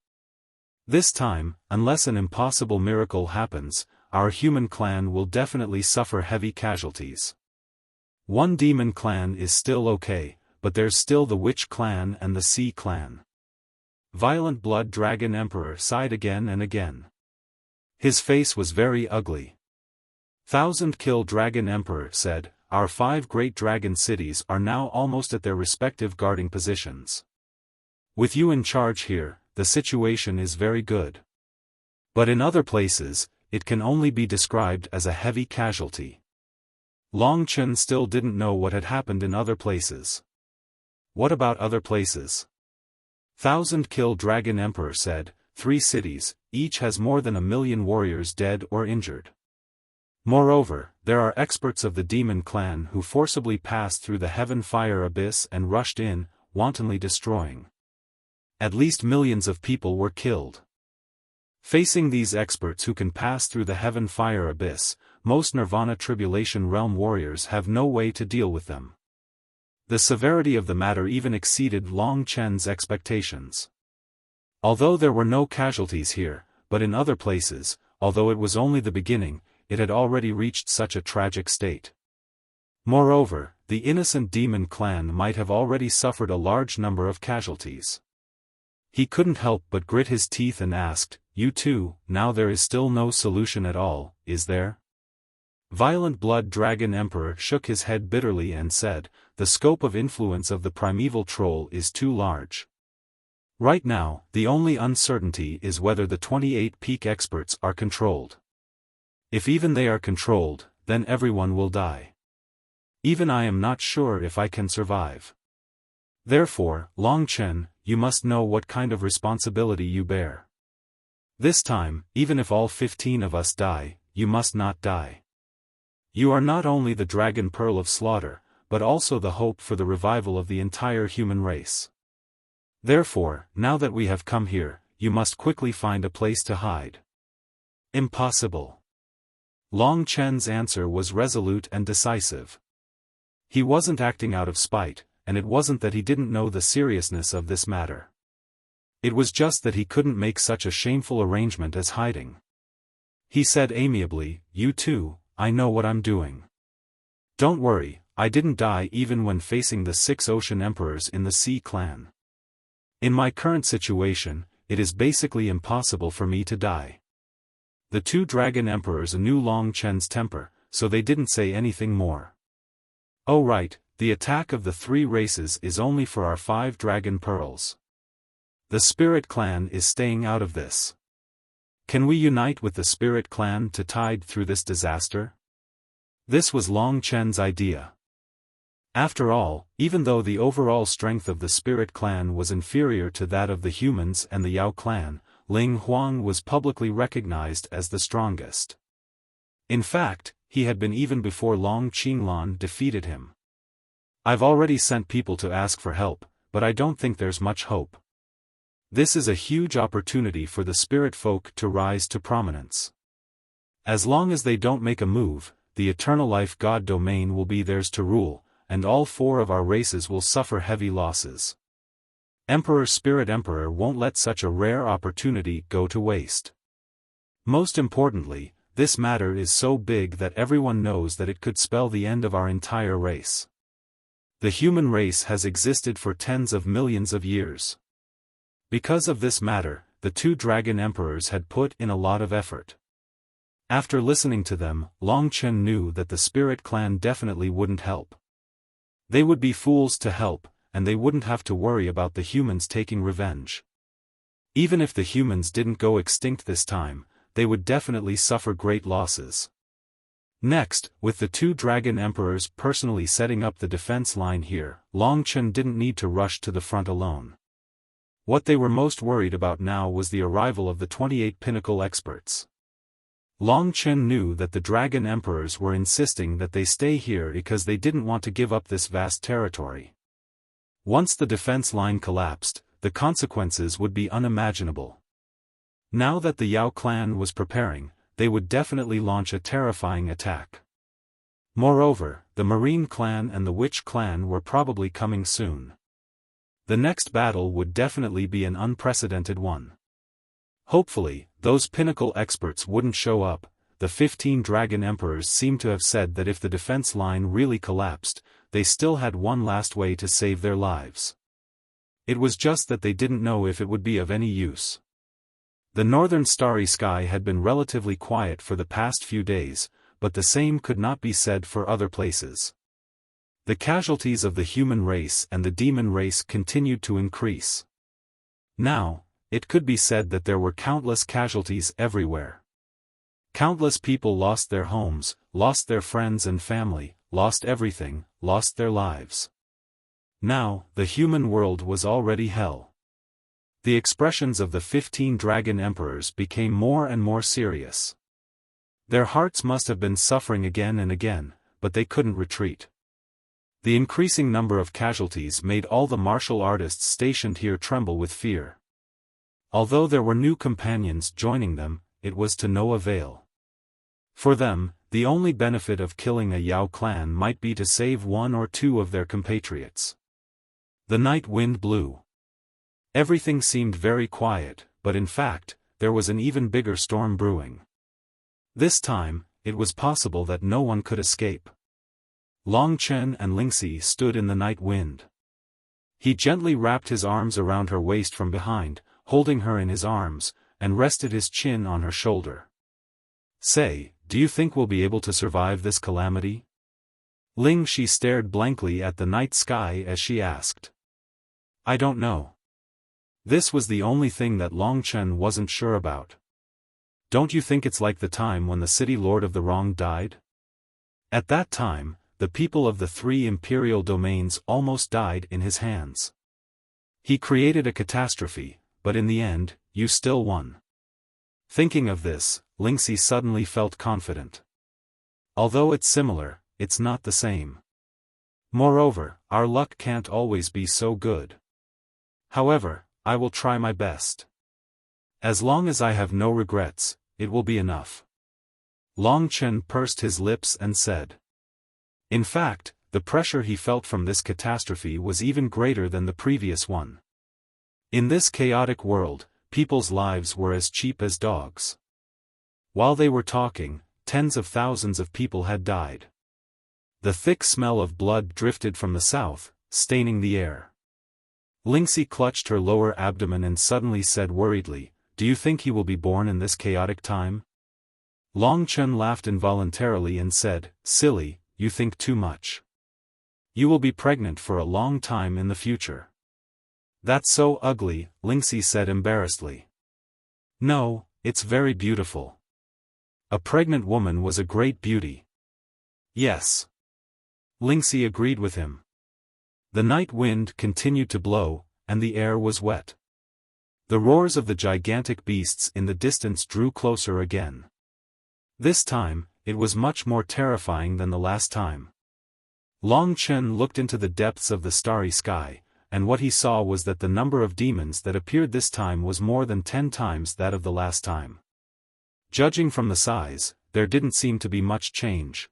This time, unless an impossible miracle happens, our human clan will definitely suffer heavy casualties. One demon clan is still okay, but there's still the witch clan and the sea clan. Violent Blood Dragon Emperor sighed again and again. His face was very ugly. Thousand Kill Dragon Emperor said, "Our 5 great dragon cities are now almost at their respective guarding positions. With you in charge here, the situation is very good. But in other places, it can only be described as a heavy casualty." Long Chen still didn't know what had happened in other places. What about other places? Thousand Kill Dragon Emperor said, 3 cities, each has more than 1 million warriors dead or injured. Moreover, there are experts of the demon clan who forcibly passed through the heaven fire abyss and rushed in, wantonly destroying. At least millions of people were killed. Facing these experts who can pass through the heaven fire abyss, most Nirvana Tribulation Realm warriors have no way to deal with them. The severity of the matter even exceeded Long Chen's expectations. Although there were no casualties here, but in other places, although it was only the beginning, it had already reached such a tragic state. Moreover, the innocent demon clan might have already suffered a large number of casualties. He couldn't help but grit his teeth and asked, "You too, now there is still no solution at all, is there?" Violent Blood Dragon Emperor shook his head bitterly and said, "The scope of influence of the primeval troll is too large. Right now, the only uncertainty is whether the 28 peak experts are controlled. If even they are controlled, then everyone will die. Even I am not sure if I can survive. Therefore, Long Chen, you must know what kind of responsibility you bear. This time, even if all 15 of us die, you must not die. You are not only the Dragon Pearl of Slaughter, but also the hope for the revival of the entire human race. Therefore, now that we have come here, you must quickly find a place to hide." Impossible. Long Chen's answer was resolute and decisive. He wasn't acting out of spite, and it wasn't that he didn't know the seriousness of this matter. It was just that he couldn't make such a shameful arrangement as hiding. He said amiably, "You too, I know what I'm doing. Don't worry, I didn't die even when facing the 6 ocean emperors in the Sea clan. In my current situation, it is basically impossible for me to die." The 2 dragon emperors knew Long Chen's temper, so they didn't say anything more. "Oh right, the attack of the 3 races is only for our 5 dragon pearls. The Spirit clan is staying out of this. Can we unite with the Spirit clan to tide through this disaster?" This was Long Chen's idea. After all, even though the overall strength of the Spirit clan was inferior to that of the humans and the Yao clan, Ling Huang was publicly recognized as the strongest. In fact, he had been even before Long Qinglan defeated him. "I've already sent people to ask for help, but I don't think there's much hope. This is a huge opportunity for the spirit folk to rise to prominence. As long as they don't make a move, the Eternal Life God domain will be theirs to rule, and all 4 of our races will suffer heavy losses. Emperor Spirit Emperor won't let such a rare opportunity go to waste. Most importantly, this matter is so big that everyone knows that it could spell the end of our entire race. The human race has existed for tens of millions of years. Because of this matter, the 2 dragon emperors had put in a lot of effort." After listening to them, Long Chen knew that the Spirit clan definitely wouldn't help. They would be fools to help, and they wouldn't have to worry about the humans taking revenge. Even if the humans didn't go extinct this time, they would definitely suffer great losses. Next, with the 2 dragon emperors personally setting up the defense line here, Long Chen didn't need to rush to the front alone. What they were most worried about now was the arrival of the 28 pinnacle experts. Long Chen knew that the Dragon Emperors were insisting that they stay here because they didn't want to give up this vast territory. Once the defense line collapsed, the consequences would be unimaginable. Now that the Yao clan was preparing, they would definitely launch a terrifying attack. Moreover, the Marine clan and the Witch clan were probably coming soon. The next battle would definitely be an unprecedented one. Hopefully, those pinnacle experts wouldn't show up. The 15 Dragon Emperors seemed to have said that if the defense line really collapsed, they still had one last way to save their lives. It was just that they didn't know if it would be of any use. The northern starry sky had been relatively quiet for the past few days, but the same could not be said for other places. The casualties of the human race and the demon race continued to increase. Now, it could be said that there were countless casualties everywhere. Countless people lost their homes, lost their friends and family, lost everything, lost their lives. Now, the human world was already hell. The expressions of the 15 Dragon Emperors became more and more serious. Their hearts must have been suffering again and again, but they couldn't retreat. The increasing number of casualties made all the martial artists stationed here tremble with fear. Although there were new companions joining them, it was to no avail. For them, the only benefit of killing a Yao clan might be to save one or two of their compatriots. The night wind blew. Everything seemed very quiet, but in fact, there was an even bigger storm brewing. This time, it was possible that no one could escape. Long Chen and Lingxi stood in the night wind. He gently wrapped his arms around her waist from behind, holding her in his arms, and rested his chin on her shoulder. "Say, do you think we'll be able to survive this calamity?" Lingxi stared blankly at the night sky as she asked. "I don't know." This was the only thing that Long Chen wasn't sure about. "Don't you think it's like the time when the city lord of the wrong died? At that time, the people of the 3 imperial domains almost died in his hands. He created a catastrophe, but in the end, you still won." Thinking of this, Lingxi suddenly felt confident. "Although it's similar, it's not the same. Moreover, our luck can't always be so good. However, I will try my best. As long as I have no regrets, it will be enough." Long Chen pursed his lips and said. In fact, the pressure he felt from this catastrophe was even greater than the previous one. In this chaotic world, people's lives were as cheap as dogs. While they were talking, tens of thousands of people had died. The thick smell of blood drifted from the south, staining the air. Lingxi clutched her lower abdomen and suddenly said worriedly, "Do you think he will be born in this chaotic time?" Long Chen laughed involuntarily and said, "Silly, you think too much. You will be pregnant for a long time in the future." "That's so ugly," Lingxi said embarrassedly. "No, it's very beautiful. A pregnant woman was a great beauty." "Yes." Lingxi agreed with him. The night wind continued to blow, and the air was wet. The roars of the gigantic beasts in the distance drew closer again. This time, it was much more terrifying than the last time. Long Chen looked into the depths of the starry sky, and what he saw was that the number of demons that appeared this time was more than 10 times that of the last time. Judging from the size, there didn't seem to be much change.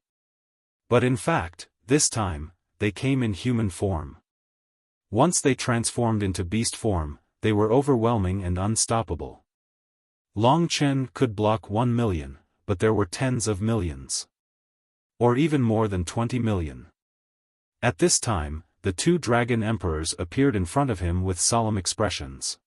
But in fact, this time, they came in human form. Once they transformed into beast form, they were overwhelming and unstoppable. Long Chen could block 1 million, but there were tens of millions. Or even more than 20 million. At this time, the 2 Dragon Emperors appeared in front of him with solemn expressions.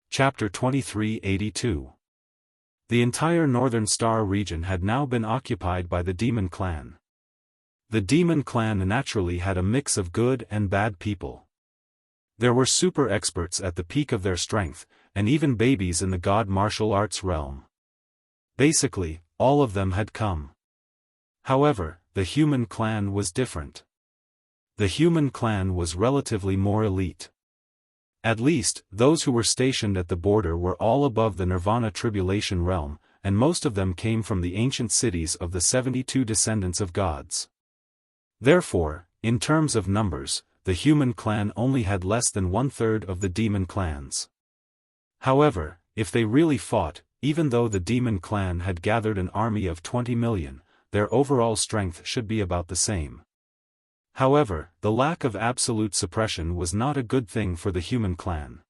Chapter 2382. The entire Northern Star region had now been occupied by the Demon Clan. The Demon Clan naturally had a mix of good and bad people. There were super experts at the peak of their strength, and even babies in the god martial arts realm. Basically, all of them had come. However, the human clan was different. The human clan was relatively more elite. At least, those who were stationed at the border were all above the Nirvana tribulation realm, and most of them came from the ancient cities of the 72 descendants of gods. Therefore, in terms of numbers, the human clan only had less than 1/3 of the demon clans. However, if they really fought, even though the demon clan had gathered an army of 20 million, their overall strength should be about the same. However, the lack of absolute suppression was not a good thing for the human clan.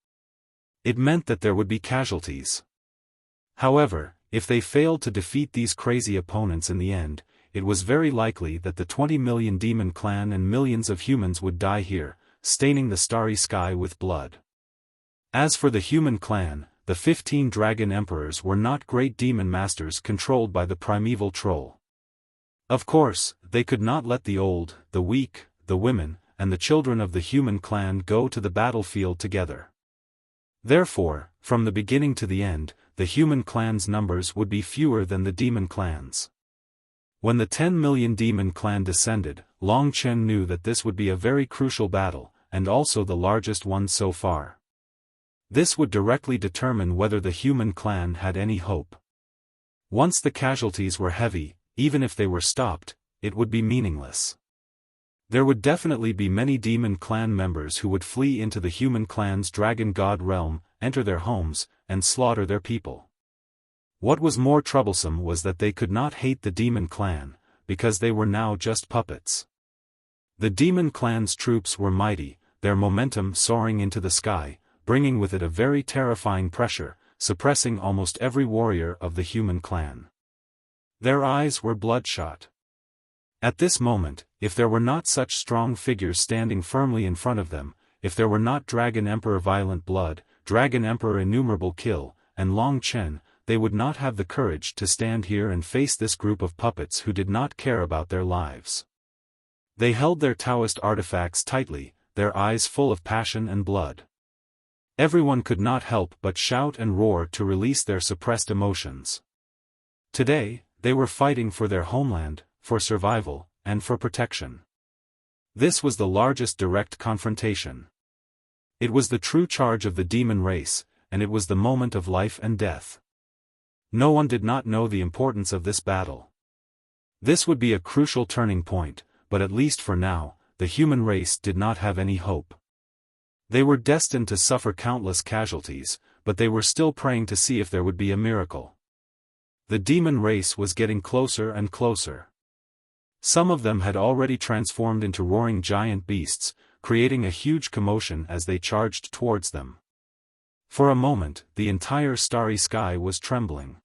It meant that there would be casualties. However, if they failed to defeat these crazy opponents in the end, it was very likely that the 20 million demon clan and millions of humans would die here, staining the starry sky with blood. As for the human clan, the 15 dragon emperors were not great demon masters controlled by the primeval troll. Of course, they could not let the old, the weak, the women, and the children of the human clan go to the battlefield together. Therefore, from the beginning to the end, the human clan's numbers would be fewer than the demon clans. When the 10 million demon clan descended, Long Chen knew that this would be a very crucial battle, and also the largest one so far. This would directly determine whether the human clan had any hope. Once the casualties were heavy, even if they were stopped, it would be meaningless. There would definitely be many demon clan members who would flee into the human clan's dragon god realm, enter their homes, and slaughter their people. What was more troublesome was that they could not hate the demon clan, because they were now just puppets. The demon clan's troops were mighty, their momentum soaring into the sky, bringing with it a very terrifying pressure, suppressing almost every warrior of the human clan. Their eyes were bloodshot. At this moment, if there were not such strong figures standing firmly in front of them, if there were not Dragon Emperor Violent Blood, Dragon Emperor Innumerable Kill, and Long Chen, they would not have the courage to stand here and face this group of puppets who did not care about their lives. They held their Taoist artifacts tightly, their eyes full of passion and blood. Everyone could not help but shout and roar to release their suppressed emotions. Today, they were fighting for their homeland, for survival, and for protection. This was the largest direct confrontation. It was the true charge of the demon race, and it was the moment of life and death. No one did not know the importance of this battle. This would be a crucial turning point, but at least for now, the human race did not have any hope. They were destined to suffer countless casualties, but they were still praying to see if there would be a miracle. The demon race was getting closer and closer. Some of them had already transformed into roaring giant beasts, creating a huge commotion as they charged towards them. For a moment, the entire starry sky was trembling.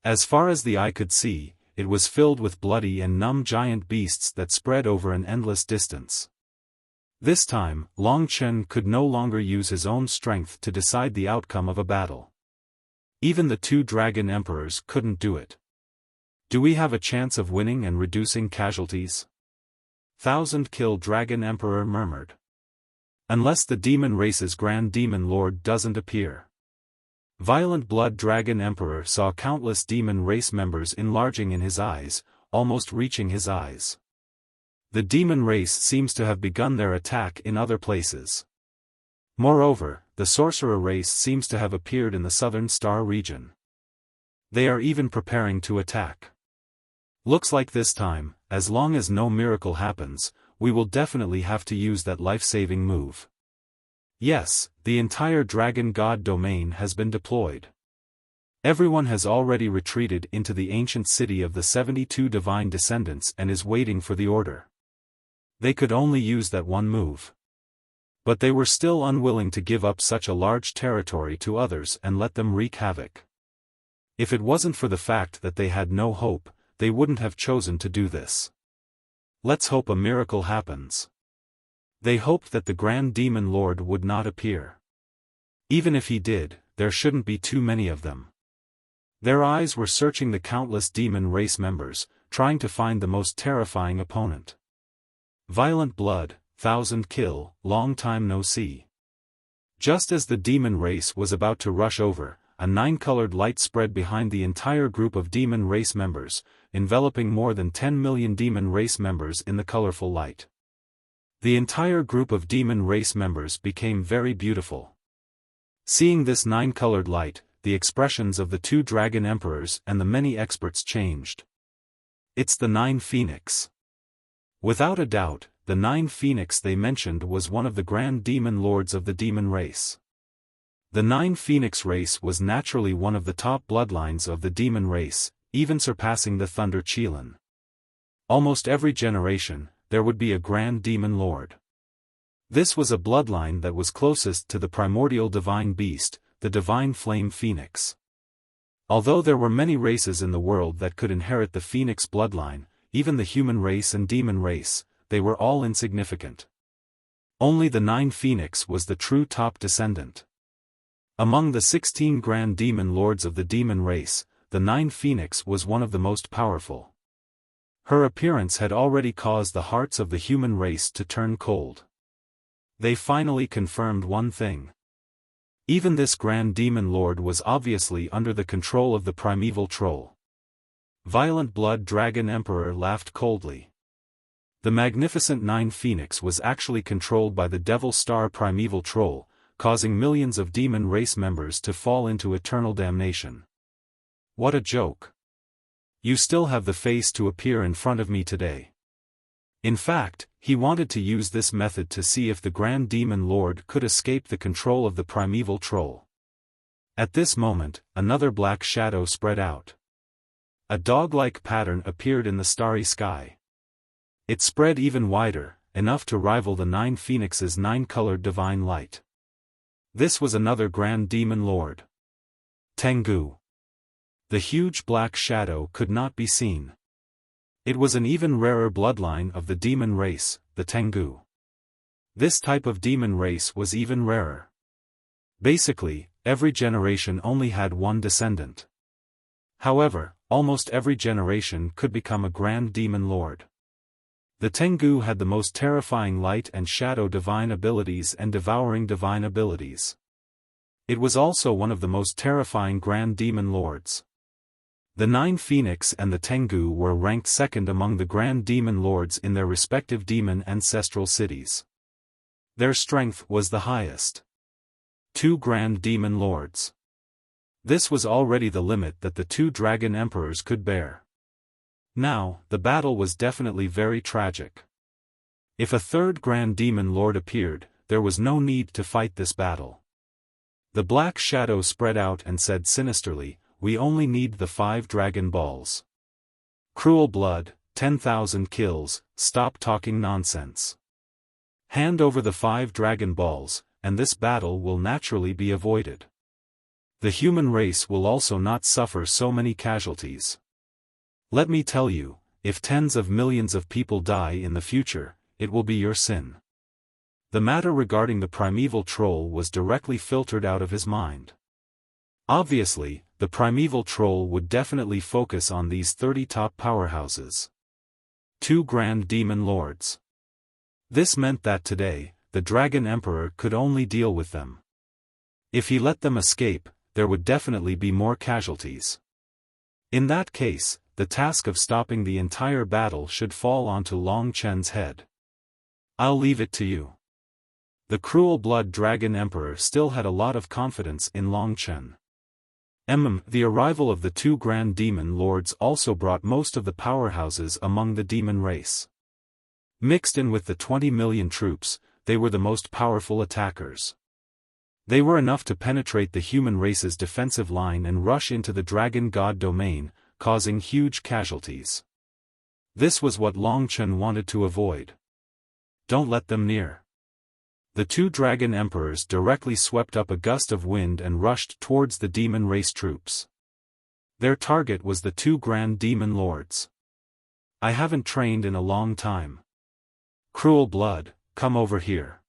As far as the eye could see, it was filled with bloody and numb giant beasts that spread over an endless distance. This time, Long Chen could no longer use his own strength to decide the outcome of a battle. Even the 2 dragon emperors couldn't do it. Do we have a chance of winning and reducing casualties? 1,000 Kill Dragon Emperor murmured. Unless the demon race's Grand Demon Lord doesn't appear. Violent Blood Dragon Emperor saw countless demon race members enlarging in his eyes, almost reaching his eyes. The demon race seems to have begun their attack in other places. Moreover, the sorcerer race seems to have appeared in the southern star region. They are even preparing to attack. Looks like this time, as long as no miracle happens, we will definitely have to use that life-saving move. Yes, the entire Dragon God domain has been deployed. Everyone has already retreated into the ancient city of the 72 divine descendants and is waiting for the order. They could only use that one move. But they were still unwilling to give up such a large territory to others and let them wreak havoc. If it wasn't for the fact that they had no hope, they wouldn't have chosen to do this. Let's hope a miracle happens. They hoped that the Grand Demon Lord would not appear. Even if he did, there shouldn't be too many of them. Their eyes were searching the countless demon race members, trying to find the most terrifying opponent. Violent Blood, 1,000 Kill, long time no see. Just as the demon race was about to rush over, a 9-colored light spread behind the entire group of demon race members, enveloping more than 10 million demon race members in the colorful light. The entire group of demon race members became very beautiful. Seeing this nine-colored light, the expressions of the two dragon emperors and the many experts changed. It's the Nine Phoenix. Without a doubt, the Nine Phoenix they mentioned was one of the grand demon lords of the demon race. The Nine Phoenix race was naturally one of the top bloodlines of the demon race, even surpassing the Thunder Qilin. Almost every generation, there would be a grand demon lord. This was a bloodline that was closest to the primordial divine beast, the divine flame phoenix. Although there were many races in the world that could inherit the phoenix bloodline, even the human race and demon race, they were all insignificant. Only the Nine Phoenix was the true top descendant. Among the 16 grand demon lords of the demon race, the Nine Phoenix was one of the most powerful. Her appearance had already caused the hearts of the human race to turn cold. They finally confirmed one thing. Even this grand demon lord was obviously under the control of the primeval troll. Violent Blood Dragon Emperor laughed coldly. The magnificent Nine Phoenix was actually controlled by the Devil Star primeval troll, causing millions of demon race members to fall into eternal damnation. What a joke. You still have the face to appear in front of me today. In fact, he wanted to use this method to see if the Grand Demon Lord could escape the control of the primeval troll. At this moment, another black shadow spread out. A dog-like pattern appeared in the starry sky. It spread even wider, enough to rival the Nine Phoenix's nine-colored divine light. This was another Grand Demon Lord. Tengu. The huge black shadow could not be seen. It was an even rarer bloodline of the demon race, the Tengu. This type of demon race was even rarer. Basically, every generation only had one descendant. However, almost every generation could become a grand demon lord. The Tengu had the most terrifying light and shadow divine abilities and devouring divine abilities. It was also one of the most terrifying grand demon lords. The Nine Phoenix and the Tengu were ranked second among the Grand Demon Lords in their respective demon ancestral cities. Their strength was the highest. 2 Grand Demon Lords. This was already the limit that the 2 Dragon Emperors could bear. Now, the battle was definitely very tragic. If a 3rd Grand Demon Lord appeared, there was no need to fight this battle. The black shadow spread out and said sinisterly, "We only need the 5 Dragon Balls. Cruel Blood, 10,000 kills, stop talking nonsense. Hand over the 5 Dragon Balls, and this battle will naturally be avoided. The human race will also not suffer so many casualties. Let me tell you, if tens of millions of people die in the future, it will be your sin." The matter regarding the primeval troll was directly filtered out of his mind. Obviously, the primeval troll would definitely focus on these 30 top powerhouses. 2 Grand Demon Lords. This meant that today, the Dragon Emperor could only deal with them. If he let them escape, there would definitely be more casualties. In that case, the task of stopping the entire battle should fall onto Long Chen's head. I'll leave it to you. The Cruel Blood Dragon Emperor still had a lot of confidence in Long Chen. The arrival of the 2 Grand Demon Lords also brought most of the powerhouses among the demon race. Mixed in with the 20 million troops, they were the most powerful attackers. They were enough to penetrate the human race's defensive line and rush into the Dragon God domain, causing huge casualties. This was what Long Chen wanted to avoid. Don't let them near. The 2 Dragon Emperors directly swept up a gust of wind and rushed towards the demon race troops. Their target was the 2 Grand Demon Lords. I haven't trained in a long time. Cruel Blood, come over here.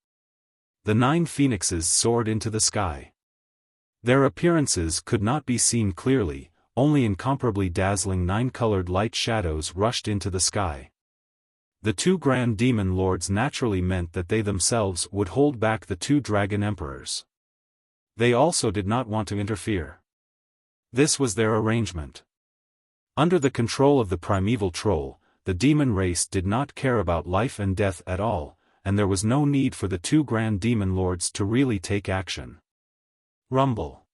The 9 phoenixes soared into the sky. Their appearances could not be seen clearly, only incomparably dazzling 9-colored light shadows rushed into the sky. The 2 Grand Demon Lords naturally meant that they themselves would hold back the 2 Dragon Emperors. They also did not want to interfere. This was their arrangement. Under the control of the primeval troll, the demon race did not care about life and death at all, and there was no need for the two grand demon lords to really take action. Rumble.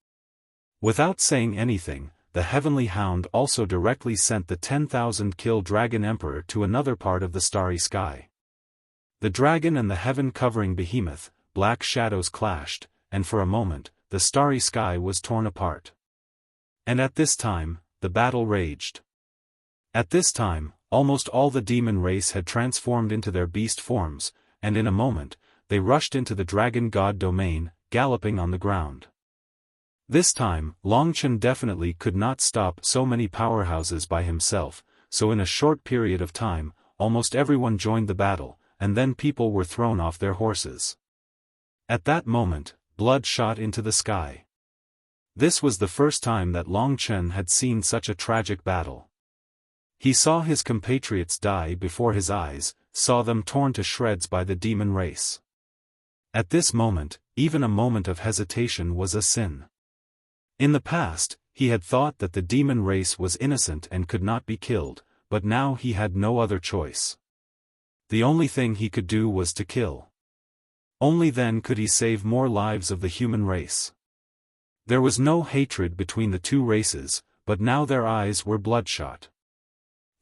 Without saying anything, the Heavenly Hound also directly sent the 10,000-kill Dragon Emperor to another part of the starry sky. The dragon and the heaven-covering behemoth, black shadows clashed, and for a moment, the starry sky was torn apart. And at this time, the battle raged. At this time, almost all the demon race had transformed into their beast forms, and in a moment, they rushed into the dragon god domain, galloping on the ground. This time, Long Chen definitely could not stop so many powerhouses by himself, so in a short period of time, almost everyone joined the battle, and then people were thrown off their horses. At that moment, blood shot into the sky. This was the first time that Long Chen had seen such a tragic battle. He saw his compatriots die before his eyes, saw them torn to shreds by the demon race. At this moment, even a moment of hesitation was a sin. In the past, he had thought that the demon race was innocent and could not be killed, but now he had no other choice. The only thing he could do was to kill. Only then could he save more lives of the human race. There was no hatred between the two races, but now their eyes were bloodshot.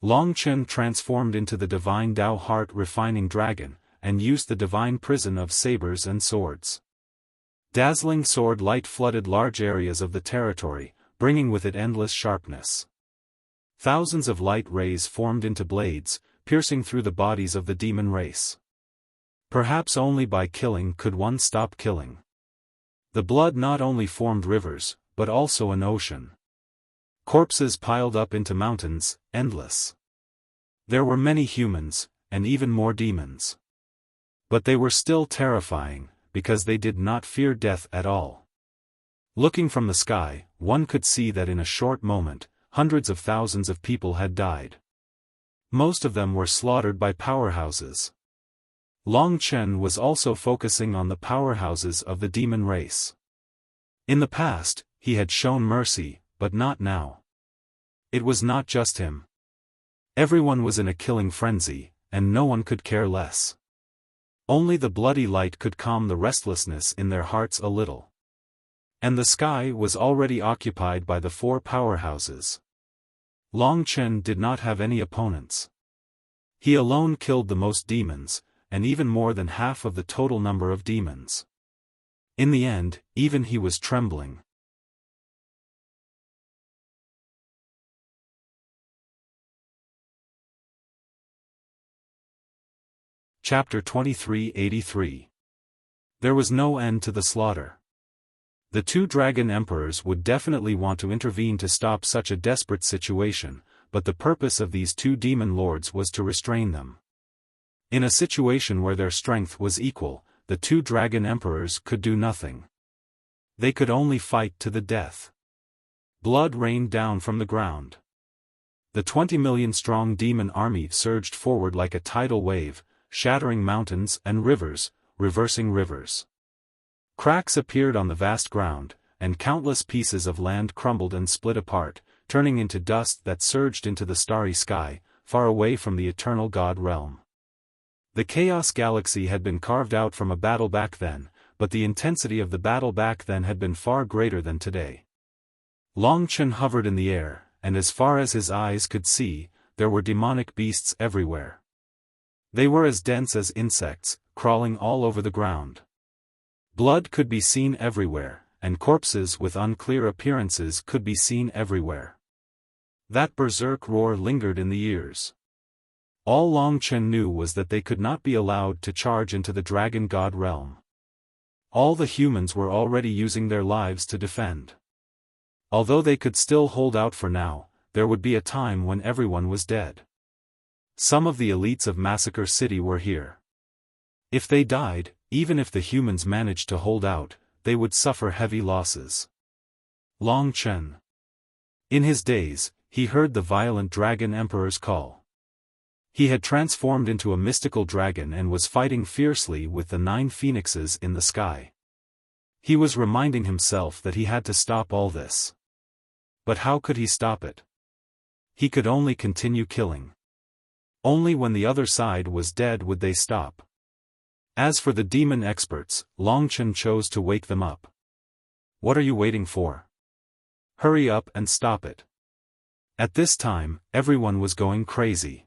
Long Chen transformed into the divine Tao heart-refining dragon, and used the divine prison of sabers and swords. Dazzling sword light flooded large areas of the territory, bringing with it endless sharpness. Thousands of light rays formed into blades, piercing through the bodies of the demon race. Perhaps only by killing could one stop killing. The blood not only formed rivers, but also an ocean. Corpses piled up into mountains, endless. There were many humans, and even more demons. But they were still terrifying, because they did not fear death at all. Looking from the sky, one could see that in a short moment, hundreds of thousands of people had died. Most of them were slaughtered by powerhouses. Long Chen was also focusing on the powerhouses of the demon race. In the past, he had shown mercy, but not now. It was not just him. Everyone was in a killing frenzy, and no one could care less. Only the bloody light could calm the restlessness in their hearts a little. And the sky was already occupied by the four powerhouses. Long Chen did not have any opponents. He alone killed the most demons, and even more than half of the total number of demons. In the end, even he was trembling. Chapter 2383. There was no end to the slaughter. The two dragon emperors would definitely want to intervene to stop such a desperate situation, but the purpose of these two demon lords was to restrain them. In a situation where their strength was equal, the two dragon emperors could do nothing. They could only fight to the death. Blood rained down from the ground. The 20 million strong demon army surged forward like a tidal wave, shattering mountains and rivers, reversing rivers. Cracks appeared on the vast ground, and countless pieces of land crumbled and split apart, turning into dust that surged into the starry sky, far away from the eternal God realm. The Chaos Galaxy had been carved out from a battle back then, but the intensity of the battle back then had been far greater than today. Long Chen hovered in the air, and as far as his eyes could see, there were demonic beasts everywhere. They were as dense as insects, crawling all over the ground. Blood could be seen everywhere, and corpses with unclear appearances could be seen everywhere. That berserk roar lingered in the ears. All Long Chen knew was that they could not be allowed to charge into the dragon god realm. All the humans were already using their lives to defend. Although they could still hold out for now, there would be a time when everyone was dead. Some of the elites of Massacre City were here. If they died, even if the humans managed to hold out, they would suffer heavy losses. Long Chen. In his days, he heard the violent dragon emperor's call. He had transformed into a mystical dragon and was fighting fiercely with the 9 phoenixes in the sky. He was reminding himself that he had to stop all this. But how could he stop it? He could only continue killing. Only when the other side was dead would they stop. As for the demon experts, Long Chen chose to wake them up. What are you waiting for? Hurry up and stop it. At this time, everyone was going crazy.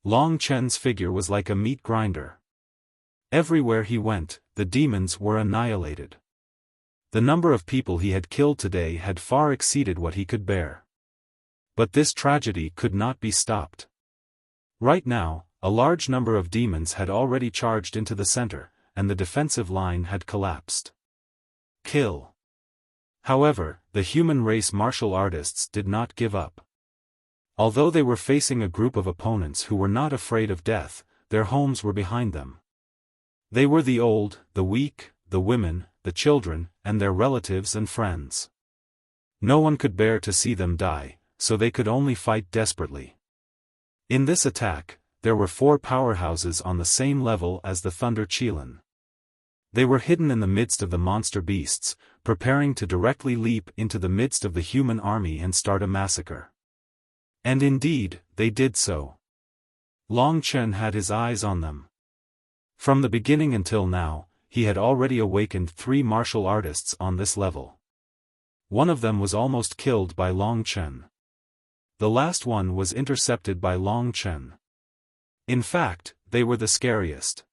Long Chen's figure was like a meat grinder. Everywhere he went, the demons were annihilated. The number of people he had killed today had far exceeded what he could bear. But this tragedy could not be stopped. Right now, a large number of demons had already charged into the center, and the defensive line had collapsed. Kill. However, the human race martial artists did not give up. Although they were facing a group of opponents who were not afraid of death, their homes were behind them. They were the old, the weak, the women, the children, and their relatives and friends. No one could bear to see them die, so they could only fight desperately. In this attack, there were 4 powerhouses on the same level as the Thunder Qilin. They were hidden in the midst of the monster beasts, preparing to directly leap into the midst of the human army and start a massacre. And indeed, they did so. Long Chen had his eyes on them. From the beginning until now, he had already awakened 3 martial artists on this level. One of them was almost killed by Long Chen. The last one was intercepted by Long Chen. In fact, they were the scariest.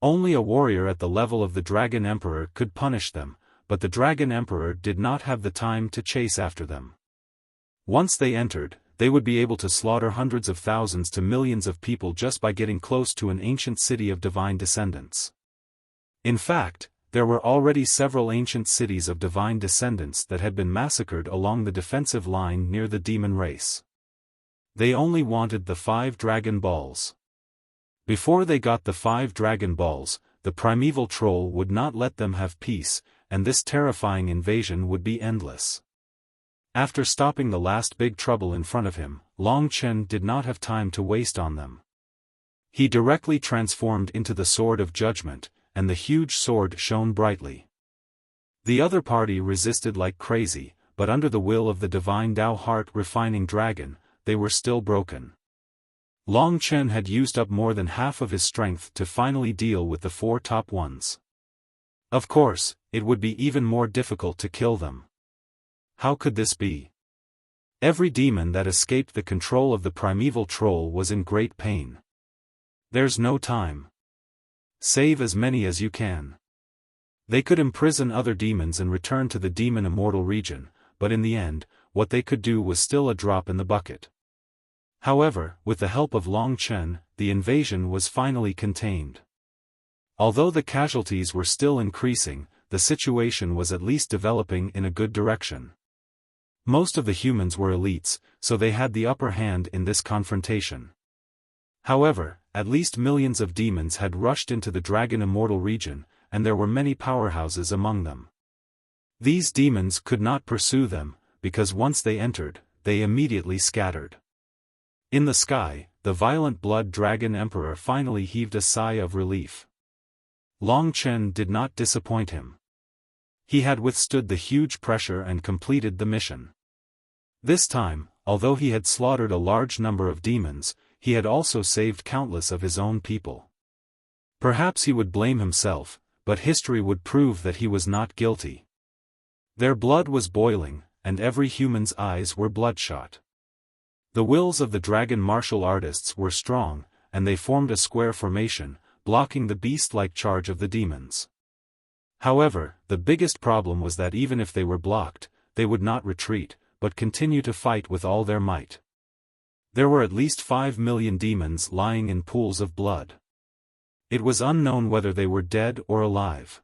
Only a warrior at the level of the Dragon Emperor could punish them, but the Dragon Emperor did not have the time to chase after them. Once they entered, they would be able to slaughter hundreds of thousands to millions of people just by getting close to an ancient city of divine descendants. In fact, there were already several ancient cities of divine descendants that had been massacred along the defensive line near the demon race. They only wanted the 5 Dragon Balls. Before they got the 5 Dragon Balls, the primeval troll would not let them have peace, and this terrifying invasion would be endless. After stopping the last big trouble in front of him, Long Chen did not have time to waste on them. He directly transformed into the Sword of Judgment, and the huge sword shone brightly. The other party resisted like crazy, but under the will of the divine Tao Heart Refining Dragon, they were still broken. Long Chen had used up more than half of his strength to finally deal with the 4 top ones. Of course, it would be even more difficult to kill them. How could this be? Every demon that escaped the control of the primeval troll was in great pain. There's no time. Save as many as you can. They could imprison other demons and return to the demon immortal region, but in the end, what they could do was still a drop in the bucket. However, with the help of Long Chen, the invasion was finally contained. Although the casualties were still increasing, the situation was at least developing in a good direction. Most of the humans were elites, so they had the upper hand in this confrontation. However, at least millions of demons had rushed into the Dragon Immortal region, and there were many powerhouses among them. These demons could not pursue them, because once they entered, they immediately scattered. In the sky, the violent Blood Dragon Emperor finally heaved a sigh of relief. Long Chen did not disappoint him. He had withstood the huge pressure and completed the mission. This time, although he had slaughtered a large number of demons, he had also saved countless of his own people. Perhaps he would blame himself, but history would prove that he was not guilty. Their blood was boiling, and every human's eyes were bloodshot. The wills of the dragon martial artists were strong, and they formed a square formation, blocking the beast-like charge of the demons. However, the biggest problem was that even if they were blocked, they would not retreat, but continue to fight with all their might. There were at least 5 million demons lying in pools of blood. It was unknown whether they were dead or alive.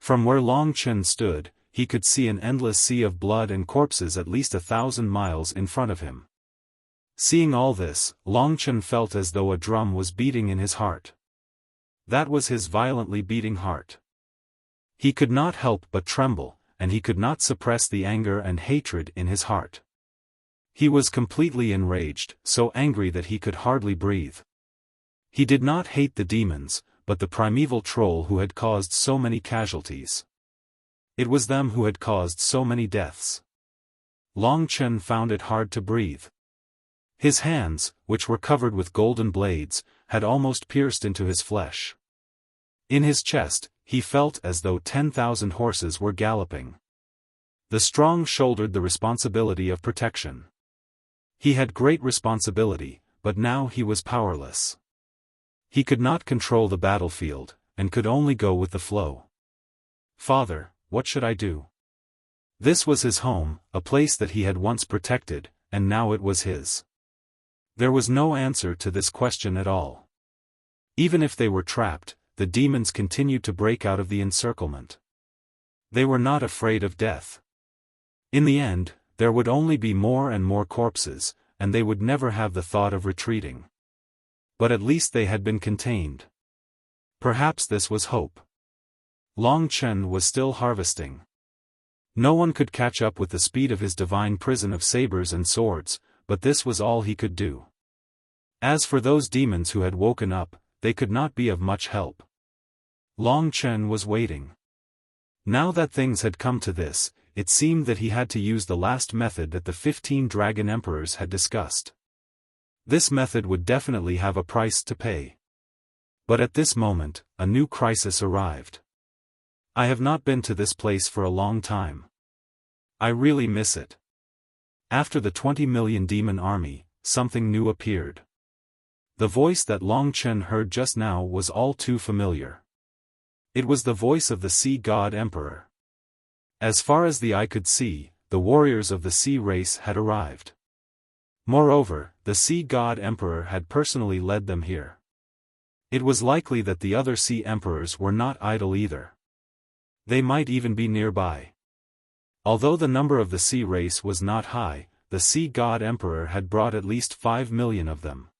From where Long Chen stood, he could see an endless sea of blood and corpses at least 1,000 miles in front of him. Seeing all this, Long Chen felt as though a drum was beating in his heart. That was his violently beating heart. He could not help but tremble, and he could not suppress the anger and hatred in his heart. He was completely enraged, so angry that he could hardly breathe. He did not hate the demons, but the primeval troll who had caused so many casualties. It was them who had caused so many deaths. Long Chen found it hard to breathe. His hands, which were covered with golden blades, had almost pierced into his flesh. In his chest, he felt as though 10,000 horses were galloping. The strong shouldered the responsibility of protection. He had great responsibility, but now he was powerless. He could not control the battlefield, and could only go with the flow. Father, what should I do? This was his home, a place that he had once protected, and now it was his. There was no answer to this question at all. Even if they were trapped, the demons continued to break out of the encirclement. They were not afraid of death. In the end, there would only be more and more corpses, and they would never have the thought of retreating. But at least they had been contained. Perhaps this was hope. Long Chen was still harvesting. No one could catch up with the speed of his divine prison of sabers and swords, but this was all he could do. As for those demons who had woken up, they could not be of much help. Long Chen was waiting. Now that things had come to this, it seemed that he had to use the last method that the 15 dragon emperors had discussed. This method would definitely have a price to pay. But at this moment, a new crisis arrived. I have not been to this place for a long time. I really miss it. After the 20 million demon army, something new appeared. The voice that Long Chen heard just now was all too familiar. It was the voice of the Sea God Emperor. As far as the eye could see, the warriors of the sea race had arrived. Moreover, the Sea God Emperor had personally led them here. It was likely that the other sea emperors were not idle either. They might even be nearby. Although the number of the sea race was not high, the Sea God Emperor had brought at least 5 million of them.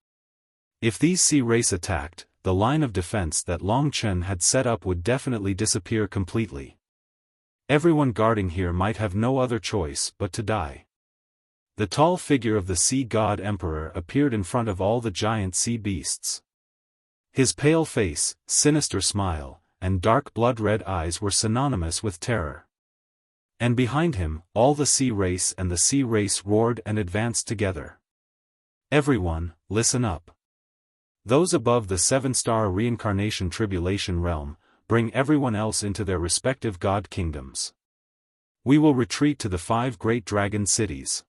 If these sea race attacked, the line of defense that Long Chen had set up would definitely disappear completely. Everyone guarding here might have no other choice but to die. The tall figure of the Sea God Emperor appeared in front of all the giant sea beasts. His pale face, sinister smile, and dark blood-red eyes were synonymous with terror. And behind him, all the sea race and the sea race roared and advanced together. Everyone, listen up. Those above the 7-star reincarnation tribulation realm, bring everyone else into their respective god kingdoms. We will retreat to the 5 great dragon cities.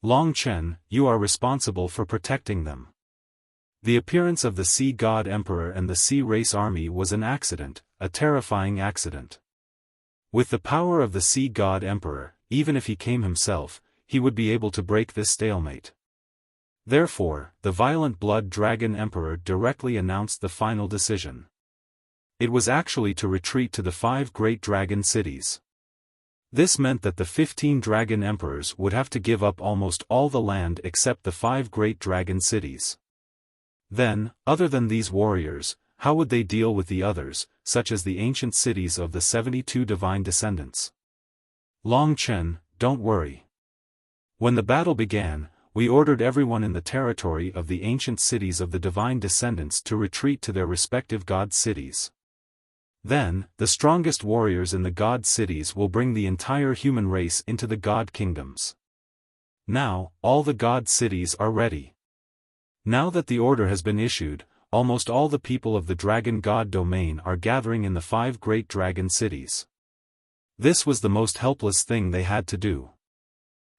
Long Chen, you are responsible for protecting them. The appearance of the Sea God Emperor and the Sea Race Army was an accident, a terrifying accident. With the power of the Sea God Emperor, even if he came himself, he would be able to break this stalemate. Therefore, the violent Blood Dragon Emperor directly announced the final decision. It was actually to retreat to the 5 great dragon cities. This meant that the 15 dragon emperors would have to give up almost all the land except the 5 great dragon cities. Then, other than these warriors, how would they deal with the others, such as the ancient cities of the 72 divine descendants? Long Chen, don't worry. When the battle began, we ordered everyone in the territory of the ancient cities of the divine descendants to retreat to their respective god cities. Then, the strongest warriors in the god cities will bring the entire human race into the god kingdoms. Now, all the god cities are ready. Now that the order has been issued, almost all the people of the dragon god domain are gathering in the 5 great dragon cities. This was the most helpless thing they had to do.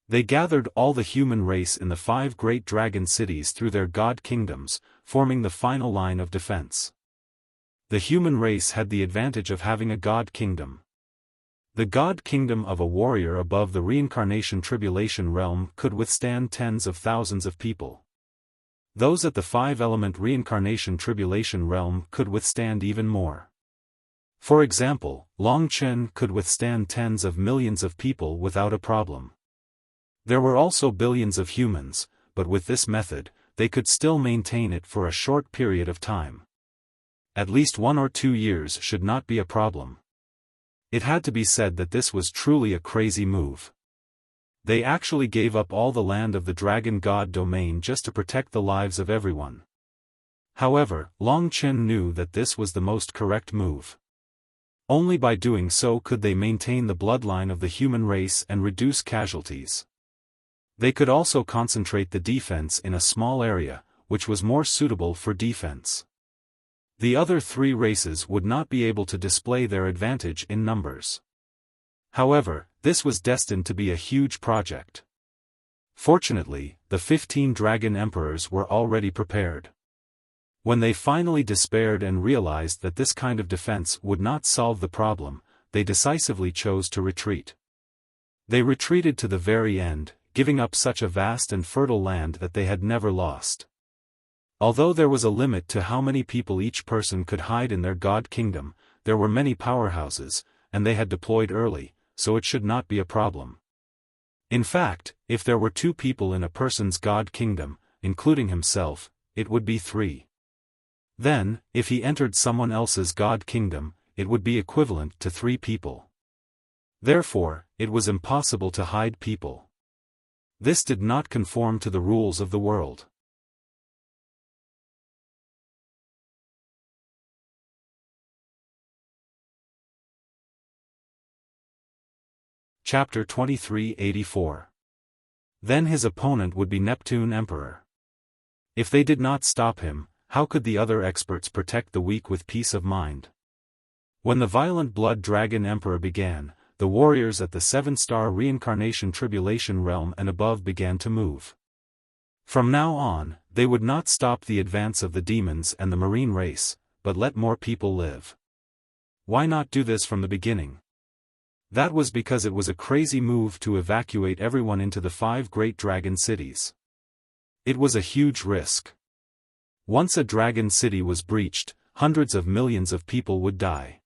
They gathered all the human race in the 5 great dragon cities through their god kingdoms, forming the final line of defense. The human race had the advantage of having a god kingdom. The god kingdom of a warrior above the reincarnation tribulation realm could withstand tens of thousands of people. Those at the 5-element reincarnation tribulation realm could withstand even more. For example, Long Chen could withstand tens of millions of people without a problem. There were also billions of humans, but with this method, they could still maintain it for a short period of time. At least 1 or 2 years should not be a problem. It had to be said that this was truly a crazy move. They actually gave up all the land of the dragon god domain just to protect the lives of everyone. However, Long Chen knew that this was the most correct move. Only by doing so could they maintain the bloodline of the human race and reduce casualties. They could also concentrate the defense in a small area, which was more suitable for defense. The other three races would not be able to display their advantage in numbers. However, this was destined to be a huge project. Fortunately, the 15 dragon emperors were already prepared. When they finally despaired and realized that this kind of defense would not solve the problem, they decisively chose to retreat. They retreated to the very end, giving up such a vast and fertile land that they had never lost. Although there was a limit to how many people each person could hide in their god kingdom, there were many powerhouses, and they had deployed early, so it should not be a problem. In fact, if there were 2 people in a person's god kingdom, including himself, it would be 3. Then, if he entered someone else's god kingdom, it would be equivalent to 3 people. Therefore, it was impossible to hide people. This did not conform to the rules of the world. Chapter 2384. Then his opponent would be Neptune Emperor. If they did not stop him, how could the other experts protect the weak with peace of mind? When the violent Blood Dragon Emperor began, the warriors at the 7-star reincarnation tribulation realm and above began to move. From now on, they would not stop the advance of the demons and the marine race, but let more people live. Why not do this from the beginning? That was because it was a crazy move to evacuate everyone into the 5 great dragon cities. It was a huge risk. Once a dragon city was breached, hundreds of millions of people would die.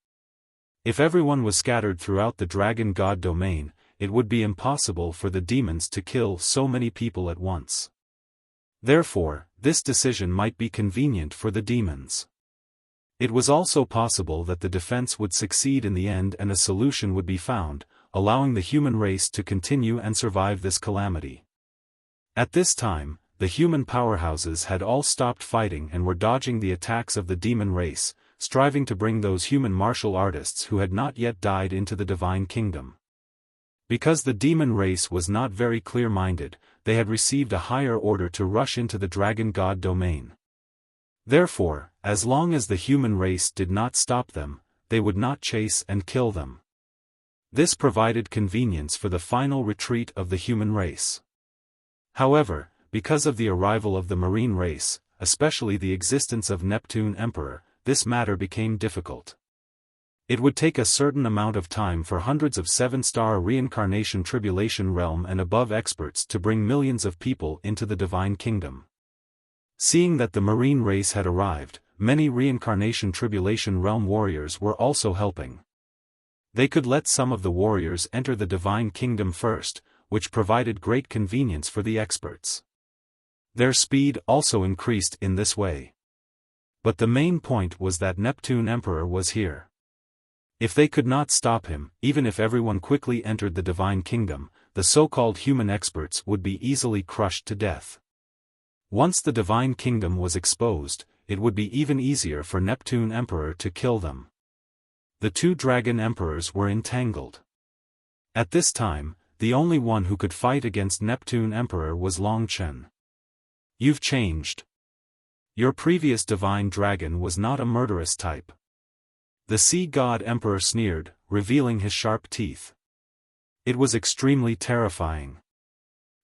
If everyone was scattered throughout the dragon god domain, it would be impossible for the demons to kill so many people at once. Therefore, this decision might be convenient for the demons. It was also possible that the defense would succeed in the end and a solution would be found, allowing the human race to continue and survive this calamity. At this time, the human powerhouses had all stopped fighting and were dodging the attacks of the demon race, striving to bring those human martial artists who had not yet died into the divine kingdom. Because the demon race was not very clear-minded, they had received a higher order to rush into the dragon god domain. Therefore, as long as the human race did not stop them, they would not chase and kill them. This provided convenience for the final retreat of the human race. However, because of the arrival of the marine race, especially the existence of Neptune Emperor, this matter became difficult. It would take a certain amount of time for hundreds of 7-star reincarnation tribulation realm and above experts to bring millions of people into the divine kingdom. Seeing that the marine race had arrived, many reincarnation tribulation realm warriors were also helping. They could let some of the warriors enter the divine kingdom first, which provided great convenience for the experts. Their speed also increased in this way. But the main point was that Neptune Emperor was here. If they could not stop him, even if everyone quickly entered the divine kingdom, the so-called human experts would be easily crushed to death. Once the divine kingdom was exposed, it would be even easier for Neptune Emperor to kill them. The 2 dragon emperors were entangled. At this time, the only one who could fight against Neptune Emperor was Long Chen. You've changed. Your previous divine dragon was not a murderous type. The sea god emperor sneered, revealing his sharp teeth. It was extremely terrifying.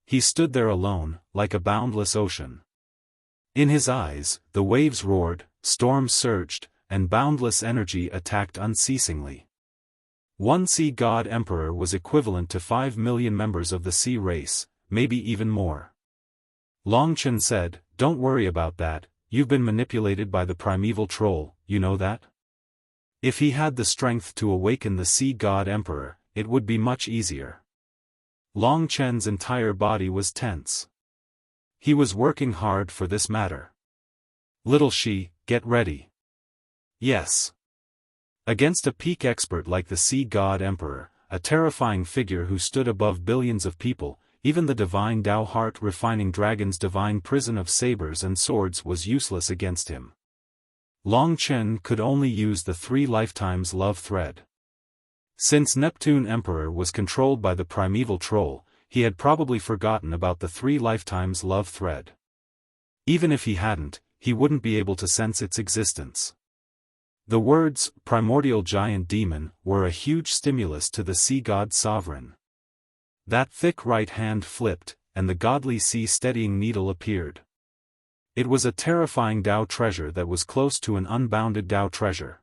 He stood there alone, like a boundless ocean. In his eyes, the waves roared, storms surged, and boundless energy attacked unceasingly. One sea god emperor was equivalent to 5 million members of the sea race, maybe even more. Long Chen said, "Don't worry about that, you've been manipulated by the primeval troll, you know that?" If he had the strength to awaken the sea god emperor, it would be much easier. Long Chen's entire body was tense. He was working hard for this matter. "Little Shi, get ready." Yes. Against a peak expert like the sea god emperor, a terrifying figure who stood above billions of people, even the divine Tao heart refining dragon's divine prison of sabers and swords was useless against him. Long Chen could only use the 3 lifetimes love thread. Since Neptune Emperor was controlled by the primeval troll, he had probably forgotten about the 3 lifetimes love thread. Even if he hadn't, he wouldn't be able to sense its existence. The words, primordial giant demon, were a huge stimulus to the sea god sovereign. That thick right hand flipped, and the godly sea-steadying needle appeared. It was a terrifying Tao treasure that was close to an unbounded Tao treasure.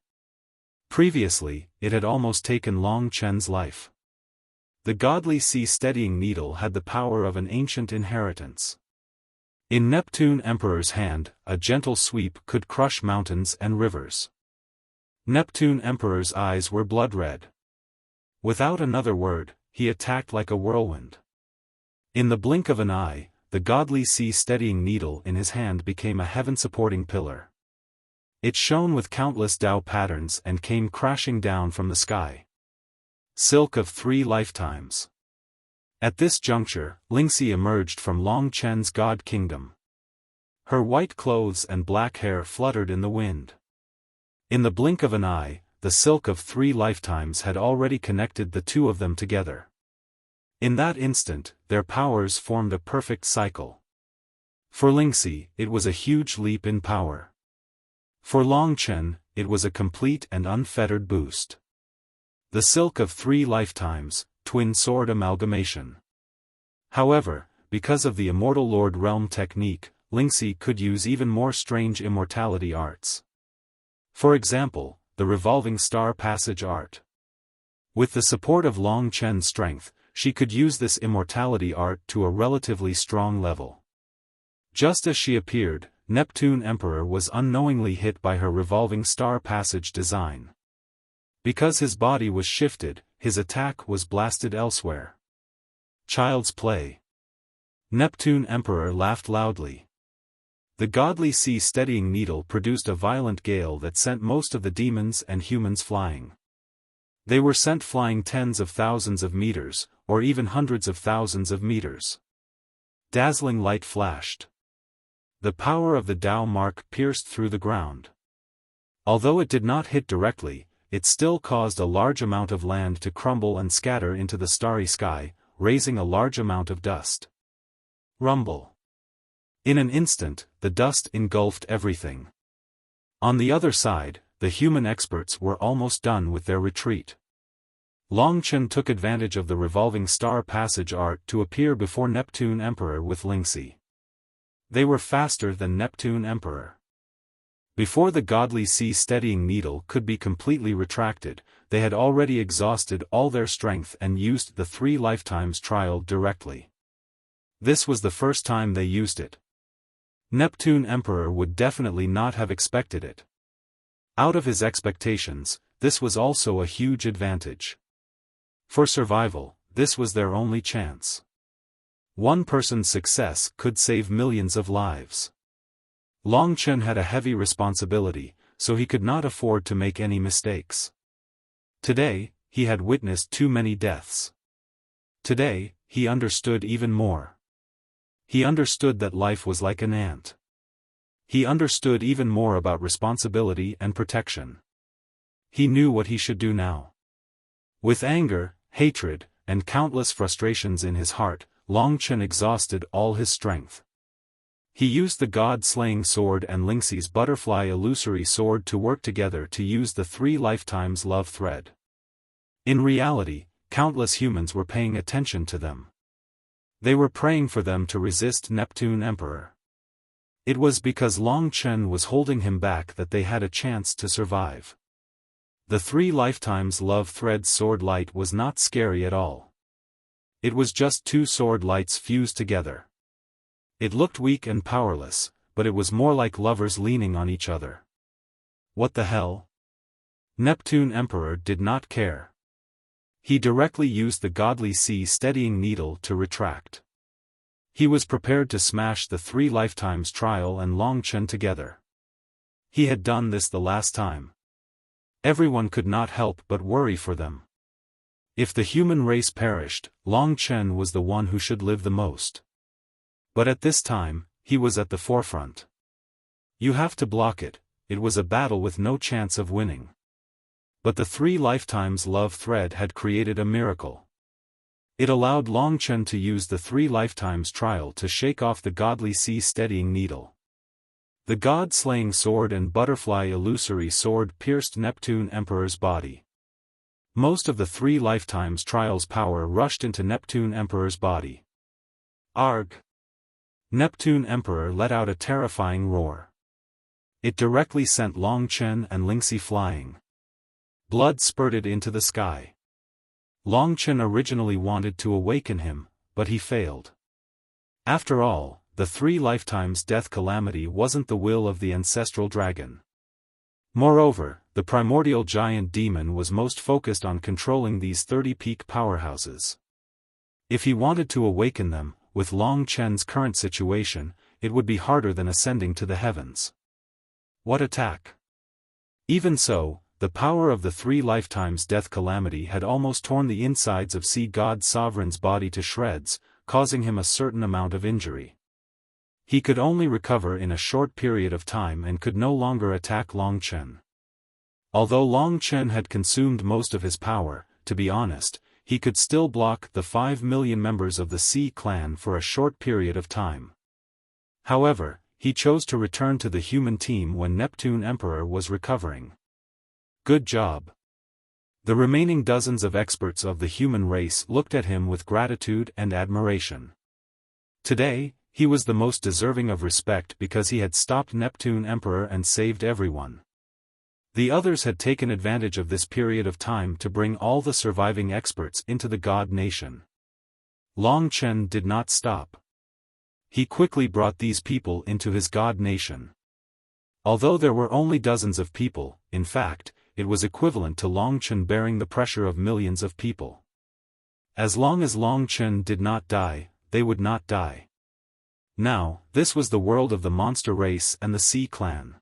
Previously, it had almost taken Long Chen's life. The godly sea-steadying needle had the power of an ancient inheritance. In Neptune Emperor's hand, a gentle sweep could crush mountains and rivers. Neptune Emperor's eyes were blood-red. Without another word, he attacked like a whirlwind. In the blink of an eye, the godly sea-steadying needle in his hand became a heaven-supporting pillar. It shone with countless Tao patterns and came crashing down from the sky. Silk of 3 lifetimes. At this juncture, Lingxi emerged from Long Chen's god kingdom. Her white clothes and black hair fluttered in the wind. In the blink of an eye, the silk of 3 lifetimes had already connected the two of them together. In that instant, their powers formed a perfect cycle. For Lingxi, it was a huge leap in power. For Long Chen, it was a complete and unfettered boost. The silk of 3 lifetimes, twin sword amalgamation. However, because of the Immortal Lord Realm technique, Lingxi could use even more strange immortality arts. For example, the revolving star passage art. With the support of Long Chen's strength, she could use this immortality art to a relatively strong level. Just as she appeared, Neptune Emperor was unknowingly hit by her revolving star passage design. Because his body was shifted, his attack was blasted elsewhere. Child's play. Neptune Emperor laughed loudly. The godly sea-steadying needle produced a violent gale that sent most of the demons and humans flying. They were sent flying tens of thousands of meters, or even hundreds of thousands of meters. Dazzling light flashed. The power of the Tao mark pierced through the ground. Although it did not hit directly, it still caused a large amount of land to crumble and scatter into the starry sky, raising a large amount of dust. Rumble. In an instant, the dust engulfed everything. On the other side, the human experts were almost done with their retreat. Long Chen took advantage of the revolving star passage art to appear before Neptune Emperor with Lingxi. They were faster than Neptune Emperor. Before the godly sea-steadying needle could be completely retracted, they had already exhausted all their strength and used the 3 lifetimes trial directly. This was the first time they used it. Neptune Emperor would definitely not have expected it. Out of his expectations, this was also a huge advantage. For survival, this was their only chance. One person's success could save millions of lives. Long Chen had a heavy responsibility, so he could not afford to make any mistakes. Today, he had witnessed too many deaths. Today, he understood even more. He understood that life was like an ant. He understood even more about responsibility and protection. He knew what he should do now. With anger, hatred, and countless frustrations in his heart, Long Chen exhausted all his strength. He used the god-slaying sword and Lingxi's butterfly illusory sword to work together to use the 3 lifetimes love thread. In reality, countless humans were paying attention to them. They were praying for them to resist Neptune Emperor. It was because Long Chen was holding him back that they had a chance to survive. The 3 lifetimes love thread sword light was not scary at all. It was just 2 sword lights fused together. It looked weak and powerless, but it was more like lovers leaning on each other. What the hell? Neptune Emperor did not care. He directly used the godly sea-steadying needle to retract. He was prepared to smash the 3 lifetimes trial and Long Chen together. He had done this the last time. Everyone could not help but worry for them. If the human race perished, Long Chen was the one who should live the most. But at this time, he was at the forefront. You have to block it. It was a battle with no chance of winning. But the 3 lifetimes love thread had created a miracle. It allowed Long Chen to use the 3 lifetimes trial to shake off the godly sea-steadying needle. The god-slaying sword and butterfly illusory sword pierced Neptune Emperor's body. Most of the 3 lifetimes trials power rushed into Neptune Emperor's body. Arg! Neptune Emperor let out a terrifying roar. It directly sent Long Chen and Lingxi flying. Blood spurted into the sky. Long Chen originally wanted to awaken him, but he failed. After all, the 3 lifetimes death calamity wasn't the will of the ancestral dragon. Moreover, the primordial giant demon was most focused on controlling these 30 peak powerhouses. If he wanted to awaken them, with Long Chen's current situation, it would be harder than ascending to the heavens. What attack! Even so, the power of the 3 lifetimes death calamity had almost torn the insides of Sea God Sovereign's body to shreds, causing him a certain amount of injury. He could only recover in a short period of time and could no longer attack Long Chen. Although Long Chen had consumed most of his power, to be honest, he could still block the 5 million members of the Sea clan for a short period of time. However, he chose to return to the human team when Neptune Emperor was recovering. Good job. The remaining dozens of experts of the human race looked at him with gratitude and admiration. Today, he was the most deserving of respect because he had stopped Neptune Emperor and saved everyone. The others had taken advantage of this period of time to bring all the surviving experts into the God Nation. Long Chen did not stop. He quickly brought these people into his God Nation. Although there were only dozens of people, in fact, it was equivalent to Long Chen bearing the pressure of millions of people. As long as Long Chen did not die, they would not die. Now, this was the world of the monster race and the Sea clan.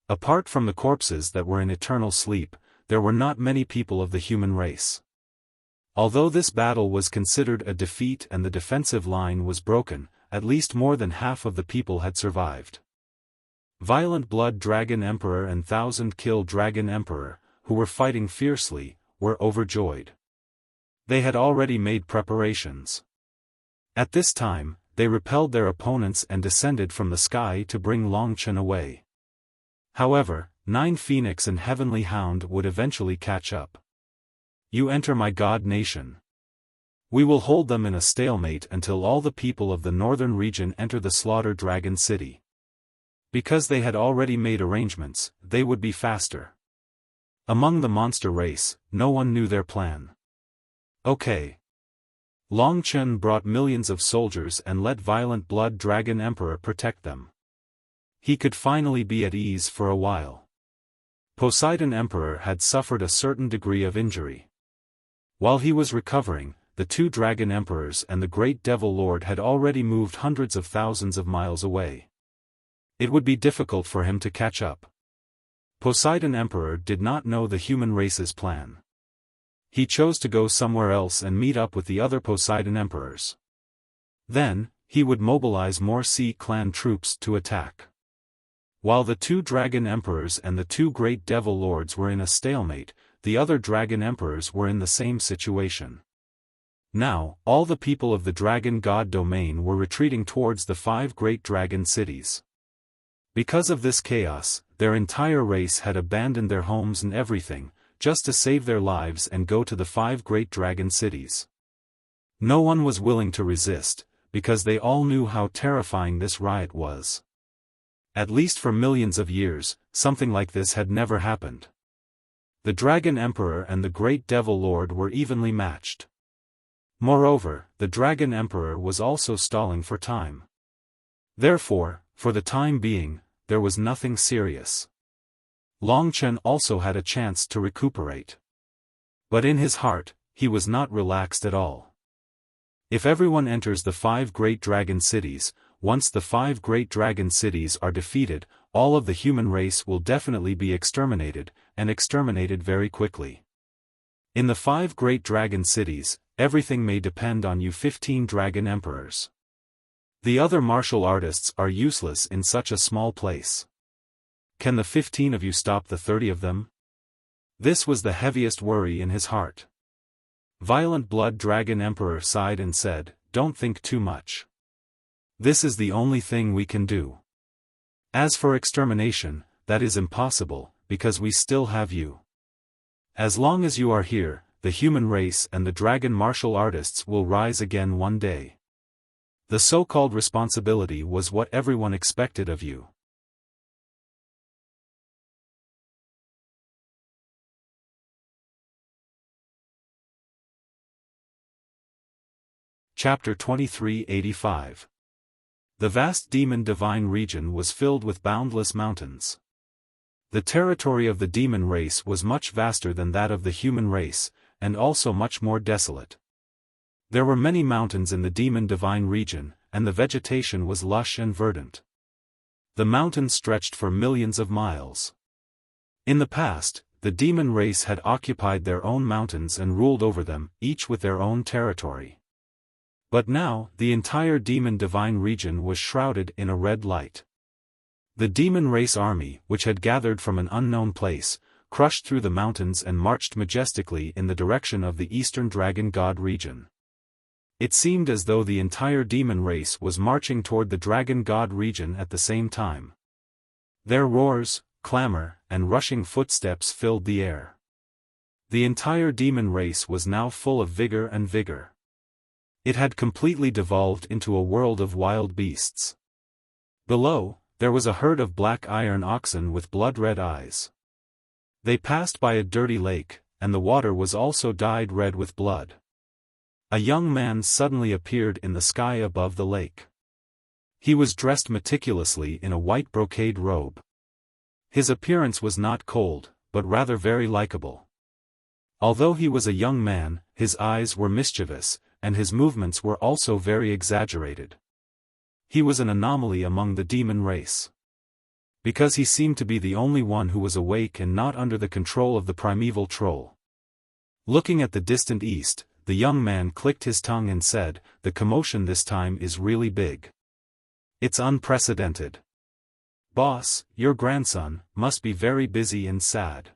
Apart from the corpses that were in eternal sleep, there were not many people of the human race. Although this battle was considered a defeat and the defensive line was broken, at least more than half of the people had survived. Violent Blood Dragon Emperor and Thousand Kill Dragon Emperor, who were fighting fiercely, were overjoyed. They had already made preparations. At this time, they repelled their opponents and descended from the sky to bring Long Chen away. However, 9 Phoenix and Heavenly Hound would eventually catch up. You enter my God Nation. We will hold them in a stalemate until all the people of the northern region enter the Slaughter Dragon City. Because they had already made arrangements, they would be faster. Among the monster race, no one knew their plan. Okay. Long Chen brought millions of soldiers and let Violent Blood Dragon Emperor protect them. He could finally be at ease for a while. Poseidon Emperor had suffered a certain degree of injury. While he was recovering, the 2 Dragon Emperors and the Great Devil Lord had already moved hundreds of thousands of miles away. It would be difficult for him to catch up. Poseidon Emperor did not know the human race's plan. He chose to go somewhere else and meet up with the other Poseidon Emperors. Then, he would mobilize more Sea clan troops to attack. While the 2 Dragon Emperors and the 2 Great Devil Lords were in a stalemate, the other Dragon Emperors were in the same situation. Now, all the people of the Dragon God domain were retreating towards the 5 great dragon cities. Because of this chaos, their entire race had abandoned their homes and everything, just to save their lives and go to the 5 great dragon cities. No one was willing to resist, because they all knew how terrifying this riot was. At least for millions of years, something like this had never happened. The Dragon Emperor and the Great Devil Lord were evenly matched. Moreover, the Dragon Emperor was also stalling for time. Therefore, for the time being, there was nothing serious. Long Chen also had a chance to recuperate. But in his heart, he was not relaxed at all. If everyone enters the 5 great dragon cities, once the 5 great dragon cities are defeated, all of the human race will definitely be exterminated, and exterminated very quickly. In the 5 great dragon cities, everything may depend on you 15 dragon emperors. The other martial artists are useless in such a small place. Can the 15 of you stop the 30 of them? This was the heaviest worry in his heart. Violent Blood Dragon Emperor sighed and said, "Don't think too much. This is the only thing we can do. As for extermination, that is impossible, because we still have you. As long as you are here, the human race and the dragon martial artists will rise again one day. The so-called responsibility was what everyone expected of you. Chapter 2385. The vast demon divine region was filled with boundless mountains. The territory of the demon race was much vaster than that of the human race, and also much more desolate. There were many mountains in the demon divine region, and the vegetation was lush and verdant. The mountains stretched for millions of miles. In the past, the demon race had occupied their own mountains and ruled over them, each with their own territory. But now, the entire demon divine region was shrouded in a red light. The demon race army, which had gathered from an unknown place, crushed through the mountains and marched majestically in the direction of the eastern dragon god region. It seemed as though the entire demon race was marching toward the dragon god region at the same time. Their roars, clamor, and rushing footsteps filled the air. The entire demon race was now full of vigor and vigor. It had completely devolved into a world of wild beasts. Below, there was a herd of black iron oxen with blood-red eyes. They passed by a dirty lake, and the water was also dyed red with blood. A young man suddenly appeared in the sky above the lake. He was dressed meticulously in a white brocade robe. His appearance was not cold, but rather very likable. Although he was a young man, his eyes were mischievous, and his movements were also very exaggerated. He was an anomaly among the demon race. Because he seemed to be the only one who was awake and not under the control of the primeval troll. Looking at the distant east, the young man clicked his tongue and said, "The commotion this time is really big. It's unprecedented. Boss, your grandson must be very busy and sad.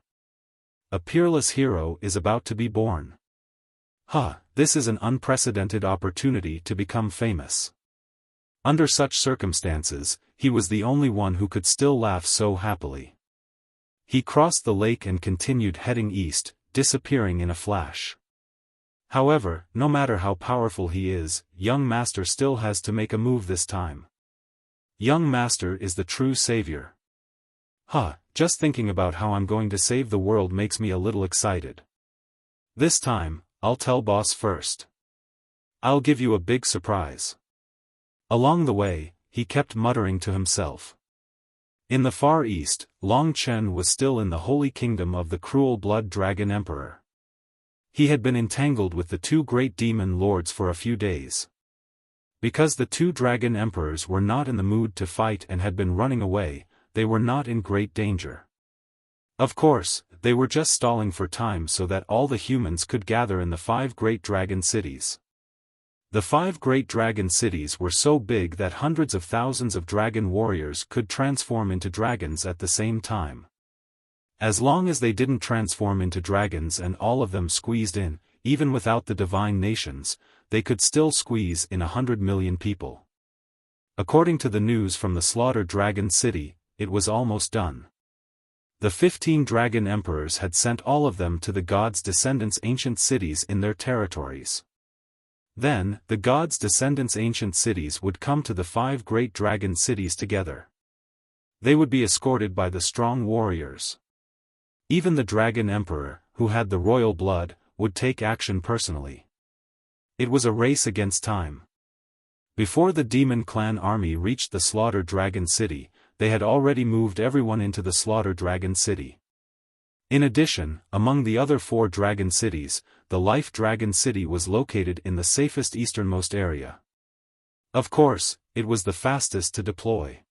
A peerless hero is about to be born. This is an unprecedented opportunity to become famous." Under such circumstances, he was the only one who could still laugh so happily. He crossed the lake and continued heading east, disappearing in a flash. However, no matter how powerful he is, young master still has to make a move this time. Young master is the true savior. Just thinking about how I'm going to save the world makes me a little excited. This time, I'll tell boss first. I'll give you a big surprise. Along the way, he kept muttering to himself. In the far east, Long Chen was still in the holy kingdom of the cruel blood dragon emperor. He had been entangled with the two great demon lords for a few days. Because the two dragon emperors were not in the mood to fight and had been running away, they were not in great danger. Of course, they were just stalling for time so that all the humans could gather in the 5 great dragon cities. The 5 great dragon cities were so big that hundreds of thousands of dragon warriors could transform into dragons at the same time. As long as they didn't transform into dragons and all of them squeezed in, even without the divine nations, they could still squeeze in 100 million people. According to the news from the slaughtered dragon city, it was almost done. The 15 dragon emperors had sent all of them to the gods' descendants' ancient cities in their territories. Then, the gods' descendants' ancient cities would come to the 5 great dragon cities together. They would be escorted by the strong warriors. Even the dragon emperor, who had the royal blood, would take action personally. It was a race against time. Before the demon clan army reached the slaughtered dragon city, they had already moved everyone into the slaughtered dragon city. In addition, among the other 4 dragon cities, the life dragon city was located in the safest easternmost area. Of course, it was the fastest to deploy.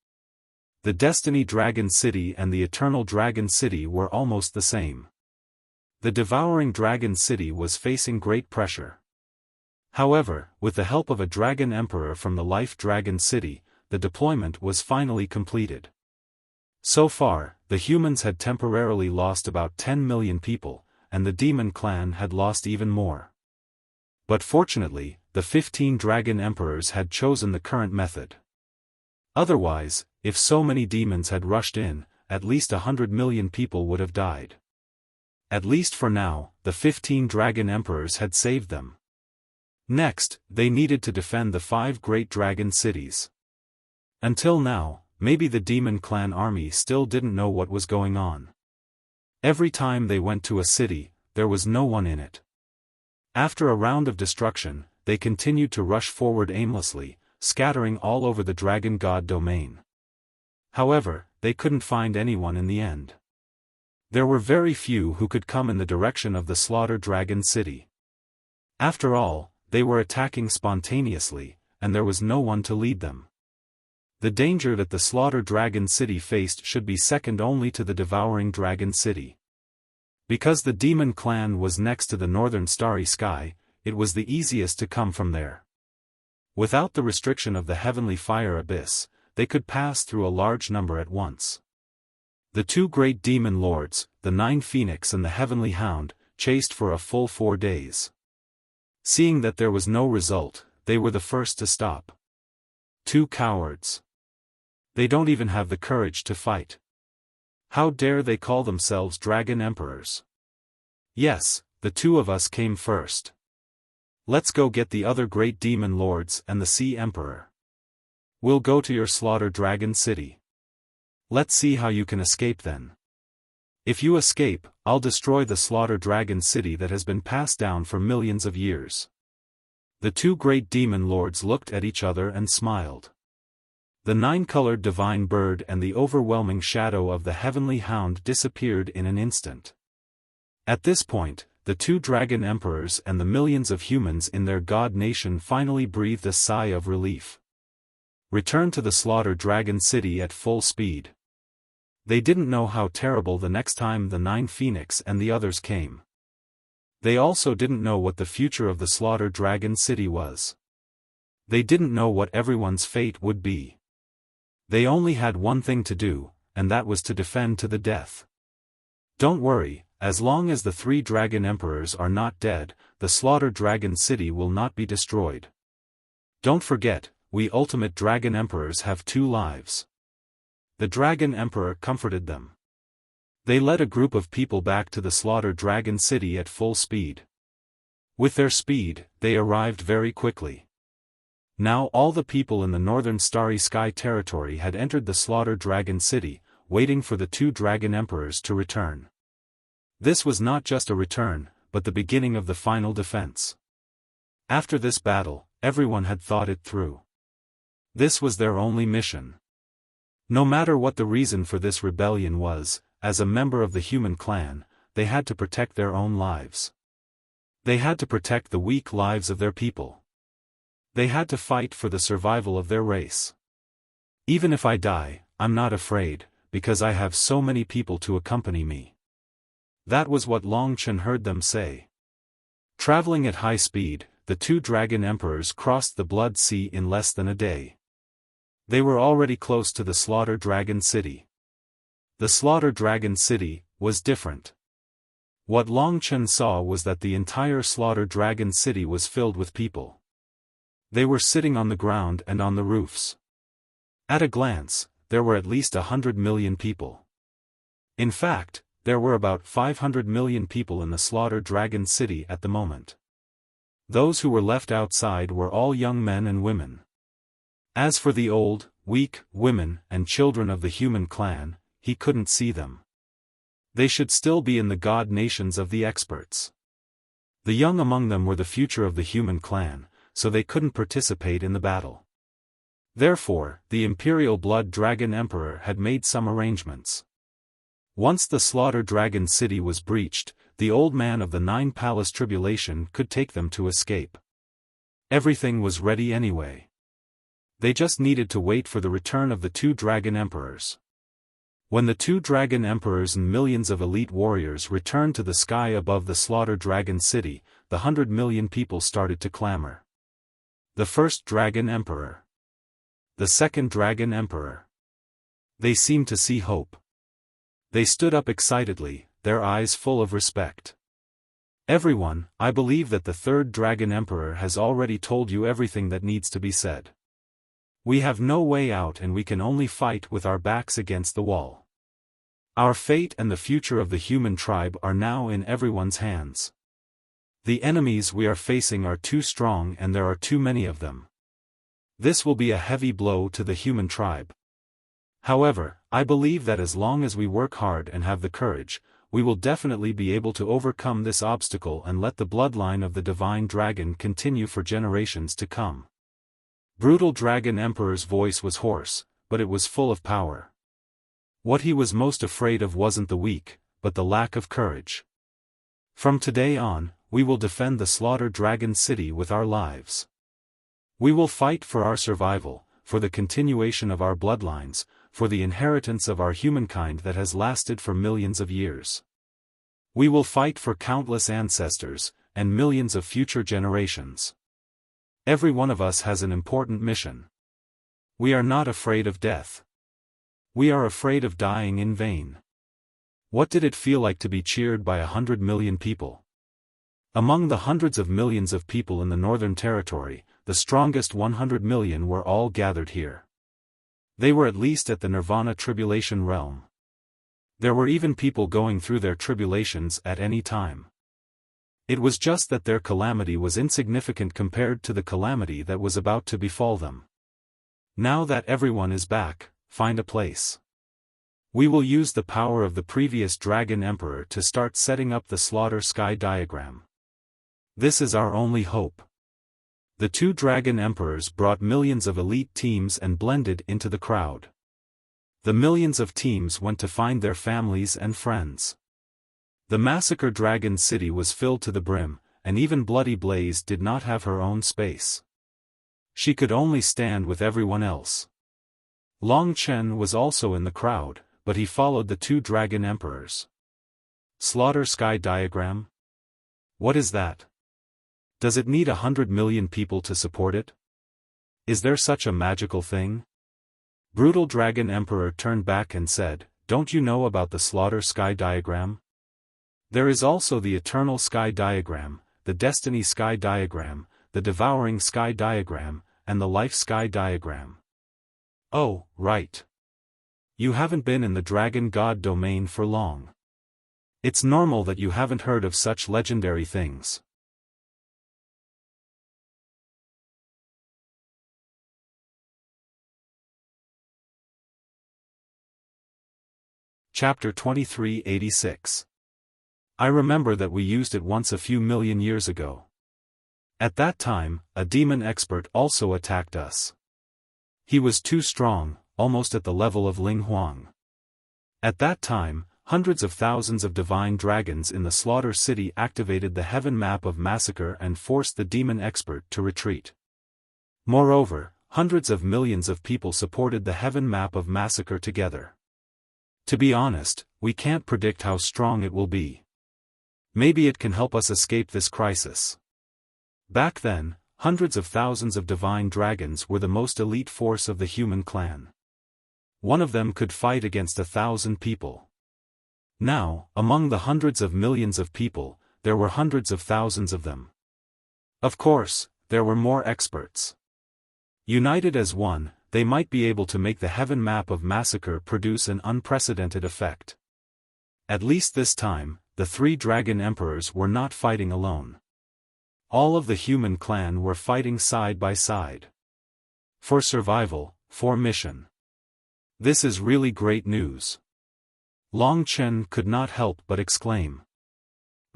The Destiny Dragon City and the Eternal Dragon City were almost the same. The Devouring Dragon City was facing great pressure. However, with the help of a Dragon Emperor from the Life Dragon City, the deployment was finally completed. So far, the humans had temporarily lost about 10 million people, and the Demon Clan had lost even more. But fortunately, the 15 Dragon Emperors had chosen the current method. Otherwise, if so many demons had rushed in, at least 100 million people would have died. At least for now, the 15 dragon emperors had saved them. Next, they needed to defend the 5 great dragon cities. Until now, maybe the demon clan army still didn't know what was going on. Every time they went to a city, there was no one in it. After a round of destruction, they continued to rush forward aimlessly, scattering all over the dragon god domain. However, they couldn't find anyone in the end. There were very few who could come in the direction of the Slaughter Dragon City. After all, they were attacking spontaneously, and there was no one to lead them. The danger that the Slaughter Dragon City faced should be second only to the Devouring Dragon City. Because the demon clan was next to the northern starry sky, it was the easiest to come from there. Without the restriction of the heavenly fire abyss, they could pass through a large number at once. The 2 great demon lords, the 9 Phoenix and the Heavenly Hound, chased for a full 4 days. Seeing that there was no result, they were the first to stop. 2 cowards. They don't even have the courage to fight. How dare they call themselves dragon emperors? Yes, the 2 of us came first. Let's go get the other great demon lords and the Sea Emperor. We'll go to your Slaughter Dragon City. Let's see how you can escape then. If you escape, I'll destroy the Slaughter Dragon City that has been passed down for millions of years. The 2 great demon lords looked at each other and smiled. The 9-colored divine bird and the overwhelming shadow of the Heavenly Hound disappeared in an instant. At this point, the 2 dragon emperors and the millions of humans in their god nation finally breathed a sigh of relief. Return to the Slaughter Dragon City at full speed. They didn't know how terrible the next time the 9 Phoenix and the others came. They also didn't know what the future of the Slaughter Dragon City was. They didn't know what everyone's fate would be. They only had one thing to do, and that was to defend to the death. Don't worry, as long as the 3 dragon emperors are not dead, the Slaughter Dragon City will not be destroyed. Don't forget, we ultimate dragon emperors have 2 lives. The dragon emperor comforted them. They led a group of people back to the Slaughter Dragon City at full speed. With their speed, they arrived very quickly. Now all the people in the northern starry sky territory had entered the Slaughter Dragon City, waiting for the 2 dragon emperors to return. This was not just a return, but the beginning of the final defense. After this battle, everyone had thought it through. This was their only mission. No matter what the reason for this rebellion was, as a member of the human clan, they had to protect their own lives. They had to protect the weak lives of their people. They had to fight for the survival of their race. Even if I die, I'm not afraid, because I have so many people to accompany me. That was what Long Chen heard them say. Traveling at high speed, the 2 dragon emperors crossed the Blood Sea in less than a day. They were already close to the Slaughter Dragon City. The Slaughter Dragon City was different. What Long Chen saw was that the entire Slaughter Dragon City was filled with people. They were sitting on the ground and on the roofs. At a glance, there were at least 100 million people. In fact, there were about 500 million people in the Slaughter Dragon City at the moment. Those who were left outside were all young men and women. As for the old, weak, women and children of the human clan, he couldn't see them. They should still be in the god nations of the experts. The young among them were the future of the human clan, so they couldn't participate in the battle. Therefore, the Imperial Blood Dragon Emperor had made some arrangements. Once the Slaughter Dragon City was breached, the old man of the 9 Palace Tribulation could take them to escape. Everything was ready anyway. They just needed to wait for the return of the 2 Dragon Emperors. When the 2 Dragon Emperors and millions of elite warriors returned to the sky above the Slaughter Dragon City, the 100 million people started to clamor. The first Dragon Emperor. The second Dragon Emperor. They seemed to see hope. They stood up excitedly, their eyes full of respect. Everyone, I believe that the 3rd Dragon Emperor has already told you everything that needs to be said. We have no way out and we can only fight with our backs against the wall. Our fate and the future of the human tribe are now in everyone's hands. The enemies we are facing are too strong and there are too many of them. This will be a heavy blow to the human tribe. However, I believe that as long as we work hard and have the courage, we will definitely be able to overcome this obstacle and let the bloodline of the divine dragon continue for generations to come. Brutal Dragon Emperor's voice was hoarse, but it was full of power. What he was most afraid of wasn't the weak, but the lack of courage. From today on, we will defend the Slaughter Dragon City with our lives. We will fight for our survival, for the continuation of our bloodlines, for the inheritance of our humankind that has lasted for millions of years. We will fight for countless ancestors, and millions of future generations. Every one of us has an important mission. We are not afraid of death. We are afraid of dying in vain. What did it feel like to be cheered by 100 million people? Among the hundreds of millions of people in the Northern Territory, the strongest 100 million were all gathered here. They were at least at the Nirvana Tribulation realm. There were even people going through their tribulations at any time. It was just that their calamity was insignificant compared to the calamity that was about to befall them. Now that everyone is back, find a place. We will use the power of the previous Dragon Emperor to start setting up the Slaughter Sky diagram. This is our only hope. The two Dragon Emperors brought millions of elite teams and blended into the crowd. The millions of teams went to find their families and friends. The Massacre Dragon City was filled to the brim, and even Bloody Blaze did not have her own space. She could only stand with everyone else. Long Chen was also in the crowd, but he followed the two Dragon Emperors. Slaughter Sky diagram? What is that? Does it need 100 million people to support it? Is there such a magical thing? Brutal Dragon Emperor turned back and said, "Don't you know about the Slaughter Sky diagram? There is also the Eternal Sky diagram, the Destiny Sky diagram, the Devouring Sky diagram, and the Life Sky diagram." Oh, right. You haven't been in the Dragon God domain for long. It's normal that you haven't heard of such legendary things. Chapter 2386. I remember that we used it once a few million years ago. At that time, a demon expert also attacked us. He was too strong, almost at the level of Ling Huang. At that time, hundreds of thousands of divine dragons in the Slaughter City activated the heaven map of Massacre and forced the demon expert to retreat. Moreover, hundreds of millions of people supported the heaven map of Massacre together. To be honest, we can't predict how strong it will be. Maybe it can help us escape this crisis. Back then, hundreds of thousands of divine dragons were the most elite force of the human clan. One of them could fight against 1,000 people. Now, among the hundreds of millions of people, there were hundreds of thousands of them. Of course, there were more experts. United as one, they might be able to make the heaven map of Massacre produce an unprecedented effect. At least this time, the three Dragon Emperors were not fighting alone. All of the human clan were fighting side by side. For survival, for mission. This is really great news. Long Chen could not help but exclaim.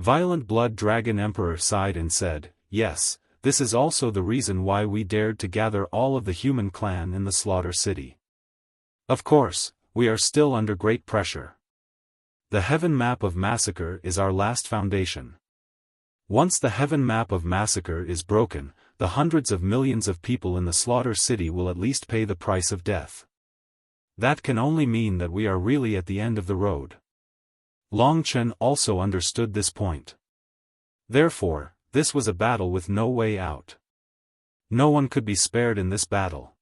Violent Blood Dragon Emperor sighed and said, "Yes, this is also the reason why we dared to gather all of the human clan in the Slaughter City. Of course, we are still under great pressure. The heaven map of Massacre is our last foundation. Once the heaven map of Massacre is broken, the hundreds of millions of people in the Slaughter City will at least pay the price of death. That can only mean that we are really at the end of the road." Long Chen also understood this point. Therefore, this was a battle with no way out. No one could be spared in this battle.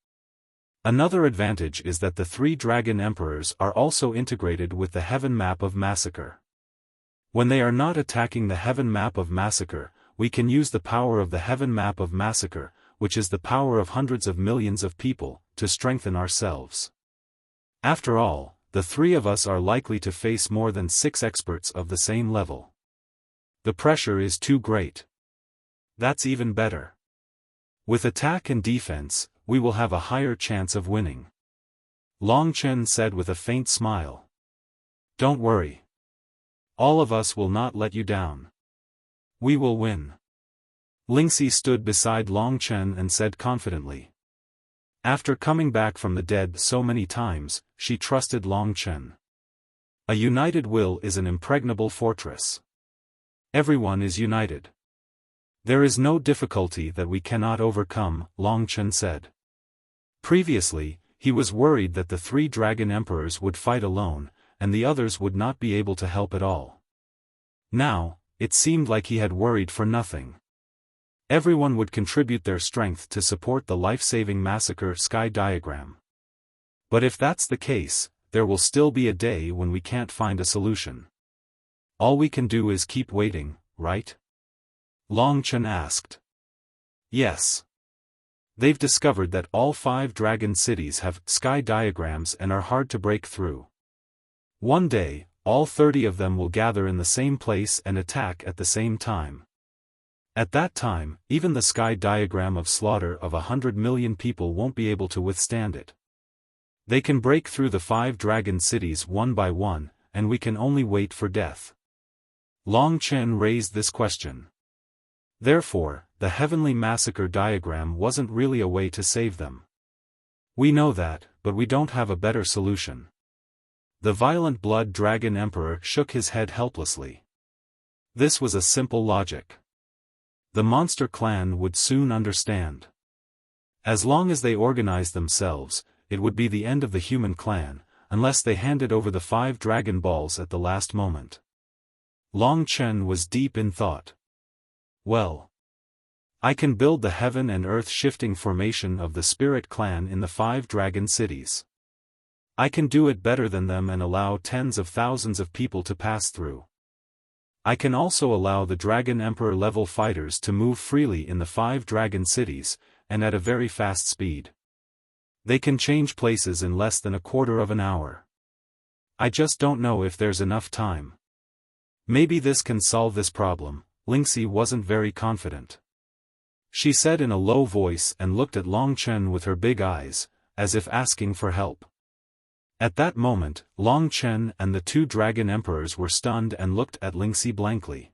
Another advantage is that the three Dragon Emperors are also integrated with the heaven map of Massacre. When they are not attacking the heaven map of Massacre, we can use the power of the heaven map of Massacre, which is the power of hundreds of millions of people, to strengthen ourselves. After all, the three of us are likely to face more than 6 experts of the same level. The pressure is too great. That's even better. With attack and defense, we will have a higher chance of winning. Long Chen said with a faint smile. Don't worry. All of us will not let you down. We will win. Lingxi stood beside Long Chen and said confidently. After coming back from the dead so many times, she trusted Long Chen. A united will is an impregnable fortress. Everyone is united. There is no difficulty that we cannot overcome, Long Chen said. Previously, he was worried that the 3 dragon emperors would fight alone, and the others would not be able to help at all. Now, it seemed like he had worried for nothing. Everyone would contribute their strength to support the life-saving massacre sky diagram. But if that's the case, there will still be a day when we can't find a solution. All we can do is keep waiting, right? Long Chen asked. Yes. They've discovered that all 5 dragon cities have sky diagrams and are hard to break through. One day, all 30 of them will gather in the same place and attack at the same time. At that time, even the sky diagram of slaughter of 100 million people won't be able to withstand it. They can break through the 5 dragon cities one by one, and we can only wait for death. Long Chen raised this question. Therefore, the heavenly massacre diagram wasn't really a way to save them. We know that, but we don't have a better solution. The violent blood dragon emperor shook his head helplessly. This was a simple logic. The monster clan would soon understand. As long as they organized themselves, it would be the end of the human clan, unless they handed over the 5 dragon balls at the last moment. Long Chen was deep in thought. Well, I can build the heaven and earth shifting formation of the spirit clan in the 5 dragon cities. I can do it better than them and allow tens of thousands of people to pass through. I can also allow the Dragon Emperor level fighters to move freely in the 5 dragon cities, and at a very fast speed. They can change places in less than a quarter of an hour. I just don't know if there's enough time. Maybe this can solve this problem. Lingxi wasn't very confident. She said in a low voice and looked at Long Chen with her big eyes, as if asking for help. At that moment, Long Chen and the 2 dragon emperors were stunned and looked at Lingxi blankly.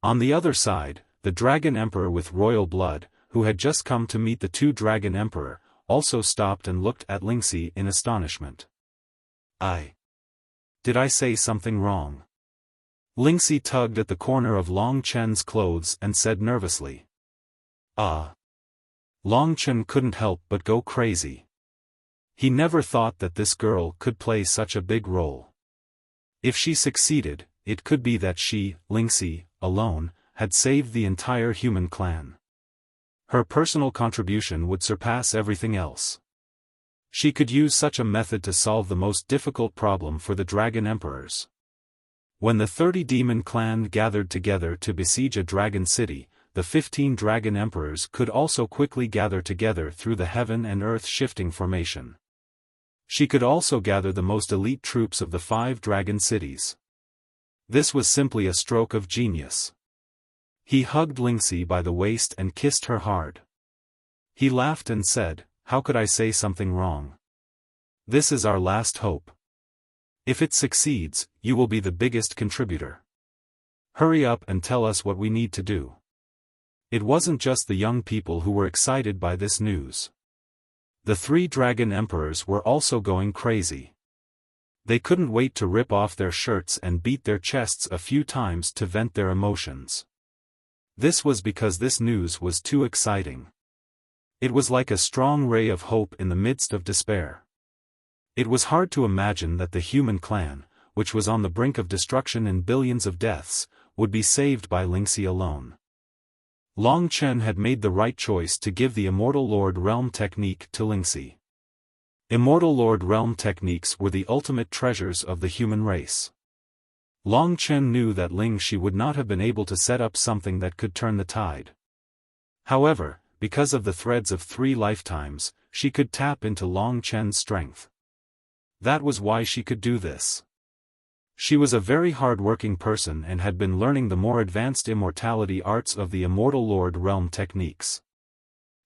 On the other side, the dragon emperor with royal blood, who had just come to meet the 2 dragon emperor, also stopped and looked at Lingxi in astonishment. Did I say something wrong? Lingxi tugged at the corner of Long Chen's clothes and said nervously. Long Chen couldn't help but go crazy. He never thought that this girl could play such a big role. If she succeeded, it could be that she, Lingxi, alone, had saved the entire human clan. Her personal contribution would surpass everything else. She could use such a method to solve the most difficult problem for the dragon emperors. When the 30 demon clan gathered together to besiege a dragon city, the 15 dragon emperors could also quickly gather together through the heaven and earth shifting formation. She could also gather the most elite troops of the 5 dragon cities. This was simply a stroke of genius. He hugged Lingxi by the waist and kissed her hard. He laughed and said, "How could I say something wrong? This is our last hope. If it succeeds, you will be the biggest contributor. Hurry up and tell us what we need to do." It wasn't just the young people who were excited by this news. The 3 dragon emperors were also going crazy. They couldn't wait to rip off their shirts and beat their chests a few times to vent their emotions. This was because this news was too exciting. It was like a strong ray of hope in the midst of despair. It was hard to imagine that the human clan, which was on the brink of destruction and billions of deaths, would be saved by Lingxi alone. Long Chen had made the right choice to give the Immortal Lord Realm technique to Lingxi. Immortal Lord Realm techniques were the ultimate treasures of the human race. Long Chen knew that Lingxi would not have been able to set up something that could turn the tide. However, because of the threads of 3 lifetimes, she could tap into Long Chen's strength. That was why she could do this. She was a very hard-working person and had been learning the more advanced immortality arts of the Immortal Lord Realm techniques.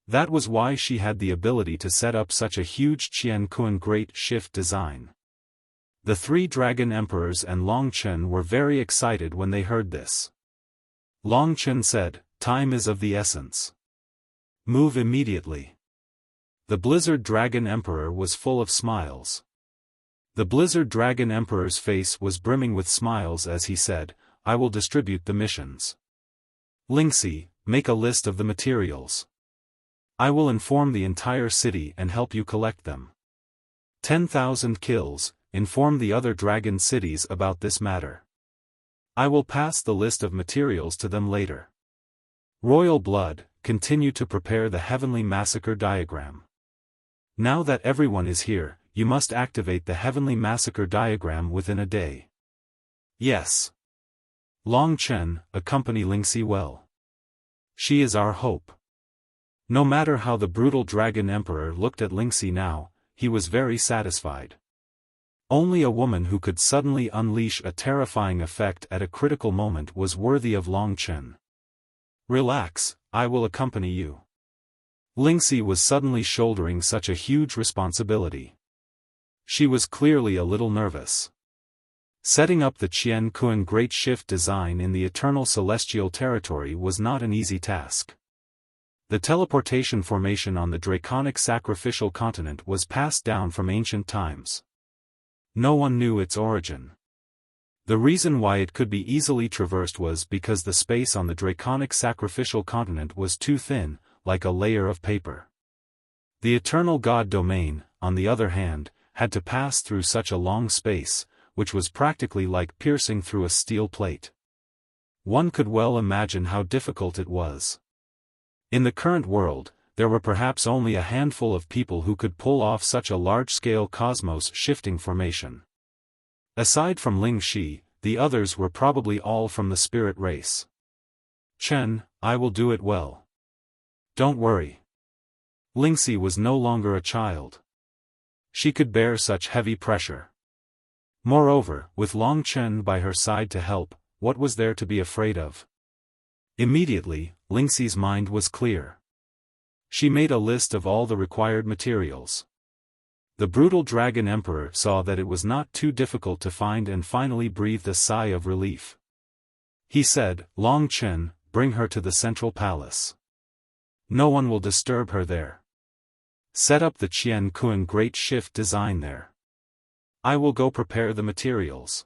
That was why she had the ability to set up such a huge Qian Kun Great Shift design. The three Dragon Emperors and Long Chen were very excited when they heard this. Long Chen said, "Time is of the essence. Move immediately." The Blizzard Dragon Emperor was full of smiles. The Blizzard Dragon Emperor's face was brimming with smiles as he said, "I will distribute the missions. Lingxi, make a list of the materials. I will inform the entire city and help you collect them. 10,000 kills, inform the other dragon cities about this matter. I will pass the list of materials to them later. Royal Blood, continue to prepare the Heavenly Massacre diagram. Now that everyone is here, you must activate the Heavenly Massacre diagram within a day." Yes. Long Chen, accompany Lingxi well. She is our hope. No matter how the brutal Dragon Emperor looked at Lingxi now, he was very satisfied. Only a woman who could suddenly unleash a terrifying effect at a critical moment was worthy of Long Chen. "Relax, I will accompany you." Lingxi was suddenly shouldering such a huge responsibility. She was clearly a little nervous. Setting up the Qian Kun Great Shift design in the Eternal Celestial Territory was not an easy task. The teleportation formation on the Draconic Sacrificial Continent was passed down from ancient times. No one knew its origin. The reason why it could be easily traversed was because the space on the Draconic Sacrificial Continent was too thin, like a layer of paper. The Eternal God Domain, on the other hand, had to pass through such a long space, which was practically like piercing through a steel plate. One could well imagine how difficult it was. In the current world, there were perhaps only a handful of people who could pull off such a large-scale cosmos-shifting formation. Aside from Ling Shi, the others were probably all from the spirit race. "Chen, I will do it well. Don't worry." Lingxi was no longer a child. She could bear such heavy pressure. Moreover, with Long Chen by her side to help, what was there to be afraid of? Immediately, Lingxi's mind was clear. She made a list of all the required materials. The brutal Dragon Emperor saw that it was not too difficult to find and finally breathed a sigh of relief. He said, "Long Chen, bring her to the central palace. No one will disturb her there. Set up the Qian Kun Great Shift design there. I will go prepare the materials.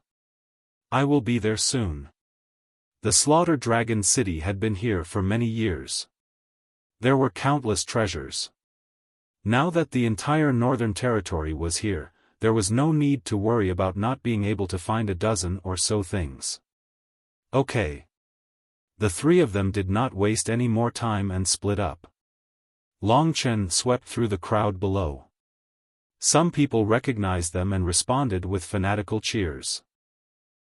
I will be there soon." The Slaughter Dragon City had been here for many years. There were countless treasures. Now that the entire Northern Territory was here, there was no need to worry about not being able to find a dozen or so things. Okay. The three of them did not waste any more time and split up. Long Chen swept through the crowd below. Some people recognized them and responded with fanatical cheers.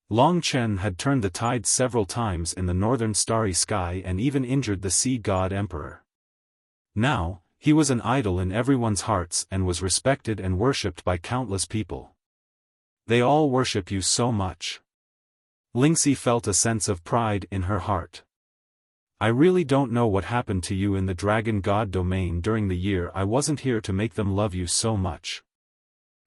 Long Chen had turned the tide several times in the northern starry sky and even injured the Sea God Emperor. Now, he was an idol in everyone's hearts and was respected and worshipped by countless people. They all worship you so much. Lingxi felt a sense of pride in her heart. "I really don't know what happened to you in the Dragon God Domain during the year I wasn't here to make them love you so much.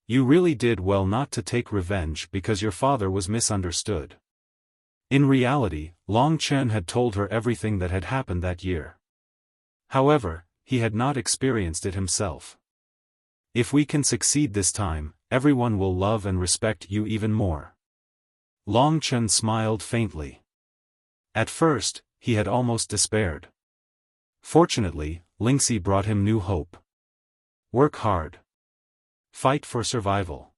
You really did well not to take revenge because your father was misunderstood." In reality, Long Chen had told her everything that had happened that year. However, he had not experienced it himself. "If we can succeed this time, everyone will love and respect you even more." Long Chen smiled faintly. At first, he had almost despaired. Fortunately, Lingxi brought him new hope. Work hard. Fight for survival.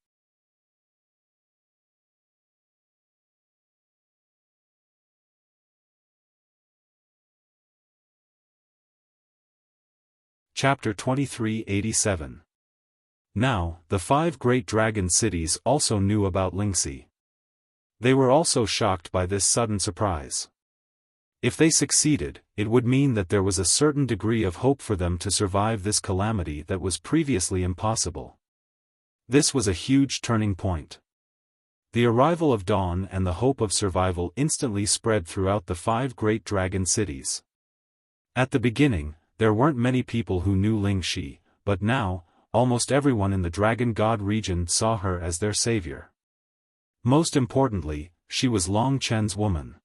Chapter 2387. Now, the 5 great dragon cities also knew about Lingxi. They were also shocked by this sudden surprise. If they succeeded, it would mean that there was a certain degree of hope for them to survive this calamity that was previously impossible. This was a huge turning point. The arrival of dawn and the hope of survival instantly spread throughout the 5 great dragon cities. At the beginning, there weren't many people who knew Ling Shi, but now, almost everyone in the Dragon God region saw her as their savior. Most importantly, she was Long Chen's woman.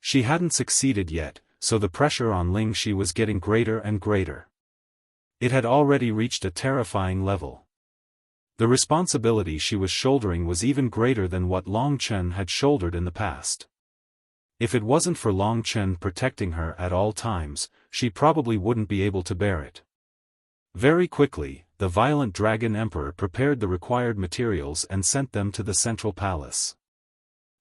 She hadn't succeeded yet, so the pressure on Ling Shi was getting greater and greater. It had already reached a terrifying level. The responsibility she was shouldering was even greater than what Long Chen had shouldered in the past. If it wasn't for Long Chen protecting her at all times, she probably wouldn't be able to bear it. Very quickly, the violent Dragon Emperor prepared the required materials and sent them to the Central Palace.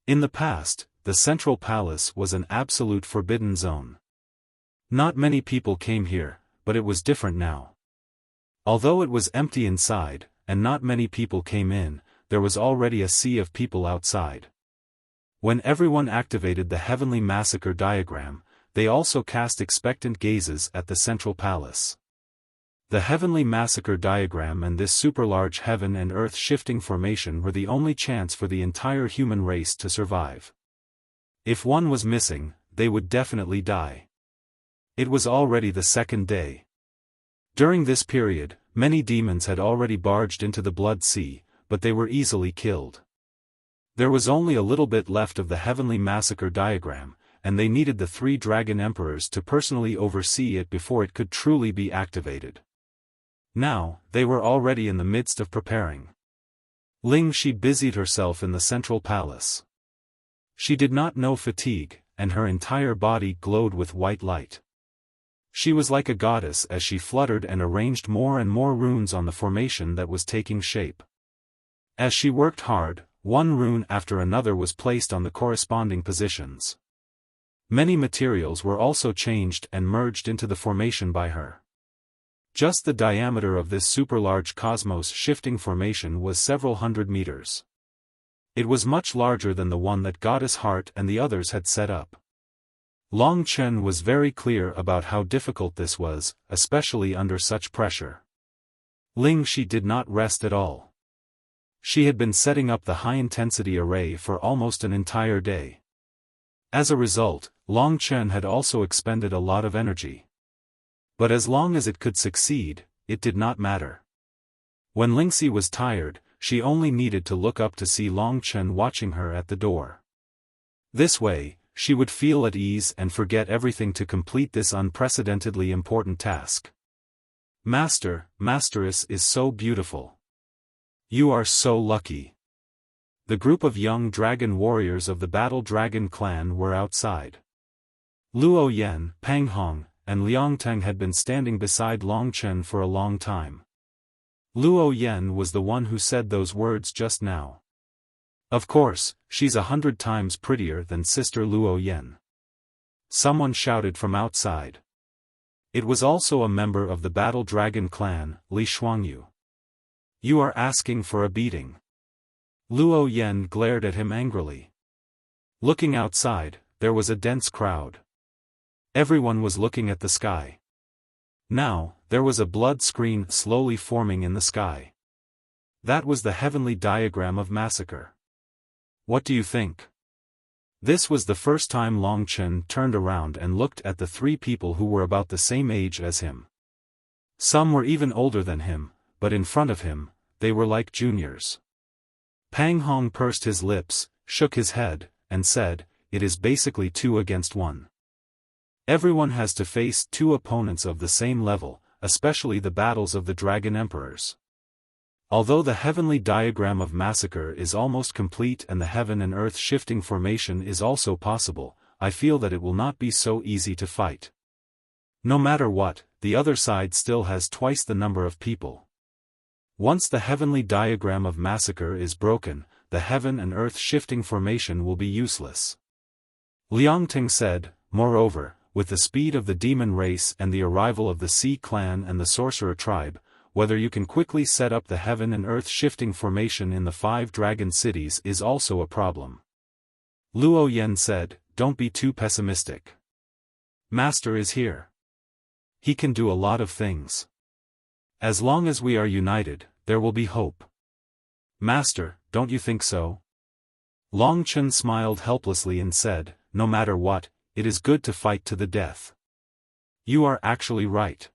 In the past, the Central Palace was an absolute forbidden zone. Not many people came here, but it was different now. Although it was empty inside, and not many people came in, there was already a sea of people outside. When everyone activated the Heavenly Massacre diagram, they also cast expectant gazes at the Central Palace. The Heavenly Massacre diagram and this super-large heaven and earth shifting formation were the only chance for the entire human race to survive. If one was missing, they would definitely die. It was already the 2nd day. During this period, many demons had already barged into the Blood Sea, but they were easily killed. There was only a little bit left of the Heavenly Massacre diagram, and they needed the 3 Dragon Emperors to personally oversee it before it could truly be activated. Now, they were already in the midst of preparing. Ling Shi busied herself in the Central Palace. She did not know fatigue, and her entire body glowed with white light. She was like a goddess as she fluttered and arranged more and more runes on the formation that was taking shape. As she worked hard, one rune after another was placed on the corresponding positions. Many materials were also changed and merged into the formation by her. Just the diameter of this super-large cosmos shifting formation was several hundred meters. It was much larger than the one that Goddess Heart and the others had set up. Long Chen was very clear about how difficult this was, especially under such pressure. Ling Shi did not rest at all. She had been setting up the high-intensity array for almost an entire day. As a result, Long Chen had also expended a lot of energy. But as long as it could succeed, it did not matter. When Lingxi was tired, she only needed to look up to see Long Chen watching her at the door. This way, she would feel at ease and forget everything to complete this unprecedentedly important task. Masteress is so beautiful. You are so lucky. The group of young dragon warriors of the Battle Dragon clan were outside. Luo Yan, Pang Hong, and Liang Teng had been standing beside Long Chen for a long time. Luo Yan was the one who said those words just now. Of course, she's 100 times prettier than Sister Luo Yan. Someone shouted from outside. It was also a member of the Battle Dragon clan, Li Shuangyu. You are asking for a beating. Luo Yan glared at him angrily. Looking outside, there was a dense crowd. Everyone was looking at the sky. Now, there was a blood screen slowly forming in the sky. That was the heavenly diagram of massacre. What do you think? This was the first time Long Chen turned around and looked at the 3 people who were about the same age as him. Some were even older than him, but in front of him, they were like juniors. Pang Hong pursed his lips, shook his head, and said, "It is basically 2 against 1. Everyone has to face 2 opponents of the same level, especially the battles of the Dragon Emperors. Although the heavenly diagram of massacre is almost complete and the heaven and earth shifting formation is also possible, I feel that it will not be so easy to fight. No matter what, the other side still has twice the number of people. Once the heavenly diagram of massacre is broken, the heaven and earth shifting formation will be useless." Liang Ting said, "Moreover, with the speed of the demon race and the arrival of the Sea clan and the sorcerer tribe, whether you can quickly set up the heaven and earth shifting formation in the 5 dragon cities is also a problem." Luo Yan said, "Don't be too pessimistic. Master is here. He can do a lot of things. As long as we are united, there will be hope. Master, don't you think so? Long Chen smiled helplessly and said, no matter what, it is good to fight to the death. You are actually right.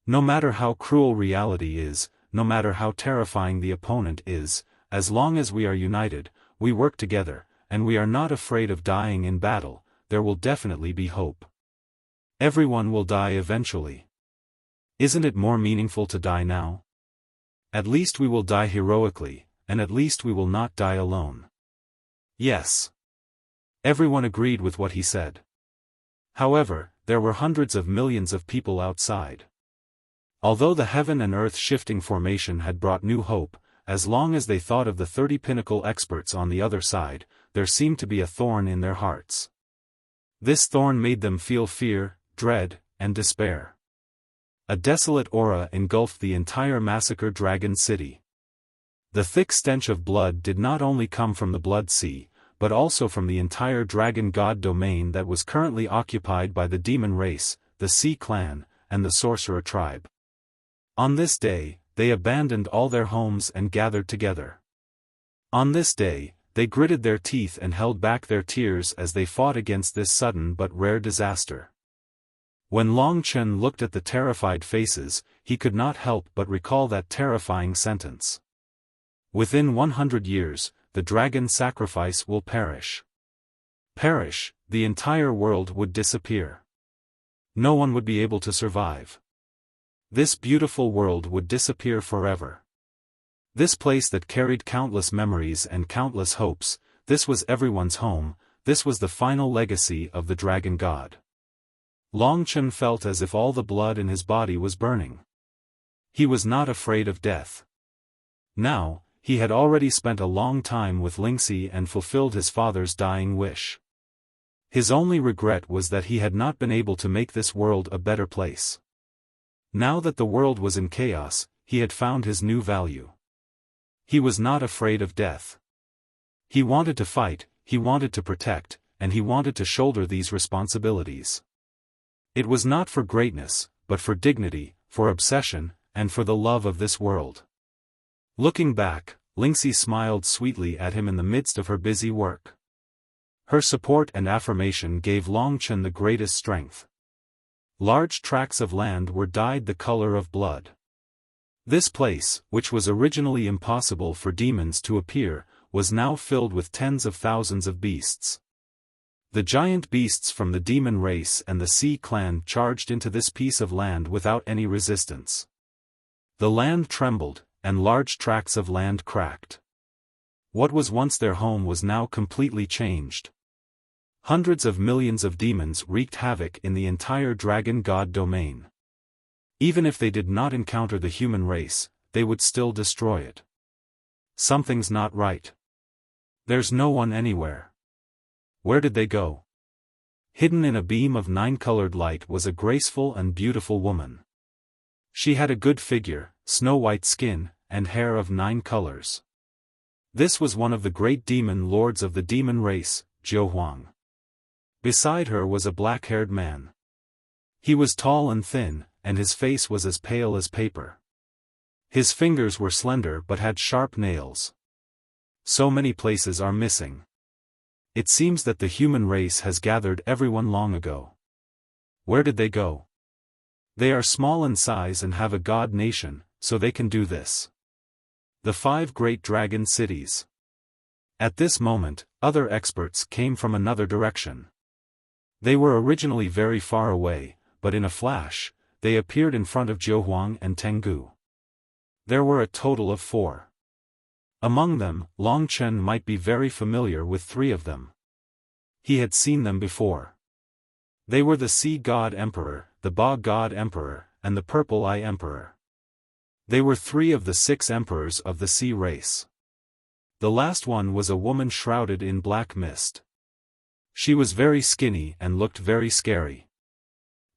No matter how cruel reality is, no matter how terrifying the opponent is, as long as we are united, we work together, and we are not afraid of dying in battle, there will definitely be hope. Everyone will die eventually. Isn't it more meaningful to die now? At least we will die heroically, and at least we will not die alone. Yes. Everyone agreed with what he said. However, there were hundreds of millions of people outside. Although the heaven and earth shifting formation had brought new hope, as long as they thought of the 30 pinnacle experts on the other side, there seemed to be a thorn in their hearts. This thorn made them feel fear, dread, and despair. A desolate aura engulfed the entire massacred dragon city. The thick stench of blood did not only come from the blood sea, but also from the entire dragon god domain that was currently occupied by the demon race, the sea clan, and the sorcerer tribe. On this day, they abandoned all their homes and gathered together. On this day, they gritted their teeth and held back their tears as they fought against this sudden but rare disaster. When Long Chen looked at the terrified faces, he could not help but recall that terrifying sentence. Within 100 years, the dragon sacrifice will perish. Perish, the entire world would disappear. No one would be able to survive. This beautiful world would disappear forever. This place that carried countless memories and countless hopes, this was everyone's home, this was the final legacy of the dragon god. Long Chen felt as if all the blood in his body was burning. He was not afraid of death. Now, he had already spent a long time with Lingxi and fulfilled his father's dying wish. His only regret was that he had not been able to make this world a better place. Now that the world was in chaos, he had found his new value. He was not afraid of death. He wanted to fight, he wanted to protect, and he wanted to shoulder these responsibilities. It was not for greatness, but for dignity, for obsession, and for the love of this world. Looking back, Lingxi smiled sweetly at him in the midst of her busy work. Her support and affirmation gave Long Chen the greatest strength. Large tracts of land were dyed the color of blood. This place, which was originally impossible for demons to appear, was now filled with tens of thousands of beasts. The giant beasts from the demon race and the sea clan charged into this piece of land without any resistance. The land trembled, and large tracts of land cracked. What was once their home was now completely changed. Hundreds of millions of demons wreaked havoc in the entire dragon god domain. Even if they did not encounter the human race, they would still destroy it. Something's not right. There's no one anywhere. Where did they go? Hidden in a beam of 9-colored light was a graceful and beautiful woman. She had a good figure, snow-white skin, and hair of 9 colors. This was one of the great demon lords of the demon race, Xiaofan. Beside her was a black-haired man. He was tall and thin, and his face was as pale as paper. His fingers were slender but had sharp nails. So many places are missing. It seems that the human race has gathered everyone long ago. Where did they go? They are small in size and have a god nation, so they can do this. The 5 great dragon cities. At this moment, other experts came from another direction. They were originally very far away, but in a flash, they appeared in front of Jiuhuang and Tengu. There were a total of 4. Among them, Long Chen might be very familiar with 3 of them. He had seen them before. They were the Sea God Emperor, the Ba God Emperor, and the Purple Eye Emperor. They were 3 of the 6 emperors of the sea race. The last one was a woman shrouded in black mist. She was very skinny and looked very scary.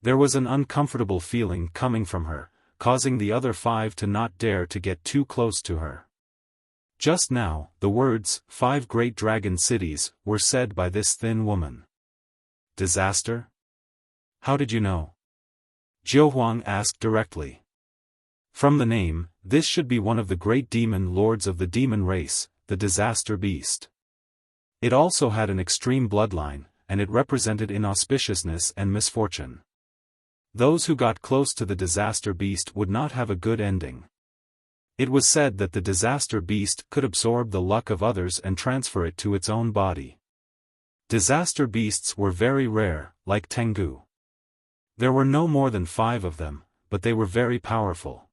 There was an uncomfortable feeling coming from her, causing the other 5 to not dare to get too close to her. Just now, the words, 5 great dragon cities, were said by this thin woman. Disaster? How did you know? Xiaofan asked directly. From the name, this should be one of the great demon lords of the demon race, the disaster beast. It also had an extreme bloodline, and it represented inauspiciousness and misfortune. Those who got close to the disaster beast would not have a good ending. It was said that the disaster beast could absorb the luck of others and transfer it to its own body. Disaster beasts were very rare, like Tengu. There were no more than 5 of them, but they were very powerful.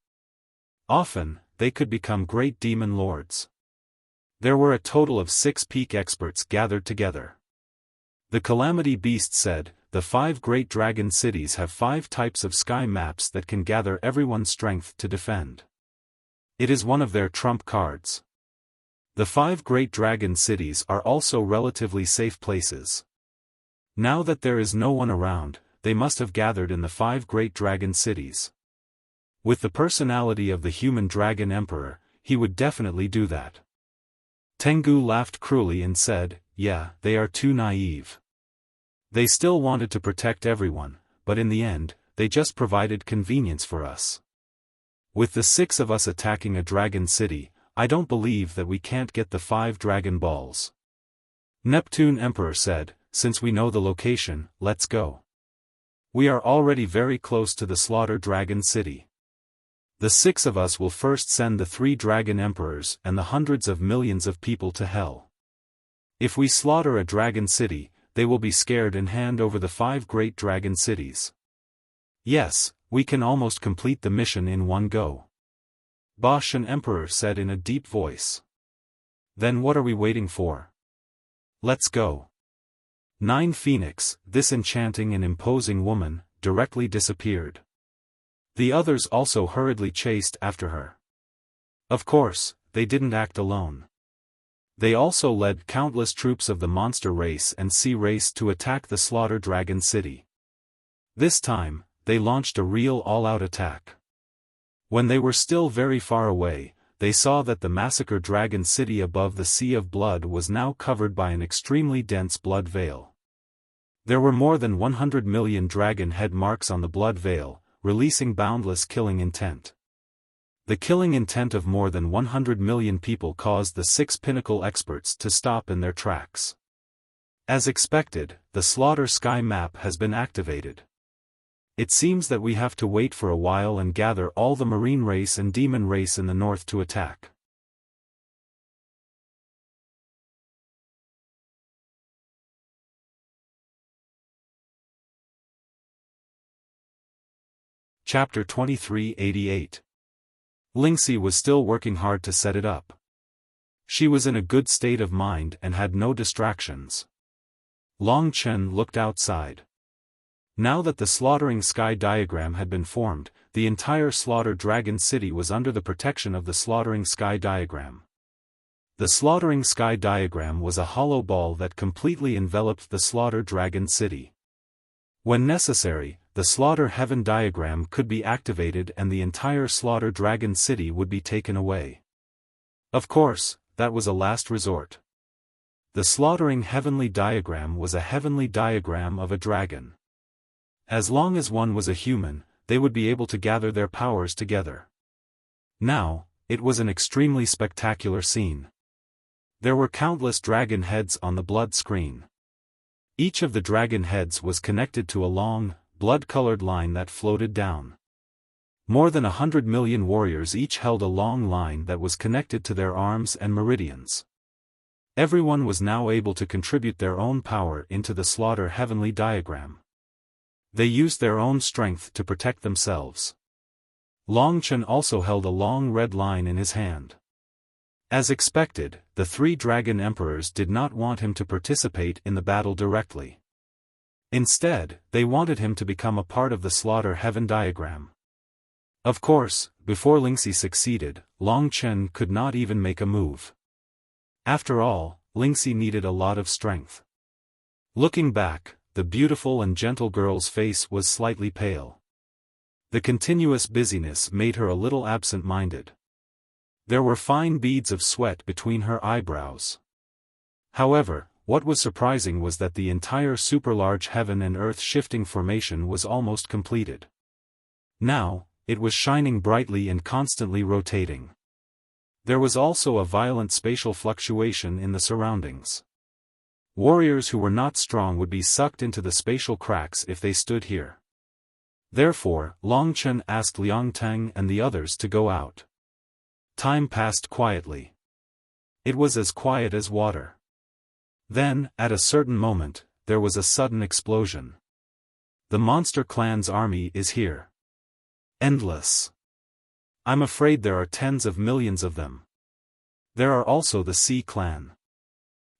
Often, they could become great demon lords. There were a total of 6 peak experts gathered together. The Calamity Beast said, the 5 great dragon cities have 5 types of sky maps that can gather everyone's strength to defend. It is one of their trump cards. The 5 great dragon cities are also relatively safe places. Now that there is no one around, they must have gathered in the 5 great dragon cities. With the personality of the human dragon emperor, he would definitely do that. Tengu laughed cruelly and said, yeah, they are too naive. They still wanted to protect everyone, but in the end, they just provided convenience for us. With the 6 of us attacking a dragon city, I don't believe that we can't get the 5 dragon balls. Neptune Emperor said, since we know the location, let's go. We are already very close to the Slaughter Dragon City. The 6 of us will first send the 3 dragon emperors and the hundreds of millions of people to hell. If we slaughter a dragon city, they will be scared and hand over the 5 great dragon cities. Yes, we can almost complete the mission in one go. Boshan Emperor said in a deep voice. Then what are we waiting for? Let's go. 9 Phoenix, this enchanting and imposing woman, directly disappeared. The others also hurriedly chased after her. Of course, they didn't act alone. They also led countless troops of the monster race and sea race to attack the Slaughter Dragon City. This time, they launched a real all-out attack. When they were still very far away, they saw that the Massacre Dragon City above the Sea of Blood was now covered by an extremely dense blood veil. There were more than 100 million dragon head marks on the blood veil, releasing boundless killing intent. The killing intent of more than 100 million people caused the 6 pinnacle experts to stop in their tracks. As expected, the Slaughter Sky Map has been activated. It seems that we have to wait for a while and gather all the marine race and demon race in the north to attack. Chapter 2388. Lingxi was still working hard to set it up. She was in a good state of mind and had no distractions. Long Chen looked outside. Now that the slaughtering sky diagram had been formed, the entire Slaughter Dragon City was under the protection of the slaughtering sky diagram. The slaughtering sky diagram was a hollow ball that completely enveloped the Slaughter Dragon City. When necessary, the Slaughter Heaven diagram could be activated and the entire Slaughter Dragon City would be taken away. Of course, that was a last resort. The slaughtering heavenly diagram was a heavenly diagram of a dragon. As long as one was a human, they would be able to gather their powers together. Now, it was an extremely spectacular scene. There were countless dragon heads on the blood screen. Each of the dragon heads was connected to a long, blood-colored line that floated down. More than 100 million warriors each held a long line that was connected to their arms and meridians. Everyone was now able to contribute their own power into the Slaughter Heavenly diagram. They used their own strength to protect themselves. Long Chen also held a long red line in his hand. As expected, the 3 dragon emperors did not want him to participate in the battle directly. Instead, they wanted him to become a part of the Slaughter Heaven diagram. Of course, before Lingxi succeeded, Long Chen could not even make a move. After all, Lingxi needed a lot of strength. Looking back, the beautiful and gentle girl's face was slightly pale. The continuous busyness made her a little absent-minded. There were fine beads of sweat between her eyebrows. However, What was surprising was that the entire super-large heaven and earth shifting formation was almost completed. Now, it was shining brightly and constantly rotating. There was also a violent spatial fluctuation in the surroundings. Warriors who were not strong would be sucked into the spatial cracks if they stood here. Therefore, Long Chen asked Liang Teng and the others to go out. Time passed quietly. It was as quiet as water. Then, at a certain moment, there was a sudden explosion. The Monster Clan's army is here. Endless. I'm afraid there are tens of millions of them. There are also the Sea Clan.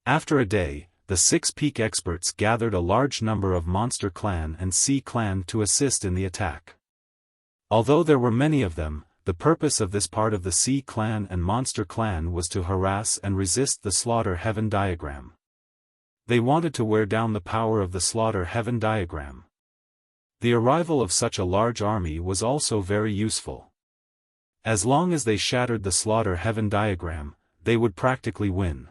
After a day, the 6 peak experts gathered a large number of Monster Clan and Sea Clan to assist in the attack. Although there were many of them, the purpose of this part of the Sea Clan and Monster Clan was to harass and resist the Slaughter Heaven diagram. They wanted to wear down the power of the Slaughter Heaven diagram. The arrival of such a large army was also very useful. As long as they shattered the Slaughter Heaven diagram, they would practically win.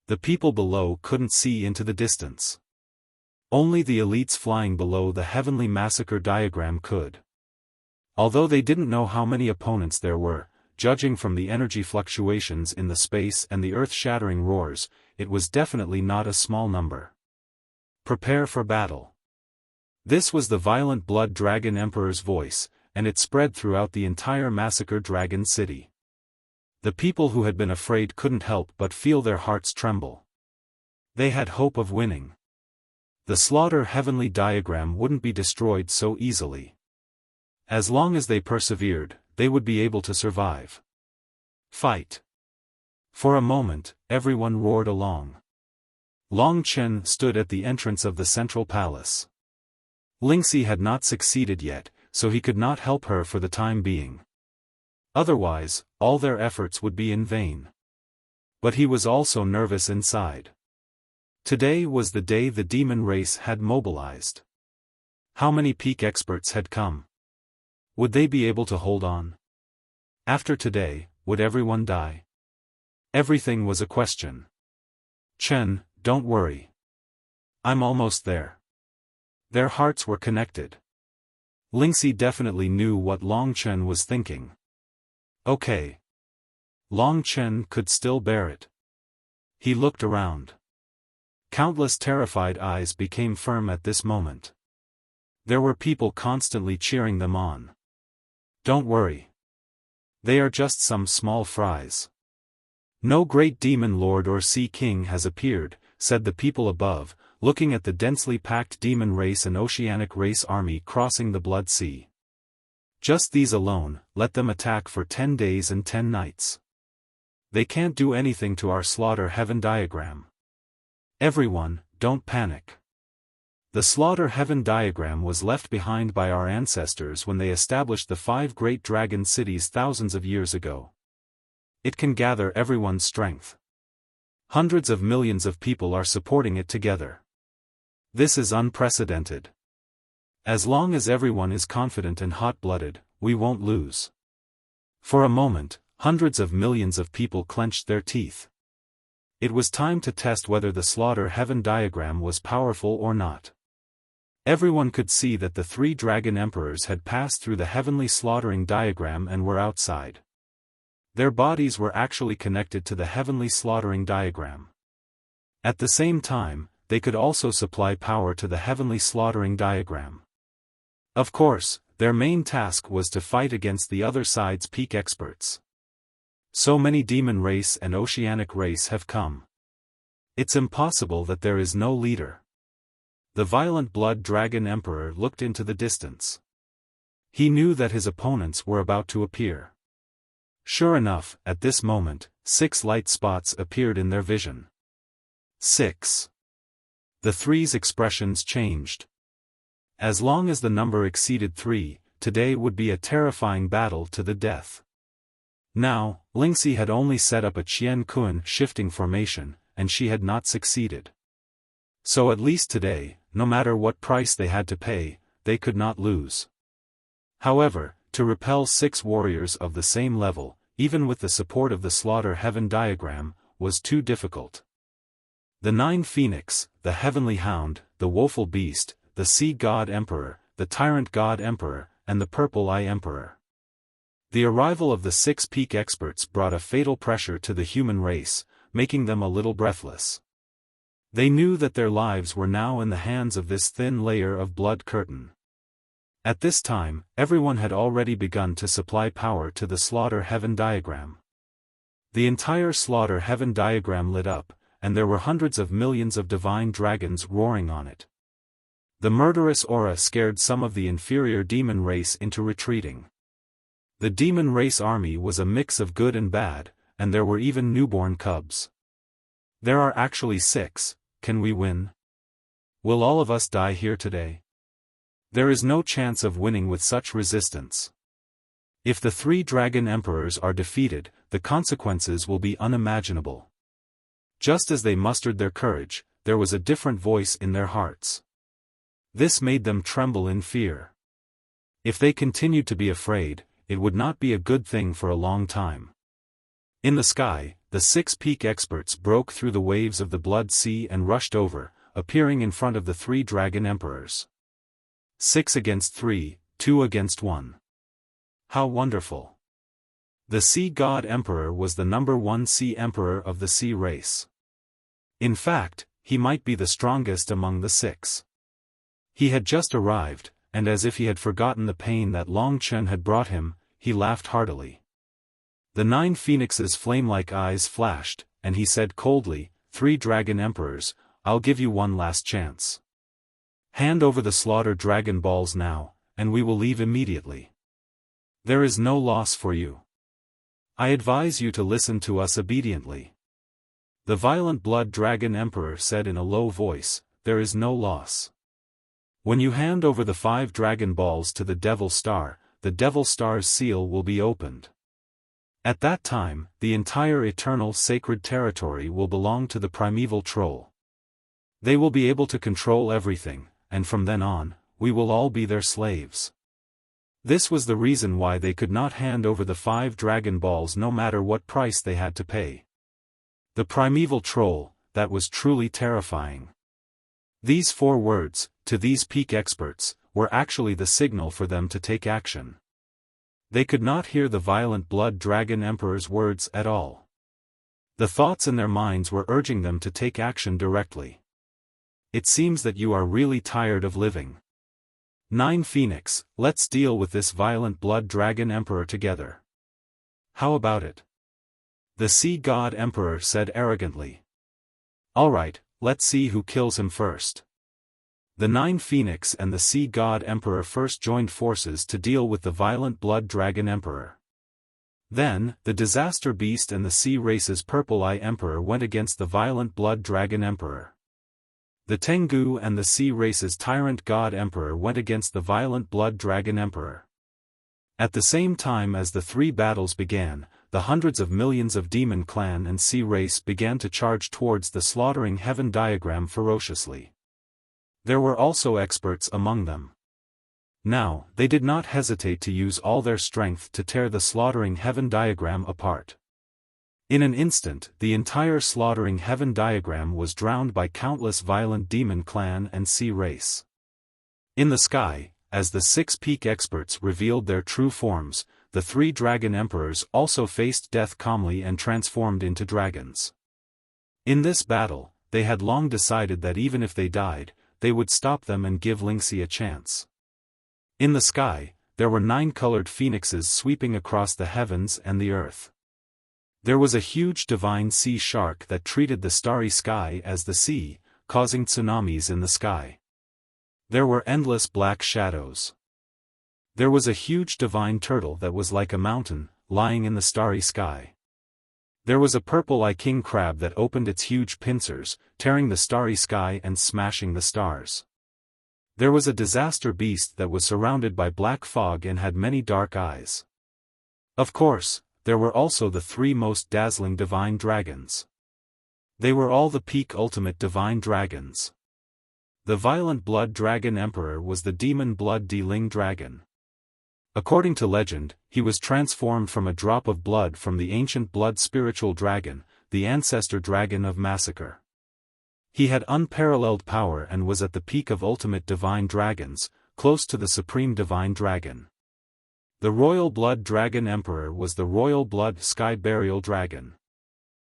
The people below couldn't see into the distance. Only the elites flying below the Heavenly Massacre diagram could. Although they didn't know how many opponents there were, judging from the energy fluctuations in the space and the earth-shattering roars, it was definitely not a small number. Prepare for battle. This was the violent Blood Dragon Emperor's voice, and it spread throughout the entire Massacre Dragon City. The people who had been afraid couldn't help but feel their hearts tremble. They had hope of winning. The Slaughter Heavenly diagram wouldn't be destroyed so easily. As long as they persevered, they would be able to survive. Fight. For a moment, everyone roared along. Long Chen stood at the entrance of the central palace. Lingxi had not succeeded yet, so he could not help her for the time being. Otherwise, all their efforts would be in vain. But he was also nervous inside. Today was the day the demon race had mobilized. How many peak experts had come? Would they be able to hold on? After today, would everyone die? Everything was a question. Chen, don't worry. I'm almost there. Their hearts were connected. Lingxi definitely knew what Long Chen was thinking. Okay. Long Chen could still bear it. He looked around. Countless terrified eyes became firm at this moment. There were people constantly cheering them on. Don't worry. They are just some small fries. No great demon lord or sea king has appeared, said the people above, looking at the densely packed demon race and oceanic race army crossing the Blood Sea. Just these alone, let them attack for 10 days and 10 nights. They can't do anything to our Slaughter Heaven diagram. Everyone, don't panic. The Slaughter Heaven diagram was left behind by our ancestors when they established the 5 great dragon cities thousands of years ago. It can gather everyone's strength. Hundreds of millions of people are supporting it together. This is unprecedented. As long as everyone is confident and hot-blooded, we won't lose. For a moment, hundreds of millions of people clenched their teeth. It was time to test whether the Slaughter Heaven diagram was powerful or not. Everyone could see that the 3 dragon emperors had passed through the heavenly slaughtering diagram and were outside. Their bodies were actually connected to the heavenly slaughtering diagram. At the same time, they could also supply power to the heavenly slaughtering diagram. Of course, their main task was to fight against the other side's peak experts. So many demon race and oceanic race have come. It's impossible that there is no leader. The violent Blood Dragon Emperor looked into the distance. He knew that his opponents were about to appear. Sure enough, at this moment, 6 light spots appeared in their vision. 6. The 3's expressions changed. As long as the number exceeded 3, today would be a terrifying battle to the death. Now, Lingxi had only set up a Qian Kun shifting formation, and she had not succeeded. So at least today, no matter what price they had to pay, they could not lose. However, to repel 6 warriors of the same level, even with the support of the Slaughter Heaven diagram, was too difficult. The 9 Phoenix, the Heavenly Hound, the Woeful Beast, the Sea God Emperor, the Tyrant God Emperor, and the Purple Eye Emperor. The arrival of the 6 peak experts brought a fatal pressure to the human race, making them a little breathless. They knew that their lives were now in the hands of this thin layer of blood curtain. At this time, everyone had already begun to supply power to the Slaughter Heaven diagram. The entire Slaughter Heaven diagram lit up, and there were hundreds of millions of divine dragons roaring on it. The murderous aura scared some of the inferior demon race into retreating. The demon race army was a mix of good and bad, and there were even newborn cubs. There are actually 6, can we win? Will all of us die here today? There is no chance of winning with such resistance. If the 3 dragon emperors are defeated, the consequences will be unimaginable. Just as they mustered their courage, there was a different voice in their hearts. This made them tremble in fear. If they continued to be afraid, it would not be a good thing for a long time. In the sky, the 6 peak experts broke through the waves of the blood sea and rushed over, appearing in front of the 3 dragon emperors. 6 against 3, 2 against 1. How wonderful! The Sea God Emperor was the number 1 sea emperor of the sea race. In fact, he might be the strongest among the 6. He had just arrived, and as if he had forgotten the pain that Long Chen had brought him, he laughed heartily. The 9 Phoenix's flame-like eyes flashed, and he said coldly, 3 dragon emperors, I'll give you one last chance. Hand over the Slaughter Dragon Balls now, and we will leave immediately. There is no loss for you. I advise you to listen to us obediently. The Violent Blood Dragon Emperor said in a low voice, there is no loss. When you hand over the 5 Dragon Balls to the Devil Star, the Devil Star's seal will be opened. At that time, the entire eternal sacred territory will belong to the primeval troll. They will be able to control everything, and from then on, we will all be their slaves. This was the reason why they could not hand over the 5 Dragon Balls no matter what price they had to pay. The primeval troll, that was truly terrifying. These 4 words, to these peak experts, were actually the signal for them to take action. They could not hear the Violent Blood Dragon Emperor's words at all. The thoughts in their minds were urging them to take action directly. It seems that you are really tired of living. 9 Phoenix, let's deal with this Violent Blood Dragon Emperor together. How about it? The Sea God Emperor said arrogantly. Alright, let's see who kills him first. The 9 Phoenix and the Sea God Emperor first joined forces to deal with the Violent Blood Dragon Emperor. Then, the Disaster Beast and the Sea Race's Purple Eye Emperor went against the Violent Blood Dragon Emperor. The Tengu and the Sea Race's Tyrant God Emperor went against the Violent Blood Dragon Emperor. At the same time as the 3 battles began, the hundreds of millions of Demon Clan and Sea Race began to charge towards the Slaughtering Heaven diagram ferociously. There were also experts among them. Now, they did not hesitate to use all their strength to tear the Slaughtering Heaven diagram apart. In an instant, the entire Slaughtering Heaven diagram was drowned by countless violent Demon Clan and Sea Race. In the sky, as the 6 peak experts revealed their true forms, the 3 dragon emperors also faced death calmly and transformed into dragons. In this battle, they had long decided that even if they died, they would stop them and give Lingxi a chance. In the sky, there were 9 colored phoenixes sweeping across the heavens and the earth. There was a huge divine sea shark that treated the starry sky as the sea, causing tsunamis in the sky. There were endless black shadows. There was a huge divine turtle that was like a mountain, lying in the starry sky. There was a purple-eye king crab that opened its huge pincers, tearing the starry sky and smashing the stars. There was a disaster beast that was surrounded by black fog and had many dark eyes. Of course, there were also the 3 most dazzling divine dragons. They were all the peak ultimate divine dragons. The Violent Blood Dragon Emperor was the Demon Blood Deling Dragon. According to legend, he was transformed from a drop of blood from the ancient blood spiritual dragon, the ancestor dragon of massacre. He had unparalleled power and was at the peak of ultimate divine dragons, close to the supreme divine dragon. The Royal Blood Dragon Emperor was the Royal Blood Sky Burial Dragon.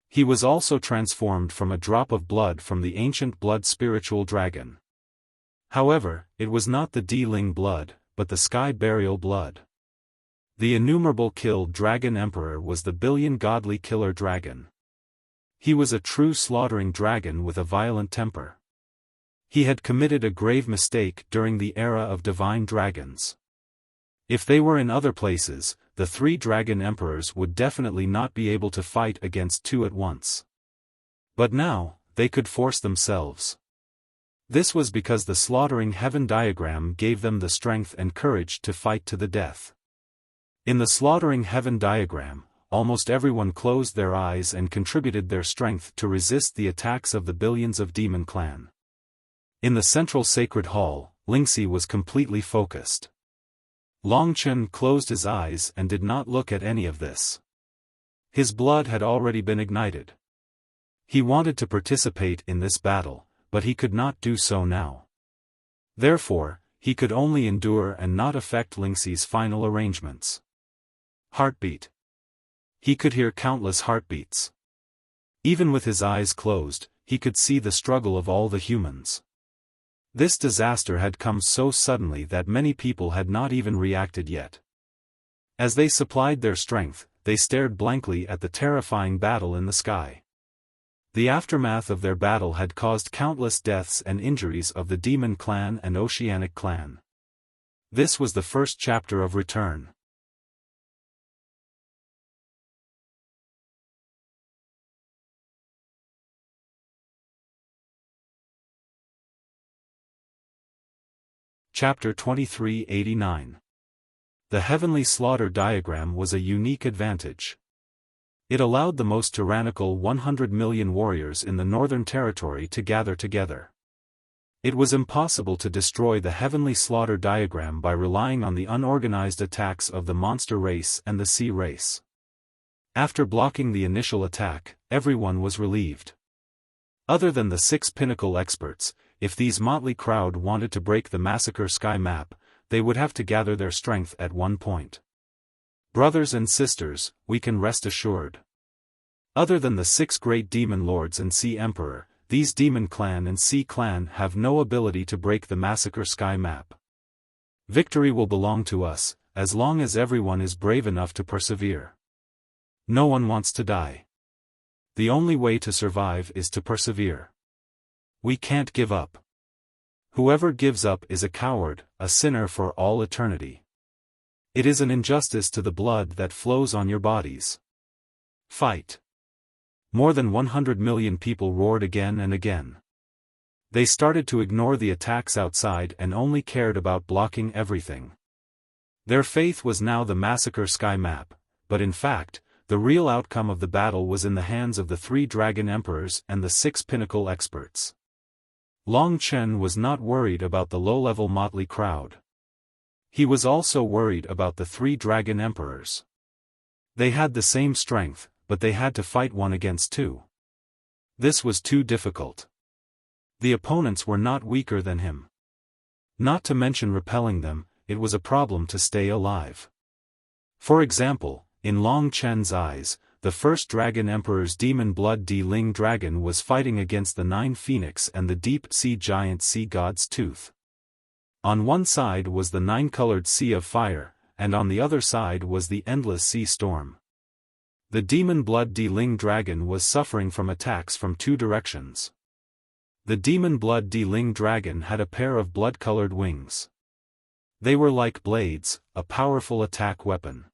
He was also transformed from a drop of blood from the ancient blood spiritual dragon. However, it was not the Di-Ling blood, but the Sky Burial blood. The innumerable killed Dragon Emperor was the billion godly killer dragon. He was a true slaughtering dragon with a violent temper. He had committed a grave mistake during the era of divine dragons. If they were in other places, the three dragon emperors would definitely not be able to fight against two at once. But now, they could force themselves. This was because the slaughtering heaven diagram gave them the strength and courage to fight to the death. In the slaughtering heaven diagram, almost everyone closed their eyes and contributed their strength to resist the attacks of the billions of demon clan. In the central sacred hall, Lingxi was completely focused. Long Chen closed his eyes and did not look at any of this. His blood had already been ignited. He wanted to participate in this battle, but he could not do so now. Therefore, he could only endure and not affect Lingxi's final arrangements. Heartbeat. He could hear countless heartbeats. Even with his eyes closed, he could see the struggle of all the humans. This disaster had come so suddenly that many people had not even reacted yet. As they supplied their strength, they stared blankly at the terrifying battle in the sky. The aftermath of their battle had caused countless deaths and injuries of the Demon Clan and Oceanic Clan. This was the first chapter of Return. Chapter 2389. The Heavenly Slaughter Diagram was a unique advantage. It allowed the most tyrannical 100 million warriors in the Northern Territory to gather together. It was impossible to destroy the Heavenly Slaughter Diagram by relying on the unorganized attacks of the Monster Race and the Sea Race. After blocking the initial attack, everyone was relieved. Other than the 6 pinnacle experts, if these motley crowd wanted to break the Massacre Sky map, they would have to gather their strength at one point. Brothers and sisters, we can rest assured. Other than the 6 great demon lords and Sea Emperor, these Demon Clan and Sea Clan have no ability to break the Massacre Sky map. Victory will belong to us, as long as everyone is brave enough to persevere. No one wants to die. The only way to survive is to persevere. We can't give up. Whoever gives up is a coward, a sinner for all eternity. It is an injustice to the blood that flows on your bodies. Fight. More than 100 million people roared again and again. They started to ignore the attacks outside and only cared about blocking everything. Their faith was now the Massacre Sky map, but in fact, the real outcome of the battle was in the hands of the 3 Dragon Emperors and the 6 Pinnacle Experts. Long Chen was not worried about the low-level motley crowd. He was also worried about the 3 Dragon Emperors. They had the same strength, but they had to fight 1 against 2. This was too difficult. The opponents were not weaker than him. Not to mention repelling them, it was a problem to stay alive. For example, in Long Chen's eyes, the first Dragon Emperor's demon blood Di-Ling dragon was fighting against the 9 Phoenix and the deep sea giant Sea God's Tooth. On one side was the 9-colored Sea of Fire, and on the other side was the endless Sea Storm. The demon blood Di-Ling dragon was suffering from attacks from 2 directions. The demon blood Di-Ling dragon had a pair of blood-colored wings. They were like blades, a powerful attack weapon.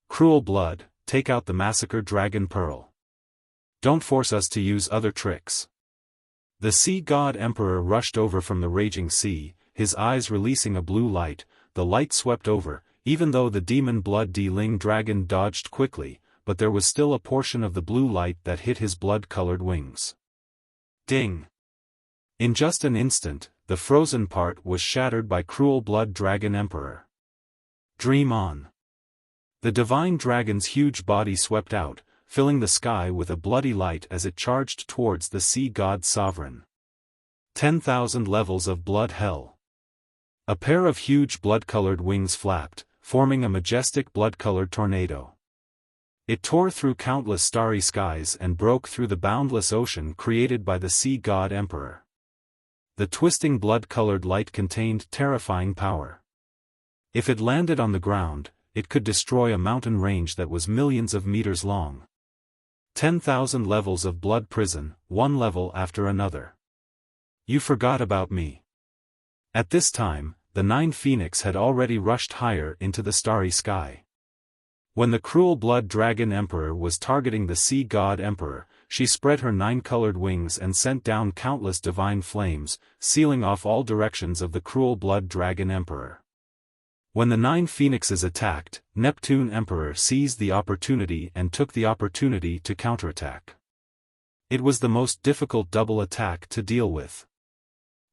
Cruel blood, take out the Massacre Dragon Pearl. Don't force us to use other tricks. The Sea God Emperor rushed over from the raging sea, his eyes releasing a blue light. The light swept over, even though the demon blood Di-Ling dragon dodged quickly, but there was still a portion of the blue light that hit his blood-colored wings. Ding! In just an instant, the frozen part was shattered by Cruel Blood Dragon Emperor. Dream on. The divine dragon's huge body swept out, filling the sky with a bloody light as it charged towards the sea god sovereign. 10,000 levels of blood hell. A pair of huge blood-colored wings flapped, forming a majestic blood-colored tornado. It tore through countless starry skies and broke through the boundless ocean created by the sea god emperor. The twisting blood-colored light contained terrifying power. If it landed on the ground, it could destroy a mountain range that was millions of meters long. 10,000 levels of blood prison, one level after another. You forgot about me. At this time, the 9 Phoenix had already rushed higher into the starry sky. When the cruel blood dragon emperor was targeting the sea god emperor, she spread her 9-colored wings and sent down countless divine flames, sealing off all directions of the cruel blood dragon emperor. When the 9 phoenixes attacked, Neptune Emperor seized the opportunity and took the opportunity to counterattack. It was the most difficult double attack to deal with.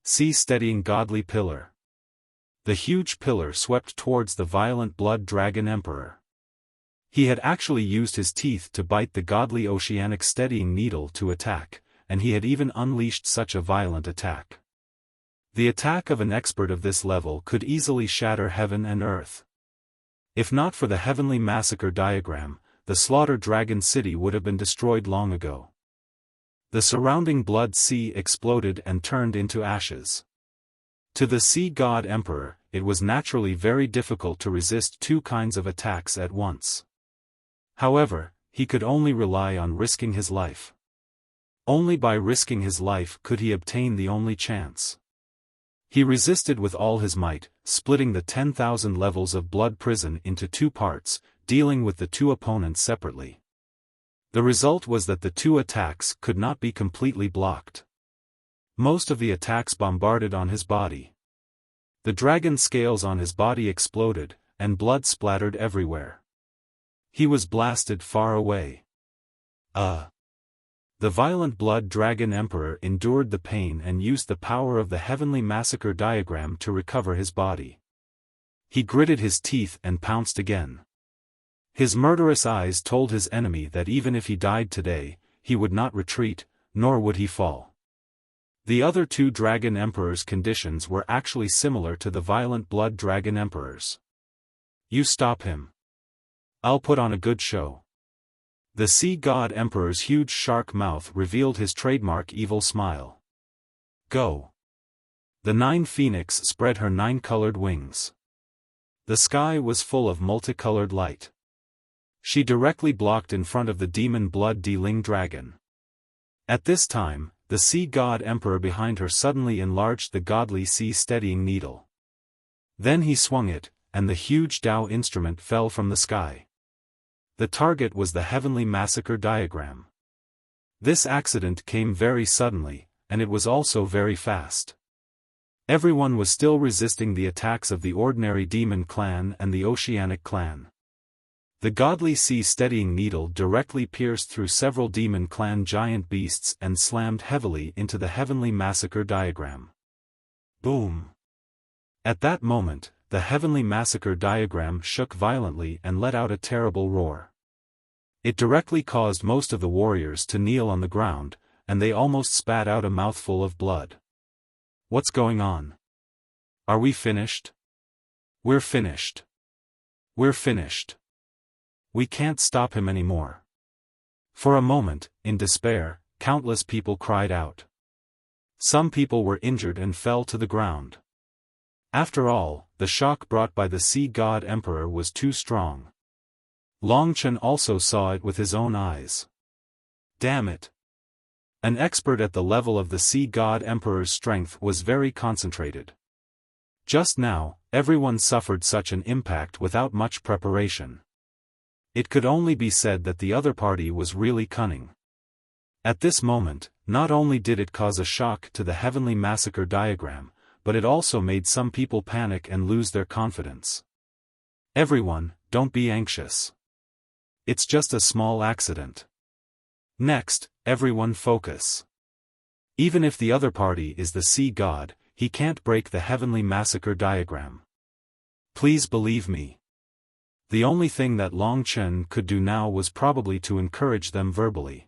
Sea steadying godly pillar. The huge pillar swept towards the violent blood dragon emperor. He had actually used his teeth to bite the godly oceanic steadying needle to attack, and he had even unleashed such a violent attack. The attack of an expert of this level could easily shatter heaven and earth. If not for the heavenly massacre diagram, the slaughter dragon city would have been destroyed long ago. The surrounding blood sea exploded and turned into ashes. To the sea god emperor, it was naturally very difficult to resist 2 kinds of attacks at once. However, he could only rely on risking his life. Only by risking his life could he obtain the only chance. He resisted with all his might, splitting the 10,000 levels of blood prison into 2 parts, dealing with the 2 opponents separately. The result was that the 2 attacks could not be completely blocked. Most of the attacks bombarded on his body. The dragon scales on his body exploded, and blood splattered everywhere. He was blasted far away. The violent blood dragon emperor endured the pain and used the power of the heavenly massacre diagram to recover his body. He gritted his teeth and pounced again. His murderous eyes told his enemy that even if he died today, he would not retreat, nor would he fall. The other 2 dragon emperors' conditions were actually similar to the violent blood dragon emperors. You stop him. I'll put on a good show. The sea god emperor's huge shark mouth revealed his trademark evil smile. Go. The 9 phoenix spread her 9-colored wings. The sky was full of multicolored light. She directly blocked in front of the demon blood-dealing dragon. At this time, the sea god emperor behind her suddenly enlarged the godly sea-steadying needle. Then he swung it, and the huge Tao instrument fell from the sky. The target was the heavenly massacre diagram. This accident came very suddenly, and it was also very fast. Everyone was still resisting the attacks of the ordinary demon clan and the oceanic clan. The godly sea-steadying needle directly pierced through several demon clan giant beasts and slammed heavily into the heavenly massacre diagram. Boom! At that moment, the heavenly massacre diagram shook violently and let out a terrible roar. It directly caused most of the warriors to kneel on the ground, and they almost spat out a mouthful of blood. What's going on? Are we finished? We're finished. We're finished. We can't stop him anymore. For a moment, in despair, countless people cried out. Some people were injured and fell to the ground. After all, the shock brought by the sea god emperor was too strong. Long Chen also saw it with his own eyes. Damn it! An expert at the level of the sea god emperor's strength was very concentrated. Just now, everyone suffered such an impact without much preparation. It could only be said that the other party was really cunning. At this moment, not only did it cause a shock to the heavenly massacre diagram, but it also made some people panic and lose their confidence. Everyone, don't be anxious. It's just a small accident. Next, everyone focus. Even if the other party is the sea god, he can't break the heavenly massacre diagram. Please believe me. The only thing that Long Chen could do now was probably to encourage them verbally.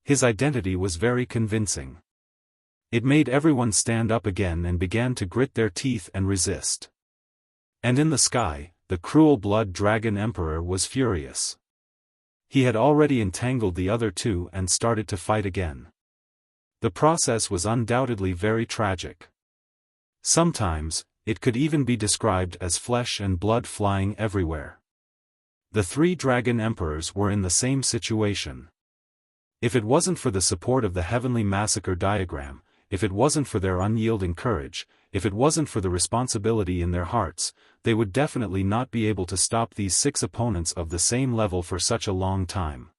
His identity was very convincing. It made everyone stand up again and began to grit their teeth and resist. And in the sky, the cruel blood dragon emperor was furious. He had already entangled the other two and started to fight again. The process was undoubtedly very tragic. Sometimes, it could even be described as flesh and blood flying everywhere. The three dragon emperors were in the same situation. If it wasn't for the support of the heavenly massacre diagram, if it wasn't for their unyielding courage, if it wasn't for the responsibility in their hearts, they would definitely not be able to stop these 6 opponents of the same level for such a long time.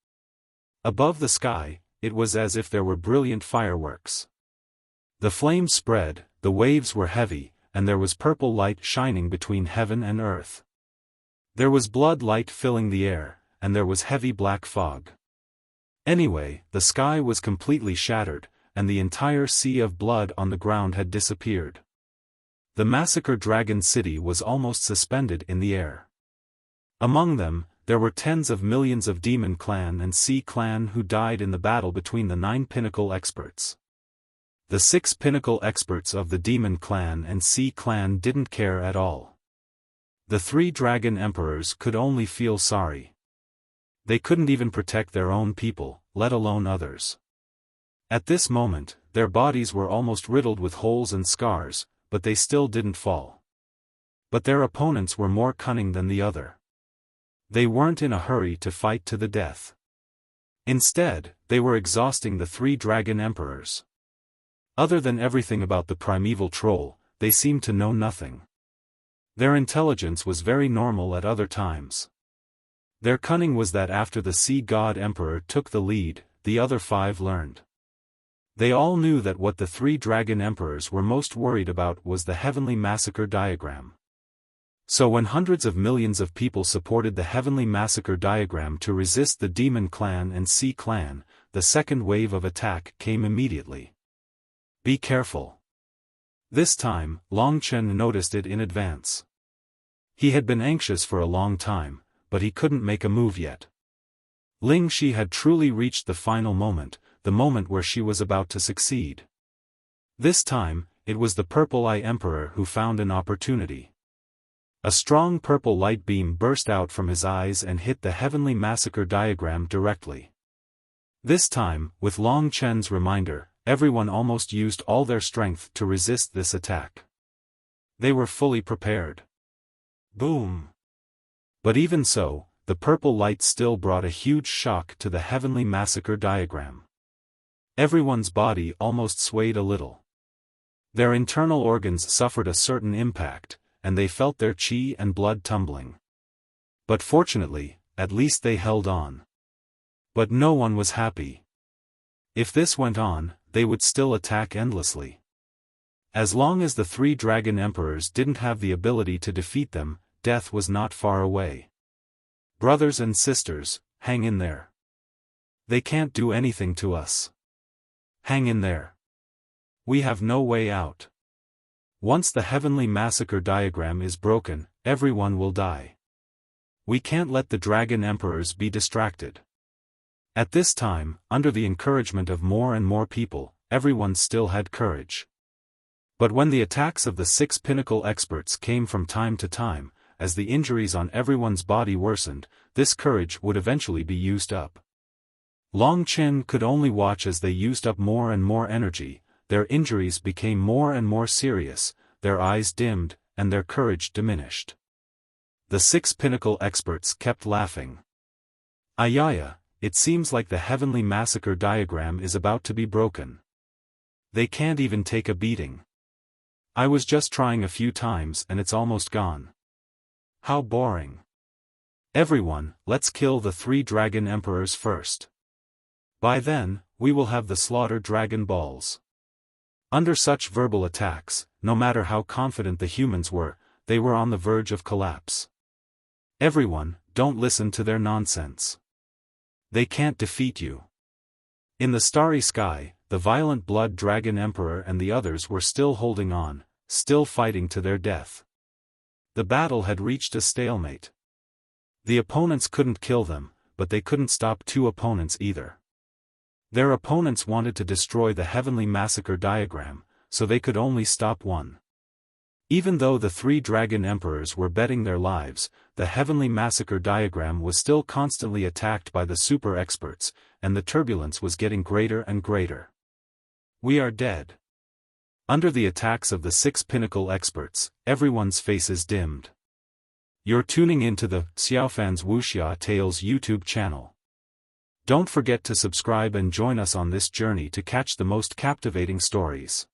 Above the sky, it was as if there were brilliant fireworks. The flames spread, the waves were heavy, and there was purple light shining between heaven and earth. There was blood light filling the air, and there was heavy black fog. Anyway, the sky was completely shattered, and the entire sea of blood on the ground had disappeared. The massacre dragon city was almost suspended in the air. Among them, there were tens of millions of demon clan and sea clan who died in the battle between the 9 pinnacle experts. The 6 pinnacle experts of the demon clan and sea clan didn't care at all. The 3 dragon emperors could only feel sorry. They couldn't even protect their own people, let alone others. At this moment, their bodies were almost riddled with holes and scars, but they still didn't fall. But their opponents were more cunning than the other. They weren't in a hurry to fight to the death. Instead, they were exhausting the 3 dragon emperors. Other than everything about the primeval troll, they seemed to know nothing. Their intelligence was very normal at other times. Their cunning was that after the sea god emperor took the lead, the other 5 learned. They all knew that what the 3 dragon emperors were most worried about was the heavenly massacre diagram. So when hundreds of millions of people supported the heavenly massacre diagram to resist the demon clan and sea clan, the second wave of attack came immediately. Be careful. This time, Long Chen noticed it in advance. He had been anxious for a long time, but he couldn't make a move yet. Ling Shi had truly reached the final moment, the moment where she was about to succeed. This time, it was the Purple Eye Emperor who found an opportunity. A strong purple light beam burst out from his eyes and hit the heavenly massacre diagram directly. This time, with Long Chen's reminder, everyone almost used all their strength to resist this attack. They were fully prepared. Boom! But even so, the purple light still brought a huge shock to the heavenly massacre diagram. Everyone's body almost swayed a little. Their internal organs suffered a certain impact, and they felt their chi and blood tumbling. But fortunately, at least they held on. But no one was happy. If this went on, they would still attack endlessly. As long as the 3 dragon emperors didn't have the ability to defeat them, death was not far away. Brothers and sisters, hang in there. They can't do anything to us. Hang in there. We have no way out. Once the heavenly massacre diagram is broken, everyone will die. We can't let the dragon emperors be distracted. At this time, under the encouragement of more and more people, everyone still had courage. But when the attacks of the 6 pinnacle experts came from time to time, as the injuries on everyone's body worsened, this courage would eventually be used up. Long Chen could only watch as they used up more and more energy, their injuries became more and more serious, their eyes dimmed, and their courage diminished. The 6 pinnacle experts kept laughing. Ayaya, it seems like the heavenly massacre diagram is about to be broken. They can't even take a beating. I was just trying a few times and it's almost gone. How boring. Everyone, let's kill the 3 dragon emperors first. By then, we will have the slaughter dragon balls. Under such verbal attacks, no matter how confident the humans were, they were on the verge of collapse. Everyone, don't listen to their nonsense. They can't defeat you. In the starry sky, the violent blood dragon emperor and the others were still holding on, still fighting to their death. The battle had reached a stalemate. The opponents couldn't kill them, but they couldn't stop two opponents either. Their opponents wanted to destroy the Heavenly Massacre diagram, so they could only stop one. Even though the three dragon emperors were betting their lives, the Heavenly Massacre diagram was still constantly attacked by the super experts, and the turbulence was getting greater and greater. We are dead. Under the attacks of the 6 pinnacle experts, everyone's faces dimmed. You're tuning into the Xiaofan's Wuxia Tales YouTube channel. Don't forget to subscribe and join us on this journey to catch the most captivating stories.